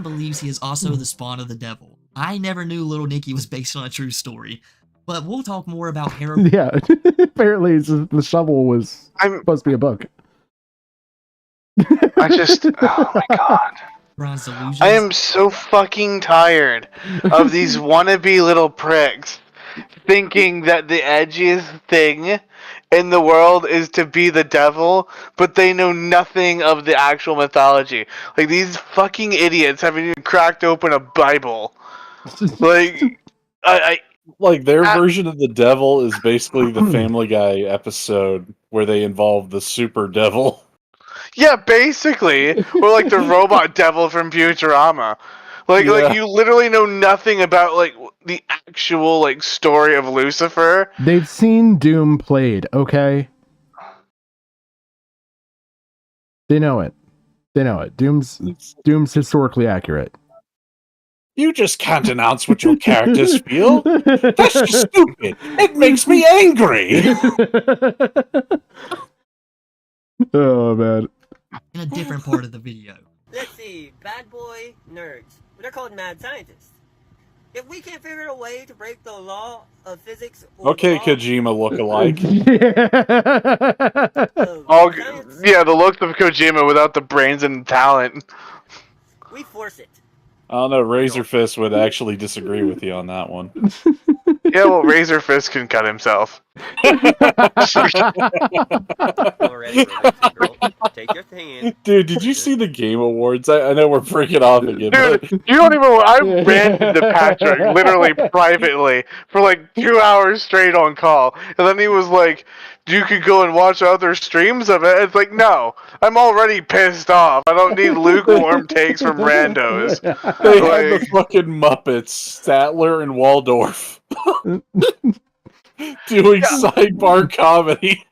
believes he is also the spawn of the devil. I never knew Little Nicky was based on a true story, but we'll talk more about Herobrine. Yeah, apparently the shovel was supposed to be a book. I just, oh my god. I am so fucking tired of these wannabe little pricks thinking that the edgiest thing in the world is to be the devil, but they know nothing of the actual mythology. Like, these fucking idiots haven't even cracked open a Bible. Like, like their version of the devil is basically the Family Guy episode where they involve the super devil. Yeah, basically. Or like the robot devil from Futurama. Like, like you literally know nothing about like the actual like story of Lucifer. They've seen Doom played, okay? They know it. They know it. Doom's historically accurate. You just can't announce what your characters feel. That's just stupid. It makes me angry. Oh man. In a different part of the video. Let's see, bad boy nerds. They're called mad scientists. If we can't figure a way to break the law of physics or Okay, Kojima look-alike. Yeah, the looks of Kojima without the brains and talent. We force it. I don't know, Razor Fist would actually disagree with you on that one. Yeah, well, Razor Fist can cut himself. Already, girl. Take your hand. Dude, did you see the Game Awards? I know we're freaking off again. Dude, you don't even. I ranted to Patrick literally privately for like 2 hours straight on call, and then he was like, "You could go and watch other streams of it." It's like, no, I'm already pissed off. I don't need lukewarm takes from randos. They had the fucking Muppets, Statler and Waldorf, doing sidebar comedy.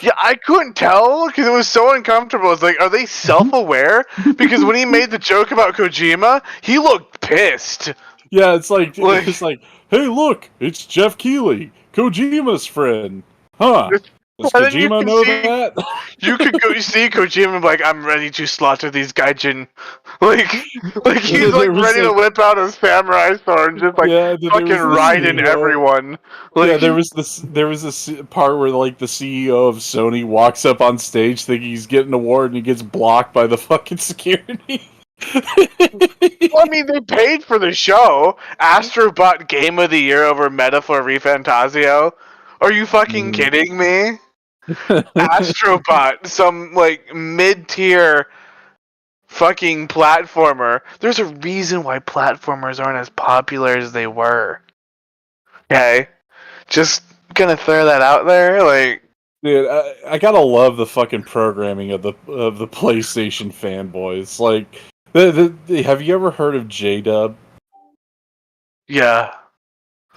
Yeah, I couldn't tell because it was so uncomfortable. It's like, are they self-aware? Because when he made the joke about Kojima, he looked pissed. Yeah, it's like, hey, look, it's Jeff Keighley, Kojima's friend. Huh? Does Kojima know that? You could go see Kojima and be like, I'm ready to slaughter these gaijin. Like he's like ready to whip out a samurai sword and just like fucking riding everyone. Like, yeah, there was this part where like the CEO of Sony walks up on stage thinking he's getting an award and he gets blocked by the fucking security. Well, I mean, they paid for the show. Astrobot Game of the Year over Metaphor Refantasio. Are you fucking kidding me? Astrobot, some like mid-tier fucking platformer. There's a reason why platformers aren't as popular as they were. Okay? Just gonna throw that out there, like. Dude, I gotta love the fucking programming of the PlayStation fanboys. Like, have you ever heard of J-Dub? Yeah.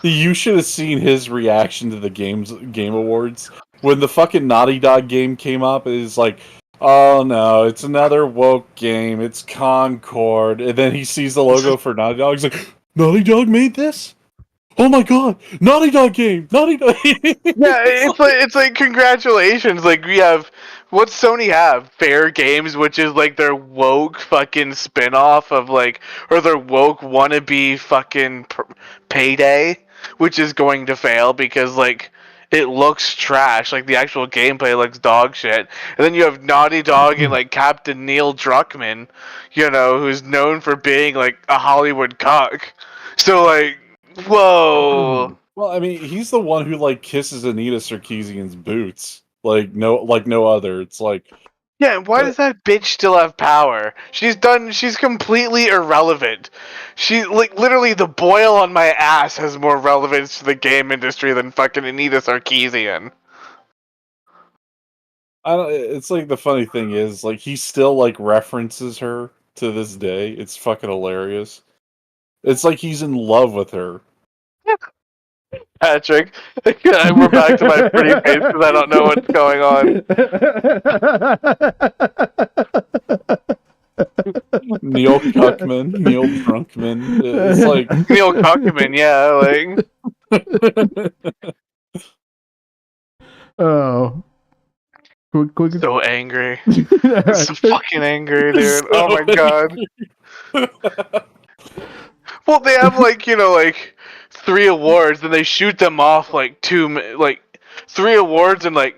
You should have seen his reaction to the Game Awards when the fucking Naughty Dog game came up. It's like, Oh no, it's another woke game. It's Concord. And then he sees the logo for Naughty Dog. He's like, Naughty Dog made this? Oh my god, Naughty Dog game! Naughty Dog Yeah, it's like congratulations. Like we have, what's Sony have? Fair Games, which is like their woke fucking spin-off of like, or their woke wannabe fucking Payday, which is going to fail because like it looks trash. Like the actual gameplay looks dog shit. And then you have Naughty Dog and like Captain Neil Druckmann, you know, who's known for being like a Hollywood cuck. So like, whoa. Well, I mean, he's the one who like kisses Anita Sarkeesian's boots, like no other. It's like, yeah, why does that bitch still have power? She's completely irrelevant. She, like, literally the boil on my ass has more relevance to the game industry than fucking Anita Sarkeesian. I don't. It's like the funny thing is, like, he still like references her to this day. It's fucking hilarious. It's like he's in love with her. Patrick, we're back to my pretty face because I don't know what's going on. Neil Cuckman, Neil Drunkman. It's like Neil Cuckman, yeah, like. Oh. Quick. So angry. So fucking angry, dude. Oh my god. Well, they have like, you know, like 3 awards, and they shoot them off like 3 awards in like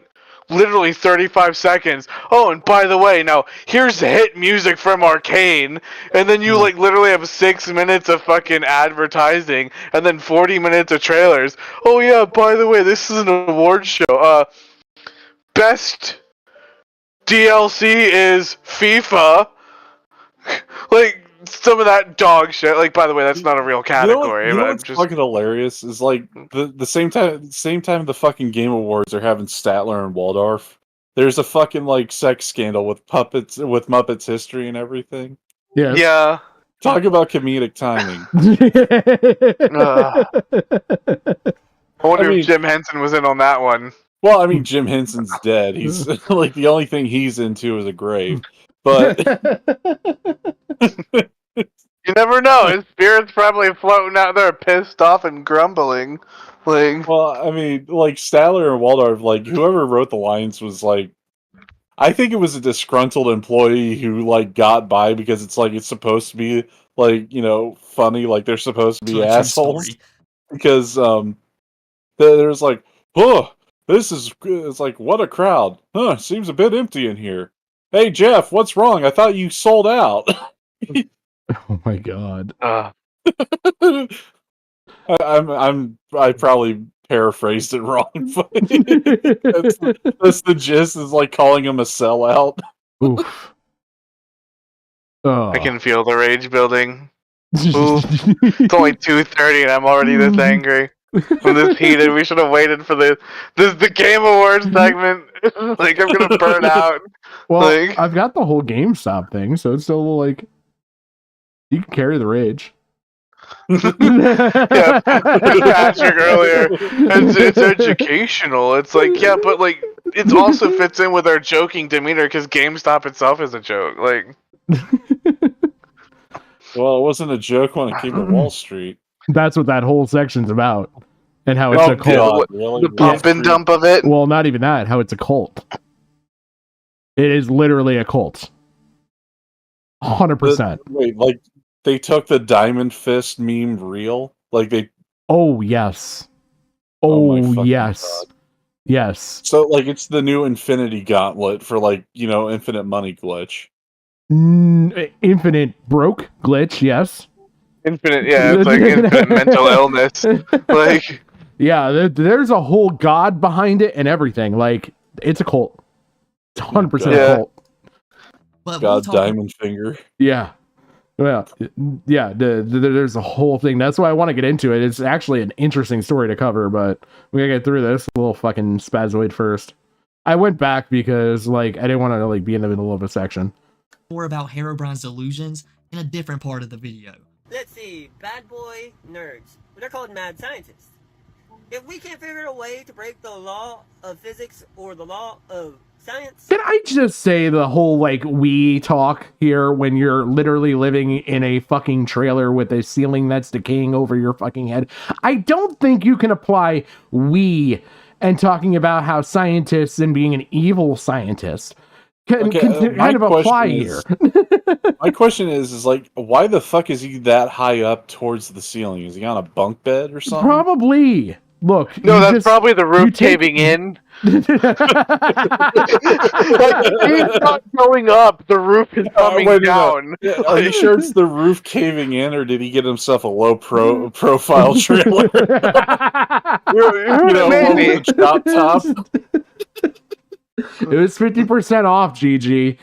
literally 35 seconds. Oh, and by the way, now here's hit music from Arcane, and then you like literally have 6 minutes of fucking advertising, and then 40 minutes of trailers. Oh yeah, by the way, this is an award show. Best DLC is FIFA. Like some of that dog shit. Like, by the way, that's not a real category. You know what's fucking hilarious is like the same time the fucking Game Awards are having Statler and Waldorf. There's a fucking like sex scandal with Muppets history and everything. Yes. Yeah. Talk about comedic timing. I wonder if Jim Henson was in on that one. Well, I mean, Jim Henson's dead. He's like the only thing he's into is a grave. But you never know. His spirit's probably floating out there, pissed off and grumbling. Like, well, I mean, like Statler and Waldorf, like whoever wrote the lines was like, I think it was a disgruntled employee who like got by because it's like it's supposed to be like, you know, funny, like they're supposed to be assholes. Because there's like, oh, it's like what a crowd. Huh, seems a bit empty in here. Hey Jeff, what's wrong? I thought you sold out. Oh my god. I probably paraphrased it wrong, but that's the gist, is like calling him a sellout. Oof. Oh. I can feel the rage building. Oof. It's only 2:30 and I'm already this angry. When this heated, we should have waited for the Game Awards segment. Like, I'm gonna burn out. Well, like, I've got the whole GameStop thing, so it's still like you can carry the rage. Yeah, Patrick earlier. It's educational. It's like, yeah, but like it also fits in with our joking demeanor because GameStop itself is a joke. Like, well, it wasn't a joke when it came to Wall Street. That's what that whole section's about, and how it's a cult. The pump and dump of it. Well, not even that. How it's a cult. It is literally a cult. 100%. Wait, like they took the Diamond Fist meme real? Like they? Oh yes. Oh yes. God. Yes. So like it's the new Infinity Gauntlet for like, you know, infinite money glitch. Infinite broke glitch. Yes. Infinite, yeah, it's like infinite mental illness. Like, yeah, there's a whole god behind it and everything. Like, it's a cult. It's 100% a cult. God Diamond Finger. Yeah. Well, yeah, there's a whole thing. That's why I want to get into it. It's actually an interesting story to cover, but we gotta get through this little fucking spazoid first. I went back because, like, I didn't want to, like, be in the middle of a section. More about Herobrine's delusions in a different part of the video. Let's see, bad boy nerds. They're called mad scientists. If we can't figure out a way to break the law of physics or the law of Science. Can I just say the whole like we talk here when you're literally living in a fucking trailer with a ceiling that's decaying over your fucking head? I don't think you can apply we and talking about how scientists and being an evil scientist can kind of apply here. My question is like, why the fuck is he that high up towards the ceiling? Is he on a bunk bed or something? Probably. Look. No, that's probably the roof caving in. Like, he's not going up, the roof is coming down. Yeah, are you sure it's the roof caving in, or did he get himself a low profile trailer? Maybe. With a drop top. It was 50% off, GG.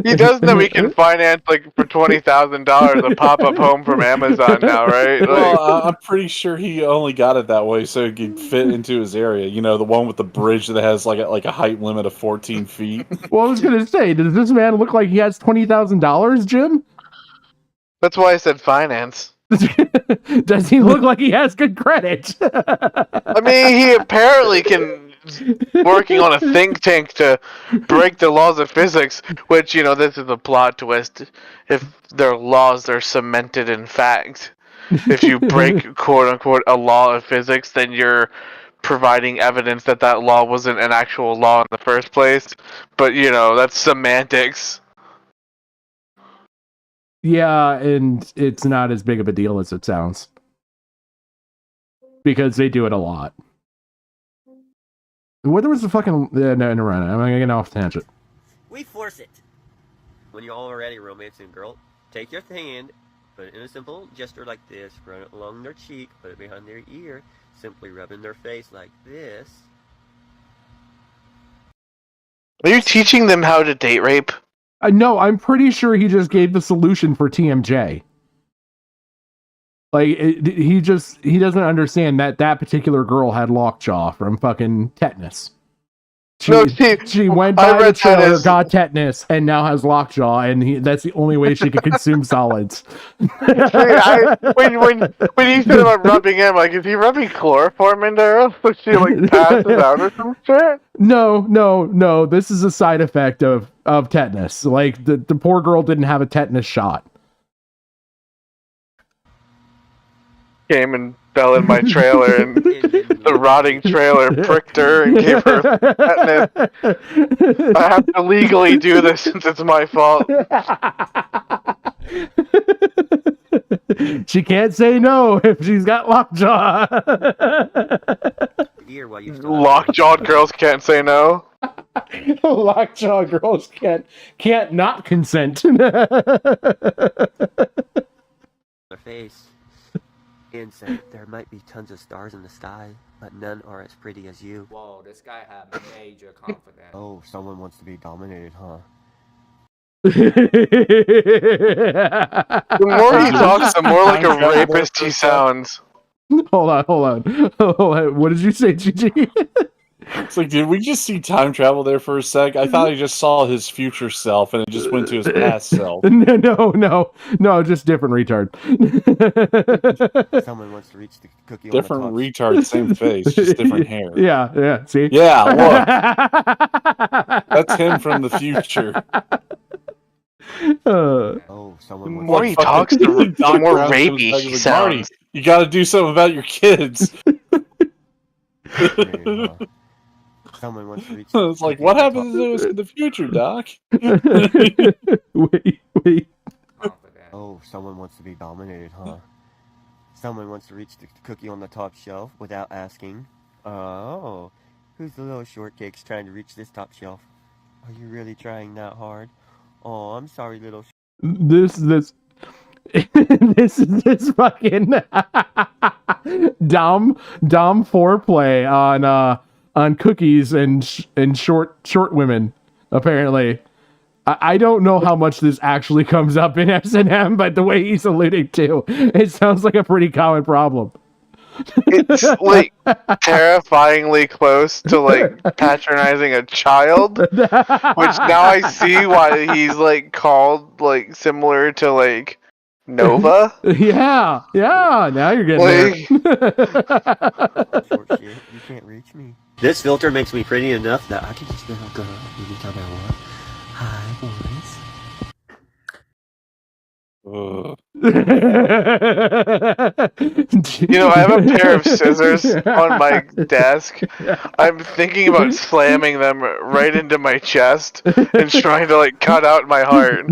He does know he can finance like for $20,000 a pop-up home from Amazon now, right? Like, Well, I'm pretty sure he only got it that way so it could fit into his area. You know, the one with the bridge that has like a height limit of 14 feet. Well, I was gonna say, does this man look like he has $20,000, Jim? that's why I said finance. Does he look like he has good credit? I mean, he apparently can working on a think tank to break the laws of physics, which, you know, this is a plot twist. If their laws are cemented in fact, if you break, quote-unquote, a law of physics, then you're providing evidence that that law wasn't an actual law in the first place. But, you know, that's semantics. Yeah, and it's not as big of a deal as it sounds. Because they do it a lot. Whether was the fucking... no, never mind. I'm getting off tangent. We force it. When you're already romancing a girl, take your hand, put it in a simple gesture like this, run it along their cheek, put it behind their ear, simply rubbing their face like this. Are you teaching them how to date rape? No, I'm pretty sure he just gave the solution for TMJ. Like, he doesn't understand that particular girl had lockjaw from fucking tetanus. She went by the trailer, got tetanus, and now has lockjaw, and that's the only way she can consume solids. When he said about rubbing him, like, is he rubbing chloroform into her so she, like, passes out or some shit? No. This is a side effect of tetanus. Like, the poor girl didn't have a tetanus shot. Came and fell in my trailer, and the rotting trailer pricked her and gave her tetanus. I have to legally do this since it's my fault. She can't say no if she's got lockjaw. Lockjawed girls can't say no. Lockjaw girls can't not consent. Their face. Insane. There might be tons of stars in the sky, but none are as pretty as you. Whoa, this guy had major confidence. Oh, someone wants to be dominated, huh? The more he talks, the more like a rapist he sounds. Hold on. What did you say, GG? It's like, did we just see time travel there for a sec? I thought I just saw his future self, and it just went to his past self. No, just different retard. Someone wants to reach the cookie Different on the top. retard, same face, just different hair. Yeah, see? Yeah, look. That's him from the future. Oh, someone The more he talks, the more rapey he sounds. You gotta do something about your kids. Someone wants to reach It's like, what happens to us in the future, Doc? Wait. Oh, someone wants to be dominated, huh? Someone wants to reach the cookie on the top shelf without asking. Oh, who's the little shortcakes trying to reach this top shelf? Are you really trying that hard? Oh, I'm sorry, little. This is this fucking dumb foreplay on cookies and short women. Apparently, I don't know how much this actually comes up in S&M, but the way he's alluding to, it sounds like a pretty common problem. It's like terrifyingly close to like patronizing a child, which now I see why he's like called like similar to like Nova? Yeah. Now you're getting Short shit, you can't reach me. This filter makes me pretty enough that I can just go anytime I want. Hi, boys. You know, I have a pair of scissors on my desk. I'm thinking about slamming them right into my chest and trying to like cut out my heart.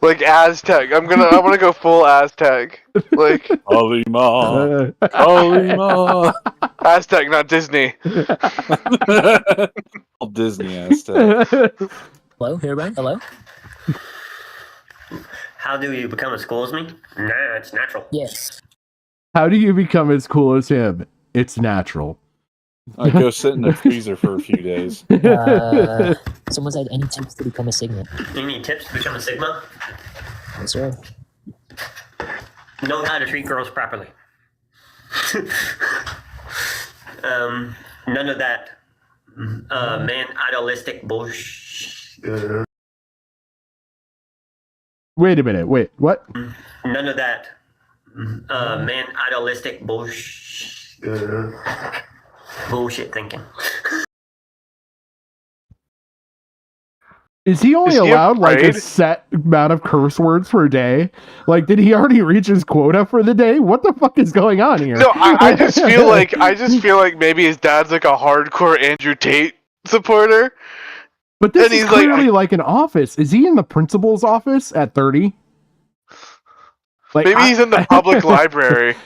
Like Aztec. I want to go full Aztec. Like Kalima. Kalima. Aztec, not Disney. Disney Aztec. Hello, everybody. Hello. How do you become as cool as me? Nah, it's natural. Yes. How do you become as cool as him? It's natural. I go sit in the freezer for a few days. Someone said any tips to become a Sigma? Any tips to become a Sigma? Yes, sir. Know how to treat girls properly. None of that man idealistic bullshit. Wait a minute. Wait, what? None of that man idealistic bullshit thinking. Is he only allowed like a set amount of curse words per day? Like, did he already reach his quota for the day? What the fuck is going on here? No, I just feel like maybe his dad's like a hardcore Andrew Tate supporter. But this is clearly like an office. Is he in the principal's office at 30? Like, maybe he's in the public library.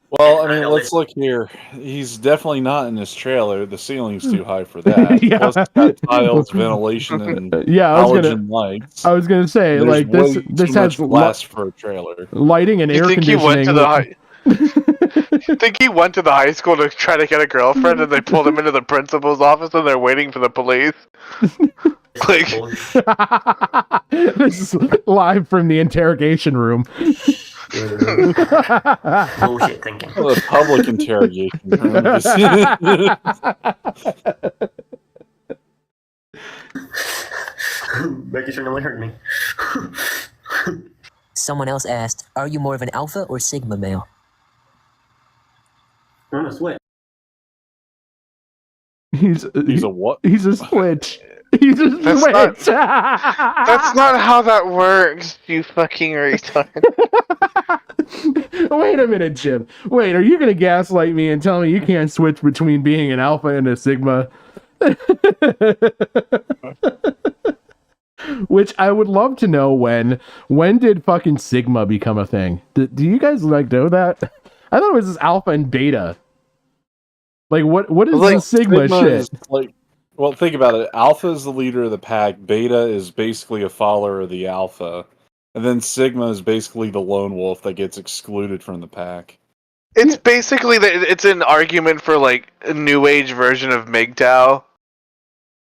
Well, I mean, let's look here. He's definitely not in this trailer. The ceiling's too high for that. Yeah. Plus, it's got tiles, ventilation, and halogen lights. I was gonna say, There's like, this way this too has much glass for a trailer. lighting and air Think conditioning. Think he went to the high school to try to get a girlfriend, and they pulled him into the principal's office, and they're waiting for the police. Like, This is live from the interrogation room. Bullshit thinking. Well, a public interrogation room. Making sure no one heard me. Someone else asked, are you more of an alpha or Sigma male? I'm a switch. He's a what? He's a switch. He's a switch. That's not how that works, you fucking retard. Wait a minute, Jim. Wait, are you gonna gaslight me and tell me you can't switch between being an alpha and a sigma? Which I would love to know when did fucking sigma become a thing? Do you guys like know that? I thought it was this alpha and beta. Like what is Like, the sigma shit? is like, well, think about it. Alpha is the leader of the pack. Beta is basically a follower of the alpha. And then Sigma is basically the lone wolf that gets excluded from the pack. It's basically it's an argument for like a new age version of MGTOW.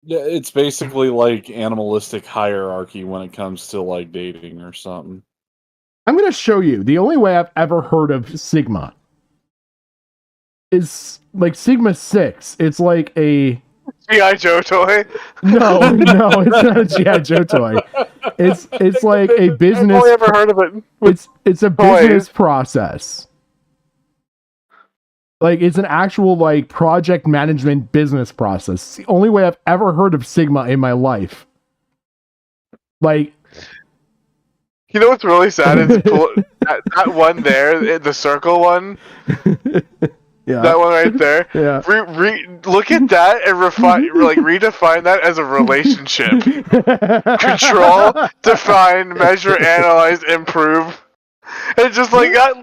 Yeah, it's basically like animalistic hierarchy when it comes to like dating or something. I'm gonna show you. The only way I've ever heard of sigma is like Sigma 6. It's like a G.I. Joe toy. No, it's not a G.I. Joe toy. It's like a business. I've only ever heard of it. It's a business process. Like, it's an actual like project management business process. It's the only way I've ever heard of Sigma in my life. Like, you know what's really sad is that one there, the circle one. Yeah. That one right there. Yeah. Look at that and redefine that as a relationship. Control, define, measure, analyze, improve. And just like that,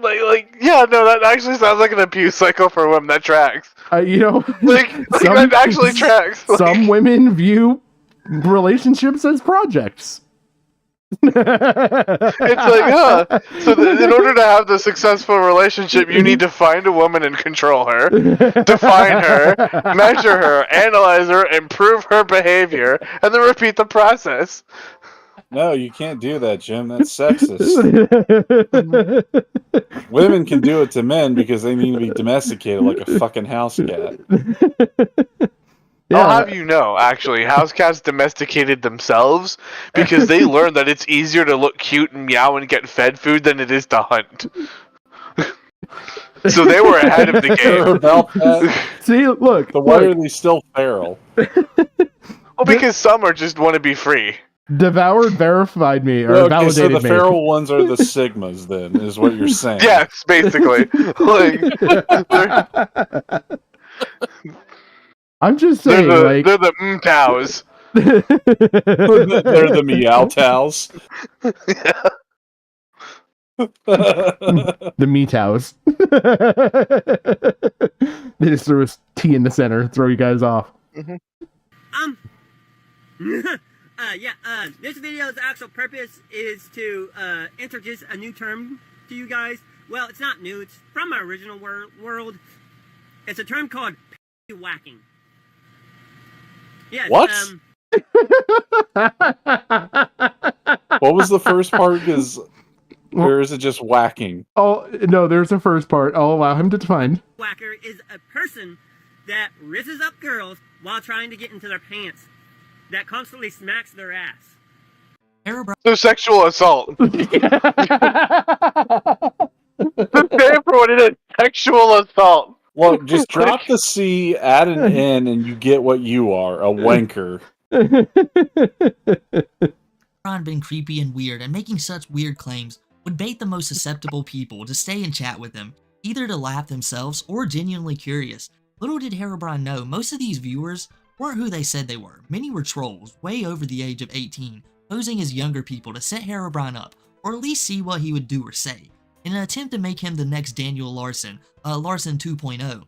yeah, no, that actually sounds like an abuse cycle for women. That tracks. That actually tracks. Some women view relationships as projects. It's like, so in order to have the successful relationship, you need to find a woman and control her, define her, measure her, analyze her, improve her behavior, and then repeat the process. No, you can't do that, Jim. That's sexist. Women can do it to men because they need to be domesticated like a fucking house cat. I'll have you know, actually, house cats domesticated themselves because they learned that it's easier to look cute and meow and get fed food than it is to hunt. So they were ahead of the Sure game. about that. See, look. But why are they still feral? Well, because some are just want to be free. Devoured verified me, or Okay, validated so the me. feral ones are the Sigmas, then, is what you're saying. Yes, basically. I'm just saying, they're the cows. They're the meow towels. The meatows. They just threw a T in the center, throw you guys off. This video's actual purpose is to introduce a new term to you guys. Well, it's not new. It's from my original world. It's a term called whacking. Yes. What? What was the first part? Or is it just whacking? Oh, no, there's a first part. I'll allow him to define. Whacker is a person that risses up girls while trying to get into their pants. That constantly smacks their ass. So sexual assault. The name for what it is, sexual assault. Look, just drop the C, add an N, and you get what you are, a wanker. Ron been creepy and weird, and making such weird claims would bait the most susceptible people to stay and chat with him, either to laugh themselves or genuinely curious. Little did Herobrine know, most of these viewers weren't who they said they were. Many were trolls, way over the age of 18, posing as younger people to set Herobrine up, or at least see what he would do or say, in an attempt to make him the next Daniel Larson, Larson 2.0.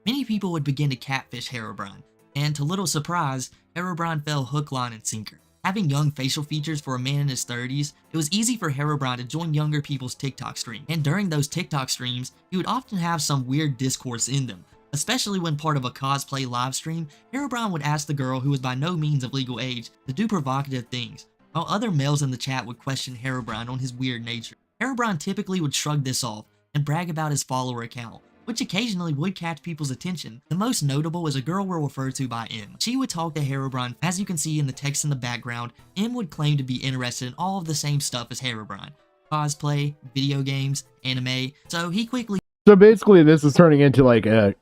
Many people would begin to catfish Herobrine, and to little surprise, Herobrine fell hook, line, and sinker. Having young facial features for a man in his 30s, it was easy for Herobrine to join younger people's TikTok stream, and during those TikTok streams, he would often have some weird discourse in them. Especially when part of a cosplay livestream, Herobrine would ask the girl, who was by no means of legal age, to do provocative things, while other males in the chat would question Herobrine on his weird nature. Herobrine typically would shrug this off and brag about his follower account, which occasionally would catch people's attention. The most notable is a girl we'll refer to by M. She would talk to Herobrine. As you can see in the text in the background, M would claim to be interested in all of the same stuff as Herobrine. Cosplay, video games, anime, so he quickly... So basically this is turning into like a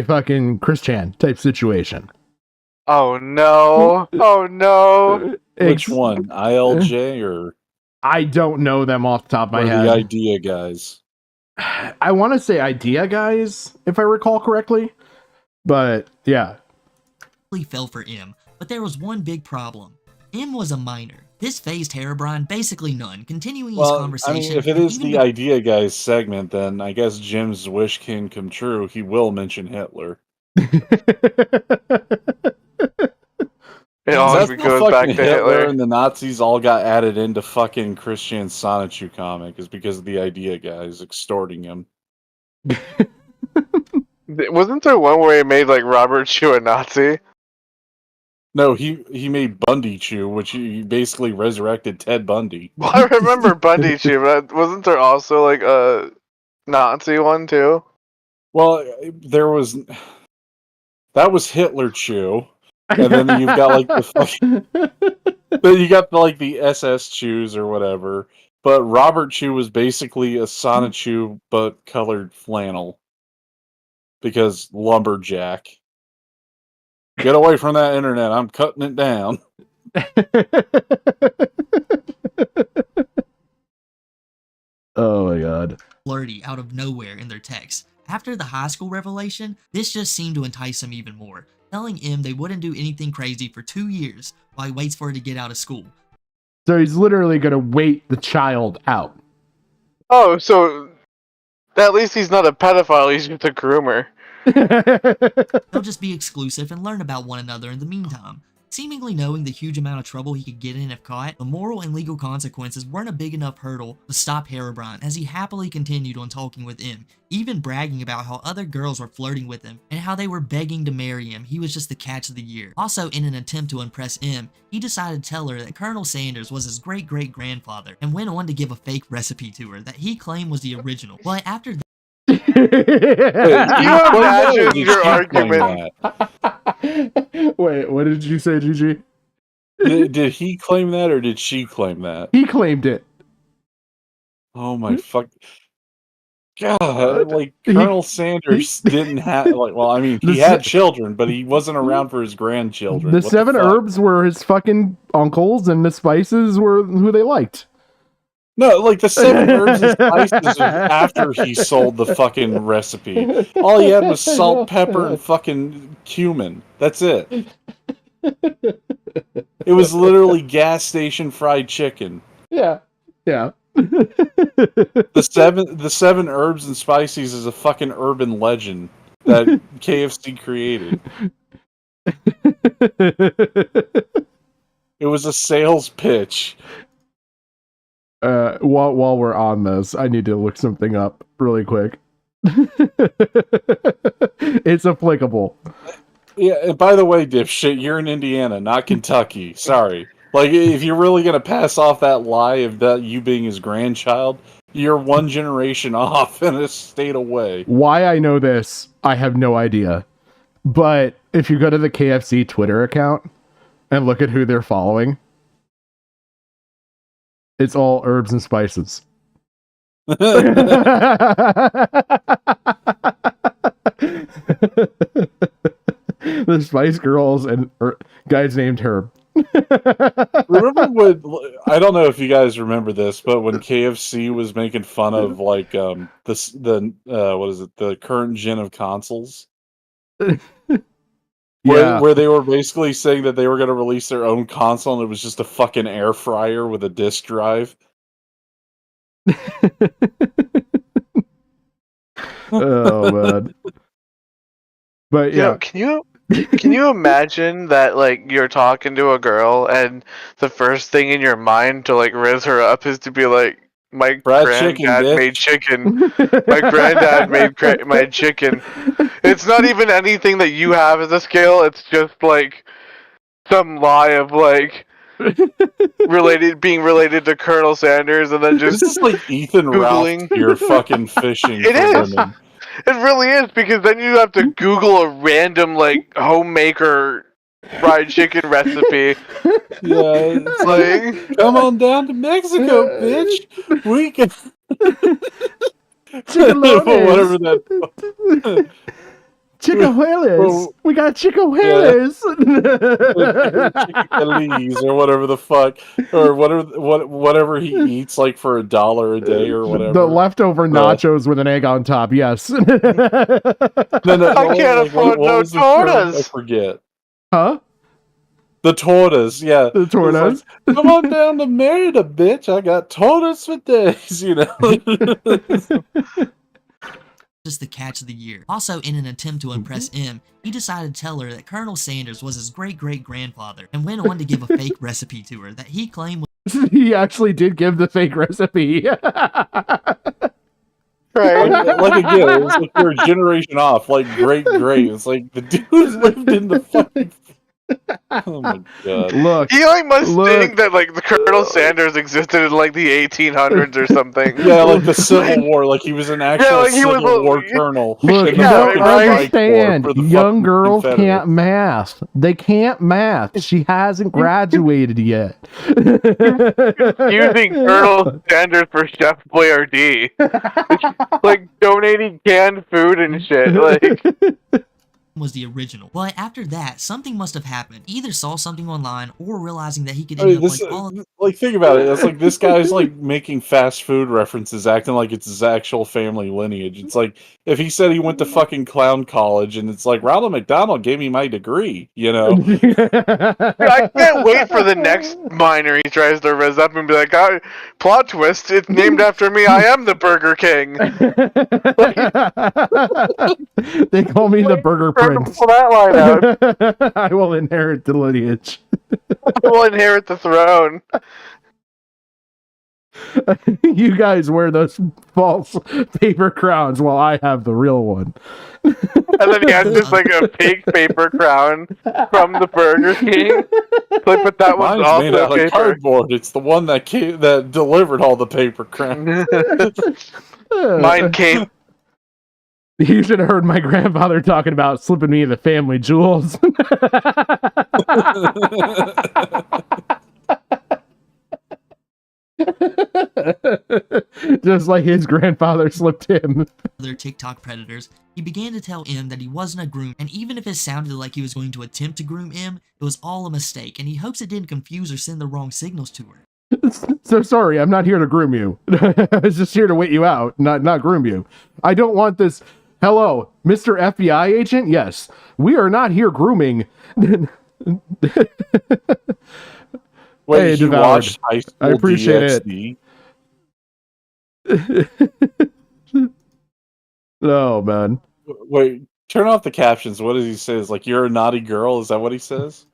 fucking Chris Chan type situation. Oh no. Oh no. Which one? ILJ or... I don't know them off the top of my head. The idea guys. I want to say idea guys, if I recall correctly. But, yeah. Fell for M, but there was one big problem. M was a minor. This phased Herobrine basically none, continuing his conversation. I mean, if it is the idea guys segment, then I guess Jim's wish can come true. He will mention Hitler. It always goes back to Hitler. And the Nazis all got added into fucking Christian Sonichu comic is because of the idea guys extorting him. Wasn't there one where he made like Robert Chew a Nazi? No, he made Bundy Chew, which he basically resurrected Ted Bundy. Well, I remember Bundy Chew, but wasn't there also like a Nazi one too? Well, there was... That was Hitler Chew. And then you've got like the fucking... Then you got like the SS Chews or whatever. But Robert Chew was basically a Sonichu but colored flannel. Because lumberjack. Get away from that internet, I'm cutting it down. Oh my god. Flirty out of nowhere in their texts. After the high school revelation, this just seemed to entice him even more, telling M they wouldn't do anything crazy for 2 years while he waits for her to get out of school. So he's literally gonna wait the child out. Oh, so at least he's not a pedophile, he's just a groomer. They'll just be exclusive and learn about one another in the meantime. Seemingly knowing the huge amount of trouble he could get in if caught, the moral and legal consequences weren't a big enough hurdle to stop Herobrine as he happily continued on talking with M, even bragging about how other girls were flirting with him and how they were begging to marry him. He was just the catch of the year. Also, in an attempt to impress M, he decided to tell her that Colonel Sanders was his great-great-grandfather and went on to give a fake recipe to her that he claimed was the original. But after that, you imagine your argument. Wait, what did you say, Gigi? Did he claim that or did she claim that? He claimed it. Oh my fuck. God, like Colonel Sanders didn't have well, I mean, he had children, but he wasn't around for his grandchildren. The What seven fuck? herbs were his fucking uncles, and the spices were who they liked. No, like the 7 herbs and spices was after he sold the fucking recipe. All he had was salt, pepper, and fucking cumin. That's it. It was literally gas station fried chicken. Yeah. Yeah. The seven herbs and spices is a fucking urban legend that KFC created. It was a sales pitch. While we're on this, I need to look something up really quick. It's applicable. Yeah, and by the way, dipshit, you're in Indiana, not Kentucky. Sorry. Like, if you're really gonna pass off that lie of that you being his grandchild, you're one generation off and a state away. Why I know this, I have no idea. But if you go to the KFC Twitter account and look at who they're following, it's all herbs and spices. The Spice Girls and guys named Herb. Remember when, I don't know if you guys remember this, but when KFC was making fun of like what is it, the current gen of consoles? Where they were basically saying that they were going to release their own console and it was just a fucking air fryer with a disk drive. Oh man. But yeah. Can you imagine that, like, you're talking to a girl and the first thing in your mind to, like, raise her up is to be like, my granddad made chicken. My granddad made chicken. It's not even anything that you have as a skill. It's just, like, some lie of, like, being related to Colonel Sanders and then just This is like Ethan Googling. Ralph, you're fucking fishing It for is. women. It really is, because then you have to Google a random, like, homemaker fried chicken recipe. Yeah, it's like, come on down to Mexico, bitch. We can. Whatever that. Chicahuelas. We got chicahuelas. Chicahuelas or whatever the fuck, or whatever he eats, like for $1 a day or whatever. The leftover nachos with an egg on top. Yes. No, I can't afford no tortas. I forget. Huh? The tortas, yeah. The tortas. Like, come on down to Merida, bitch. I got tortas for days, you know. Just the catch of the year. Also, in an attempt to impress M, he decided to tell her that Colonel Sanders was his great-great-grandfather, and went on to give a fake recipe to her that he claimed was He actually did give the fake recipe. Right. Like again, it was like you're a generation off, like great. It's like the dude lived in the fucking. Oh my god! Look, he like must think that like the Colonel Sanders existed in like the 1800s or something. Yeah, like the Civil War, like he was an actual like, Civil War colonel. Look, in you the don't fucking understand. War for the Young fucking girls Confederates. can't math. They can't math. She hasn't graduated yet. Using Colonel Sanders for Chef Boyardee, like donating canned food and shit. Like. was the original. But after that, something must have happened. He either saw something online or realizing that he could I end mean, up this, like all like think about it. It's like this guy's like making fast food references, acting like it's his actual family lineage. It's like if he said he went to fucking clown college, and it's like Ronald McDonald gave me my degree. You know, I can't wait for the next minor he tries to rise up and be like, oh, plot twist, it's named after me, I am the Burger King. They call me the Burger Prince. Pull that line out. I will inherit the lineage. I will inherit the throne. You guys wear those false paper crowns while I have the real one. And then he has just like a fake paper crown from the Burger King. Like, but that was mine's also made out of paper. cardboard. It's the one that that delivered all the paper crowns. Mine came You should have heard my grandfather talking about slipping me the family jewels. Just like his grandfather slipped him. Other TikTok predators, he began to tell M that he wasn't a groom, and even if it sounded like he was going to attempt to groom M, it was all a mistake, and he hopes it didn't confuse or send the wrong signals to her. So sorry, I'm not here to groom you. I was just here to wait you out, not groom you. I don't want this. Hello, Mr. FBI agent? Yes, we are not here grooming. Wait, hey, you watched High School I appreciate DxD? it. Oh, man. Wait, turn off the captions. What does he say? It's like, you're a naughty girl? Is that what he says?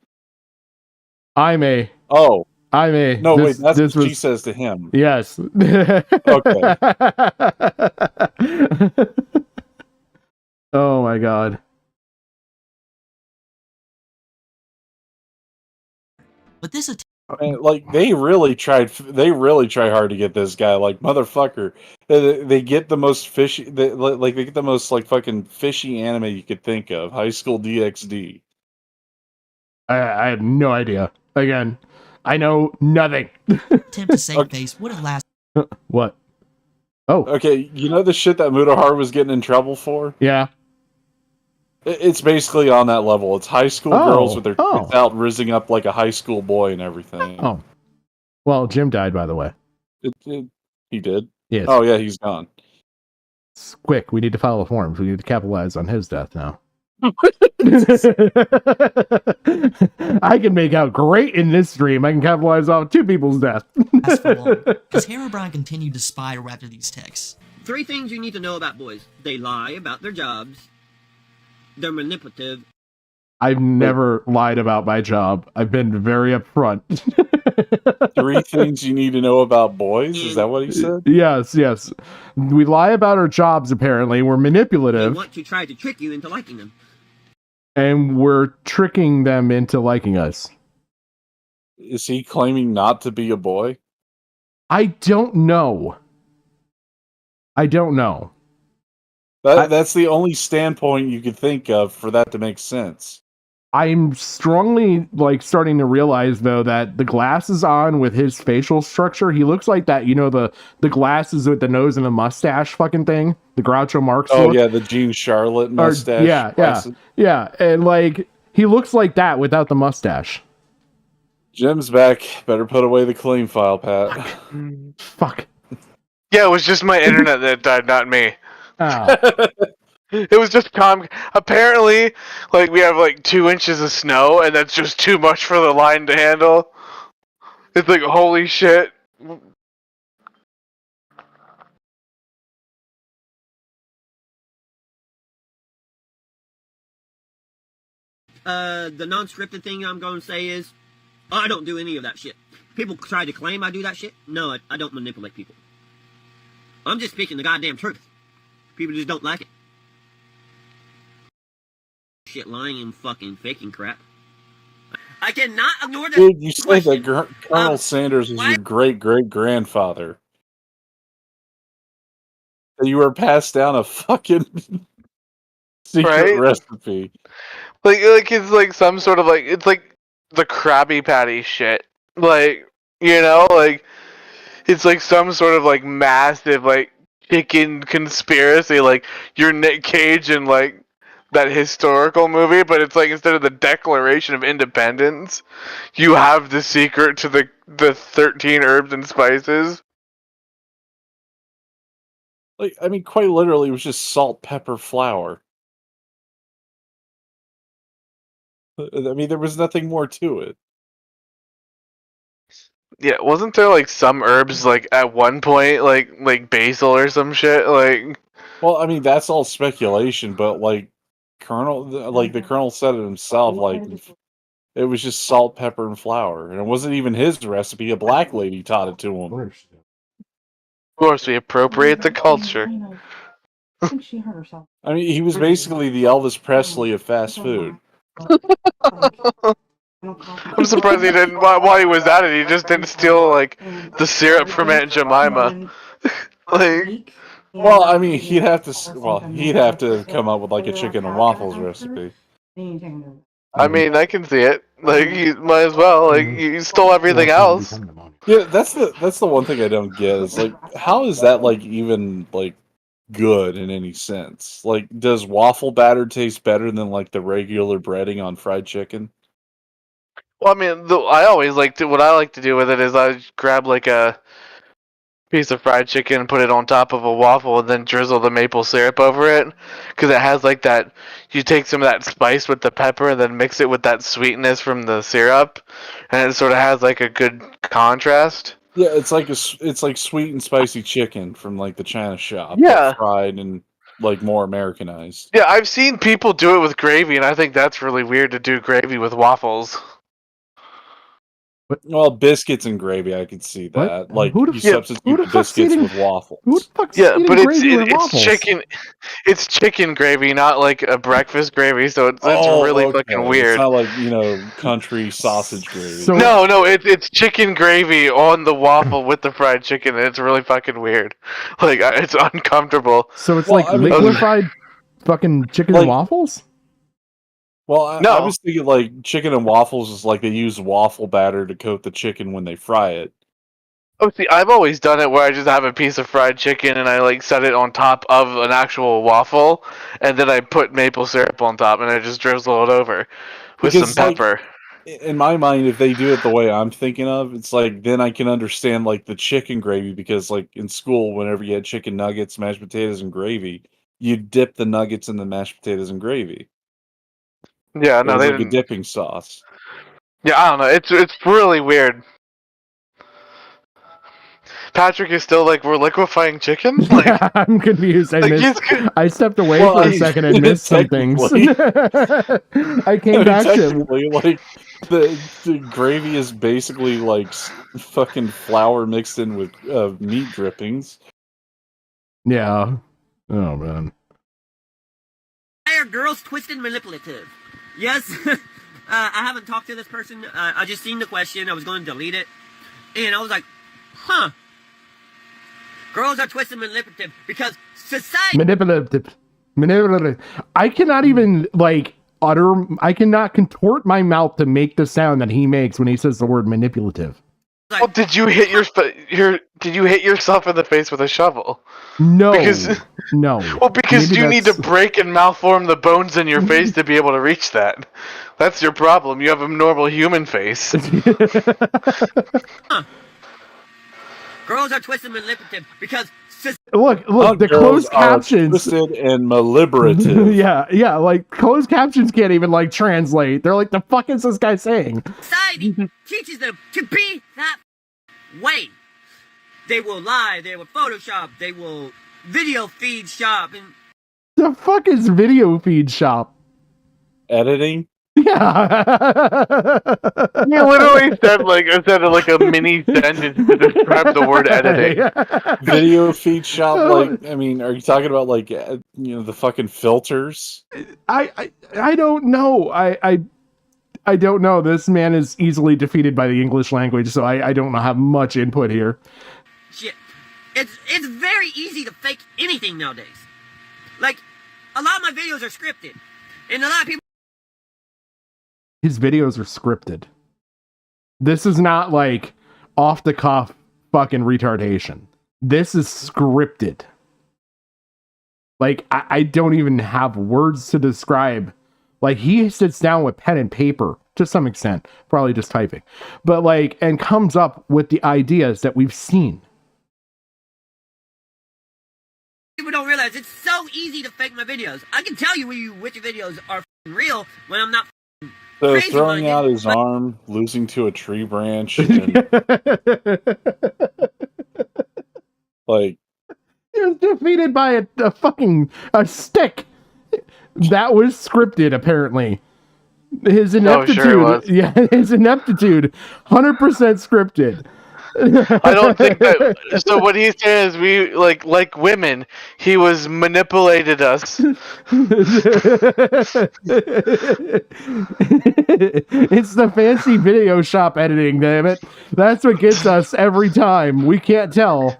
I'm a. Oh. I'm a. No, wait, that's what she says to him. Yes. Okay. Oh, my God. But this Man, like they really try hard to get this guy. Like, motherfucker, they get the most fishy, they get the most like fucking fishy anime you could think of. High School DxD. I have no idea. Again, I know nothing. attempt to save face would have lasted. What? Oh. Okay, you know the shit that Mutahar was getting in trouble for? Yeah. It's basically on that level. It's high school girls with their tits out, rizzing up like a high school boy and everything. Oh. Well, Jim died, by the way. He did? Yes. Oh, yeah, he's gone. Quick, we need to file the forms. We need to capitalize on his death now. I can make out great in this stream. I can capitalize on 2 people's death. Because Herobrine continued to spiral after these texts. 3 things you need to know about boys. They lie about their jobs. They're manipulative. I've never lied about my job. I've been very upfront. 3 things you need to know about boys? Is that what he said? Yes. We lie about our jobs, apparently. We're manipulative. They want to try to trick you into liking them. And we're tricking them into liking us. Is he claiming not to be a boy? I don't know. That's the only standpoint you could think of for that to make sense. I'm strongly starting to realize though that the glasses on with his facial structure, he looks like that, the glasses with the nose and the mustache fucking thing, the Groucho Marx look. Yeah, the Jean Charlotte mustache. Yeah, and he looks like that without the mustache. Jim's back. Better put away the claim file, Pat. Fuck. Yeah, it was just my internet that died, not me. Oh. It was just apparently, we have 2 inches of snow, and that's just too much for the line to handle. It's like, holy shit. The non-scripted thing I'm going to say is, I don't do any of that shit. People try to claim I do that shit. No, I don't manipulate people. I'm just speaking the goddamn truth. People just don't like it. Shit, lying and fucking faking crap. I cannot ignore this. Dude, you said that Colonel Sanders was your great-great-grandfather. That you were passed down a fucking secret recipe. It's some sort of it's like the Krabby Patty shit. It's some sort of massive chicken conspiracy, you're Nick Cage in that historical movie, but it's instead of the Declaration of Independence, you have the secret to the 13 herbs and spices. Quite literally, it was just salt, pepper, flour. There was nothing more to it. Yeah, wasn't there some herbs at one point like basil or some shit Well, that's all speculation, but Colonel, the Colonel said it himself, it was just salt, pepper, and flour, and it wasn't even his recipe. A black lady taught it to him. Of course, we appropriate the culture. I think she hurt herself. He was basically the Elvis Presley of fast food. I'm surprised he didn't. While he was at it, he just didn't steal the syrup from Aunt Jemima. Well, I mean, he'd have to come up with like a chicken and waffles recipe. I mean, I can see it. Like, you might as well. Like, you stole everything else. Yeah, that's the one thing I don't get is like, how is that like even like good in any sense? Like, does waffle batter taste better than like the regular breading on fried chicken? Well, I mean, I always like to. What I like to do with it is I grab like a piece of fried chicken and put it on top of a waffle and then drizzle the maple syrup over it, because it has like that. You take some of that spice with the pepper and then mix it with that sweetness from the syrup, and it sort of has like a good contrast. Yeah, it's like sweet and spicy chicken from like the China shop. Yeah. But fried and like more Americanized. Yeah, I've seen people do it with gravy, and I think that's really weird to do gravy with waffles. Well, biscuits and gravy, I could see that. Like you substitute the biscuits with waffles. Yeah, but it's chicken. It's chicken gravy, not like a breakfast gravy. So it's really fucking weird. It's not like country sausage gravy. No, it's chicken gravy on the waffle with the fried chicken, and it's really fucking weird. Like it's uncomfortable. So it's like liquefied fucking chicken and waffles? Well, I was thinking like chicken and waffles is like they use waffle batter to coat the chicken when they fry it. Oh, see, I've always done it where I just have a piece of fried chicken and I like set it on top of an actual waffle, and then I put maple syrup on top and I just drizzle it over with some pepper. In my mind, if they do it the way I'm thinking of, it's like then I can understand like the chicken gravy, because like in school, whenever you had chicken nuggets, mashed potatoes, and gravy, you dip the nuggets in the mashed potatoes and gravy. Yeah, no, they they like a dipping sauce. Yeah, I don't know. It's really weird. Patrick is still like, we're liquefying chicken? Like, I'm confused. I stepped away Well, for a second and missed some things. I came back to Technically, like the gravy is basically like fucking flour mixed in with meat drippings. Yeah. Oh man. Why are girls twisted and manipulative? Yes. I haven't talked to this person. I just seen the question. I was going to delete it. And I was like, huh. Girls are twisted and manipulative because society... Manipulative. I cannot even, like, I cannot contort my mouth to make the sound that he makes when he says the word manipulative. Well, did you hit did you hit yourself in the face with a shovel? No. No. Well, because you need to break and malform the bones in your face to be able to reach that. That's your problem. You have a normal human face. Girls are twisted and manipulative because... Look, the closed captions... twisted and maliberative. yeah, like, closed captions can't even, like, translate. They're like, the fuck is this guy saying? Society teaches them to be that way. They will lie, they will Photoshop, they will video feed shop, and... The fuck is video feed shop? Editing? Yeah. You literally said like a mini sentence to describe the word editing. Video feed shop, like, I mean, are you talking about like the fucking filters? I don't know. I don't know. This man is easily defeated by the English language, so I don't have much input here. Shit. It's very easy to fake anything nowadays. Like, a lot of my videos are scripted. And a lot of people... His videos are scripted. This is not like off the cuff fucking retardation. This is scripted. Like, I don't even have words to describe. Like, he sits down with pen and paper to some extent, probably just typing, but like, and comes up with the ideas that we've seen. People don't realize it's so easy to fake my videos. I can tell you which videos are real when I'm not So throwing out his arm, losing to a tree branch, and like he was defeated by a fucking stick. That was scripted, apparently. His ineptitude, his ineptitude, 100% scripted. I don't think that. So what he's saying is, we like women. He was manipulated us. It's the fancy video shop editing, damn it! That's what gets us every time. We can't tell.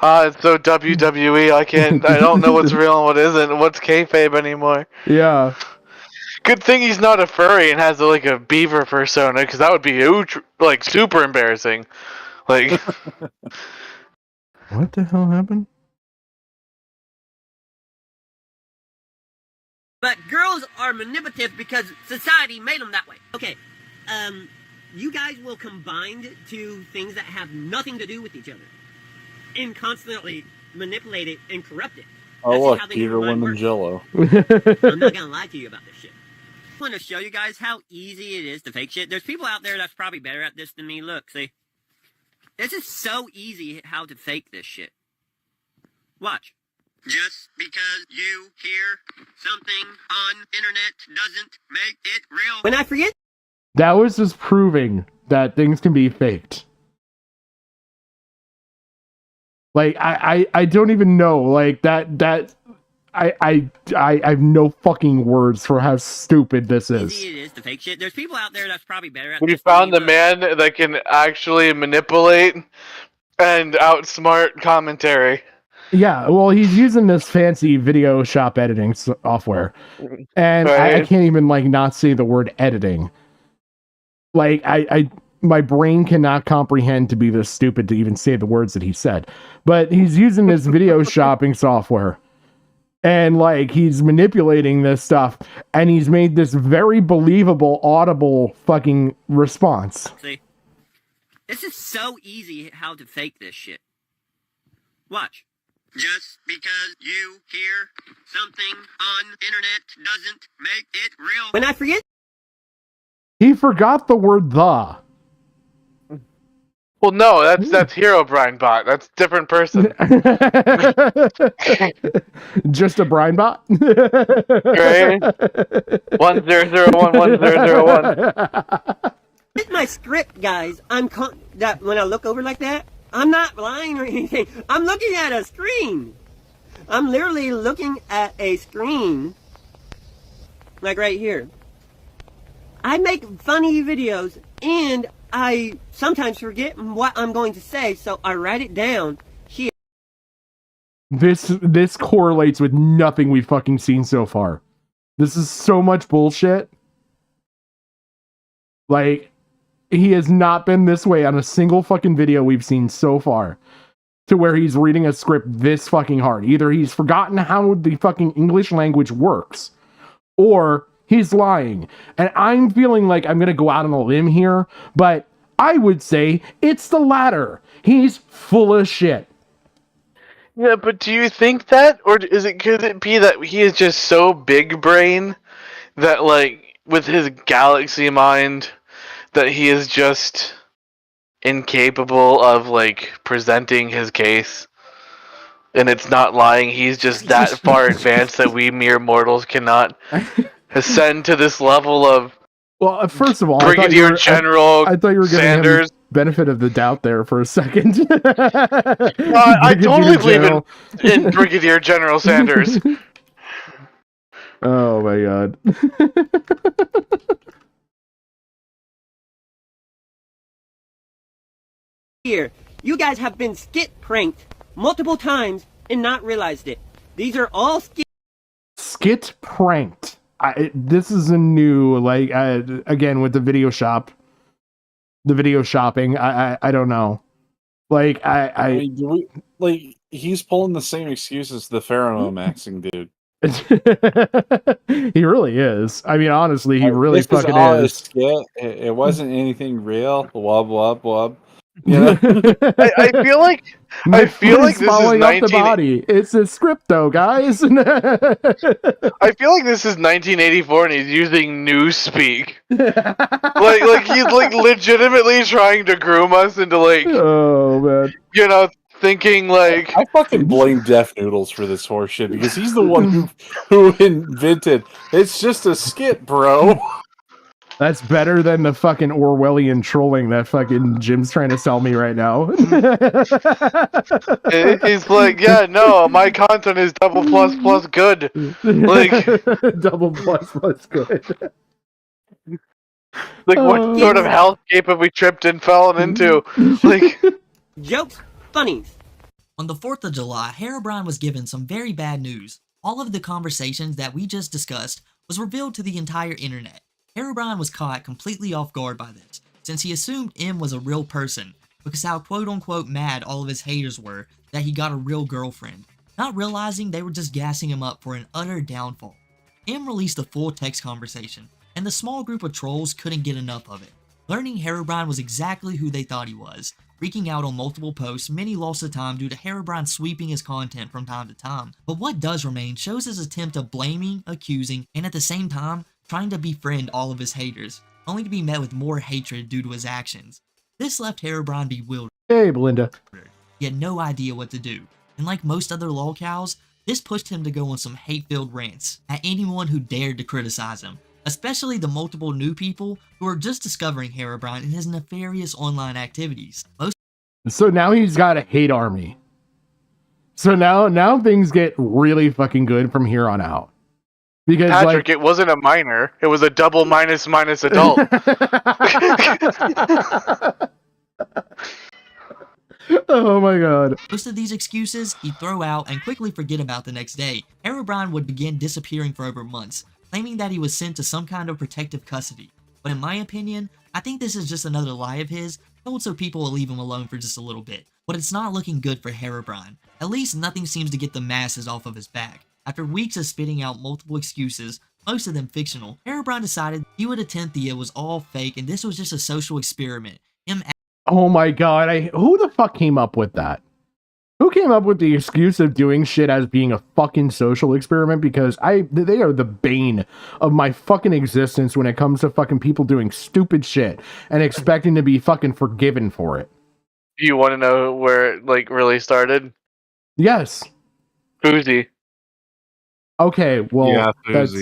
It's so WWE. I don't know what's real and what isn't. What's kayfabe anymore? Yeah. Good thing he's not a furry and has like a beaver persona, because that would be huge, like super embarrassing. Like, What the hell happened? But girls are manipulative because society made them that way. Okay, you guys will combine two things that have nothing to do with each other and constantly manipulate it and corrupt it. Oh look, Peter Lemon Jello. I'm not gonna lie to you about this shit. I want to show you guys how easy it is to fake shit. There's people out there that's probably better at this than me. Look, see? This is so easy how to fake this shit. Watch. Just because you hear something on internet doesn't make it real. When I forget... That was just proving that things can be faked. Like, I don't even know. Like, I have no fucking words for how stupid this is. Easy it is to fake shit. There's people out there that's probably better at we this found than the me, man that can actually manipulate and outsmart commentary. Yeah, well, he's using this fancy video shop editing software. And I can't even, like, not say the word editing. Like, my brain cannot comprehend to be this stupid to even say the words that he said. But he's using this video shopping software. And, like, he's manipulating this stuff. And he's made this very believable, audible fucking response. See? This is so easy how to fake this shit. Watch. Just because you hear something on internet doesn't make it real. When I forget... He forgot the word the. Well, no, that's Herobrine Bot. That's a different person. Just a Brine Bot? Right? 10011001. It's my script, guys. That when I look over like that, I'm not lying or anything. I'm looking at a screen. I'm literally looking at a screen. Like right here. I make funny videos and I sometimes forget what I'm going to say, so I write it down here. This correlates with nothing we've fucking seen so far. This is so much bullshit. Like, he has not been this way on a single fucking video we've seen so far. To where he's reading a script this fucking hard. Either he's forgotten how the fucking English language works, or he's lying. And I'm feeling like I'm gonna go out on a limb here, but I would say it's the latter. He's full of shit. Yeah, but do you think that? Or could it be that he is just so big brain that, like, with his galaxy mind, that he is just incapable of, like, presenting his case? And it's not lying, he's just that far advanced that we mere mortals cannot ascend to this level of... Well, first of all, Brigadier General I thought you were giving Sanders. him benefit of the doubt there for a second. I totally believe in Brigadier General Sanders. Oh my god. Here, you guys have been skit pranked multiple times and not realized it. These are all Skit pranked. This is a new, like, again, with the video shop. The video shopping, I don't know. Like, like, he's pulling the same excuses as the pheromone maxing dude. He really is. I mean, honestly, he really This was fucking all a is. skit. It wasn't anything real. Wub wub wub. You know? I feel like this is following up the 19... body. It's a script, though, guys. I feel like this is 1984 and he's using newspeak. like he's like legitimately trying to groom us into, like, oh man, you know, thinking like... I fucking blame Def Noodles for this horseshit because he's the one who invented. It's just a skit, bro. That's better than the fucking Orwellian trolling that fucking Jim's trying to sell me right now. He's like, yeah, no, my content is double plus good. Like, double plus good. Like, what sort of hellscape have we tripped and fallen into? Like, jokes, funnies. On the 4th of July, Herobrine was given some very bad news. All of the conversations that we just discussed was revealed to the entire internet. Herobrine was caught completely off guard by this, since he assumed M was a real person, because how quote-unquote mad all of his haters were that he got a real girlfriend, not realizing they were just gassing him up for an utter downfall. M released a full text conversation, and the small group of trolls couldn't get enough of it. Learning Herobrine was exactly who they thought he was, freaking out on multiple posts, many lost the time due to Herobrine sweeping his content from time to time. But what does remain shows his attempt of blaming, accusing, and at the same time, trying to befriend all of his haters, only to be met with more hatred due to his actions. This left Herobrine bewildered. Hey, Belinda. He had no idea what to do, and like most other lolcows, this pushed him to go on some hate-filled rants at anyone who dared to criticize him, especially the multiple new people who are just discovering Herobrine and his nefarious online activities. So now he's got a hate army. So now things get really fucking good from here on out. Because Patrick, it wasn't a minor. It was a double minus adult. Oh my god. Most of these excuses he'd throw out and quickly forget about the next day. Herobrine would begin disappearing for over months, claiming that he was sent to some kind of protective custody. But in my opinion, I think this is just another lie of his, told so people will leave him alone for just a little bit. But it's not looking good for Herobrine. At least nothing seems to get the masses off of his back. After weeks of spitting out multiple excuses, most of them fictional, Herobrine decided he would attempt it was all fake and this was just a social experiment. Oh my god, who the fuck came up with that? Who came up with the excuse of doing shit as being a fucking social experiment? Because they are the bane of my fucking existence when it comes to fucking people doing stupid shit and expecting to be fucking forgiven for it. Do you want to know where it really started? Yes. Fousey. Okay, well, yeah, that's...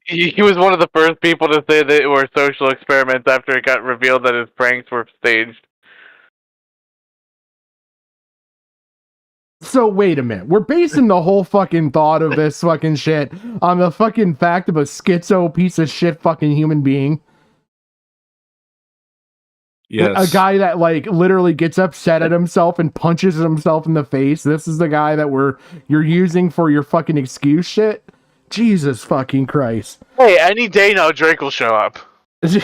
He was one of the first people to say that it were social experiments after it got revealed that his pranks were staged. So wait a minute, we're basing the whole fucking thought of this fucking shit on the fucking fact of a schizo piece of shit fucking human being? Yes. A guy that literally gets upset at himself and punches himself in the face. This is the guy that you're using for your fucking excuse shit? Jesus fucking Christ. Hey, any day now Drake will show up. Okay?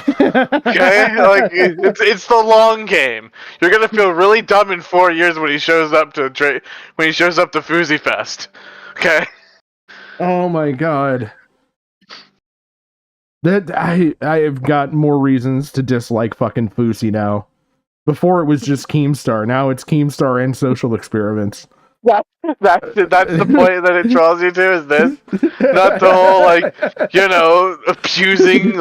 It's the long game. You're gonna feel really dumb in 4 years when he shows up to Fousey Fest. Okay? Oh my god. That I have got more reasons to dislike fucking Fousey now. Before it was just Keemstar, now it's Keemstar and social experiments. That's the point that it draws you to, is this? Not the whole, abusing,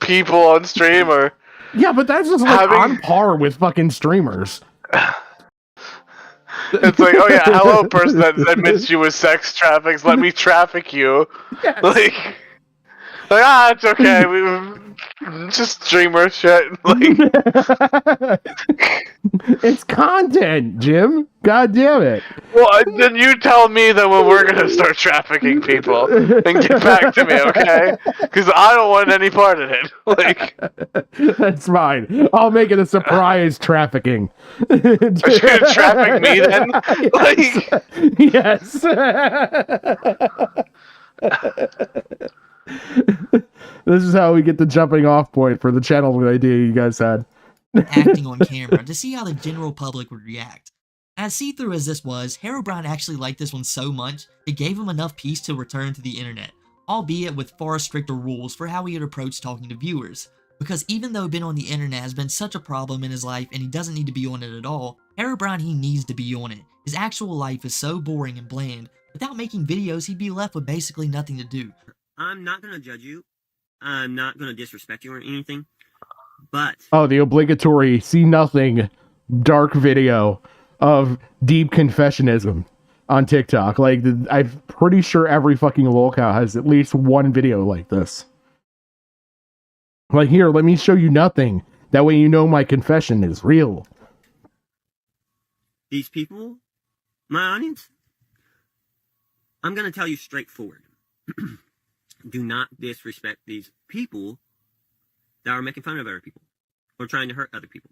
people on stream or... Yeah, but that's just, on par with fucking streamers. It's like, oh yeah, hello person that admits you with sex traffics, let me traffic you. Yes. It's okay, we just streamer shit. It's content, Jim. God damn it. Well, then you tell me that when we're gonna start trafficking people and get back to me, okay? Because I don't want any part of it. That's fine. I'll make it a surprise trafficking. Are you gonna traffic me then? Yes. This is how we get the jumping off point for the channel idea you guys had. Acting on camera to see how the general public would react. As see-through as this was, Herobrine actually liked this one so much, it gave him enough peace to return to the internet, albeit with far stricter rules for how he would approach talking to viewers. Because even though being on the internet has been such a problem in his life and he doesn't need to be on it at all, Herobrine he needs to be on it. His actual life is so boring and bland, without making videos he'd be left with basically nothing to do. I'm not gonna judge you. I'm not gonna disrespect you or anything. But oh, the obligatory see nothing dark video of deep confessionism on TikTok. I'm pretty sure every fucking lolcow has at least one video like this. Here, let me show you nothing. That way you know my confession is real. These people, my audience, I'm gonna tell you straightforward. Do not disrespect these people that are making fun of other people or trying to hurt other people.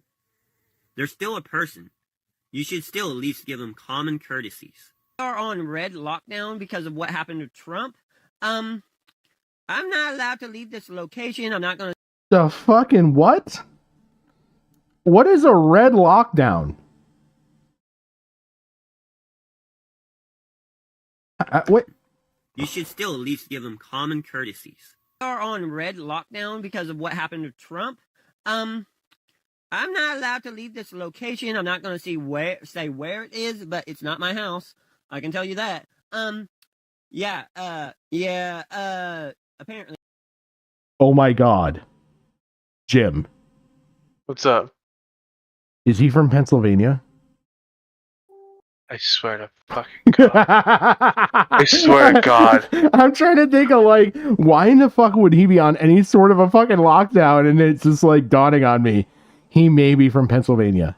They're still a person. You should still at least give them common courtesies. We are on red lockdown because of what happened to Trump. I'm not allowed to leave this location. I'm not gonna... The fucking what? What is a red lockdown? What? You should still at least give them common courtesies. We are on red lockdown because of what happened to Trump. I'm not allowed to leave this location. I'm not gonna say where it is, but it's not my house. I can tell you that. Apparently. Oh my god. Jim. What's up? Is he from Pennsylvania? I swear to fucking God. I swear to God. I'm trying to think of, like, why in the fuck would he be on any sort of a fucking lockdown? And it's just, like, dawning on me. He may be from Pennsylvania.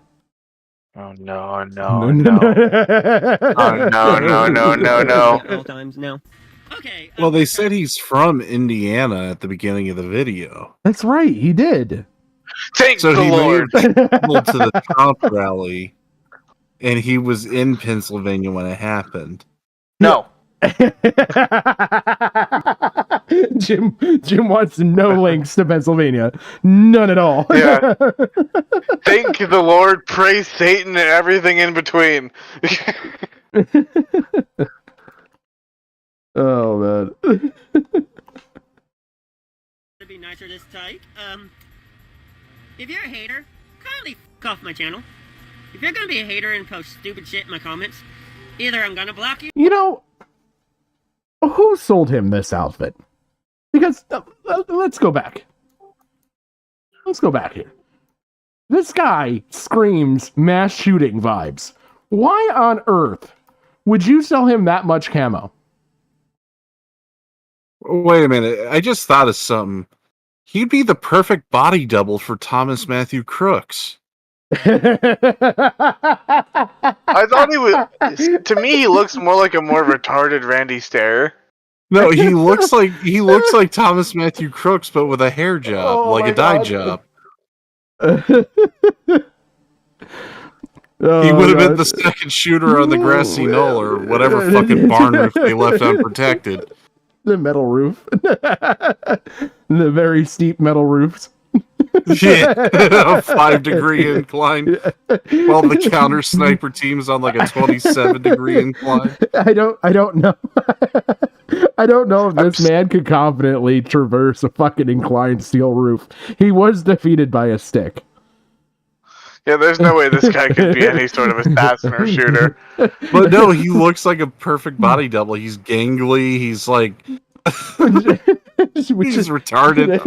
Oh, no. Oh, no. All times now. Okay. Well, they said he's from Indiana at the beginning of the video. That's right, he did. Thank So the he Lord. may have traveled to the Trump rally, and he was in Pennsylvania when it happened. No. Jim wants no links to Pennsylvania. None at all. Yeah. Thank the Lord, praise Satan, and everything in between. Oh, man. To be nicer this tight. If you're a hater, kindly f off my channel. If you're gonna be a hater and post stupid shit in my comments, either I'm gonna block you. You know, who sold him this outfit? Because, let's go back. Let's go back here. This guy screams mass shooting vibes. Why on earth would you sell him that much camo? Wait a minute. I just thought of something. He'd be the perfect body double for Thomas Matthew Crooks. I thought he was. To me, he looks more like a more retarded Randy Stair. No, he looks like Thomas Matthew Crooks, but with a hair job, like a dye job. He would have been the second shooter on the grassy knoll or whatever fucking barn roof they left unprotected. The metal roof. The very steep metal roofs. Yeah, a 5-degree incline, while the counter sniper team's on like a 27-degree incline. I don't know. I don't know if this man could confidently traverse a fucking inclined steel roof. He was defeated by a stick. Yeah, there's no way this guy could be any sort of assassin or shooter. But no, he looks like a perfect body double. He's gangly. He's like, he's retarded.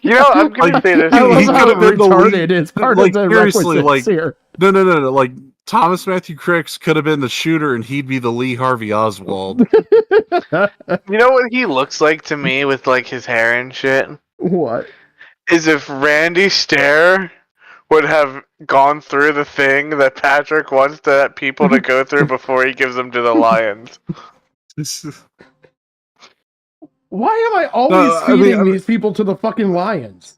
You know, I'm gonna say this. He could have been retarded. It's part of the seriously, like, here. No. Like, Thomas Matthew Crooks could have been the shooter, and he'd be the Lee Harvey Oswald. You know what he looks like to me with like his hair and shit? What? Is if Randy Stair would have gone through the thing that Patrick wants people to go through before he gives them to the Lions. Why am I always feeding these people to the fucking Lions?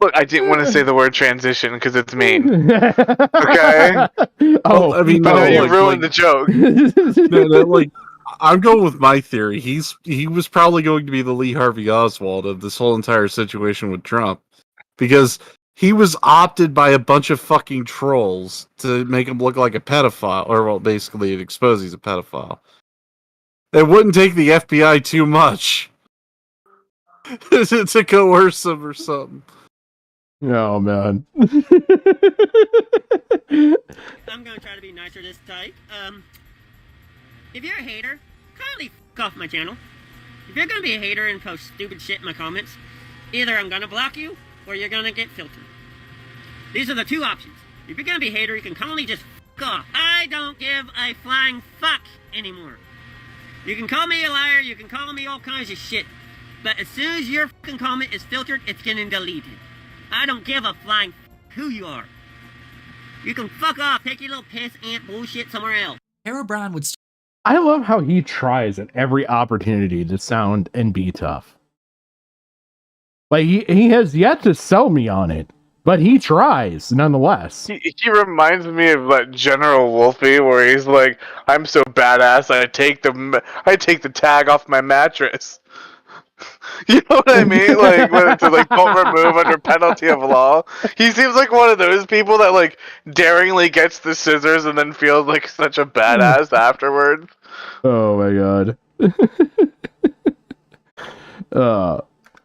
Look, I didn't want to say the word transition because it's mean. Okay? Oh, I mean, but you ruined the joke. Like, I'm going with my theory. He was probably going to be the Lee Harvey Oswald of this whole entire situation with Trump, because he was opted by a bunch of fucking trolls to make him look like a pedophile, or well, basically it exposes he's a pedophile. It wouldn't take the FBI too much to coerce him or something. Oh man. I'm gonna try to be nicer this time. If you're a hater, kindly f off my channel. If you're gonna be a hater and post stupid shit in my comments, either I'm gonna block you or you're gonna get filtered. These are the two options. If you're gonna be a hater, you can kindly just f off. I don't give a flying fuck anymore. You can call me a liar, you can call me all kinds of shit, but as soon as your fucking comment is filtered, it's getting deleted. I don't give a flying f who you are. You can fuck off, take your little piss ant bullshit somewhere else. Herobrine would I love how he tries at every opportunity to sound and be tough. Like, he has yet to sell me on it. but he tries nonetheless. He reminds me of like General Wolfie, where he's like, "I'm so badass, I take the tag off my mattress." You know what I mean? Like, to like don't remove under penalty of law. He seems like one of those people that like daringly gets the scissors and then feels like such a badass afterwards. Oh my god.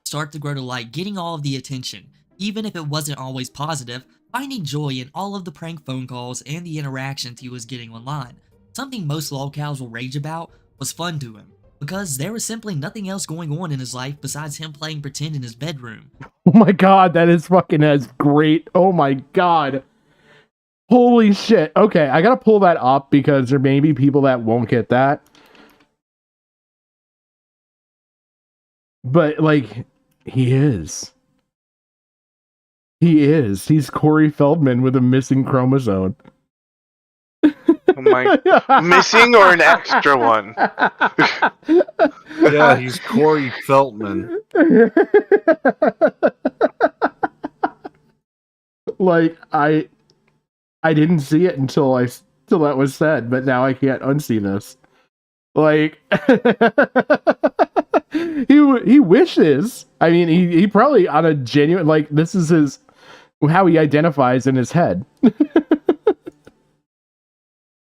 Start to grow to like getting all of the attention, even if it wasn't always positive, finding joy in all of the prank phone calls and the interactions he was getting online. Something most lolcows will rage about was fun to him, because there was simply nothing else going on in his life besides him playing pretend in his bedroom. Oh my god, that is fucking as great. Oh my god. Holy shit. Okay, I gotta pull that up because there may be people that won't get that. But, like, he is. He is. He's Corey Feldman with a missing chromosome. Oh my, missing or an extra one? Yeah, he's Corey Feldman. Like, I didn't see it until that was said, but now I can't unsee this. Like, he wishes. I mean, he probably on a genuine, like, this is how he identifies in his head.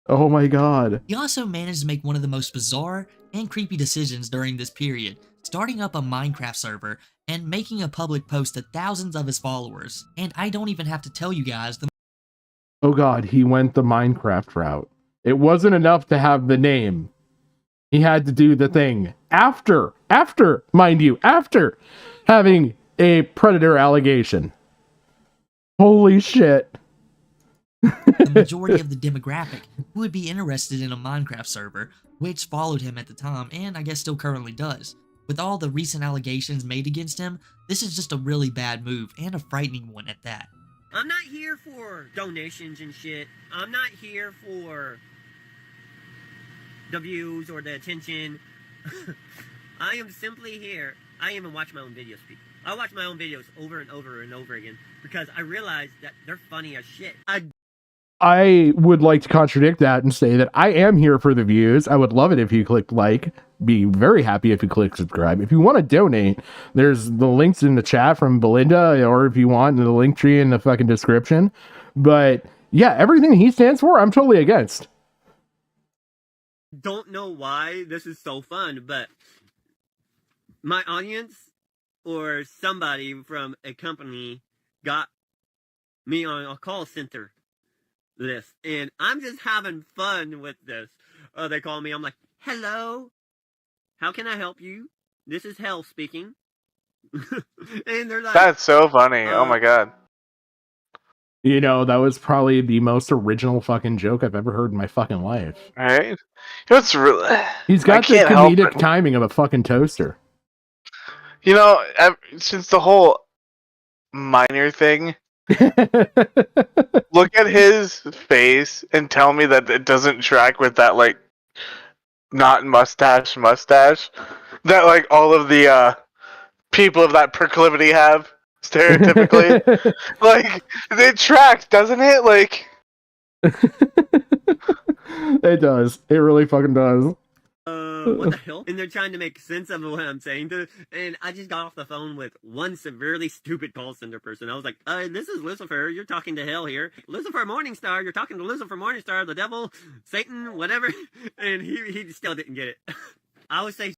Oh my god. He also managed to make one of the most bizarre and creepy decisions during this period, starting up a Minecraft server and making a public post to thousands of his followers. And I don't even have to tell you guys the— Oh god, he went the Minecraft route. It wasn't enough to have the name. He had to do the thing after, mind you, after having a predator allegation. Holy shit. the majority of the demographic who would be interested in a Minecraft server, which followed him at the time and I guess still currently does. With all the recent allegations made against him, this is just a really bad move and a frightening one at that. I'm not here for donations and shit. I'm not here for the views or the attention. I am simply here. I even watch my own videos, people. I watch my own videos over and over and over again because I realize that they're funny as shit. I would like to contradict that and say that I am here for the views. I would love it if you clicked like. Be very happy if you click subscribe. If you want to donate, there's the links in the chat from Belinda, or if you want, the link tree in the fucking description. But yeah, everything he stands for, I'm totally against. Don't know why this is so fun, but my audience or somebody from a company got me on a call center list, and I'm just having fun with this. They call me, I'm like, hello, how can I help you? This is Hell speaking. And they're like, that's so funny. Oh my god. You know, that was probably the most original fucking joke I've ever heard in my fucking life. Right? It's really... He's got the comedic timing of a fucking toaster. You know, since the whole minor thing, look at his face and tell me that it doesn't track with that, like, not mustache that, like, all of the people of that proclivity have, stereotypically. Like, it tracks, doesn't it? Like... It does. It really fucking does. What the hell? And they're trying to make sense of what I'm saying to, and I just got off the phone with one severely stupid call center person. I was like, this is Lucifer, you're talking to hell here. Lucifer Morningstar, you're talking to Lucifer Morningstar, the devil, Satan, whatever. And he still didn't get it. I would say,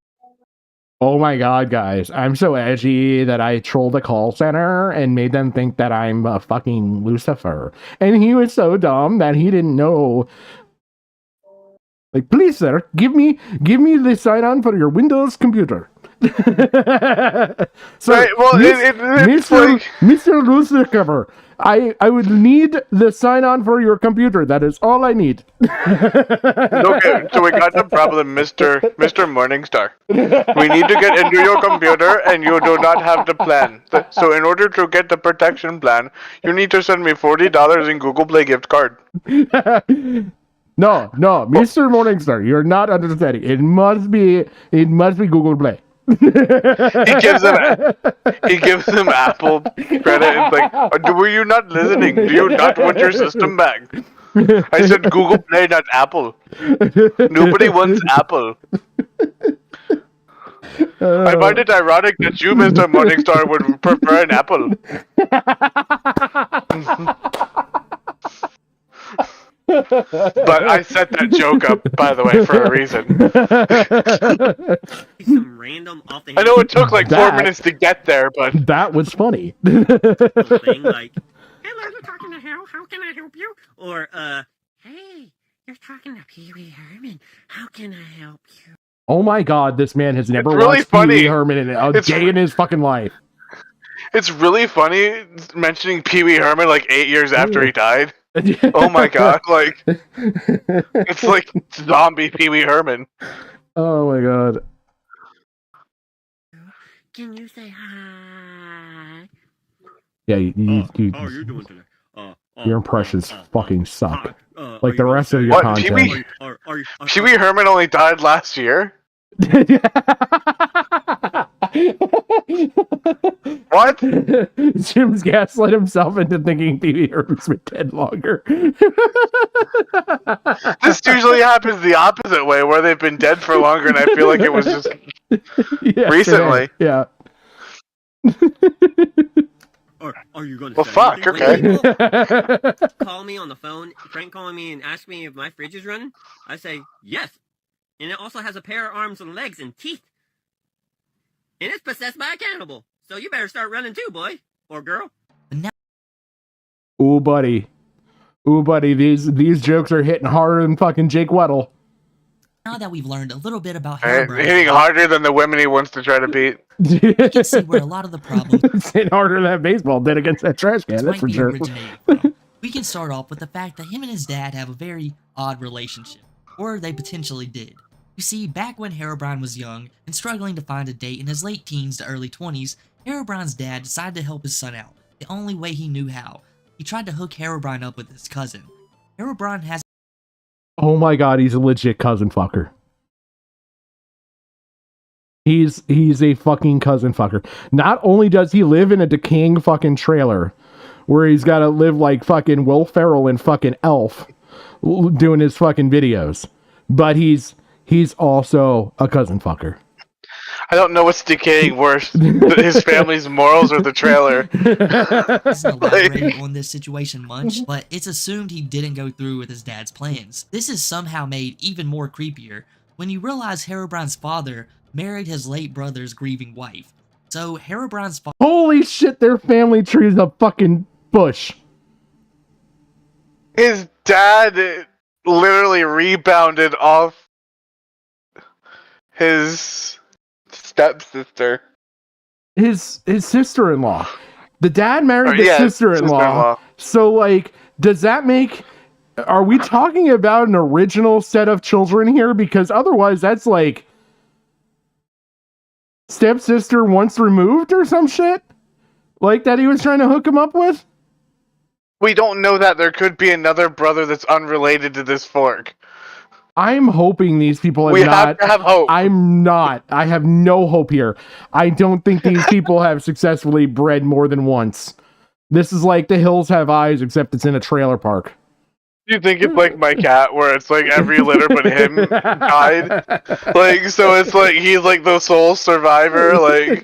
oh my god, guys, I'm so edgy that I trolled a call center and made them think that I'm a fucking Lucifer. And he was so dumb that he didn't know. Like, please, sir, give me the sign-on for your Windows computer. So, right, well, Mr. Lucifer, I would need the sign-on for your computer. That is all I need. Okay, so we got the problem, Mr. Morningstar. We need to get into your computer, and you do not have the plan. So in order to get the protection plan, you need to send me $40 in Google Play gift card. No, Mr. Morningstar, you're not understanding. It must be Google Play. he gives them Apple credit. It's like, were you not listening? Do you not want your system back? I said Google Play, not Apple. Nobody wants Apple. I find it ironic that you, Mr. Morningstar, would prefer an Apple. But I set that joke up, by the way, for a reason. Some random off the I know it took like 4 minutes to get there, but that was funny. thing like, "Hello, you're talking to Hal. How can I help you?" Or, "Hey, you're talking to Pee Wee Herman. How can I help you?" Oh my god, this man has never really watched Pee funny. Wee Herman in a day in his fucking life. It's really funny mentioning Pee Wee Herman like 8 years after he died. Oh my god, like it's like zombie Pee Wee Herman. Oh my god. Can you say hi? Yeah, you How are you doing today? your impressions fucking suck. Like the rest of your What, content. Pee Wee Herman only died last year? What? Jim's gaslit himself into thinking Pee Wee Herman's been dead longer. This usually happens the opposite way, where they've been dead for longer, and I feel like it was just recently. Yeah. Or are you going to? Well, fuck. Okay. Call me on the phone, prank calling me, and ask me if my fridge is running. I say yes, and it also has a pair of arms and legs and teeth, and it's possessed by a cannibal. So you better start running too, boy or girl. Ooh, buddy. Ooh, buddy. These jokes are hitting harder than fucking Jake Weddle. Now that we've learned a little bit about Hitting harder than the women he wants to try to beat. you can see where a lot of the problems It's hitting harder than that baseball did against that trash can. That's might for be sure. originated from. We can start off with the fact that him and his dad have a very odd relationship, or they potentially did. You see, back when Herobrine was young and struggling to find a date in his late teens to early 20s, Herobrine's dad decided to help his son out, the only way he knew how. He tried to hook Herobrine up with his cousin. Herobrine has Oh my god, he's a legit cousin fucker. He's a fucking cousin fucker. Not only does he live in a decaying fucking trailer where he's got to live like fucking Will Ferrell and fucking Elf doing his fucking videos, but he's also a cousin fucker. I don't know what's decaying worse, his family's morals or the trailer. Doesn't elaborate on this situation much, but it's assumed he didn't go through with his dad's plans. This is somehow made even more creepier when you realize Herobrine's father married his late brother's grieving wife. So Herobrine's father— Holy shit, their family tree is a fucking bush. His dad literally rebounded off his stepsister. His sister-in-law. The dad married the Yeah, sister-in-law. sister-in-law. So, like, does that make... Are we talking about an original set of children here? Because otherwise, that's like... stepsister once removed or some shit? Like that he was trying to hook him up with? We don't know that. There could be another brother that's unrelated to this fork. I'm hoping these people We have to have hope. I'm not. I have no hope here. I don't think these people have successfully bred more than once. This is like The Hills Have Eyes, except it's in a trailer park. You think it's like my cat, where it's like every litter but him died? Like, so it's like he's like the sole survivor, like...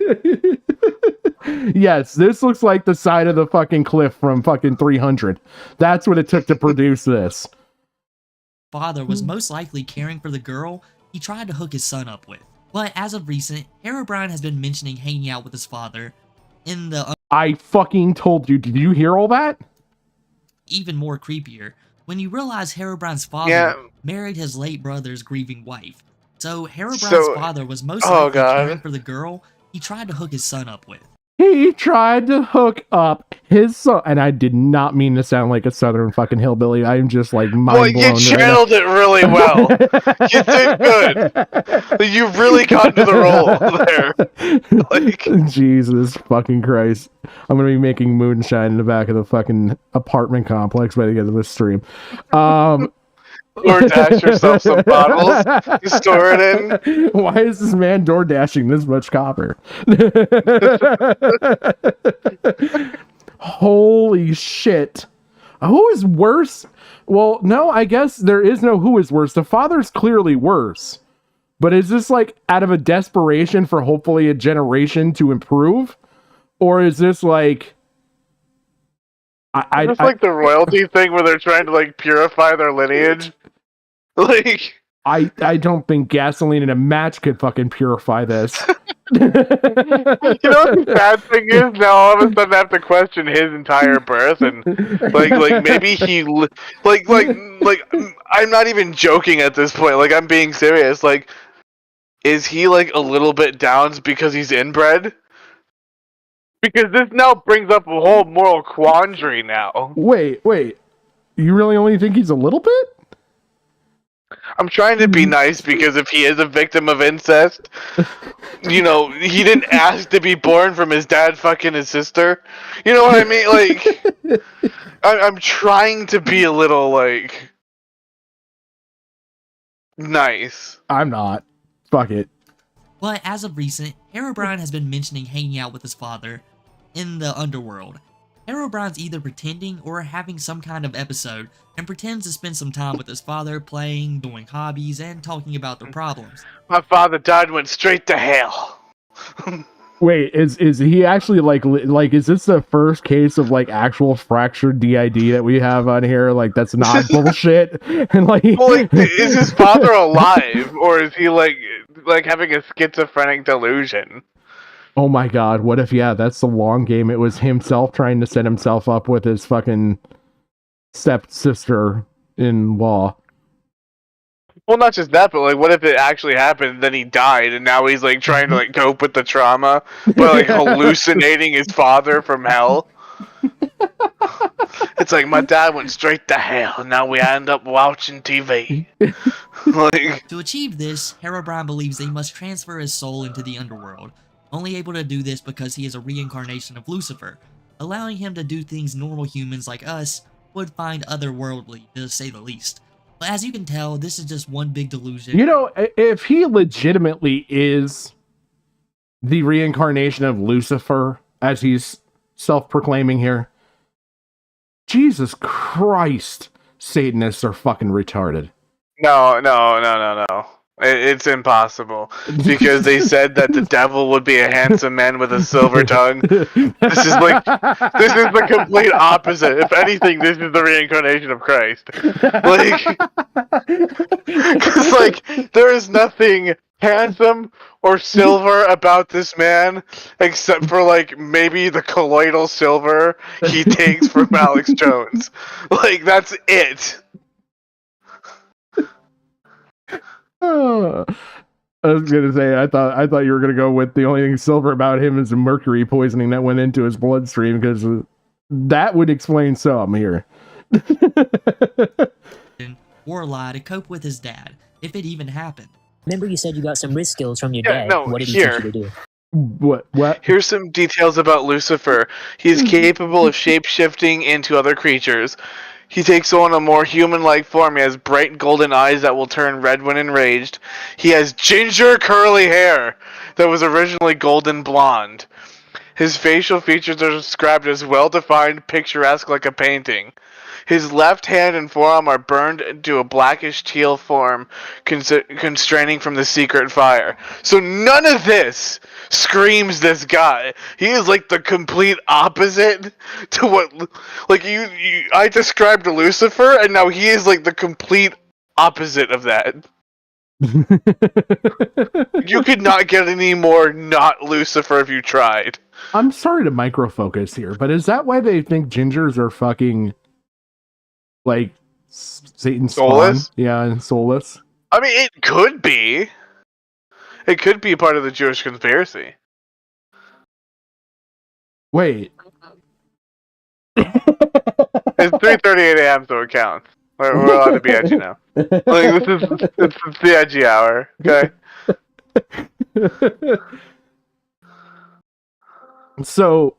Yes, this looks like the side of the fucking cliff from fucking 300. That's what it took to produce this. Father was most likely caring for the girl he tried to hook his son up with. But as of recent, Herobrine has been mentioning hanging out with his father in the... I fucking told you. Did you hear all that? Even more creepier, when you realize Herobrine's father married his late brother's grieving wife. So Herobrine's father was most likely caring for the girl he tried to hook his son up with. He tried to hook up his son, and I did not mean to sound like a southern fucking hillbilly. I'm just like mind blown. Well, you channeled it really well. You did good. You really got into the role there. Like, Jesus fucking Christ. I'm gonna be making moonshine in the back of the fucking apartment complex by the end of this stream. Or dash yourself some bottles to store it in. Why is this man door dashing this much copper? Holy shit. Who is worse? Well, no, I guess there is no who is worse. The father's clearly worse. But is this like out of a desperation for hopefully a generation to improve? Or is this like... Is this like the royalty thing where they're trying to like purify their lineage? Like... I don't think gasoline in a match could fucking purify this. You know what the bad thing is? Now all of a sudden I have to question his entire birth, and like maybe he like I'm not even joking at this point. Like I'm being serious. Like, is he like a little bit Downs because he's inbred? Because this now brings up a whole moral quandary now. Wait. You really only think he's a little bit? I'm trying to be nice because if he is a victim of incest, you know, he didn't ask to be born from his dad fucking his sister. You know what I mean? Like, I'm trying to be a little, like, nice. I'm not. Fuck it. But as of recent, Herobrine has been mentioning hanging out with his father in the underworld. Herobrine's either pretending or having some kind of episode and pretends to spend some time with his father playing, doing hobbies, and talking about their problems. My father died and went straight to hell. Wait, is he actually like is this the first case of like actual fractured DID that we have on here? Like that's not bullshit. And like, well, like, is his father alive or is he like having a schizophrenic delusion? Oh my god, what if, yeah, that's the long game. It was himself trying to set himself up with his fucking stepsister-in-law. Well, not just that, but like, what if it actually happened, then he died, and now he's like trying to like cope with the trauma by like hallucinating his father from hell? It's like, my dad went straight to hell, and now we end up watching TV. Like... To achieve this, Herobrine believes they must transfer his soul into the underworld, only able to do this because he is a reincarnation of Lucifer, allowing him to do things normal humans like us would find otherworldly, to say the least. But as you can tell, this is just one big delusion. You know, if he legitimately is the reincarnation of Lucifer, as he's self-proclaiming here, Jesus Christ, Satanists are fucking retarded. No. It's impossible. Because they said that the devil would be a handsome man with a silver tongue. This is the complete opposite. If anything, this is the reincarnation of Christ. Like, because, like, there is nothing handsome or silver about this man, except for, like, maybe the colloidal silver he takes from Alex Jones. Like, that's it. I was gonna say, I thought you were gonna go with the only thing silver about him is the mercury poisoning that went into his bloodstream, because that would explain some here. Or a lie to cope with his dad, if it even happened. Remember you said you got some risk skills from your dad. No, what did he here. teach you to do? What? Here's some details about Lucifer. He is capable of shape-shifting into other creatures. He takes on a more human-like form. He has bright golden eyes that will turn red when enraged. He has ginger curly hair that was originally golden blonde. His facial features are described as well-defined, picturesque like a painting. His left hand and forearm are burned into a blackish teal form, constraining from the secret fire. So none of this screams this guy. He is like the complete opposite to what, like I described Lucifer, and now he is like the complete opposite of that. You could not get any more not Lucifer if you tried. I'm sorry to microfocus here, but is that why they think gingers are fucking like Satan's spawn? Yeah, and soulless. I mean, it could be. It could be part of the Jewish conspiracy. Wait. It's 3:38 a.m., so it counts. We're allowed to be edgy now. Like, it's the edgy hour, okay? So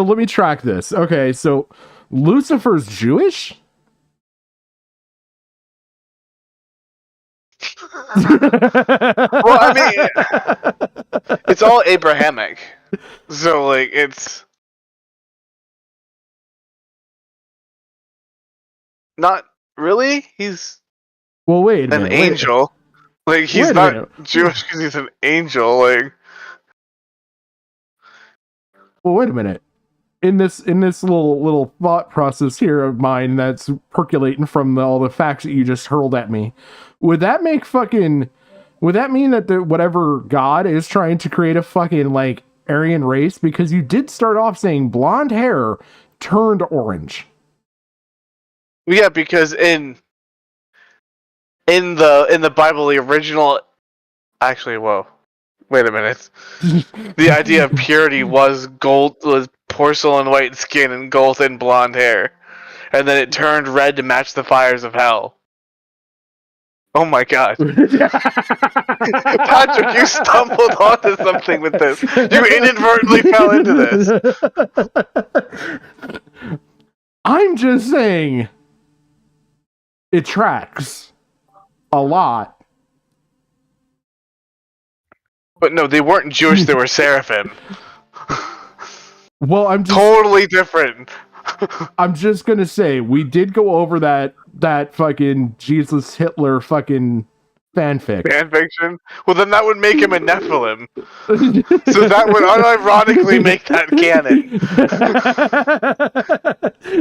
let me track this. Okay, so Lucifer's Jewish? Well, I mean, it's all Abrahamic, so like it's not really. He's Well, wait a an minute. angel. Like he's Wait a not minute. Jewish because he's an angel. Like Well, wait a minute. In this little thought process here of mine that's percolating from all the facts that you just hurled at me, would that mean that the whatever God is trying to create a fucking like Aryan race? Because you did start off saying blonde hair turned orange. yeah, because in the Bible, the original. Actually, whoa. Wait a minute. The idea of purity was porcelain white skin and golden blonde hair, and then it turned red to match the fires of hell. Oh my god. Patrick, you stumbled onto something with this. You inadvertently fell into this. I'm just saying it tracks a lot. But no, they weren't Jewish, they were seraphim. Well, I'm just totally different. I'm just gonna say we did go over that fucking Jesus Hitler fucking fanfic. Fanfiction? Well, then that would make him a Nephilim. So that would unironically make that canon.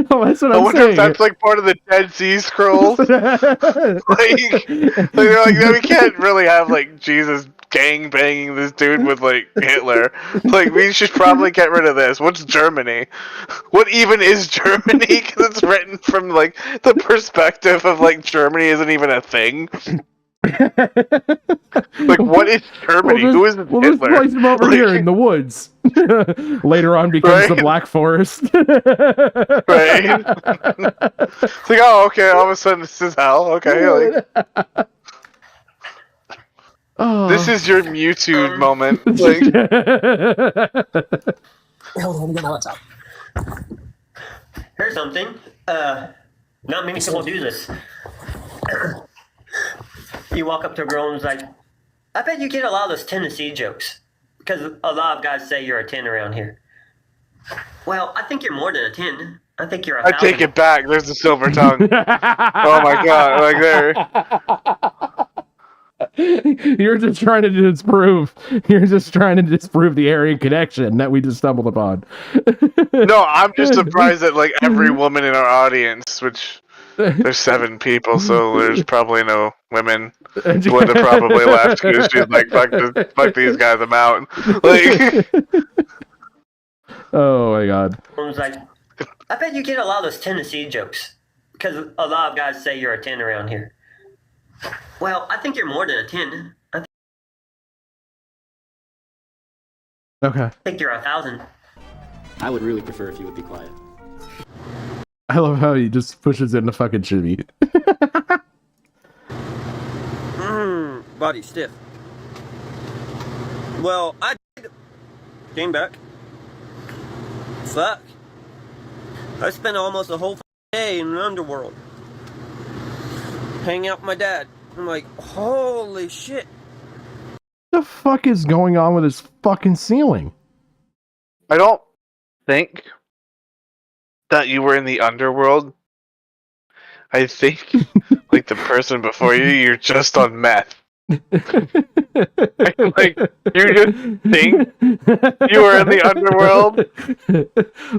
Well, that's what I I'm wonder saying. if that's like part of the Dead Sea Scrolls. like they're like, we can't really have like Jesus gang banging this dude with like Hitler. Like we should probably get rid of this. What's Germany? What even is Germany? Because it's written from like the perspective of like Germany isn't even a thing. Like what is Germany? Who is Hitler? Let's place him over here in the woods. Later on becomes the Black Forest. Right? It's like, oh, okay, all of a sudden this is hell. Okay, like this is your Mewtwo moment. Like Hold on, let me get my laptop. Here's something. Not many people do this. You walk up to a girl and it's like, I bet you get a lot of those Tennessee jokes. Because a lot of guys say you're a 10 around here. Well, I think you're more than a 10. I think you're a 1,000. I take it back. There's the silver tongue. Oh my god! Like there. You're just trying to disprove the Aryan connection that we just stumbled upon. No, I'm just surprised that like every woman in our audience, which there's 7 people, so there's probably no women. Linda probably left because she's like, fuck these guys, I'm out. Like, oh my god. I was like, I bet you get a lot of those Tennessee jokes. Because a lot of guys say you're a 10 around here. Well, I think you're more than a 10. Okay. I think you're 1,000. I would really prefer if you would be quiet. I love how he just pushes in the fucking shimmy. Body stiff. Well, I came back. Fuck. I spent almost a whole day in the underworld. Hanging out with my dad. I'm like, holy shit. What the fuck is going on with his fucking ceiling? I don't think that you were in the underworld. I think, like the person before you, you're just on meth. Like, you just think you were in the underworld?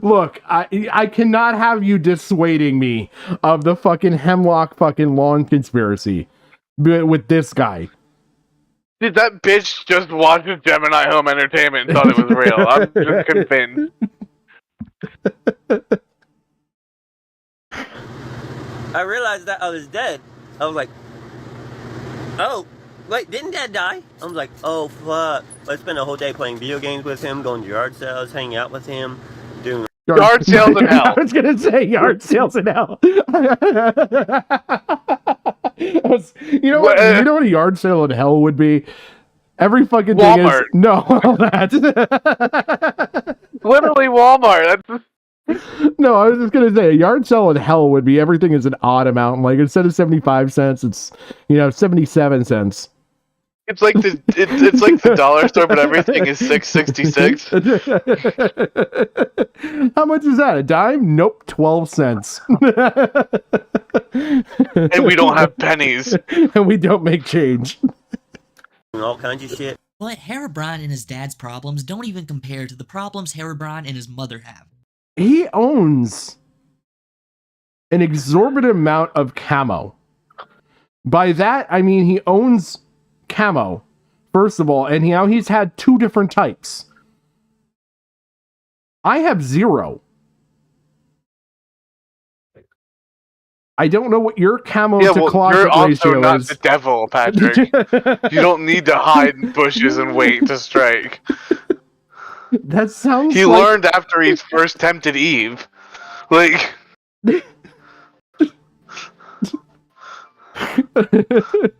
Look, I cannot have you dissuading me of the fucking hemlock fucking lawn conspiracy with this guy. Dude, that bitch just watched Gemini Home Entertainment and thought it was real. I'm just convinced. I realized that I was dead. I was like, oh, wait, didn't Dad die? I was like, oh, fuck. I spent a whole day playing video games with him, going to yard sales, hanging out with him, doing... Yard sales in hell. I was gonna say yard sales in hell. You know what? You know what a yard sale in hell would be? Every fucking thing Walmart. is no. That literally Walmart. That's No, I was just gonna say a yard sale in hell would be everything is an odd amount. Like instead of 75 cents, it's 77 cents. It's like it's like the dollar store, but everything is $6.66. How much is that? A dime? Nope, 12 cents. And we don't have pennies. And we don't make change. All kinds of shit. But Herobrine and his dad's problems don't even compare to the problems Herobrine and his mother have. He owns an exorbitant amount of camo. By that, I mean he owns camo, first of all, and he's had 2 different types. I have 0. I don't know what your camo to closet you're also ratio not is. the devil, Patrick. You don't need to hide in bushes and wait to strike. That sounds He like... learned after he first tempted Eve. Like...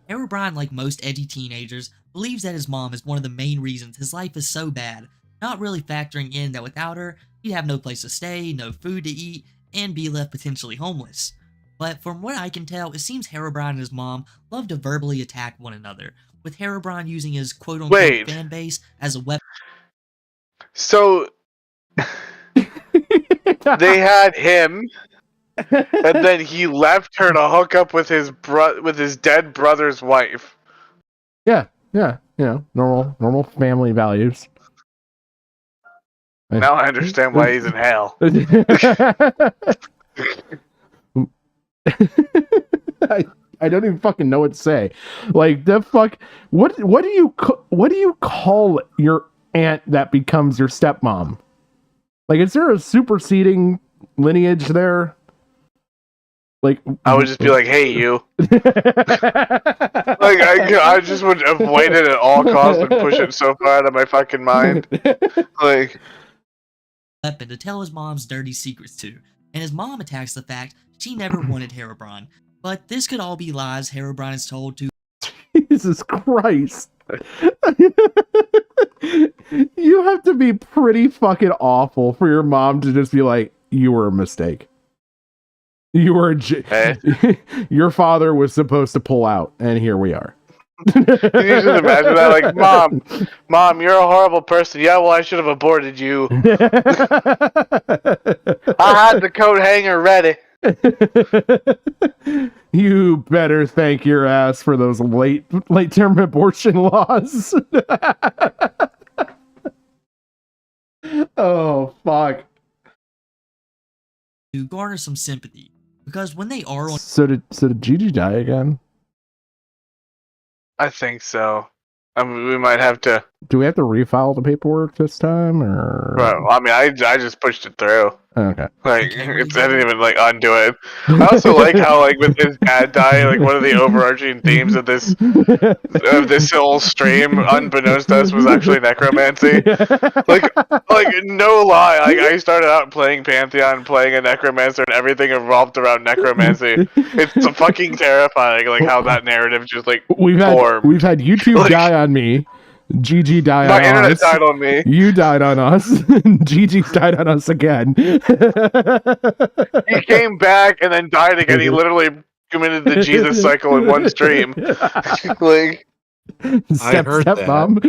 Herobrine, like most edgy teenagers, believes that his mom is one of the main reasons his life is so bad, not really factoring in that without her, he'd have no place to stay, no food to eat, and be left potentially homeless. But from what I can tell, it seems Herobrine and his mom love to verbally attack one another, with Herobrine using his quote-unquote fan base as a weapon. So... they had him... and then he left her to hook up with his dead brother's wife. Yeah, normal family values. Now I understand why he's in hell. I don't even fucking know what to say. Like the fuck, what do you call your aunt that becomes your stepmom? Like, is there a superseding lineage there? Like, I would just be like, "Hey, you!" Like, I just would avoid it at all costs and push it so far out of my fucking mind. Like, weapon to tell his mom's dirty secrets to, and his mom attacks the fact she never wanted Herobrine. But this could all be lies Herobrine is told to. Jesus Christ! You have to be pretty fucking awful for your mom to just be like, "You were a mistake. You were your father was supposed to pull out, and here we are." Can you just imagine that? Like, mom, you're a horrible person. Yeah, well, I should have aborted you. I had the coat hanger ready. You better thank your ass for those late term abortion laws. Oh fuck. To garner some sympathy, because when they are on. So did Gigi die again? I think so. I mean, we might have to. Do we have to refile the paperwork this time, or? Well, I mean, I just pushed it through. Okay. Like, I didn't even like undo it. I also like how, like, with his dad dying, like one of the overarching themes of this whole stream, unbeknownst to us, was actually necromancy. Like no lie, like I started out playing Pantheon, playing a necromancer, and everything evolved around necromancy. It's fucking terrifying, like how that narrative just like formed. We've had YouTube die on me. Gigi died My on internet us. died on me. You died on us. Gigi's died on us again. He came back and then died again. He literally committed the Jesus cycle in one stream. Like, Stepmom.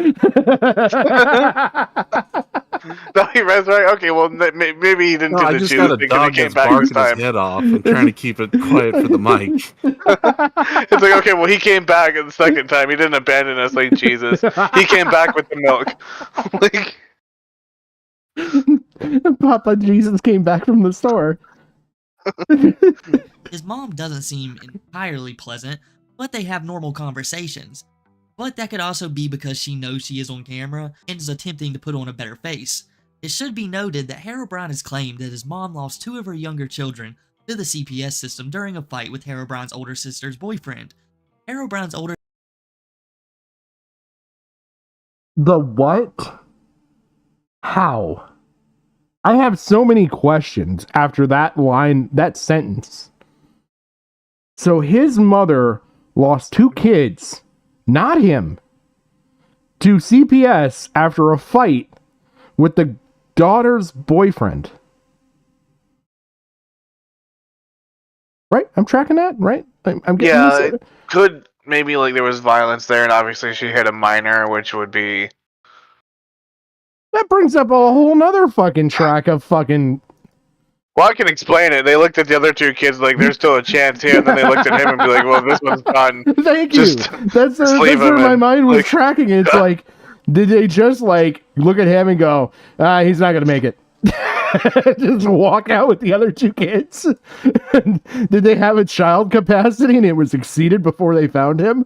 No, he resurrected. Okay, well, maybe he didn't do the just Jesus got a thing dog because he came that's back this barking his time. head off and trying to keep it quiet for the mic. It's like, okay, well, he came back the second time. He didn't abandon us like Jesus. He came back with the milk. Like, Papa Jesus came back from the store. His mom doesn't seem entirely pleasant, but they have normal conversations. But that could also be because she knows she is on camera and is attempting to put on a better face. It should be noted that Herobrine has claimed that his mom lost 2 of her younger children to the CPS system during a fight with Herobrine's older sister's boyfriend. Herobrine's older. The what? How? I have so many questions after that line, that sentence. So his mother lost 2 kids, not him, to CPS after a fight with the daughter's boyfriend. Right? I'm tracking that, right? I'm getting Yeah, this. it could maybe like there was violence there, and obviously she hit a minor, which would be. That brings up a whole nother fucking track of fucking. Well, I can explain it. They looked at the other two kids like there's still a chance here, and then they looked at him and be like, "Well, this one's done." Thank Just, you. That's leave where him my and, mind was like, tracking. It's like, did they just like look at him and go, he's not gonna make it? Just walk out with the other two kids? Did they have a child capacity and it was exceeded before they found him?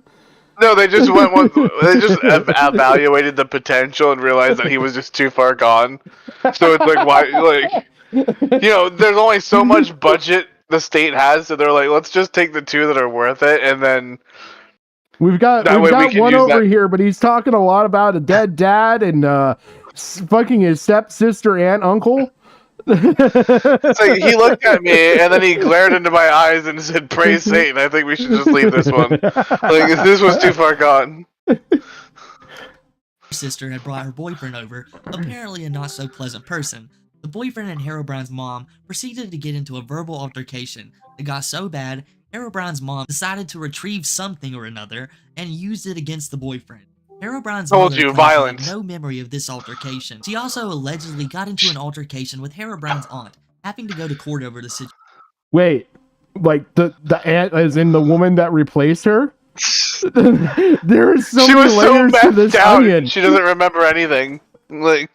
No, they just they just evaluated the potential and realized that he was just too far gone. So it's like, why, like, there's only so much budget the state has, so they're like, let's just take the two that are worth it, and then we've got one over here, but he's talking a lot about a dead dad and fucking his stepsister and uncle. It's like he looked at me and then he glared into my eyes and said, "Praise Satan." I think we should just leave this one. Like, this was too far gone. Her sister had brought her boyfriend over, apparently a not so pleasant person. The boyfriend and Herobrine's mom proceeded to get into a verbal altercation. It got so bad, Herobrine's mom decided to retrieve something or another and used it against the boyfriend. Herobrine's mother claimed to have no memory of this altercation. She also allegedly got into an altercation with Herobrine's aunt, having to go to court over the situation. Wait, like the aunt as in the woman that replaced her? There are so many layers to this onion. She doesn't remember anything. Like,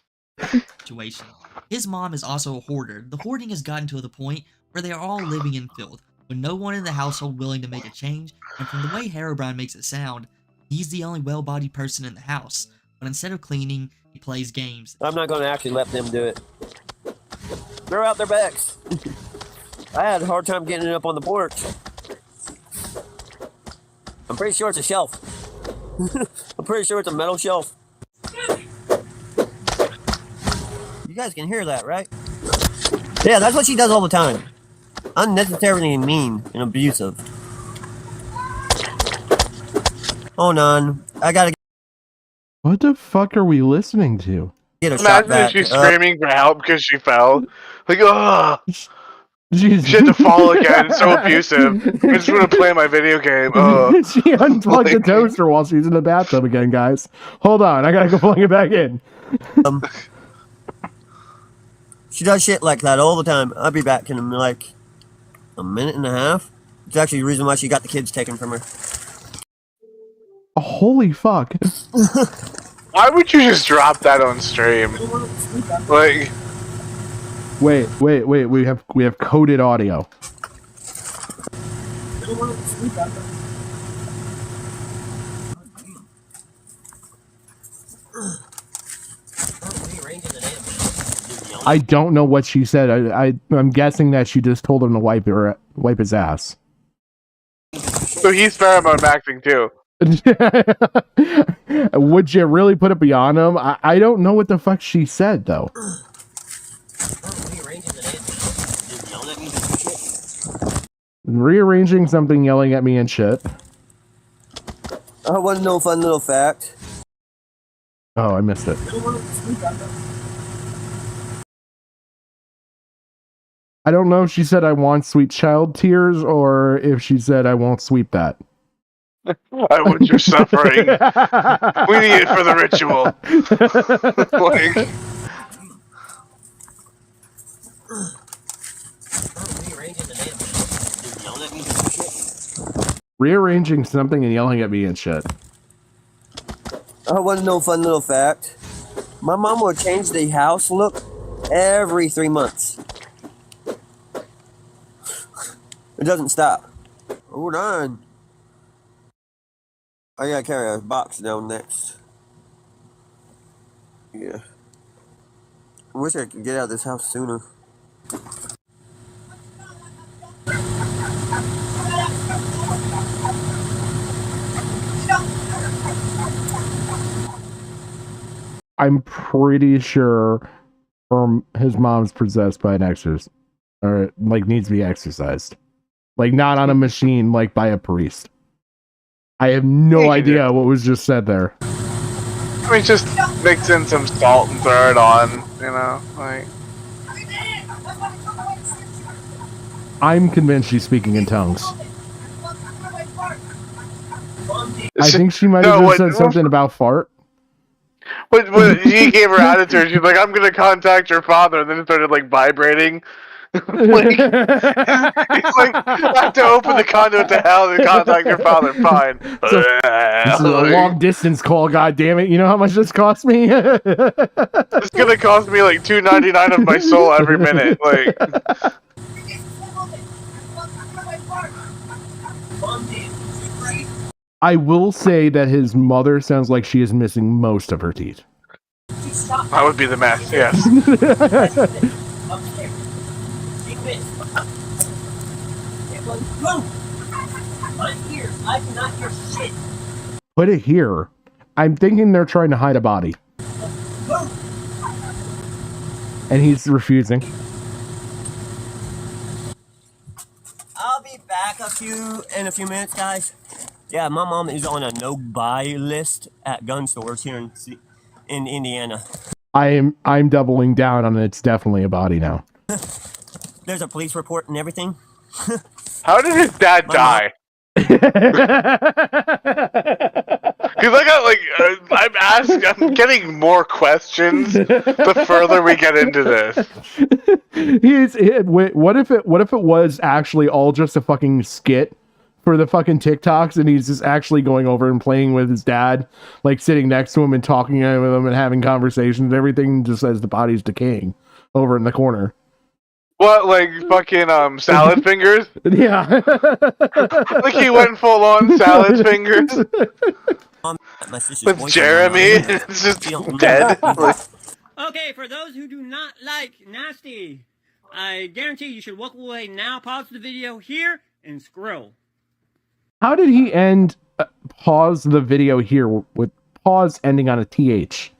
Situation. His mom is also a hoarder. The hoarding has gotten to the point where they are all living in filth, with no one in the household willing to make a change, and from the way Herobrine makes it sound, he's the only well-bodied person in the house, but instead of cleaning, he plays games. I'm not going to actually let them do it. Throw out their backs. I had a hard time getting it up on the porch. I'm pretty sure it's a shelf. I'm pretty sure it's a metal shelf. You guys can hear that, right? Yeah, that's what she does all the time. Unnecessarily mean and abusive. Hold on. I gotta What the fuck are we listening to? get a shot imagine back. if she's screaming for help because she fell. Like, ugh. Jeez. She had to fall again. It's so abusive. I just want to play my video game. She unplugged the toaster while she's in the bathtub again, guys. Hold on, I gotta go plug it back in. She does shit like that all the time. I'll be back in like a minute and a half. It's actually the reason why she got the kids taken from her. Holy fuck. Why would you just drop that on stream? Like, Wait, we have coded audio. I don't know what she said. I'm guessing that she just told him to wipe his ass. so he's pheromone acting too. Would you really put it beyond him? I don't know what the fuck she said though. Rearranging something, yelling at me and shit. I want to know a fun little fact. Oh, I missed it. I don't know if she said I want sweet child tears or if she said I won't sweep that. I want your suffering. We need it for the ritual. Like, rearranging something and yelling at me and shit. I want to know a fun little fact. My mom will change the house look every 3 months. It doesn't stop. Hold on. I gotta carry a box down next. Yeah. I wish I could get out of this house sooner. I'm pretty sure his mom's possessed by an exorcist. Or, like, needs to be exorcised. Like, not on a machine, like, by a priest. I have no idea what was just said there. I mean, just mix in some salt and throw it on, you know, like. I'm convinced she's speaking in tongues. I think she might have just said something about fart. But he gave her attitude. She's like, "I'm gonna contact your father," and then it started like vibrating. Like, he's like, "I have to open the conduit to hell to contact your father." Fine. So, this is a long distance call. God damn it! You know how much this cost me? It's gonna cost me like $2.99 of my soul every minute. Like. I will say that his mother sounds like she is missing most of her teeth. That would be the mess, yes. Put it here. I'm thinking they're trying to hide a body. And he's refusing. I'll be back in a few minutes, guys. Yeah, my mom is on a no-buy list at gun stores here in Indiana. I'm doubling down on it's definitely a body now. There's a police report and everything. How did his dad die? Because I got I'm getting more questions the further we get into this. What if it was actually all just a fucking skit for the fucking TikToks, and he's just actually going over and playing with his dad, like sitting next to him and talking with him and having conversations and everything, just as the body's decaying over in the corner. What, like fucking salad fingers? Yeah. Like he went full on salad fingers. With Jeremy, it's just dead. Okay, for those who do not like nasty, I guarantee you should walk away now, pause the video here, and scroll. How did he end? Pause the video here with pause ending on a TH.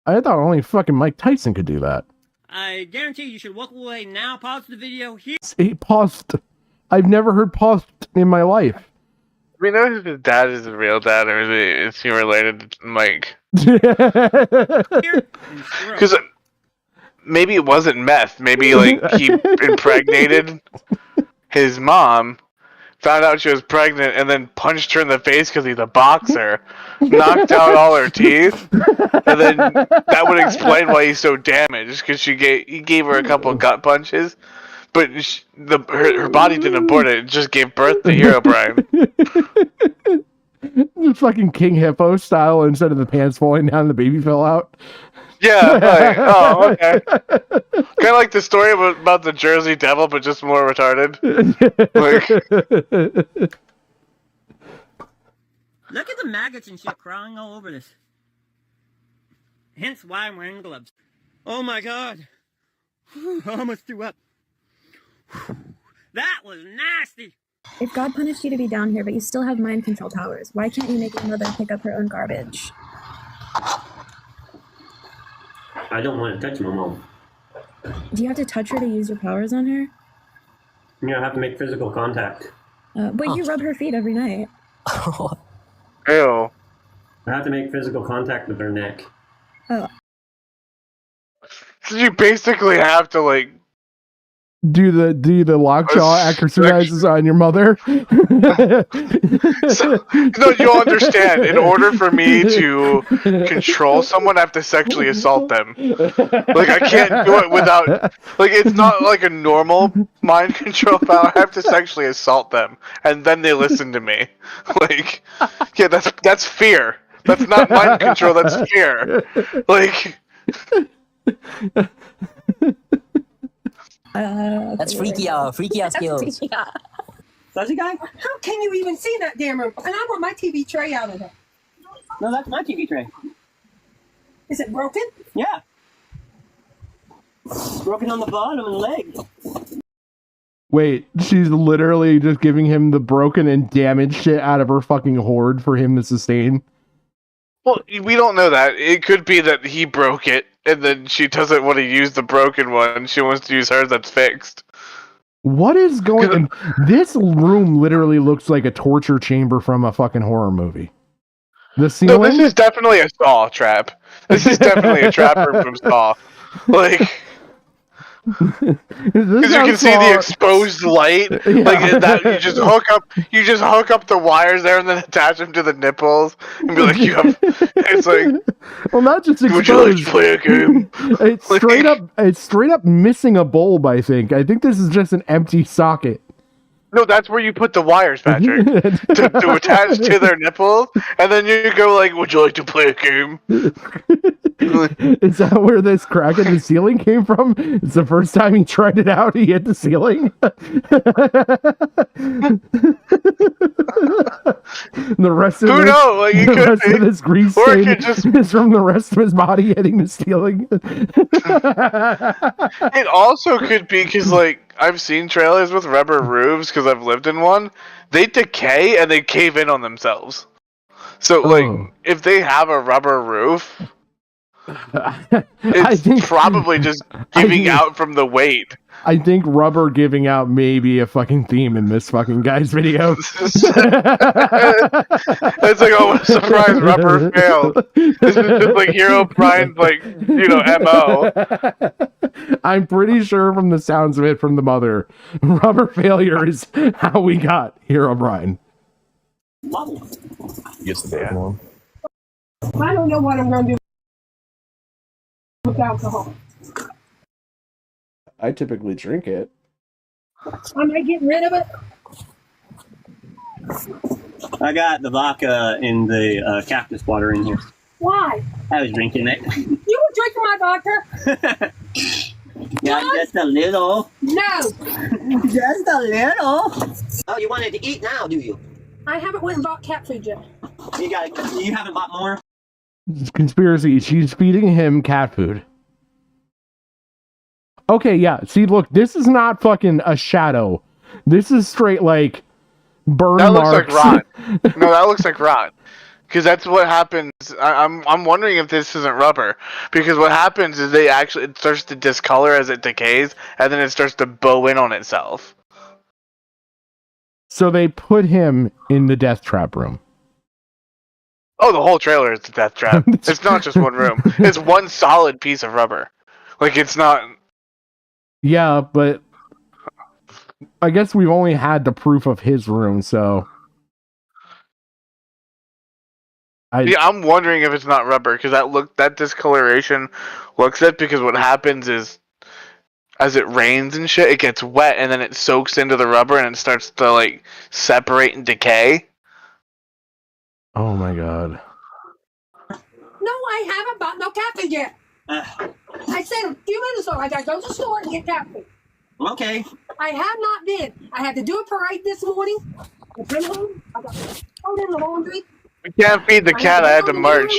I thought only fucking Mike Tyson could do that. I guarantee you should walk away now, pause the video here. He paused. I've never heard paused in my life. We know if his dad is the real dad, or is he related to Mike? Because maybe it wasn't meth. Maybe like he impregnated his mom, found out she was pregnant, and then punched her in the face because he's a boxer, knocked out all her teeth, and then that would explain why he's so damaged, because he gave her a couple gut punches, but her body didn't abort it just gave birth to Herobrine. The fucking King Hippo style, instead of the pants falling down, the baby fell out. Yeah, like, oh, okay. Kind of like the story about the Jersey Devil, but just more retarded. Look at the maggots and shit crawling all over this. Hence why I'm wearing gloves. Oh my god. I almost threw up. That was nasty. If God punished you to be down here, but you still have mind control powers, why can't you make your mother pick up her own garbage? I don't want to touch my mom. Do you have to touch her to use your powers on her? You have to make physical contact. But you rub her feet every night. Ew. I have to make physical contact with her neck. Oh. So you basically have to like do the lockjaw exercises on your mother. So, no, you'll understand. In order for me to control someone, I have to sexually assault them. Like I can't do it without. Like it's not like a normal mind control power. I have to sexually assault them, and then they listen to me. Like, yeah, that's fear. That's not mind control. That's fear. Like. That's freaky out skills. Does it, guy? How can you even see that damn room? And I want my TV tray out of there. No, that's my TV tray. Is it broken? Yeah. Broken on the bottom and the leg. Wait, she's literally just giving him the broken and damaged shit out of her fucking hoard for him to sustain. Well, we don't know that. It could be that he broke it, and then she doesn't want to use the broken one. She wants to use hers that's fixed. What is going on? This room literally looks like a torture chamber from a fucking horror movie. The ceiling? No, this is definitely a Saw trap. This is definitely a trap room from Saw. Like, Because you can see the exposed light, like that. You just hook up the wires there, and then attach them to the nipples, and be like, "You have." It's like, well, not just exposed. Would you like to play a game? It's straight up missing a bulb. I think this is just an empty socket. No, that's where you put the wires, Patrick, to attach to their nipples, and then you go like, "Would you like to play a game?" Is that where this crack in the ceiling came from? It's the first time he tried it out, he hit the ceiling. The rest of Who knows? Like, it the could rest be. of this grease Or it stain could just- is from the rest of his body hitting the ceiling. It also could be because, like, I've seen trailers with rubber roofs because I've lived in one. They decay and they cave in on themselves. So, like, if they have a rubber roof, it's probably just giving out from the weight. I think rubber giving out may be a fucking theme in this fucking guy's video. It's like, oh, what a surprise, rubber failed. This is just like Hero Brian's, like, MO. I'm pretty sure from the sounds of it from the mother, rubber failure is how we got Hero Brian. Yes, the bad one. I don't know what I'm going to do with alcohol. I typically drink it. Am I getting rid of it? I got the vodka in the cactus water in here. Why? I was drinking it. You were drinking my vodka? Yeah, just a little. No. Just a little. Oh, you wanted to eat now, do you? I haven't went and bought cat food yet. You haven't bought more? Conspiracy. She's feeding him cat food. Okay, yeah. See, look, this is not fucking a shadow. This is straight, like, burn That marks. looks like rot. No, that looks like rot. Because that's what happens. I'm wondering if this isn't rubber. Because what happens is it starts to discolor as it decays, and then it starts to bow in on itself. So they put him in the death trap room. Oh, the whole trailer is a death trap. It's not just one room. It's one solid piece of rubber. Like, it's not... Yeah, but I guess we've only had the proof of his room, so... I'm wondering if it's not rubber, because that discoloration looks it, because what happens is, as it rains and shit, it gets wet, and then it soaks into the rubber, and it starts to, like, separate and decay. Oh my god. No, I haven't bought no cat food yet. I said a few minutes ago, I gotta go to the store and get cat food. Okay. I have not been. I had to do a parade this morning. I came home. I got thrown in the laundry. We can't feed the cat, I had to march.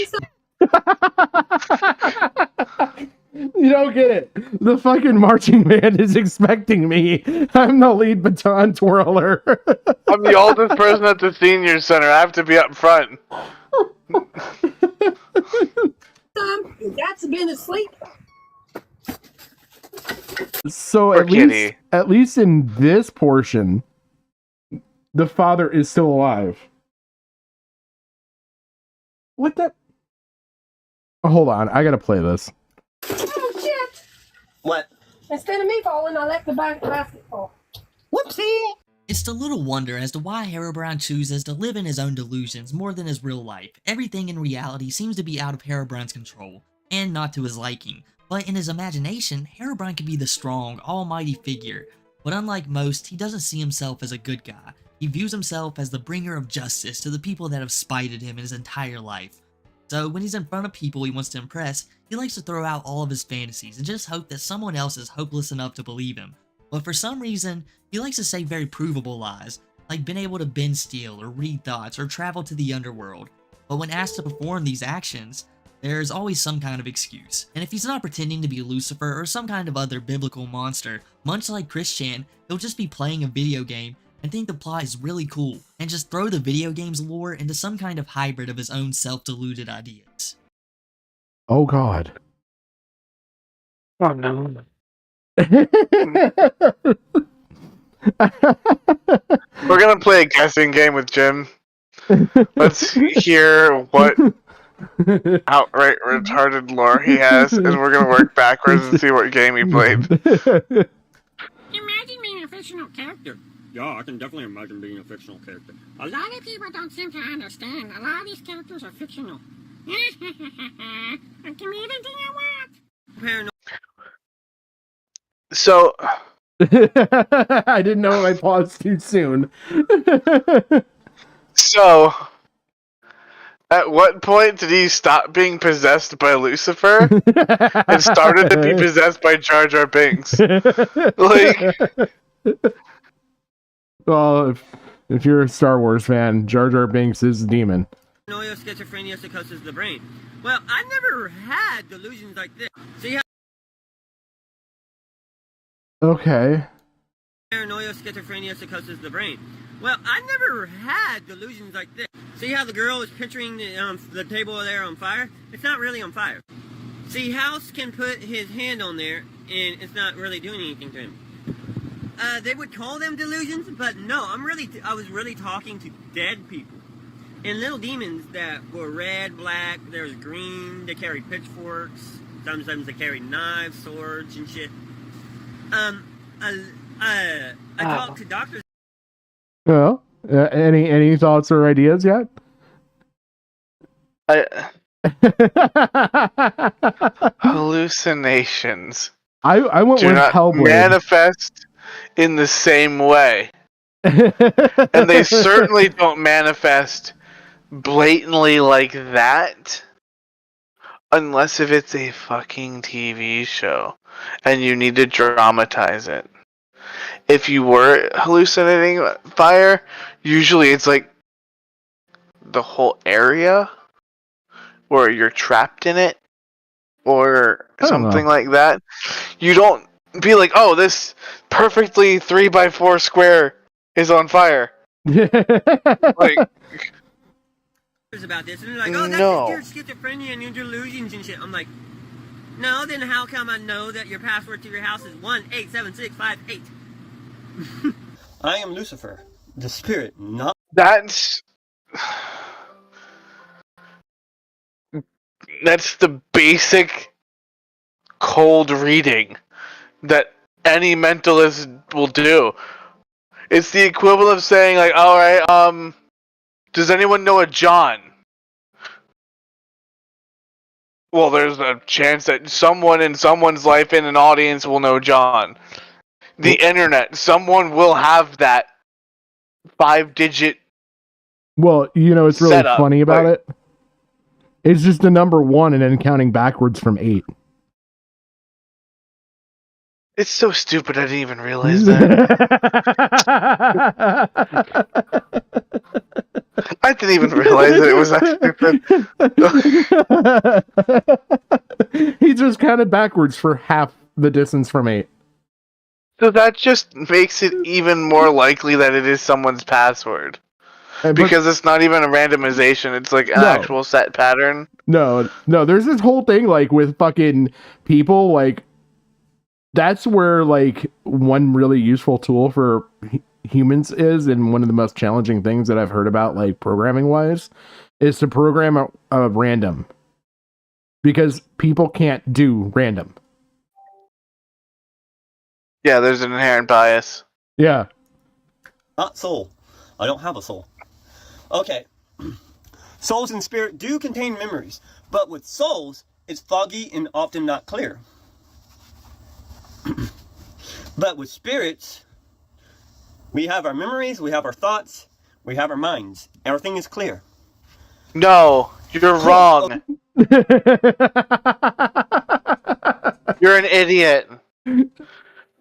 You don't get it. The fucking marching band is expecting me. I'm the lead baton twirler. I'm the oldest person at the senior center. I have to be up front. Your dad's been asleep. So at least in this portion, the father is still alive. What the? Oh, hold on, I gotta play this. Oh shit! What? Instead of me falling, I let the basket fall. Whoopsie! It's the little wonder as to why Herobrine chooses to live in his own delusions more than his real life. Everything in reality seems to be out of Herobrine's control, and not to his liking. But in his imagination, Herobrine can be the strong, almighty figure. But unlike most, he doesn't see himself as a good guy. He views himself as the bringer of justice to the people that have spited him in his entire life. So when he's in front of people he wants to impress, he likes to throw out all of his fantasies and just hope that someone else is hopeless enough to believe him. But for some reason, he likes to say very provable lies, like being able to bend steel or read thoughts or travel to the underworld. But when asked to perform these actions, there's always some kind of excuse. And if he's not pretending to be Lucifer or some kind of other biblical monster, much like Christian, he'll just be playing a video game and think the plot is really cool, and just throw the video game's lore into some kind of hybrid of his own self-deluded ideas. Oh god. Oh no. We're gonna play a guessing game with Jim. Let's hear what outright retarded lore he has, and we're gonna work backwards and see what game he played. Imagine being a fictional character. Yeah, I can definitely imagine being a fictional character. A lot of people don't seem to understand. A lot of these characters are fictional. I can be anything I want. Paranoid. So, I didn't know I paused too soon. So, at what point did he stop being possessed by Lucifer and started to be possessed by Jar Jar Binks? Like, well, if you're a Star Wars fan, Jar Jar Binks is a demon. Paranoia, schizophrenia, psychosis of the brain. Well, I've never had delusions like this. See how Okay. paranoia, schizophrenia, psychosis of the brain. Well, I've never had delusions like this. See how the girl is picturing the table there on fire? It's not really on fire. See, House can put his hand on there, and it's not really doing anything to him. They would call them delusions, but no, I was really talking to dead people. And little demons that were red, black, there was green, they carried pitchforks, sometimes they carried knives, swords, and shit. I talked to doctors. Well, any thoughts or ideas yet? hallucinations. I went do with not Hellblade. manifest in the same way. And they certainly don't manifest blatantly like that unless if it's a fucking TV show and you need to dramatize it. If you were hallucinating fire, usually it's like the whole area or you're trapped in it or something like that. You don't be like, oh, this perfectly 3x4 square is on fire. Like, about this, and they're like, oh, that's just your schizophrenia and your delusions and shit. I'm like, no, then how come I know that your password to your house is 187658? I am Lucifer, the spirit, not... That's the basic cold reading that any mentalist will do. It's the equivalent of saying, like, alright, does anyone know a John? Well, there's a chance that someone in someone's life in an audience will know John. The internet, someone will have that 5-digit. Well, you know, it's really setup, funny about it. It's just the number 1 and then counting backwards from 8. It's so stupid I didn't even realize that. I didn't even realize that it was that stupid. He just counted backwards for half the distance from 8. So that just makes it even more likely that it is someone's password. Because it's not even a randomization, it's like an actual set pattern. No, there's this whole thing like with fucking people, like that's where like one really useful tool for humans is, and one of the most challenging things that I've heard about like programming wise is to program a random, because people can't do random. Yeah, there's an inherent bias. Yeah. Not soul. I don't have a soul. Okay. Souls and spirit do contain memories, but with souls, it's foggy and often not clear. But with spirits, we have our memories, we have our thoughts, we have our minds. Everything is clear. No, you're wrong. You're an idiot.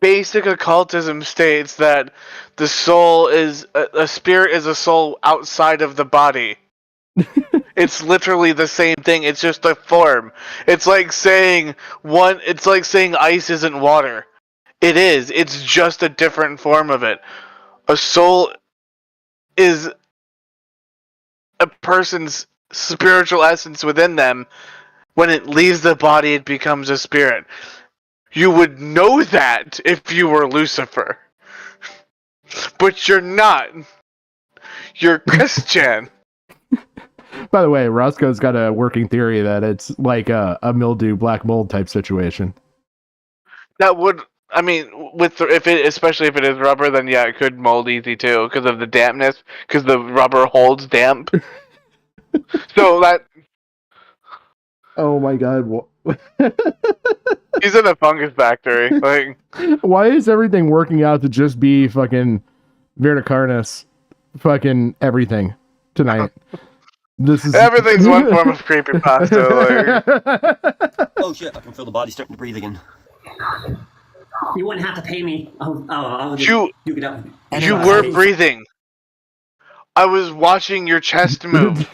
Basic occultism states that the soul is a spirit is a soul outside of the body. It's literally the same thing. It's just a form. It's like saying ice isn't water. It is. It's just a different form of it. A soul is a person's spiritual essence within them. When it leaves the body, it becomes a spirit. You would know that if you were Lucifer. But you're not. You're Christian. By the way, Roscoe's got a working theory that it's like a mildew, black mold type situation. That would, I mean, especially if it is rubber, then yeah, it could mold easy too because of the dampness. Because the rubber holds damp. So that. Oh my god! He's in a fungus factory. Like, why is everything working out to just be fucking verticarnus, fucking everything tonight? This is everything's one form of creepypasta. Like. Oh shit! I can feel the body starting to breathe again. You wouldn't have to pay me. I'll just You it up. You were breathing. I was watching your chest move.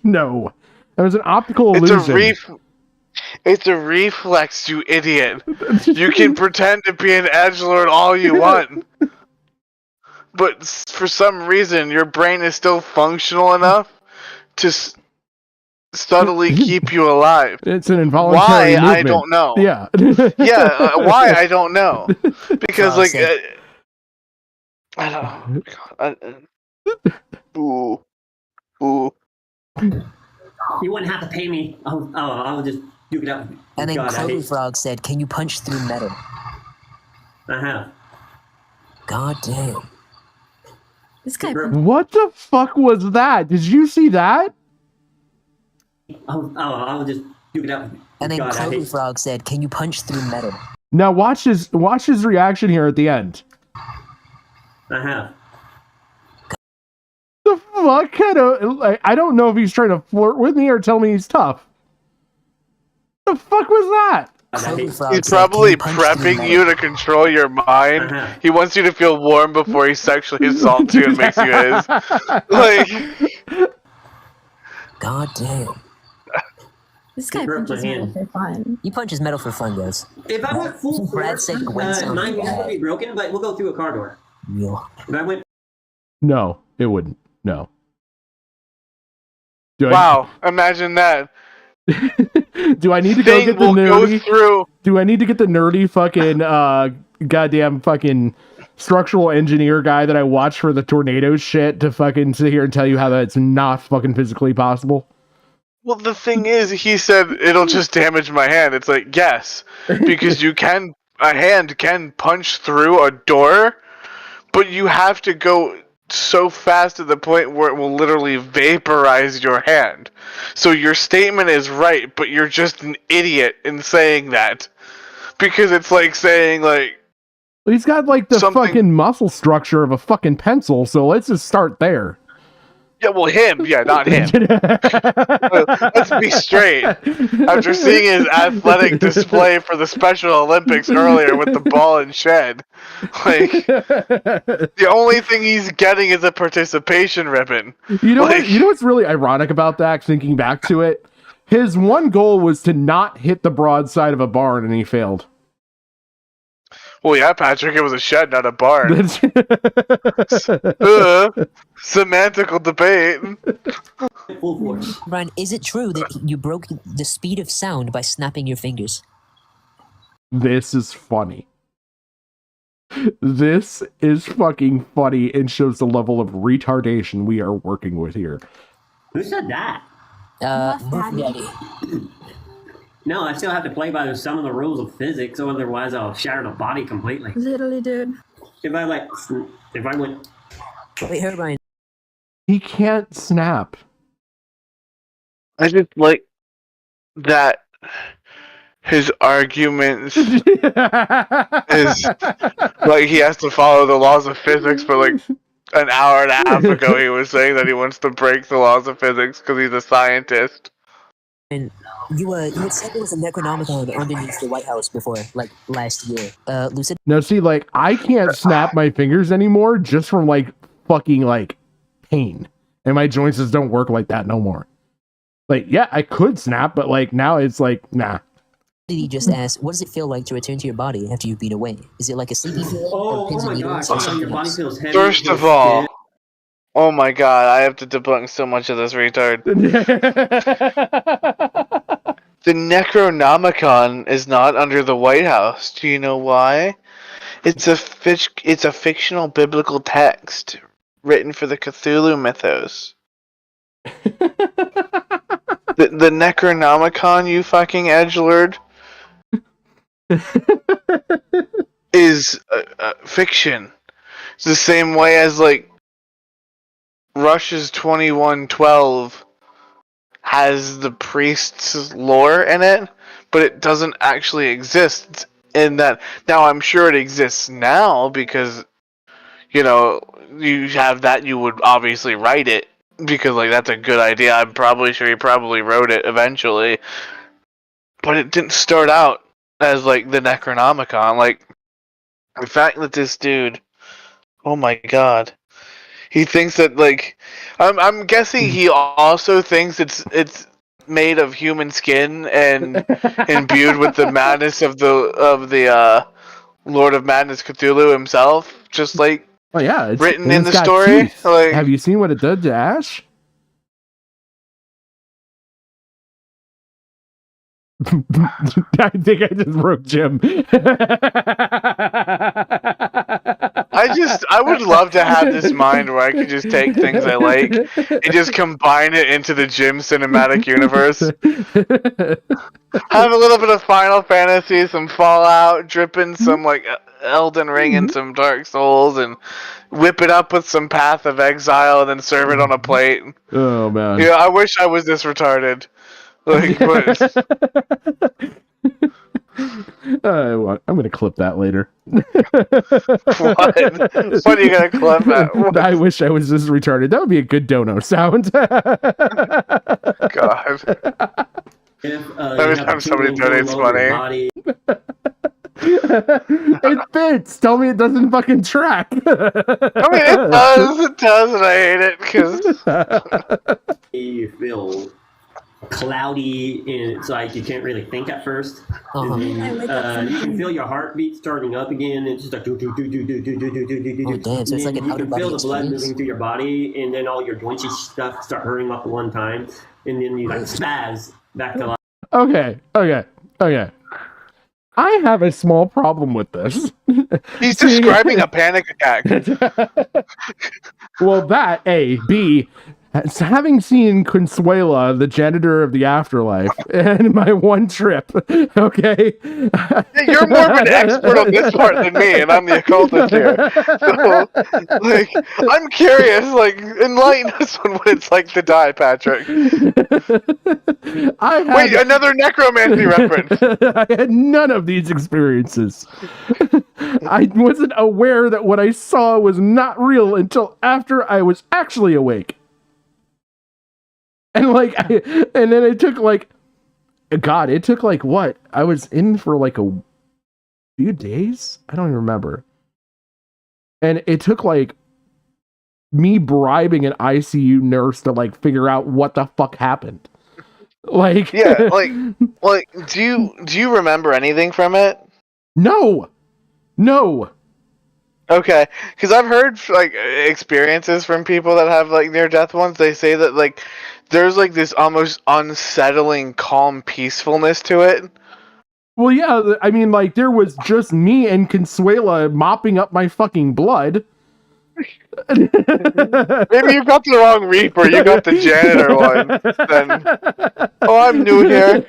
No, that was an optical illusion. It's a reflex, you idiot. You can pretend to be an edgelord all you want. But for some reason, your brain is still functional enough to subtly keep you alive. It's an involuntary movement. I don't know. Yeah. Yeah, why? I don't know. Because, like... I don't know. Ooh. You wouldn't have to pay me. I'll just duke it up. And then Coving Frog said, "Can you punch through metal?" I have. God damn. This guy. What the fuck was that? Did you see that? I'll just duke it up. And then Coving Frog said, "Can you punch through metal?" Now watch his reaction here at the end. I have. The fuck kind of, like, I don't know if he's trying to flirt with me or tell me he's tough. The fuck was that? He's probably prepping you to control your mind. He wants you to feel warm before he sexually assaults you and makes you his. Like, God damn. This guy punches metal for fun. He punches metal for fun, guys. If I went full Brad force, said my hand would be broken, but we'll go through a car door. Yeah. If I went... No, it wouldn't. No. Wow, imagine that. Do I need to go get the nerdy? Do I need to get the nerdy fucking goddamn fucking structural engineer guy that I watched for the tornado shit to fucking sit here and tell you how that's not fucking physically possible? Well, the thing is, he said it'll just damage my hand. It's like, yes, because a hand can punch through a door, but you have to go so fast to the point where it will literally vaporize your hand. So your statement is right, but you're just an idiot in saying that. Because it's like saying, like... He's got, like, the fucking muscle structure of a fucking pencil, so let's just start there. Yeah, well, him. Yeah, not him. Let's be straight. After seeing his athletic display for the Special Olympics earlier with the ball and shed, like, the only thing he's getting is a participation ribbon. You know what? You know what's really ironic about that, thinking back to it? His one goal was to not hit the broadside of a barn, and he failed. Well, yeah, Patrick, it was a shed, not a barn. Semantical debate. Brian, is it true that you broke the speed of sound by snapping your fingers? This is funny. This is fucking funny and shows the level of retardation we are working with here. Who said that? Daddy. No, I still have to play by some of the rules of physics, otherwise I'll shatter the body completely. Literally, dude. If I went... Wait, Brian. He can't snap. I just like that his arguments is like he has to follow the laws of physics, but like an hour and a half ago he was saying that he wants to break the laws of physics because he's a scientist. And you had said there was a Necronomicon underneath the White House before, like last year. Lucid. Now see, like, I can't snap my fingers anymore just from like fucking like pain, and my joints just don't work like that no more. Like, yeah, I could snap, but like now it's like, nah. Did he just ask, what does it feel like to return to your body after you've been away? Is it like a sleepy feeling? Oh my god, your body feels heavy. First of all, oh my god, I have to debunk so much of this retard. The Necronomicon is not under the White House. Do you know why? It's a fictional biblical text written for the Cthulhu mythos. The Necronomicon, you fucking edgelord, is fiction. It's the same way as like Russia's 2112 has the priest's lore in it, but it doesn't actually exist in that. Now I'm sure it exists now because you have that, you would obviously write it because like that's a good idea. I'm probably sure he probably wrote it eventually, but it didn't start out as like the Necronomicon. Like the fact that this dude, oh my god, he thinks that like I'm guessing he also thinks it's made of human skin and imbued with the madness of the Lord of Madness Cthulhu himself, just like it's written and in it's the got story. teeth. Like, have you seen what it did to Ash? I think I just broke Jim. I would love to have this mind where I could just take things I like and just combine it into the Jim cinematic universe. Have a little bit of Final Fantasy, some Fallout, drip in some like Elden Ring and some Dark Souls, and whip it up with some Path of Exile, and then serve it on a plate. Oh man! Yeah, I wish I was this retarded. Like, but I'm gonna clip that later. What are you gonna clip at? What? I wish I was this retarded. That would be a good dono sound. God. Every time somebody donates money. It fits. Tell me it doesn't fucking track. I mean, it does, and I hate it because you feel cloudy and it's like you can't really think at first. And then, you can feel your heartbeat starting up again. It's just like do. Oh damn! So it's like an you can feel the blood experience? moving through your body, and then all your joints and stuff start hurrying up at one time, and then you like spaz back to life. Okay. I have a small problem with this. He's describing a panic attack. Well, that A, B. Having seen Consuela, the janitor of the afterlife, and my one trip, okay? You're more of an expert on this part than me, and I'm the occultist here. So, like, I'm curious, like, enlighten us on what it's like to die, Patrick. Wait, another necromancy reference. I had none of these experiences. I wasn't aware that what I saw was not real until after I was actually awake. And and then it took like what? I was in for like a few days? I don't even remember. And it took like me bribing an ICU nurse to like figure out what the fuck happened. Like, yeah, like do you remember anything from it? No. Okay, because I've heard like experiences from people that have like near-death ones. They say that like there's like this almost unsettling, calm peacefulness to it. Well, yeah, I mean, like there was just me and Consuela mopping up my fucking blood. Maybe you got the wrong Reaper. You got the janitor one. Then, oh, I'm new here.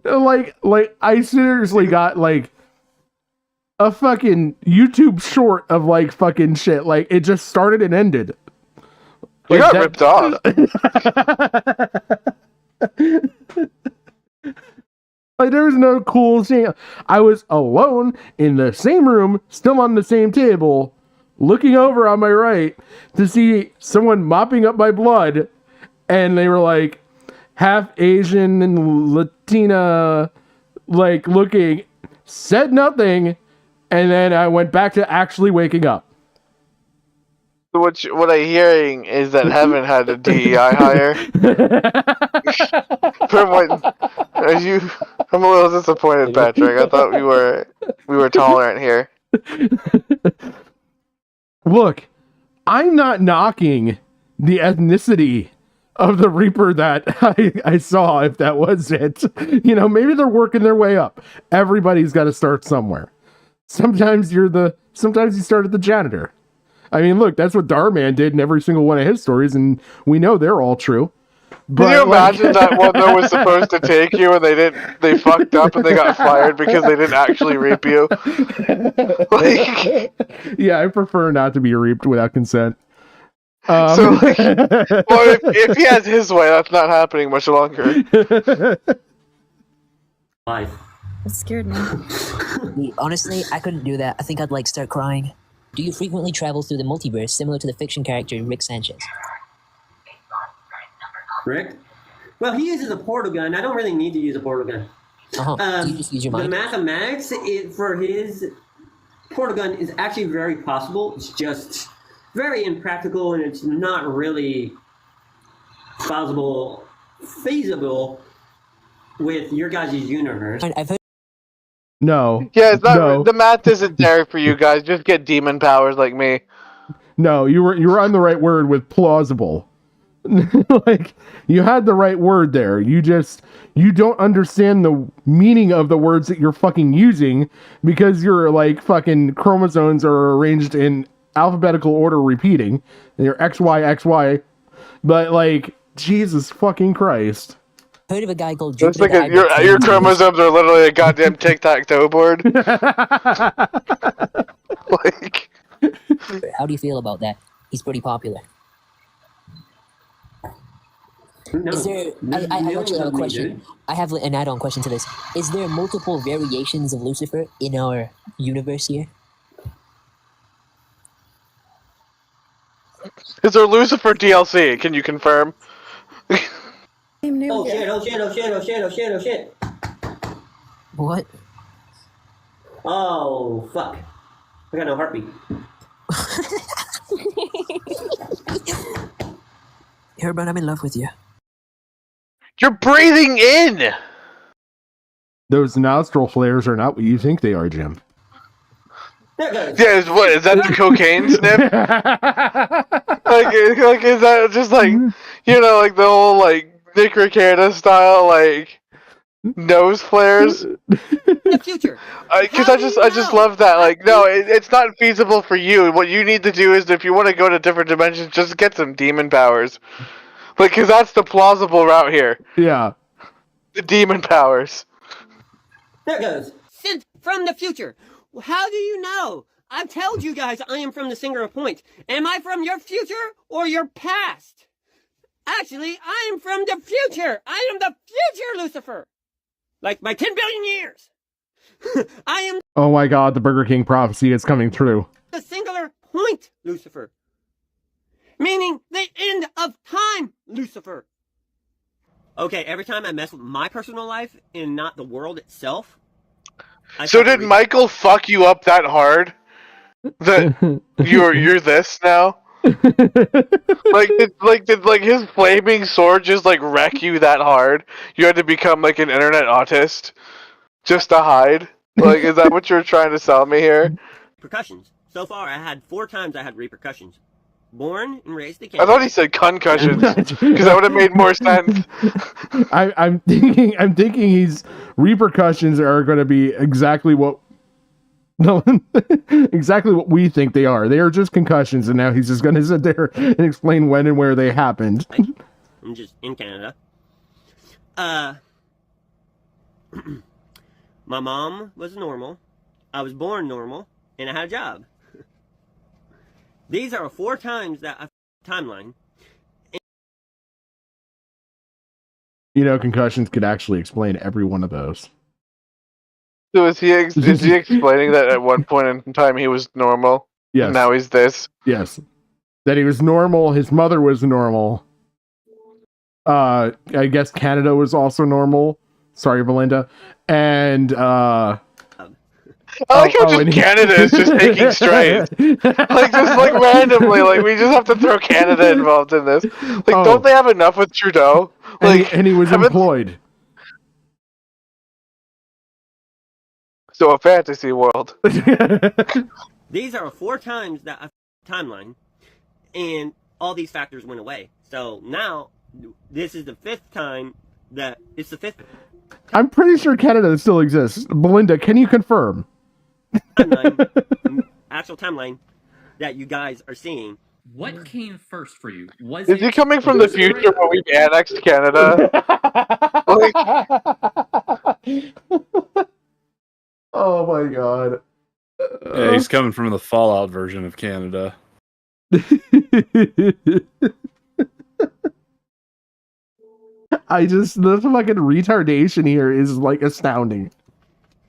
Like I seriously got like a fucking YouTube short of like fucking shit. Like it just started and ended. You got ripped off. Like there was no cool scene. I was alone in the same room, still on the same table, looking over on my right to see someone mopping up my blood, and they were like half Asian and Latina, like looking, said nothing, and then I went back to actually waking up. What I'm hearing is that Heaven had a DEI hire. I'm a little disappointed, Patrick. I thought we were tolerant here. Look, I'm not knocking the ethnicity of the Reaper that I saw, if that was it. You know, maybe they're working their way up. Everybody's got to start somewhere. Sometimes you start at the janitor. I mean, look, that's what Darman did in every single one of his stories, and we know they're all true. Can you imagine that one that was supposed to take you and they fucked up and they got fired because they didn't actually rape you? Yeah, I prefer not to be reaped without consent. So, like, well, if he has his way, that's not happening much longer. Life. I'm scared now. Honestly, I couldn't do that. I think I'd like start crying. Do you frequently travel through the multiverse similar to the fiction character Rick Sanchez? Rick? Well, he uses a portal gun. I don't really need to use a portal gun. Do you just use your The mind? mathematics for his portal gun is actually very possible. It's just very impractical, and it's not really feasible with your guys' universe. I've heard. No. Yeah, it's not. No. The math isn't there for you guys. Just get demon powers like me. No, you were on the right word with plausible. Like, you had the right word there. You don't understand the meaning of the words that you're fucking using because your like fucking chromosomes are arranged in alphabetical order repeating. And you're XY. But like, Jesus fucking Christ. Heard of a guy called It's Jupiter. like your chromosomes are literally a goddamn tic-tac-toe board. Like, How do you feel about that? He's pretty popular. No, Is there? I actually have a question. I have an add-on question to this. Is there multiple variations of Lucifer in our universe here? is there Lucifer DLC? Can you confirm? Oh shit. What? Oh, fuck. I got no heartbeat. Herbrand, I'm in love with you. You're breathing in! Those nostril flares are not what you think they are, Jim. Yeah, is that the cocaine sniff? like, is that just like, like the whole, like, Nick Ricada style, like, nose flares? The future. Because I just love that. Like, no, it's not feasible for you. What you need to do is, if you want to go to different dimensions, just get some demon powers. Like, because that's the plausible route here. Yeah. The demon powers. There it goes. Sent from the future. How do you know? I've told you guys I am from the singular point. Am I from your future or your past? Actually, I am from the future. I am the future Lucifer. Like by 10 billion years. I am Oh my god, the Burger King prophecy is coming true. the singular point Lucifer. Meaning the end of time Lucifer. Okay, every time I mess with my personal life and not the world itself. So did Michael fuck you up that hard that you're this now? Did his flaming sword just like wreck you that hard? You had to become like an internet autist just to hide? Like, is that what you're trying to sell me here? Repercussions. So far, I had 4 times I had repercussions. Born and raised in I Canada. thought he said concussions because that would have made more sense. I'm thinking he's repercussions are going to be exactly what we think they are. They are just concussions, and now he's just going to sit there and explain when and where they happened. I'm just in Canada. My mom was normal. I was born normal, and I had a job. These are 4 times that timeline. Concussions could actually explain every one of those. So is he explaining that at one point in time he was normal? Yes. And now he's this? Yes. That he was normal, his mother was normal. I guess Canada was also normal. Sorry, Belinda. And I like how just Canada is just taking strides. Randomly, we just have to throw Canada involved in this. Don't they have enough with Trudeau? And he was employed. So a fantasy world. These are 4 times that timeline, and all these factors went away. So now, this is the 5th time that it's the 5th. I'm pretty sure Canada still exists. Belinda, can you confirm? Timeline, actual timeline. that you guys are seeing. What came first for you? Was Is he coming from the future when we've annexed Canada? Oh my god. Yeah, he's coming from the Fallout version of Canada. The fucking retardation here is like astounding.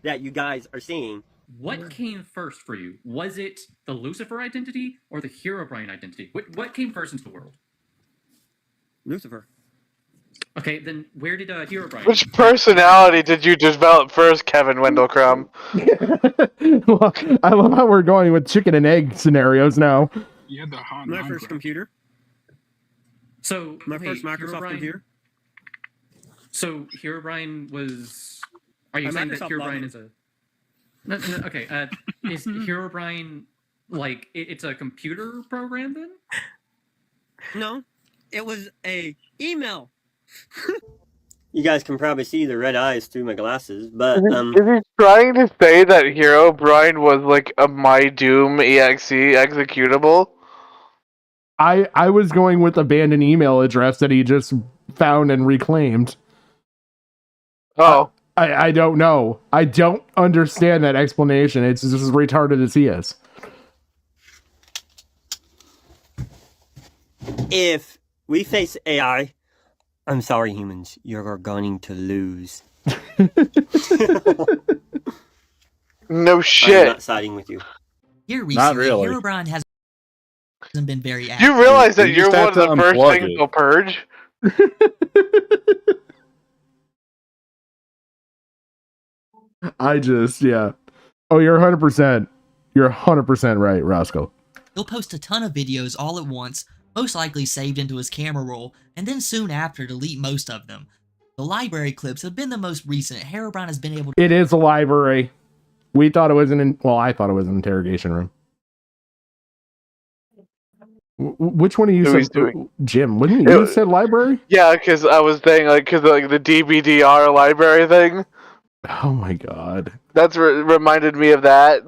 That you guys are seeing. What came first for you? Was it the Lucifer identity or the Herobrine identity? What came first into the world? Lucifer. Okay, then where did Herobrine? Which personality did you develop first, Kevin Wendell-Crumb? Well, I love how we're going with chicken and egg scenarios now. My first computer. So my first Microsoft computer. So Herobrine was. Are you saying that Herobrine is a? No, okay. Is Herobrine like it's a computer program then? No, it was a email. You guys can probably see the red eyes through my glasses, but Is he trying to say that Herobrine was like a My Doom EXE executable? I was going with abandoned email address that he just found and reclaimed. Oh. I don't know. I don't understand that explanation. It's just as retarded as he is. If we face AI, I'm sorry, humans, you're going to lose. No shit. I'm not siding with you. Here recently, Not really. Herobrine hasn't been very active. You realize that You you're just one have of the to first unplug things it. they'll purge? Yeah. Oh, you're 100%. You're 100% right, Roscoe. He'll post a ton of videos all at once, most likely saved into his camera roll, and then soon after delete most of them. The library clips have been the most recent. Herobrine has been able to... It is a library. We thought it was I thought it was an interrogation room. Which one of you said, Jim? Wouldn't you said library? Yeah, because I was saying, because the DBDR library thing. Oh my god. That's reminded me of that.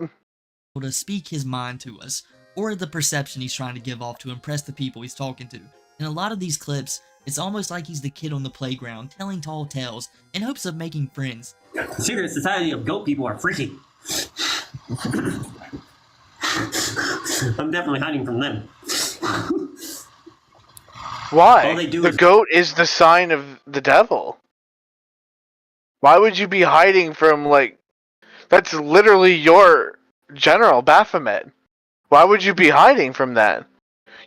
to speak his mind to us, or the perception he's trying to give off to impress the people he's talking to. In a lot of these clips, it's almost like he's the kid on the playground telling tall tales in hopes of making friends. The secret society of goat people are freaky. I'm definitely hiding from them. Why? The goat is the sign of the devil. Why would you be hiding from, that's literally your general, Baphomet. Why would you be hiding from that?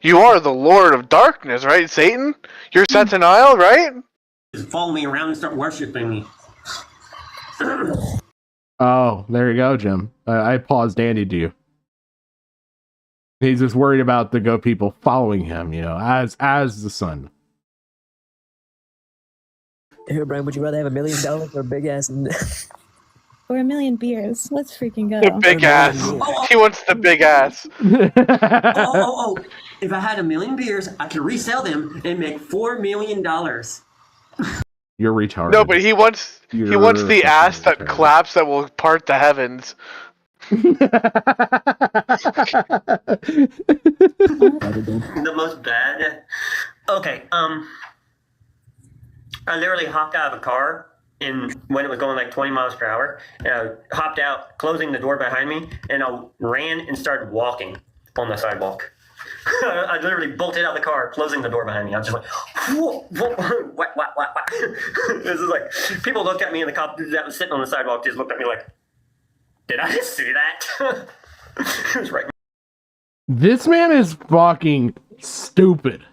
You are the Lord of Darkness, right, Satan? You're Sentinel, right? Just follow me around and start worshiping me. Oh, there you go, Jim. I paused Andy to you. He's just worried about the goat people following him, as the son. Here, Brian, would you rather have $1 million or a big ass? Or 1,000,000 beers. Let's freaking go. The big ass. He wants the big ass. Oh. If I had 1,000,000 beers, I could resell them and make $4 million. You're retarded. No, but he wants the ass that claps that will part the heavens. The most bad. Okay, I literally hopped out of a car when it was going 20 miles per hour, and I hopped out, closing the door behind me, and I ran and started walking on the sidewalk. I literally bolted out of the car, closing the door behind me. I was just whoa, what? This is people looked at me, and the cop that was sitting on the sidewalk just looked at me did I just see that? It was right. This man is fucking stupid.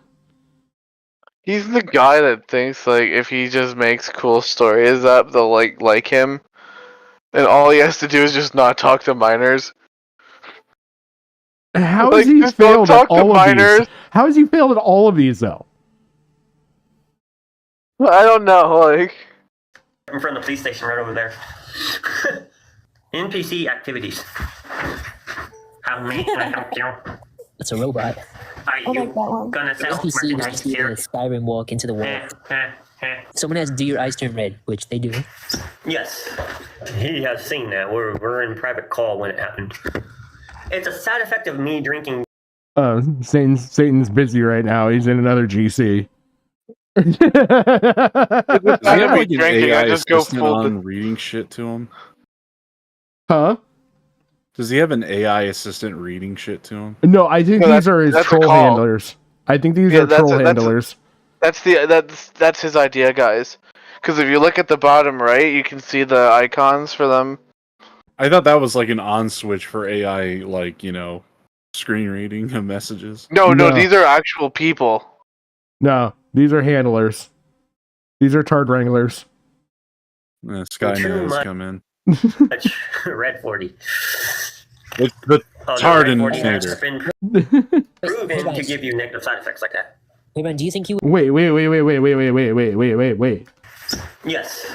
He's the guy that thinks if he just makes cool stories up, they'll like him, and all he has to do is just not talk to minors. How has he failed at all of these? How has he failed at all of these though? I don't know. In front of the police station right over there. NPC activities. How may I help you? It's a robot. Are you gonna sell NPC was merchandise just here? a Skyrim walk into the wall. Someone has "Do your eyes turn red?" which they do. Yes, he has seen that. We're in private call when it happened. It's a side effect of me drinking Satan's busy right now. He's in another GC. Does he have like an drinking, AI I just go assistant full on reading shit to him? Huh? Does he have an AI assistant reading shit to him? No, I think No, these are his that's a troll call. handlers. I think these are troll handlers. That's his idea, guys. Because if you look at the bottom right, you can see the icons for them. I thought that was like an on switch for AI, like, you know, screen reading of messages. No, these are actual people. No, these are handlers. These are tard wranglers. Skynet has come in. Red 40. The Tardan Tardan has Vader. been proven to give you negative side effects like that. Hey, man, do you think you... Wait. Yes,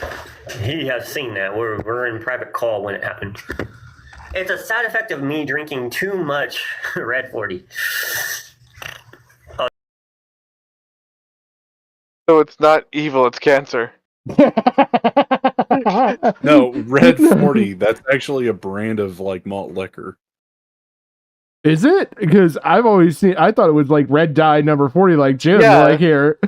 he has seen that. We're in private call when it happened. It's a side effect of me drinking too much Red 40. So it's not evil, it's cancer. No, Red 40. That's actually a brand of like malt liquor. Is it? Because I've always seen. I thought it was like red dye number 40, like Jim. Yeah. Like here,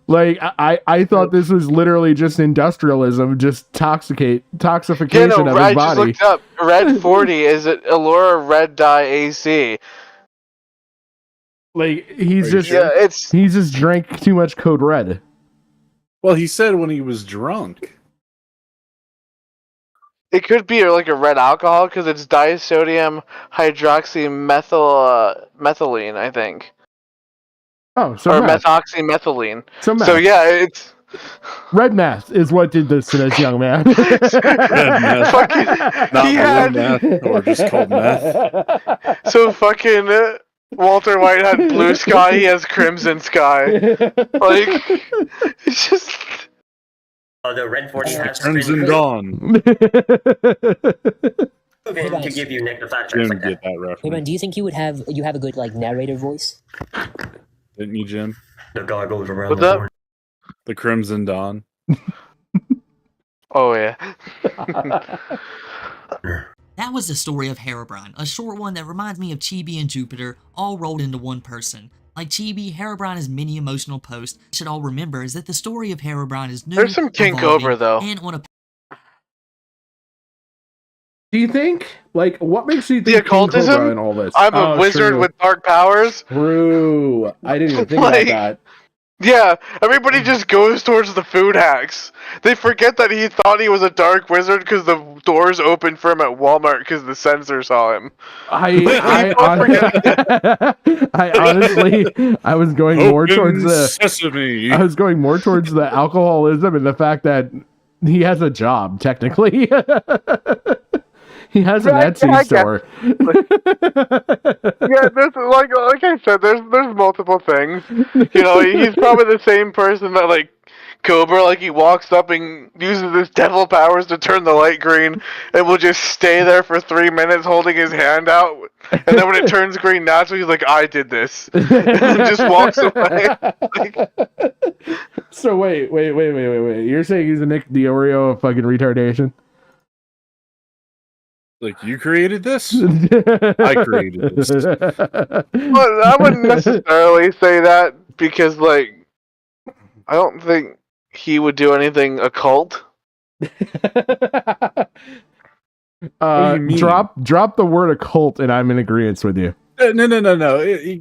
like I thought this was literally just industrialism, just toxification of I his just body. looked up. Red 40 is it Allura Red Dye AC. Like he's just drank too much Code Red. Well, he said when he was drunk. It could be like a red alcohol because it's disodium hydroxymethylene, I think. Oh, so or meth. methoxymethylene. So meth. So yeah, it's red meth is what did this to this young man. Red meth. Not blue meth, or just called meth. So fucking Walter White had blue sky, he has crimson sky. Like, it's just... The Red 40 has Crimson been Dawn. proven to give you negative side effects like that. Get that reference. Hey, man, do you think you have a good, like, narrator voice? Didn't you, Jim? The guy goes around What's the up? horn. The Crimson Dawn. Oh, yeah. That was the story of Herobrine, a short one that reminds me of Chibi and Jupiter all rolled into one person. Like Chibi, Herobrine has many emotional posts. What you should all remember is that the story of Herobrine is new, There's some King evolving, Cobra, though. and on a... Do you think? Like, what makes you The think King Cobra occultism? and all this? I'm a wizard true. with dark powers. True. I didn't even think Like- about that. Yeah, everybody just goes towards the food hacks. They forget that he thought he was a dark wizard because the doors opened for him at Walmart because the censor saw him. I honestly, I was going more towards the sesame. I was going more towards the alcoholism and the fact that he has a job technically. He has an Etsy store. Yeah, there's like I said, there's multiple things. You know, he's probably the same person that like Cobra, like he walks up and uses his devil powers to turn the light green, and will just stay there for 3 minutes holding his hand out, and then when it turns green naturally, he's like, "I did this," and then just walks away. So wait. You're saying he's a Nick Diorio of fucking retardation? Like, you created this? I created this. Well, I wouldn't necessarily say that because, like, I don't think he would do anything occult. Drop the word occult, and I'm in agreement with you. No.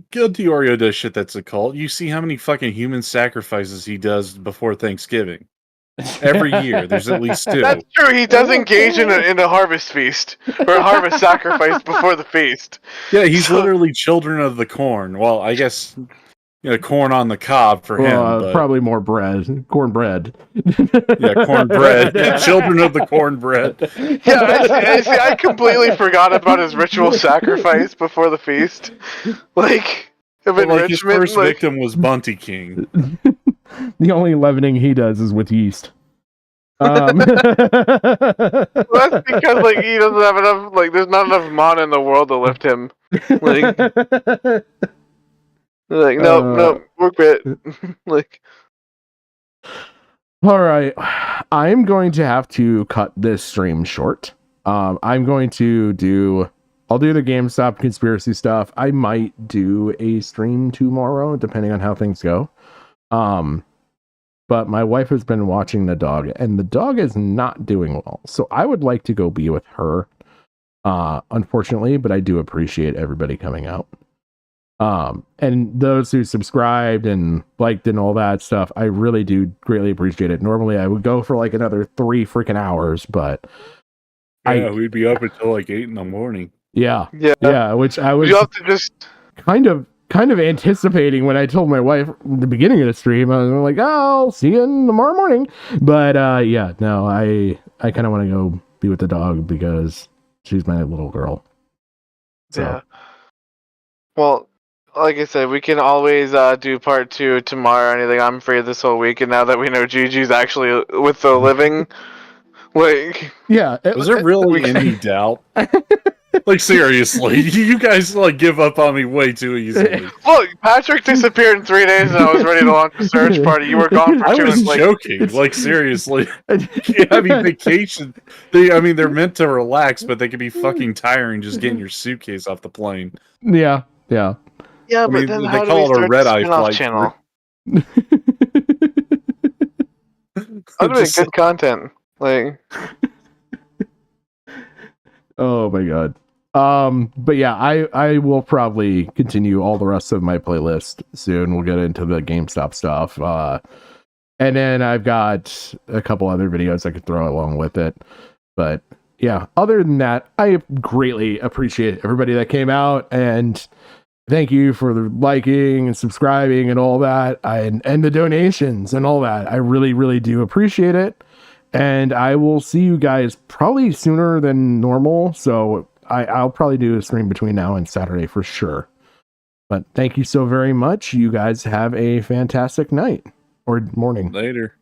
Gil Diorio does shit that's occult. You see how many fucking human sacrifices he does before Thanksgiving. Every year, there's at least 2. That's true. He does engage in a harvest feast or a harvest sacrifice before the feast. Yeah, he's literally children of the corn. Well, I guess corn on the cob for him. But... Probably more cornbread. Yeah, cornbread. Children of the cornbread. Yeah, I completely forgot about his ritual sacrifice before the feast. Like, of enrichment. His first victim was Bunty King. The only leavening he does is with yeast. Well, that's because like he doesn't have enough. Like, there's not enough mana in the world to lift him. Like, no, we're quit. Like, all right, I'm going to have to cut this stream short. I'm going to do I'll do the GameStop conspiracy stuff. I might do a stream tomorrow, depending on how things go. But my wife has been watching the dog, and the dog is not doing well. So I would like to go be with her, unfortunately, but I do appreciate everybody coming out. And those who subscribed and liked and all that stuff, I really do greatly appreciate it. Normally I would go for like another 3 freaking hours, but we'd be up until like 8 in the morning. Yeah. Yeah. Yeah. Which I was You have to just kind of anticipating when I told my wife at the beginning of the stream. I was like, oh, I'll see you tomorrow morning. But yeah, no, I kind of want to go be with the dog because she's my little girl. So. Yeah. Well, like I said, we can always do part 2 tomorrow or anything. I'm free this whole week, and now that we know Gigi's actually with the living, like... Yeah. Was there really any doubt? Like, seriously, you guys, like, give up on me way too easily. Look, Patrick disappeared in 3 days, and I was ready to launch a search party. You were gone for 2 I was and, like... joking. Like, seriously. I mean, vacation. They're meant to relax, but they can be fucking tiring just getting your suitcase off the plane. Yeah, yeah. Yeah, I but mean, then they how do call we it a start red-eye the spin-off flight. channel? I'm doing good content. Like... Oh my god. But yeah, I will probably continue all the rest of my playlist soon. We'll get into the GameStop stuff. And then I've got a couple other videos I could throw along with it. But yeah, other than that, I greatly appreciate everybody that came out, and thank you for the liking and subscribing and all that, and the donations and all that. I really, really do appreciate it. And I will see you guys probably sooner than normal. So I'll probably do a stream between now and Saturday for sure. But thank you so very much. You guys have a fantastic night or morning. Later.